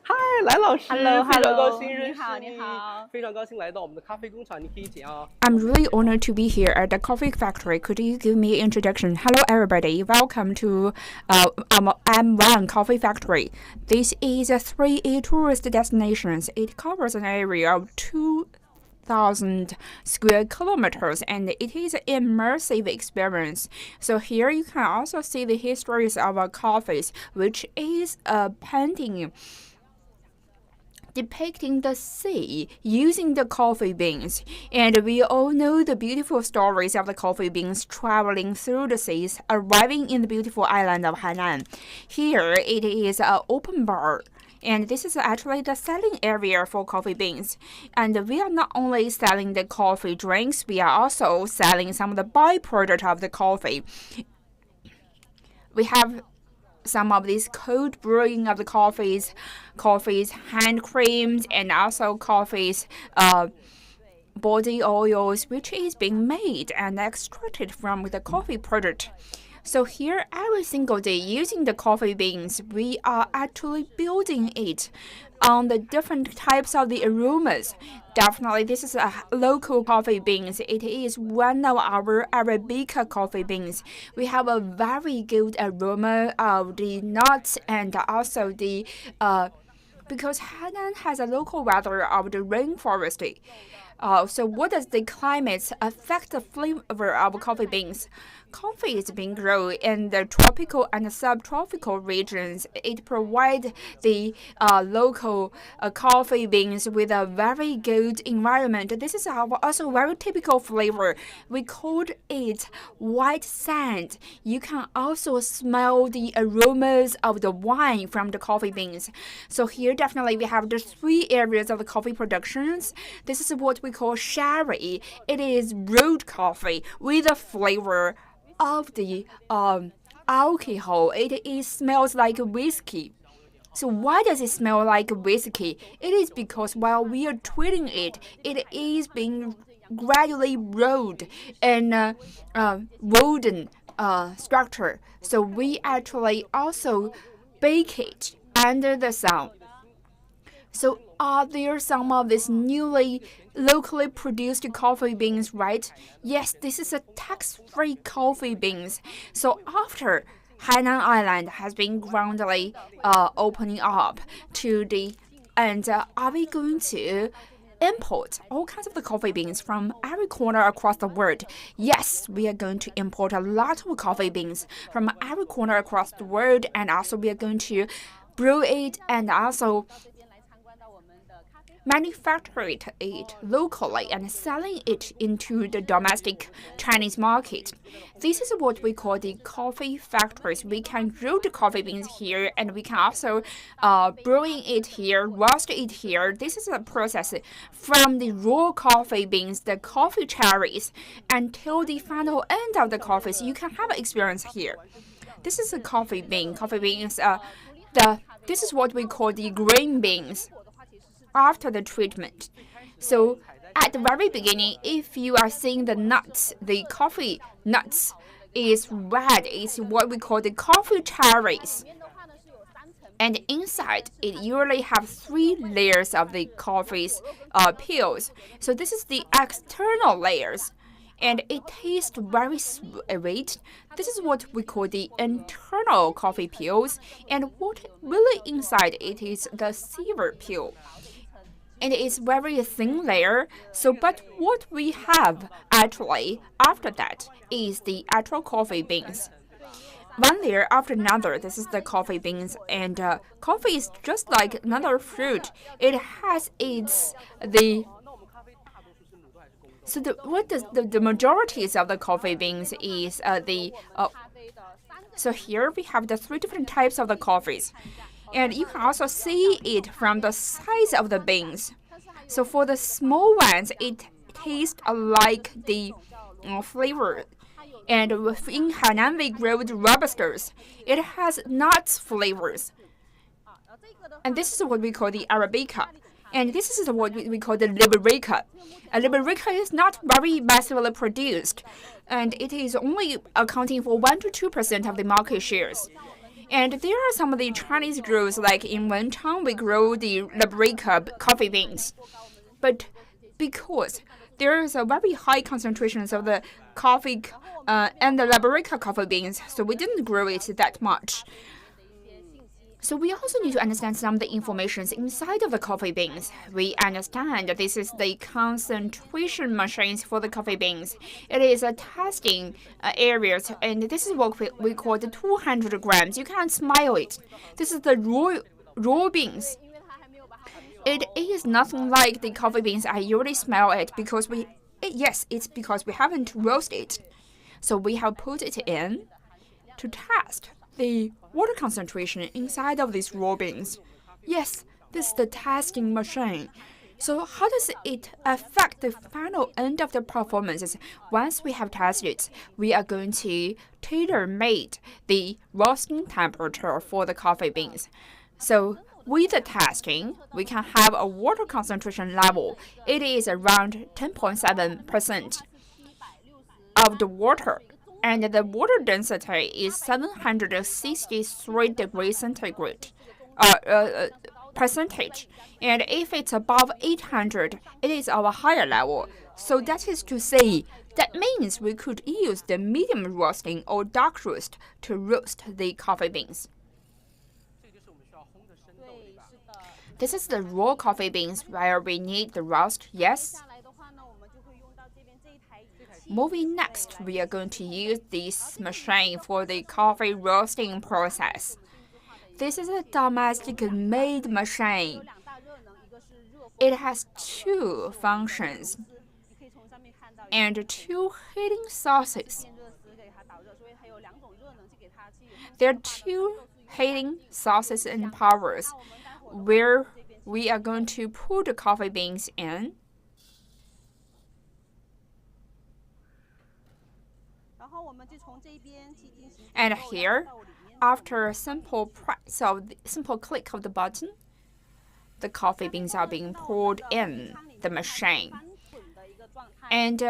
Hi, 来老师 Hello, 非常高 hello. 兴认识你好，你好。非常高兴来到我们的咖啡工厂，你可以讲啊。 I'm really honored to be here at the coffee factory. Could you give me an introduction? Hello, everybody. Welcome to M1 Coffee Factory. This is a 3A tourist destinations. It covers an area of 2,000 square kilometers, and it is an immersive experience. So here you can also see the histories of our coffees, which is a painting depicting the sea using the coffee beans. And we all know the beautiful stories of the coffee beans traveling through the seas, arriving in the beautiful island of Hainan. Here it is an open bar. And this is actually the selling area for coffee beans. And we are not only selling the coffee drinks, we are also selling some of the byproduct of the coffee. We have some of these cold brewing of the coffees, hand creams, and also coffees, body oils, which is being made and extracted from the coffee product. So here, every single day, using the coffee beans, we are actually building it on the different types of the aromas. Definitely, this is a local coffee beans. It is one of our Arabica coffee beans. We have a very good aroma of the nuts and also the because Hainan has a local weather of the rainforest. So what does the climate affect the flavor of coffee beans? Coffee is being grown in the tropical and subtropical regions. It provides the local coffee beans with a very good environment. This is also very typical flavor. We called it white sand. You can also smell the aromas of the wine from the coffee beans. So here definitely we have the 3 areas of the coffee productions. This is what we call sherry. It is brewed coffee with a flavor of the alcohol. It smells like whiskey. So why does it smell like whiskey? It is because while we are treating it, it is being gradually rolled in wooden structure. So we actually also bake it under the sun. So are there some of these newly locally produced coffee beans, right? Yes, this is a tax-free coffee beans. So after Hainan Island has been gradually opening up to the, and are we going to import all kinds of the coffee beans from every corner across the world? Yes, we are going to import a lot of coffee beans from every corner across the world, and also we are going to brew it and also manufacture it locally and selling it into the domestic Chinese market. This is what we call the coffee factories. We can grow the coffee beans here, and we can also brewing it here, roast it here. This is a process from the raw coffee beans, the coffee cherries, until the final end of the coffees. You can have an experience here. This is a coffee bean. Coffee beans, this is what we call the green beans after the treatment. So at the very beginning, if you are seeing the nuts, the coffee nuts is red. It's what we call the coffee cherries. And inside, it usually have 3 layers of the coffee's peels. So this is the external layers, and it tastes very sweet. This is what we call the internal coffee peels, and what really inside it is the silver peel. And it's very thin layer. So, but what we have actually after that is the actual coffee beans. One layer after another. This is the coffee beans, and coffee is just like another fruit. It has so the majorities of the coffee beans is so here we have the 3 different types of the coffees. And you can also see it from the size of the beans. So for the small ones, it tastes like the flavor. And in Hainan, we grow the robusters. It has nuts flavors. And this is what we call the Arabica. And this is what we call the Liberica. Liberica is not very massively produced, and it is only accounting for 1 to 2% of the market shares. And there are some of the Chinese growers, like in Wanchang, we grow the Liberica coffee beans. But because there is a very high concentration of the coffee and the Liberica coffee beans, so we didn't grow it that much. So we also need to understand some of the information inside of the coffee beans. We understand that this is the concentration machines for the coffee beans. It is a testing areas, and this is what we call the 200 grams. You can't smell it. This is the raw beans. It is nothing like the coffee beans. I usually smell it because it's because we haven't roasted it. So we have put it in to test the water concentration inside of these raw beans. Yes, this is the testing machine. So how does it affect the final end of the performances? Once we have tested it, we are going to tailor-made the roasting temperature for the coffee beans. So with the testing, we can have a water concentration level. It is around 10.7% of the water. And the water density is 763 degrees centigrade percentage. And if it's above 800, it is of a higher level. So that is to say, that means we could use the medium roasting or dark roast to roast the coffee beans. This is the raw coffee beans where we need the roast, yes. moving next, we are going to use this machine for the coffee roasting process. This is a domestic-made machine. It has two functions and two heating sources. There are two heating sources and powers where we are going to put the coffee beans in. And here, after a simple click of the button, the coffee beans are being poured in the machine. And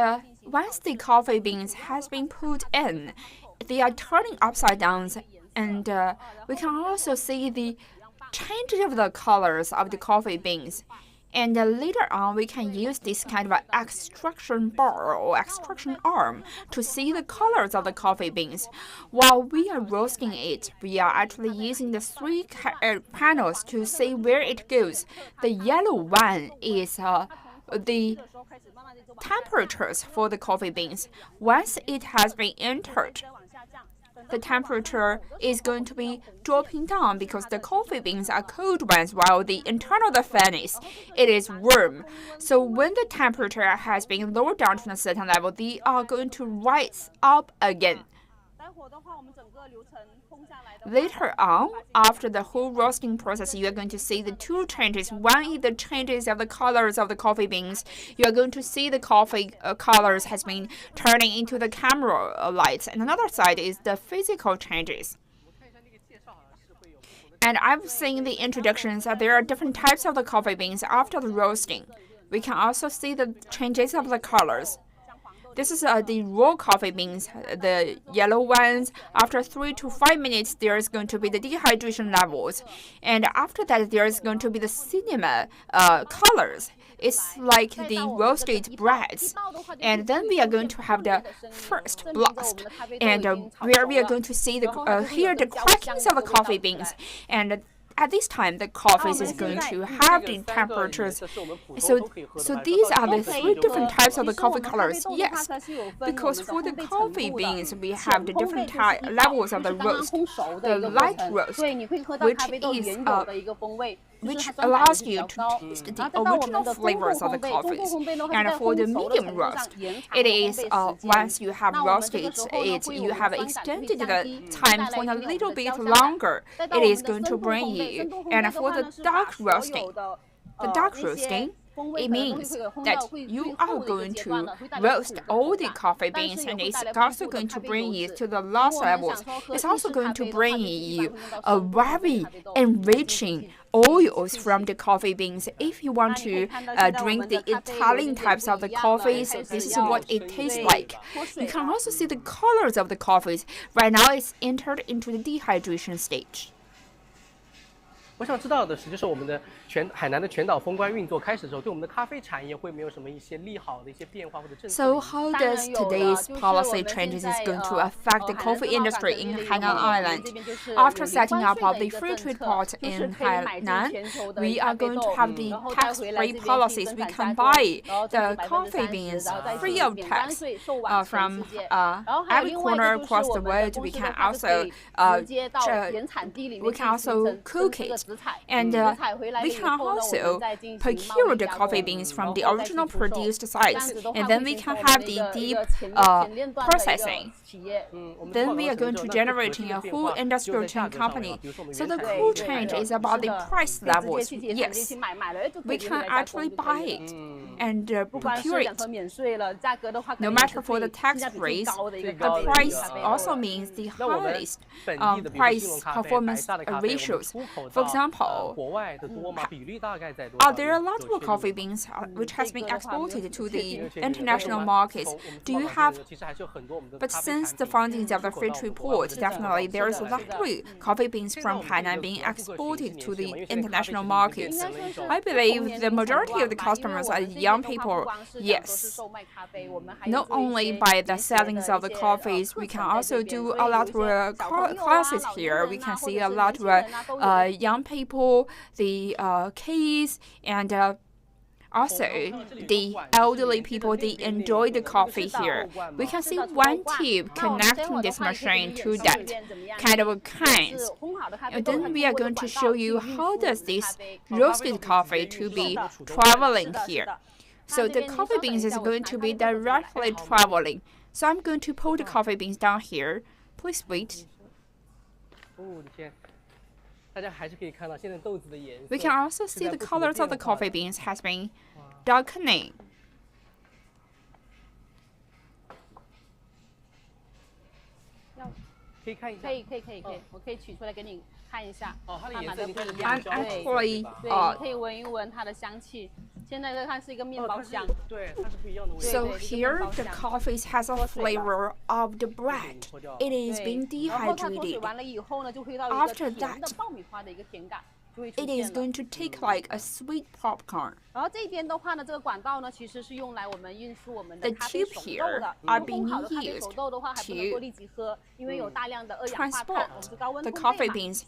once the coffee beans has been put in, they are turning upside down, and we can also see the change of the colors of the coffee beans. And later on, we can use this kind of extraction bar or extraction arm to see the colors of the coffee beans. While we are roasting it, we are actually using the three panels to see where it goes. The yellow one is the temperatures for the coffee beans. Once it has been entered, the temperature is going to be dropping down because the coffee beans are cold ones, while the internal the furnace, it is warm. So when the temperature has been lowered down to a certain level, they are going to rise up again. Later on, after the whole roasting process, you are going to see the two changes. One is the changes of the colors of the coffee beans. You are going to see the coffee colors has been turning into the camera lights. And another side is the physical changes. And I've seen the introductions that there are different types of the coffee beans after the roasting. We can also see the changes of the colors. This is the raw coffee beans, the yellow ones. After 3 to 5 minutes, there is going to be the dehydration levels. And after that, there is going to be the cinema colors. It's like the roasted breads. And then we are going to have the first blast, and where we are going to see hear the crackings of the coffee beans. And at this time, the coffee is going to have the temperatures. So these are the three different types of the coffee colors. Yes, because for the coffee beans, we have the different levels of the roast. The light roast, which allows you to taste the original flavors of the coffees. And for the medium roast, it is once you have roasted it, you have extended the time for a little bit longer. It is going to bring you. And for the dark roasting, it means that you are going to roast all the coffee beans, and it's also going to bring you to the last levels. It's also going to bring you a very enriching oils from the coffee beans. If you want to drink the Italian types of the coffees, this is what it tastes like. You can also see the colors of the coffees. Right now, it's entered into the dehydration stage. 我想知道的是，就是我们的海南的全岛封关运作开始之后，对我们的咖啡产业会没有什么一些利好的一些变化或者政策？ So how does today's policy changes is going to affect the coffee industry in Hainan Island? After setting up of the free trade port in Hainan, we are going to have the tax-free policies. We can buy the coffee beans free of tax from every corner across the world. We can also cook it. And we can also procure the coffee beans from the original produced sites, and then we can have the deep processing. Then we are going to generate a whole industrial chain company. So the cool change is about the price levels. Yes, we can actually buy it and procure it. No matter for the tax rates, the price also means the highest price performance ratios. For example, there are a lot of coffee beans which has been exported to the international markets. Do you have? But since the founding of the free trade port, definitely there is a lot of coffee beans from Hainan being exported to the international markets. I believe the majority of the customers are young people. Yes, not only by the sellings of the coffees, we can also do a lot of classes here. We can see a lot of young people, the kids, and Also, the elderly people, they enjoy the coffee here. We can see one tube connecting this machine to that kind of cans. And then we are going to show you how does this roasted coffee to be traveling here. So the coffee beans is going to be directly traveling. So I'm going to pull the coffee beans down here. Please wait. We can also see the colors of the coffee beans has been darkening. I'm actually So here the coffee has a flavor of the bread. It is being dehydrated. After that, it is going to take like a sweet popcorn. The tube here are being used to transport the coffee beans.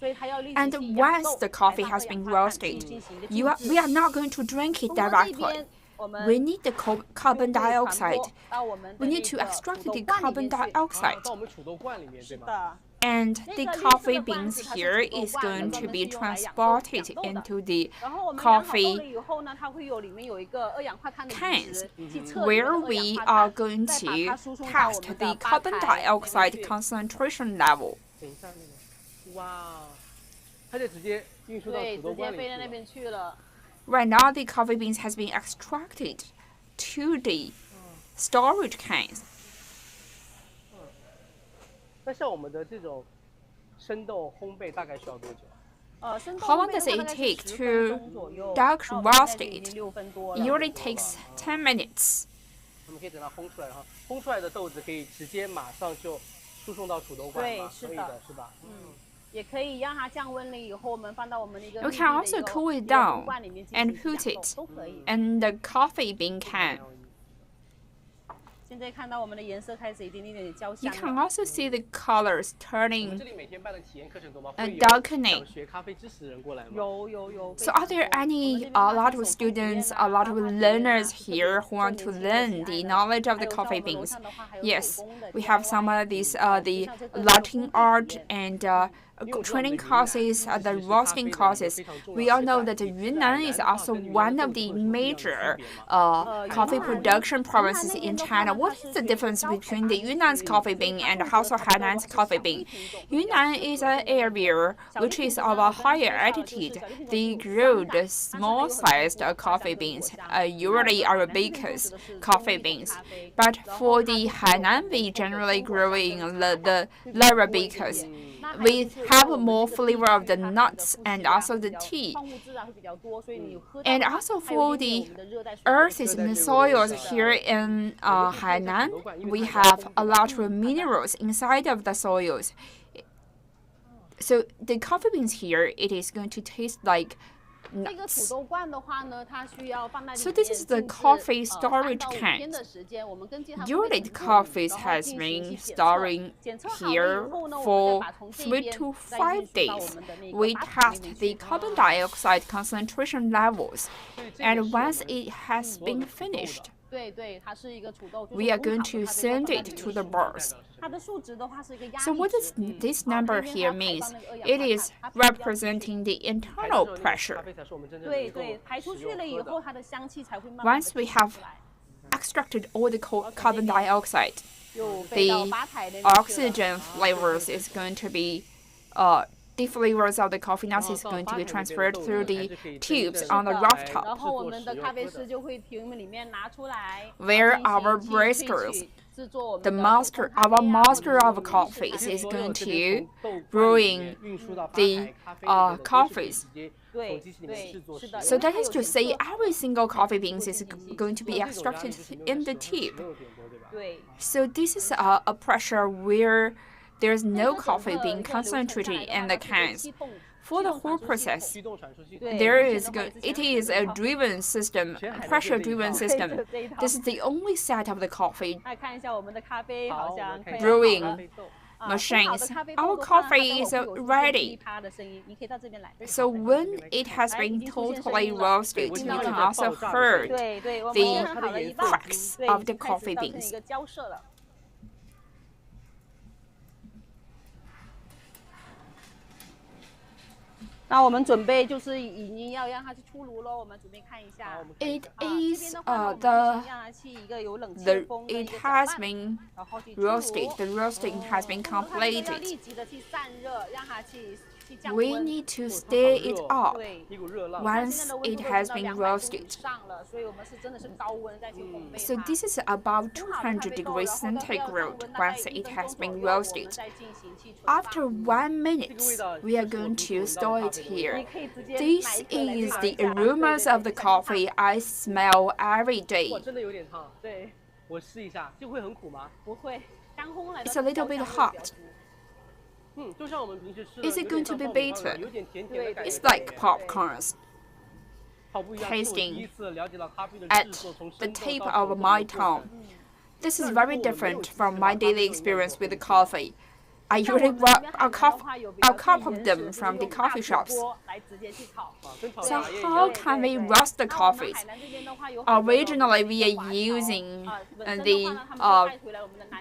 And once the coffee has been roasted, we are not going to drink it directly. We need the carbon dioxide. We need to extract the carbon dioxide. And the coffee beans here is going to be transported into the coffee cans, where we are going to test the carbon dioxide concentration level. Right now, the coffee beans has been extracted to the storage cans. How long does it take to dark roast it? It usually takes 10 minutes. You can also cool it down and put it in the coffee bean can. You can also see the colors turning and darkening. So are there a lot of students, a lot of learners here who want to learn the knowledge of the coffee beans? Yes, we have some of these, the Latin art and training courses, the roasting courses. We all know that Yunnan is also one of the major coffee production provinces in China. What is the difference between the Yunnan's coffee bean and also Hainan's coffee bean? Yunnan is an area which is of a higher altitude. They grow the small-sized coffee beans, usually Arabicas coffee beans. But for the Hainan, we generally grow in the Arabicas. We have more flavor of the nuts and also the tea. And also for the earths and the soils here in Hainan, we have a lot of minerals inside of the soils. So the coffee beans here, it is going to taste like nuts. So this is the coffee storage can. Usually the coffee has been storing here for 3 to 5 days. We test the carbon dioxide concentration levels, and once it has been finished, we are going to send it to the bars. So what does this number here means? It is representing the internal pressure. Once we have extracted all the carbon dioxide, the oxygen flavors is going to be the flavors of the coffee nuts is going to be transferred through the tubes on the rooftop, where our brewers, our master of coffees, is going to brewing the coffees. So that is to say, every single coffee beans is going to be extracted in the tube. So this is a pressure where there's no coffee being concentrated in the cans. For the whole process, it is a driven system, a pressure-driven system. This is the only set of the coffee brewing machines, our coffee is ready. So when it has been totally roasted, you can also hear the cracks of the coffee beans. 那我们准备就是已经要让它去出炉了，我们准备看一下。It 这边 is 的话，我们让它去一个有冷气风的一 it 个 has 搅拌， been 然后去出 roasted. 炉。 The roasting has been 它为了 completed. 立即的去散热，让它去降 We 温。 need to stir it up 对， once it has been roasted. 上了，所以我们是真的是高温再去烘焙 So 它。 this is about 200 degrees centigrade once it has been roasted. After 1 minute, we are going to store it here. This is the aromas of the coffee I smell every day. 哇，真的有点烫。对，我试一下，就会很苦吗？不会，刚烘了的 It's a little bit hot. 嗯，就像我们平时吃的。 Is it going to be 有点 bitter? 像爆米花有点甜甜的感觉。 It's like popcorns. 好不一样，这是我第一 Tasting 次了解到咖啡的 at 制作，从 the 生豆 tip 到 of 手动 my 的过程。 tongue. This is very different from my daily experience with coffee. I usually grab a cup of them from the coffee shops. 来直接去炒。 So how can we roast the coffees? Originally, we are using the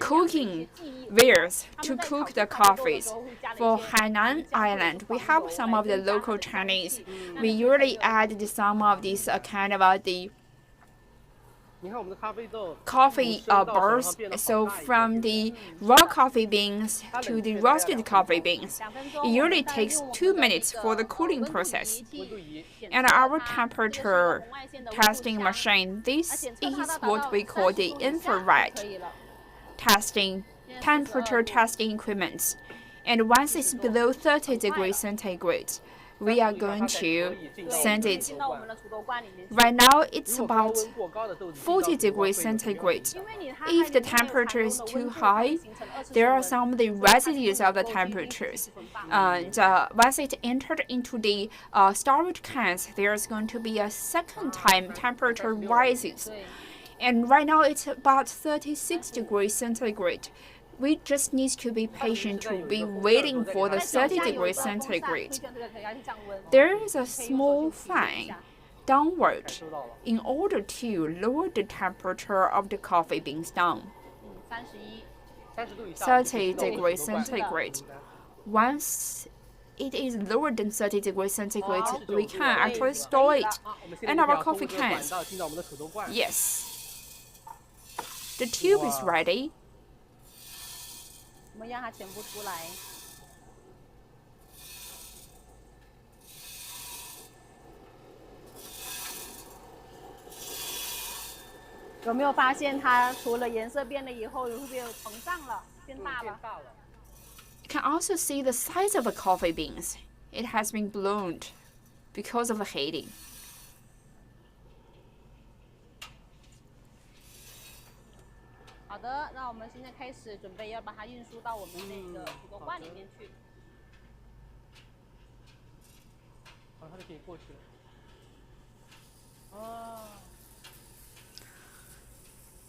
cooking wares to cook the coffees. For Hainan Island, we have some of the local Chinese. We usually add some of these kind of the 你看我们的咖啡豆 coffee 从生到手 bursts. 上变得好 So 大一点 from the raw coffee beans to the roasted coffee beans, it usually takes 2 minutes for the cooling process. 温度仪 And our temperature testing machine, this is what we call the infrared testing, temperature testing equipment. And once it's below 30 degrees centigrade, we are going to send it. 到我们的土豆罐里面去。 Right now, it's 如果高 about 温过高的豆子 40 degrees centigrade. If the temperature is too high, there are some of the residues of the temperatures. And once it entered into the storage cans, there's going to be a second time temperature rises. And right now, it's about 36 degrees centigrade. We just need to be patient to be waiting for the 30 degrees centigrade. There is a small fan downward in order to lower the temperature of the coffee beans down. 30 degrees centigrade. Once it is lower than 30 degrees centigrade, we can actually store it in our coffee cans. Yes. The tube is ready. 我们让它全部出来。有没有发现它除了颜色变了以后，会不会有膨胀了，变大了？ You can also see the size of the coffee beans. It has been blown because of the heating. 好的，那我们现在开始准备要把它运输到我们那个土豆罐里面去。好，它就可以过去了。哦。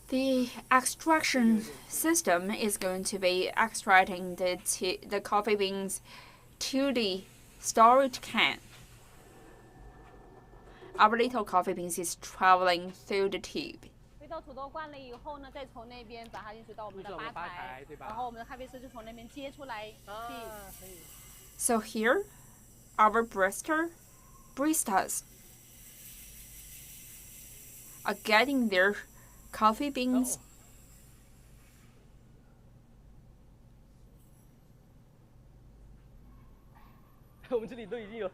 The extraction system is going to be extracting the coffee beans to the storage can. Our little coffee beans is traveling through the tube. 飞到土豆罐了以后呢，再从那边把它运输到我们的吧台，然后我们的咖啡师就从那边接出来。So here, our baristas are getting their coffee beans. 我们这里都已经有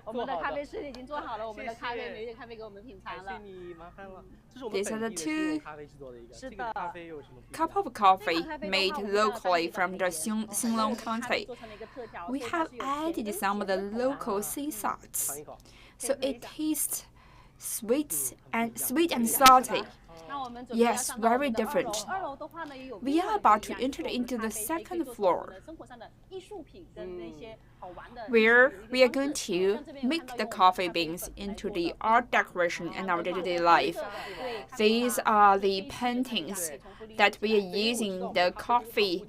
我们的咖啡师已经做好了我们的咖啡，每一杯咖啡给我们品尝了。感谢你，麻烦了。这是我们 These are 本 the 地的新 two 咖啡制作的一个。是的。这个咖啡有什么不一样？ Cup of coffee made locally from the Xinglong County. We have added some of the local seasides, so it tastes sweet and salty. Yes, very different. We are about to enter into the second floor, where we are going to make the coffee beans into the art decoration in our day-to-day life. These are the paintings that we are using the coffee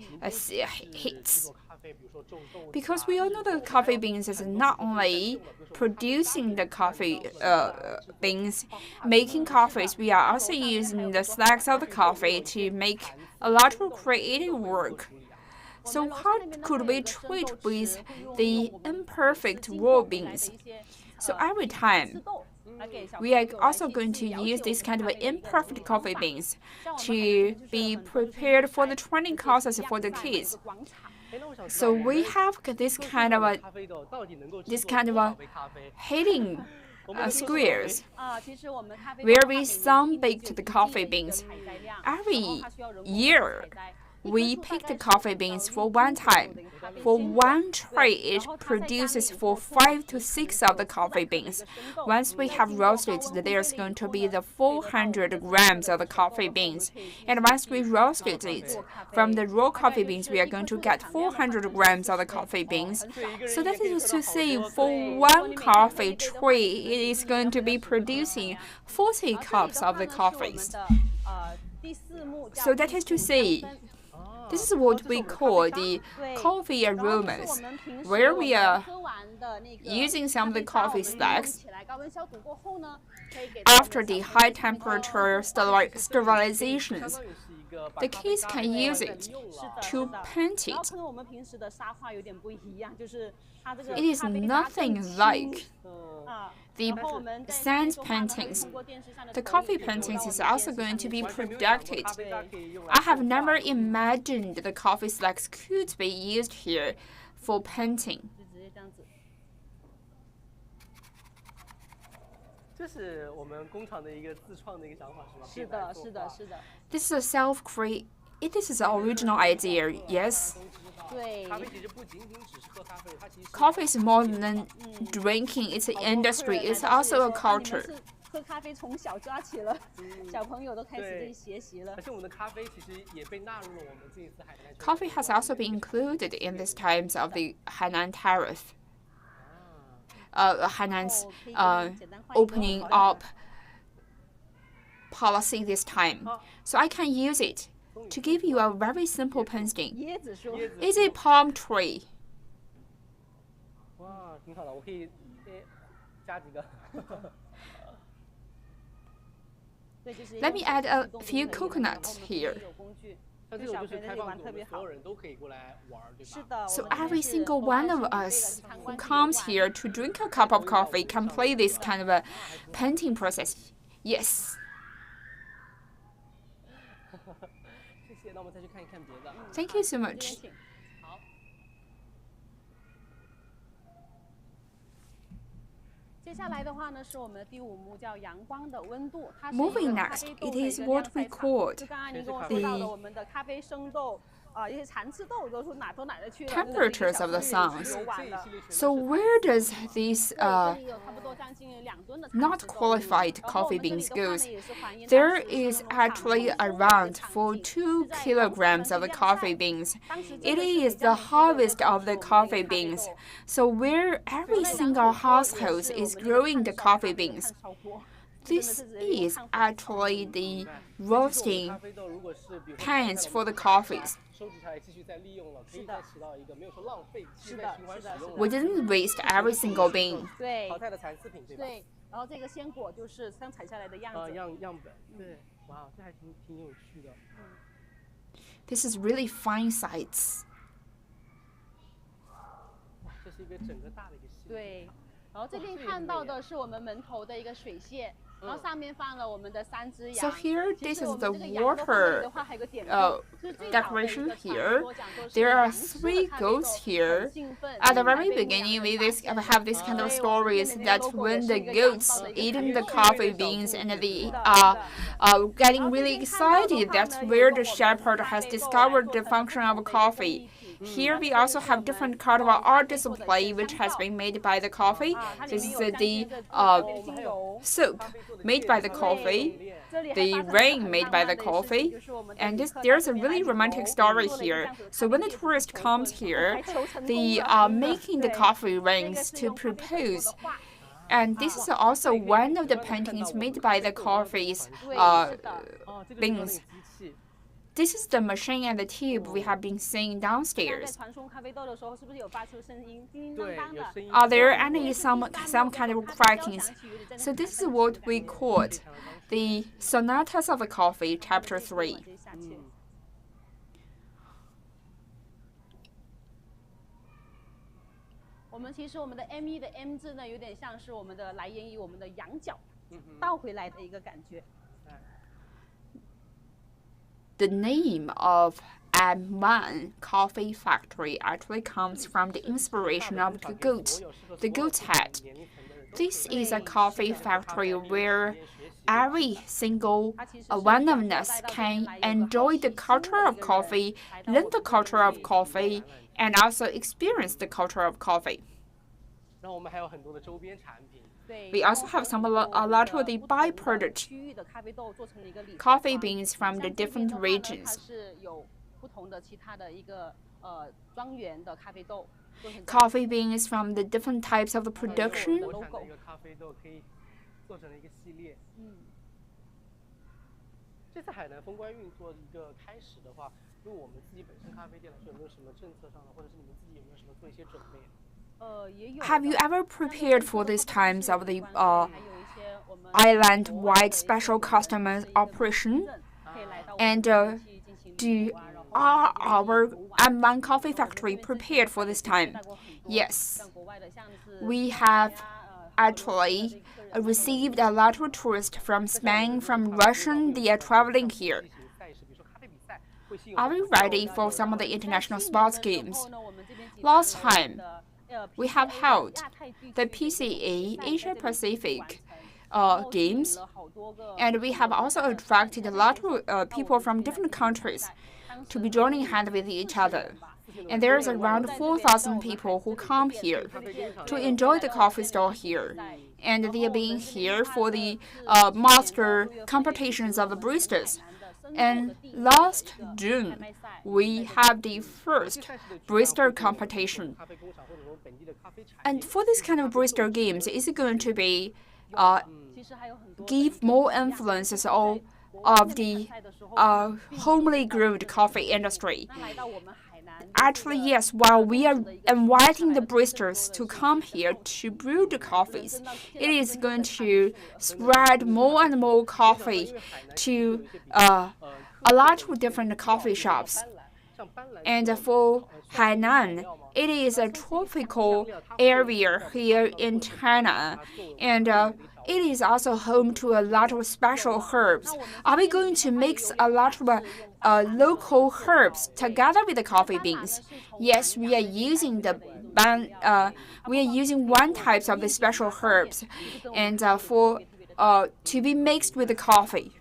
hits. Because we all know that coffee beans is not only producing the coffee beans, making coffees, we are also using the slacks of the coffee to make a lot of creative work. So how could we treat with the imperfect raw beans? So every time, we are also going to use this kind of imperfect coffee beans to be prepared for the training process for the kids. So we have this kind of hitting squares where we sun-baked the coffee beans. Every year, we pick the coffee beans for one time. For one tray, it produces for 5 to 6 of the coffee beans. Once we have roasted, there's going to be the 400 grams of the coffee beans. And once we roasted it, from the raw coffee beans, we are going to get 400 grams of the coffee beans. So that is to say, for one coffee tray, it is going to be producing 40 cups of the coffees. So that is to say, this is what we call the coffee aromas, where we are using some of the coffee slacks. After the high temperature sterilizations, the kids can use it to paint it. It is nothing like the sand paintings. The coffee paintings is also going to be produced. I have never imagined the coffee slacks could be used here for painting. This is a self-created. This is an original idea, yes. Coffee is more than drinking, it's an industry, it's also a culture. Coffee has also been included in these times of the Hainan tariff. Hainan's opening up policy this time. So I can use it to give you a very simple painting. It's a palm tree. Let me add a few coconuts here. So every single one of us who comes here to drink a cup of coffee can play this kind of a painting process. Yes. Thank you so much. Moving next, it is what we call the temperatures of the suns. So where does this not qualified coffee beans goes? There is actually around for 2 kilograms of the coffee beans. It is the harvest of the coffee beans. So where every single household is growing the coffee beans. This is actually the roasting pans for the coffees. We didn't waste every single bean. This is really fine sights. So here, this is the water decoration here. There are 3 goats here. At the very beginning, we have this kind of stories that when the goats eating the coffee beans and they are getting really excited, that's where the shepherd has discovered the function of coffee. Here we also have different kind of art display which has been made by the coffee. This is the soup made by the coffee. the rain made by the coffee. And there's a really romantic story here. So when the tourist comes here, they are making the coffee rings to propose. And this is also one of the paintings made by the coffee's beans. This is the machine and the tube we have been seeing downstairs. Are there any some kind of crackings? So this is what we called the Sonatas of the Coffee, Chapter 3. 我们其实我们的 M1的 M 字呢，有点像是我们的来源于我们的羊角倒回来的一个感觉。The name of M1 coffee factory actually comes from the inspiration of the goat's head. This is a coffee factory where every single one of us can enjoy the culture of coffee, learn the culture of coffee, and also experience the culture of coffee. We also have a lot of the byproduct coffee beans from the different regions. Coffee beans from the different types of production. Have you ever prepared for these times of the island-wide special customer operation? And are our M1 coffee factory prepared for this time? Yes. We have actually received a lot of tourists from Spain, from Russia. They are traveling here. Are we ready for some of the international sports games? Last time, we have held the PCA Asia Pacific Games, and we have also attracted a lot of people from different countries to be joining hands with each other. And there's around 4,000 people who come here to enjoy the coffee store here. And they are being here for the master competitions of the baristas. And last June, we have the first barista competition. And for this kind of barista games, it's going to be give more influences of the homely brewed coffee industry. Actually, yes, while we are inviting the baristas to come here to brew the coffees, it is going to spread more and more coffee to a lot of different coffee shops. And for Hainan, it is a tropical area here in China, and it is also home to a lot of special herbs. Are we going to mix a lot of local herbs together with the coffee beans? Yes, we are using one type of the special herbs, and to be mixed with the coffee.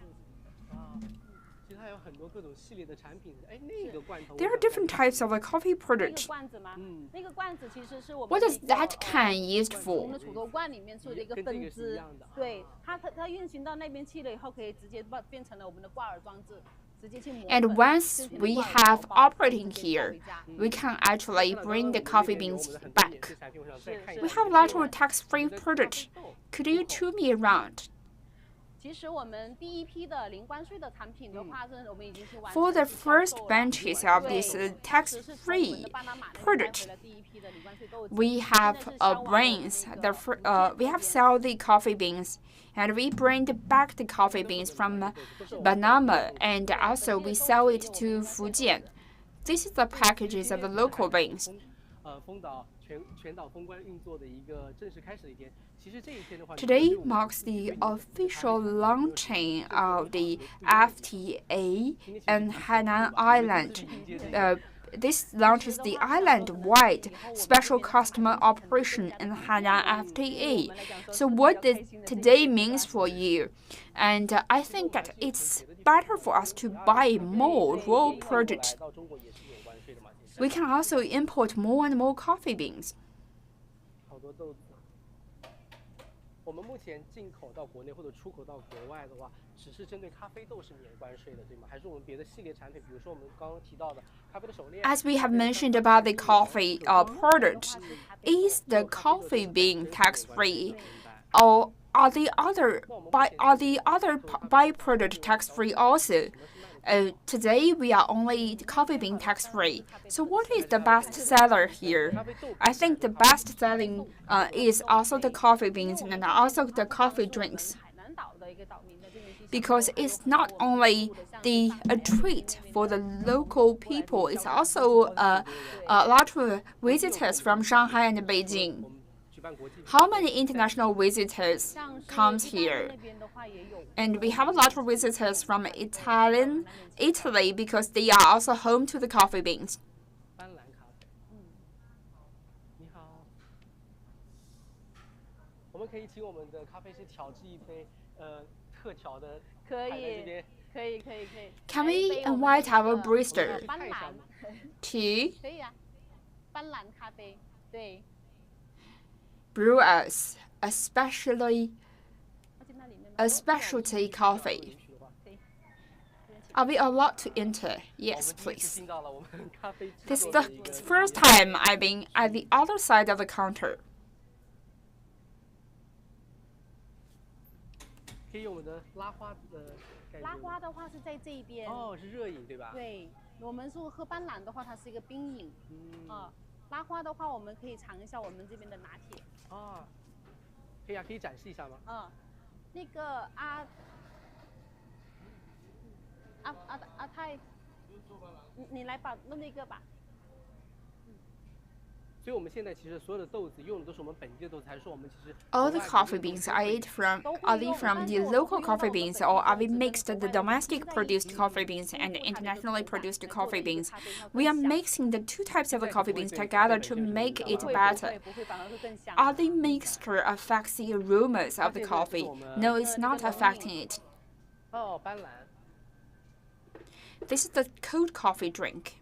There are different types of coffee products. What is that can used for? And once we have operating here, we can actually bring the coffee beans back. We have a lot of tax-free products. Could you tour me around? For the first batches of this tax-free product, we have brains. We have sell the coffee beans, and we bring back the coffee beans from Panama, and also we sell it to Fujian. This is the packages of the local beans. Today marks the official launching of the FTA in Hainan Island. This launches the island-wide special customer operation in Hainan FTA. So what does today means for you? And I think that it's better for us to buy more raw products. We can also import more and more coffee beans. 我们目前进口到国内或者出口到国外的话，只是针对咖啡豆是免关税的，对吗？还是我们别的系列产品，比如说我们刚刚提到的咖啡的手链。As we have mentioned about the coffee products, is the coffee being tax-free, or are the other byproduct tax-free also? Today we are only coffee bean tax-free. So what is the best seller here? I think the best selling is also the coffee beans and also the coffee drinks. Because it's not only a treat for the local people, it's also a lot of visitors from Shanghai and Beijing. How many international visitors comes here? And we have a lot of visitors from Italy because they are also home to the coffee beans. 我们可以请我们的咖啡师调制一杯特调的。可以。 Can we invite our barista to brew us a specialty coffee? Are we allowed to enter? Yes, please. This is the first time I've been at the other side of the counter. 可以用我们的拉花的。 拉花的话是在这边。哦，是热饮对吧？对，我们说喝斑斓的话，它是一个冰饮。拉花的话，我们可以尝一下我们这边的拿铁。啊，可以啊，可以展示一下吗？那个阿泰，你来把弄那个吧。 所以我们现在其实所有的豆子用的都是我们本地的豆子，还是说我们其实 all the coffee beans are they from the local coffee beans, or are we mixed the domestic produced coffee beans and internationally produced coffee beans? We are mixing the two types of coffee beans together to make it better. Are the mixture affects the aromas of the coffee? No, it's not affecting it. 哦，斑斓。 This is the cold coffee drink.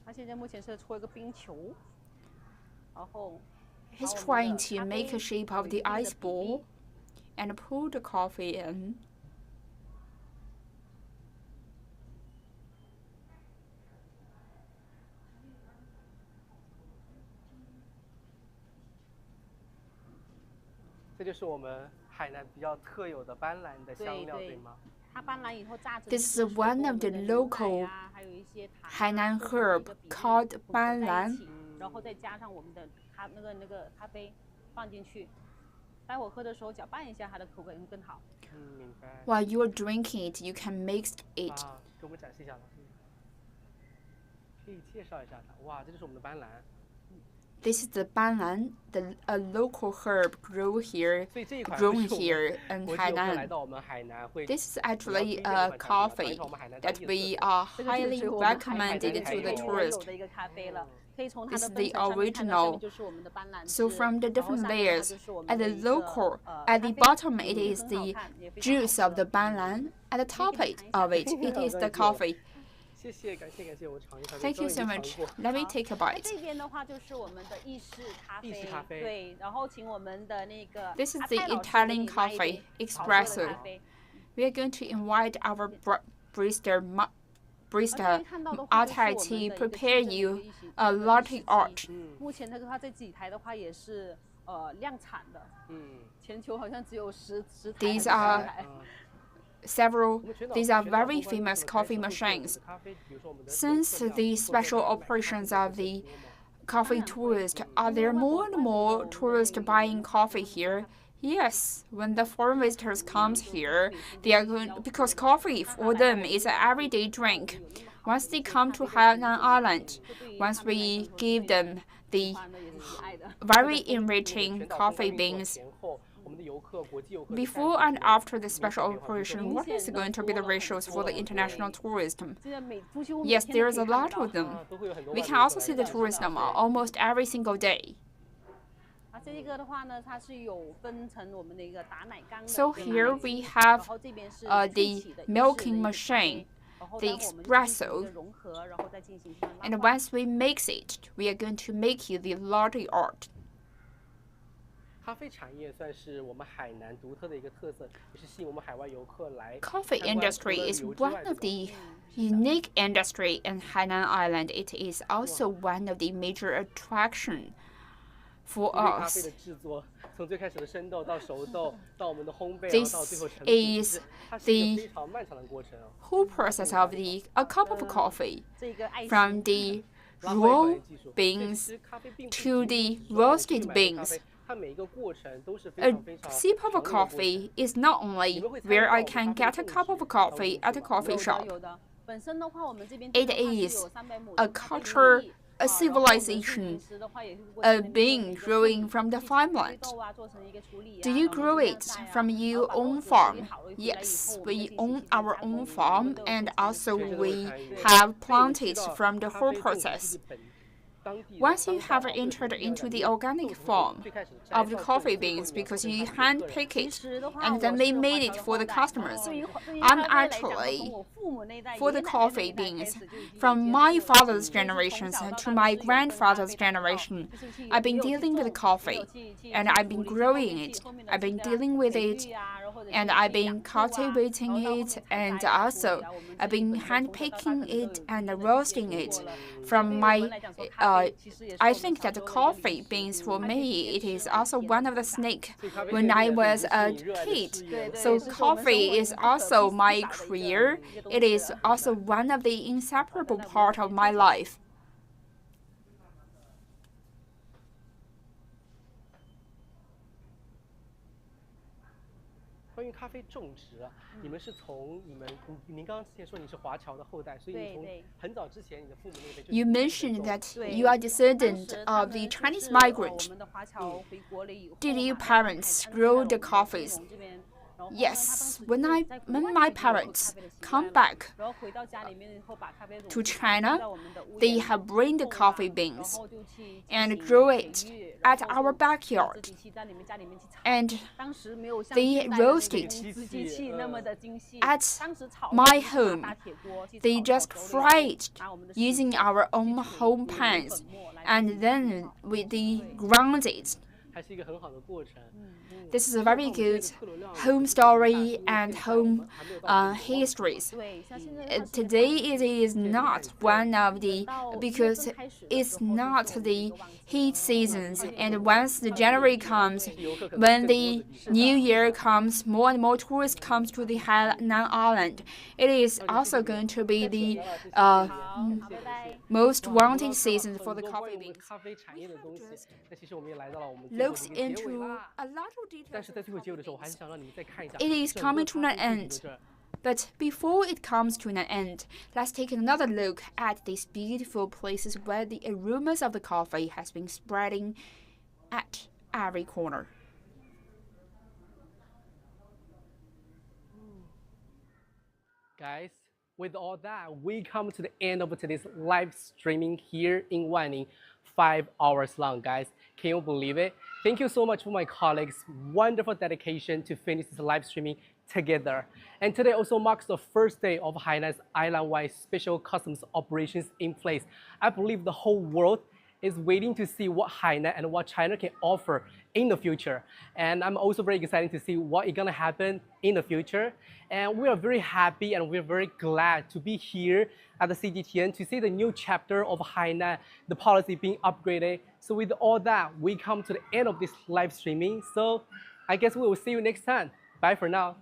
他现在目前是搓一个冰球，然后 he's trying to make a shape of the ice ball and pour the coffee in. 这就是我们海南比较特有的斑斓的香料，对吗？ This is one of the local Hainan herb called 斑斓. 然后再加上我们的那个咖啡放进去，待会喝的时候搅拌一下，它的口感会更好。明白。 While you are drinking it, you can mix it. 给我们展示一下吧。可以介绍一下它。哇，这就是我们的斑斓。 This is the 斑斓, a local herb grown here in Hainan. This is actually a coffee that we are highly recommended to the tourists. This is the original. So from the different layers, at the bottom it is the juice of the 斑斓. At the top of it is the coffee. 谢谢，感谢，我尝一尝。 Thank you so much. Let me take a bite. 这边的话就是我们的意式咖啡，对，然后请我们的那个。This is the Italian coffee espresso. We are going to invite our barista Atai to prepare you a latte art. 目前它这几台的话也是量产的，全球好像只有10台。 These are very famous coffee machines. Since the special operations of the coffee tourist, are there more and more tourists buying coffee here? Yes, when the foreign visitors comes here, they are going because coffee for them is an everyday drink. Once they come to Hainan Island, once we give them the very enriching coffee beans. Before and after the special operation, what is going to be the ratios for the international tourism? Yes, there's a lot of them. We can also see the tourism almost every single day. So here we have the milking machine, the espresso, and once we mix it, we are going to make you the latte art. 咖啡产业算是我们海南独特的一个特色，也是吸引我们海外游客来。Coffee industry is one of the unique industry in Hainan Island. It is also one of the major attraction for us. This is the whole process of a cup of coffee, from the raw beans to the roasted beans. A sip of coffee is not only where I can get a cup of coffee at a coffee shop. It is a culture, a civilization, a being growing from the farmland. Do you grow it from your own farm? Yes, we own our own farm, and also we have planted from the whole process. Once you have entered into the organic form of the coffee beans because you hand pick it and then they made it for the customers, I'm actually for the coffee beans. From my father's generations to my grandfather's generation, I've been dealing with coffee and I've been growing it. I've been dealing with it and I've been cultivating it, and also I've been hand picking it and roasting it. From my I think that the coffee beans for me, it is also one of the snake when I was a kid. So coffee is also my career. It is also one of the inseparable part of my life. 关于咖啡种植啊，你们是从您刚刚之前说你是华侨的后代，所以你从很早之前你的父母那辈就。You mentioned that you are descendant of the Chinese migrant. Did your parents grow the coffees? Yes, when my parents come back to China, they have bring the coffee beans and grow it at our backyard. And they roast it at my home. They just fry it using our own home pans, and then they ground it. This is a very good home story and home histories. Today it is not one of the, because it's not the heat seasons, and once the January comes, when the New Year comes, more and more tourists comes to the Hainan Island. It is also going to be the most wanted season for the coffee beans. Looks into a lot of details. It is coming to an end. But before it comes to an end, let's take another look at these beautiful places where the aromas of the coffee has been spreading at every corner. Guys, with all that, we come to the end of today's live streaming here in Wanning. 5 hours long, guys. Can you believe it? Thank you so much for my colleagues' wonderful dedication to finish this live streaming together. And today also marks the first day of Hainan's island-wide special customs operations in place. I believe the whole world is waiting to see what Hainan and what China can offer in the future. And I'm also very excited to see what is gonna happen in the future. And we are very happy and we're very glad to be here at the CGTN to see the new chapter of Hainan, the policy being upgraded. So with all that, we come to the end of this live streaming. So I guess we will see you next time. Bye for now.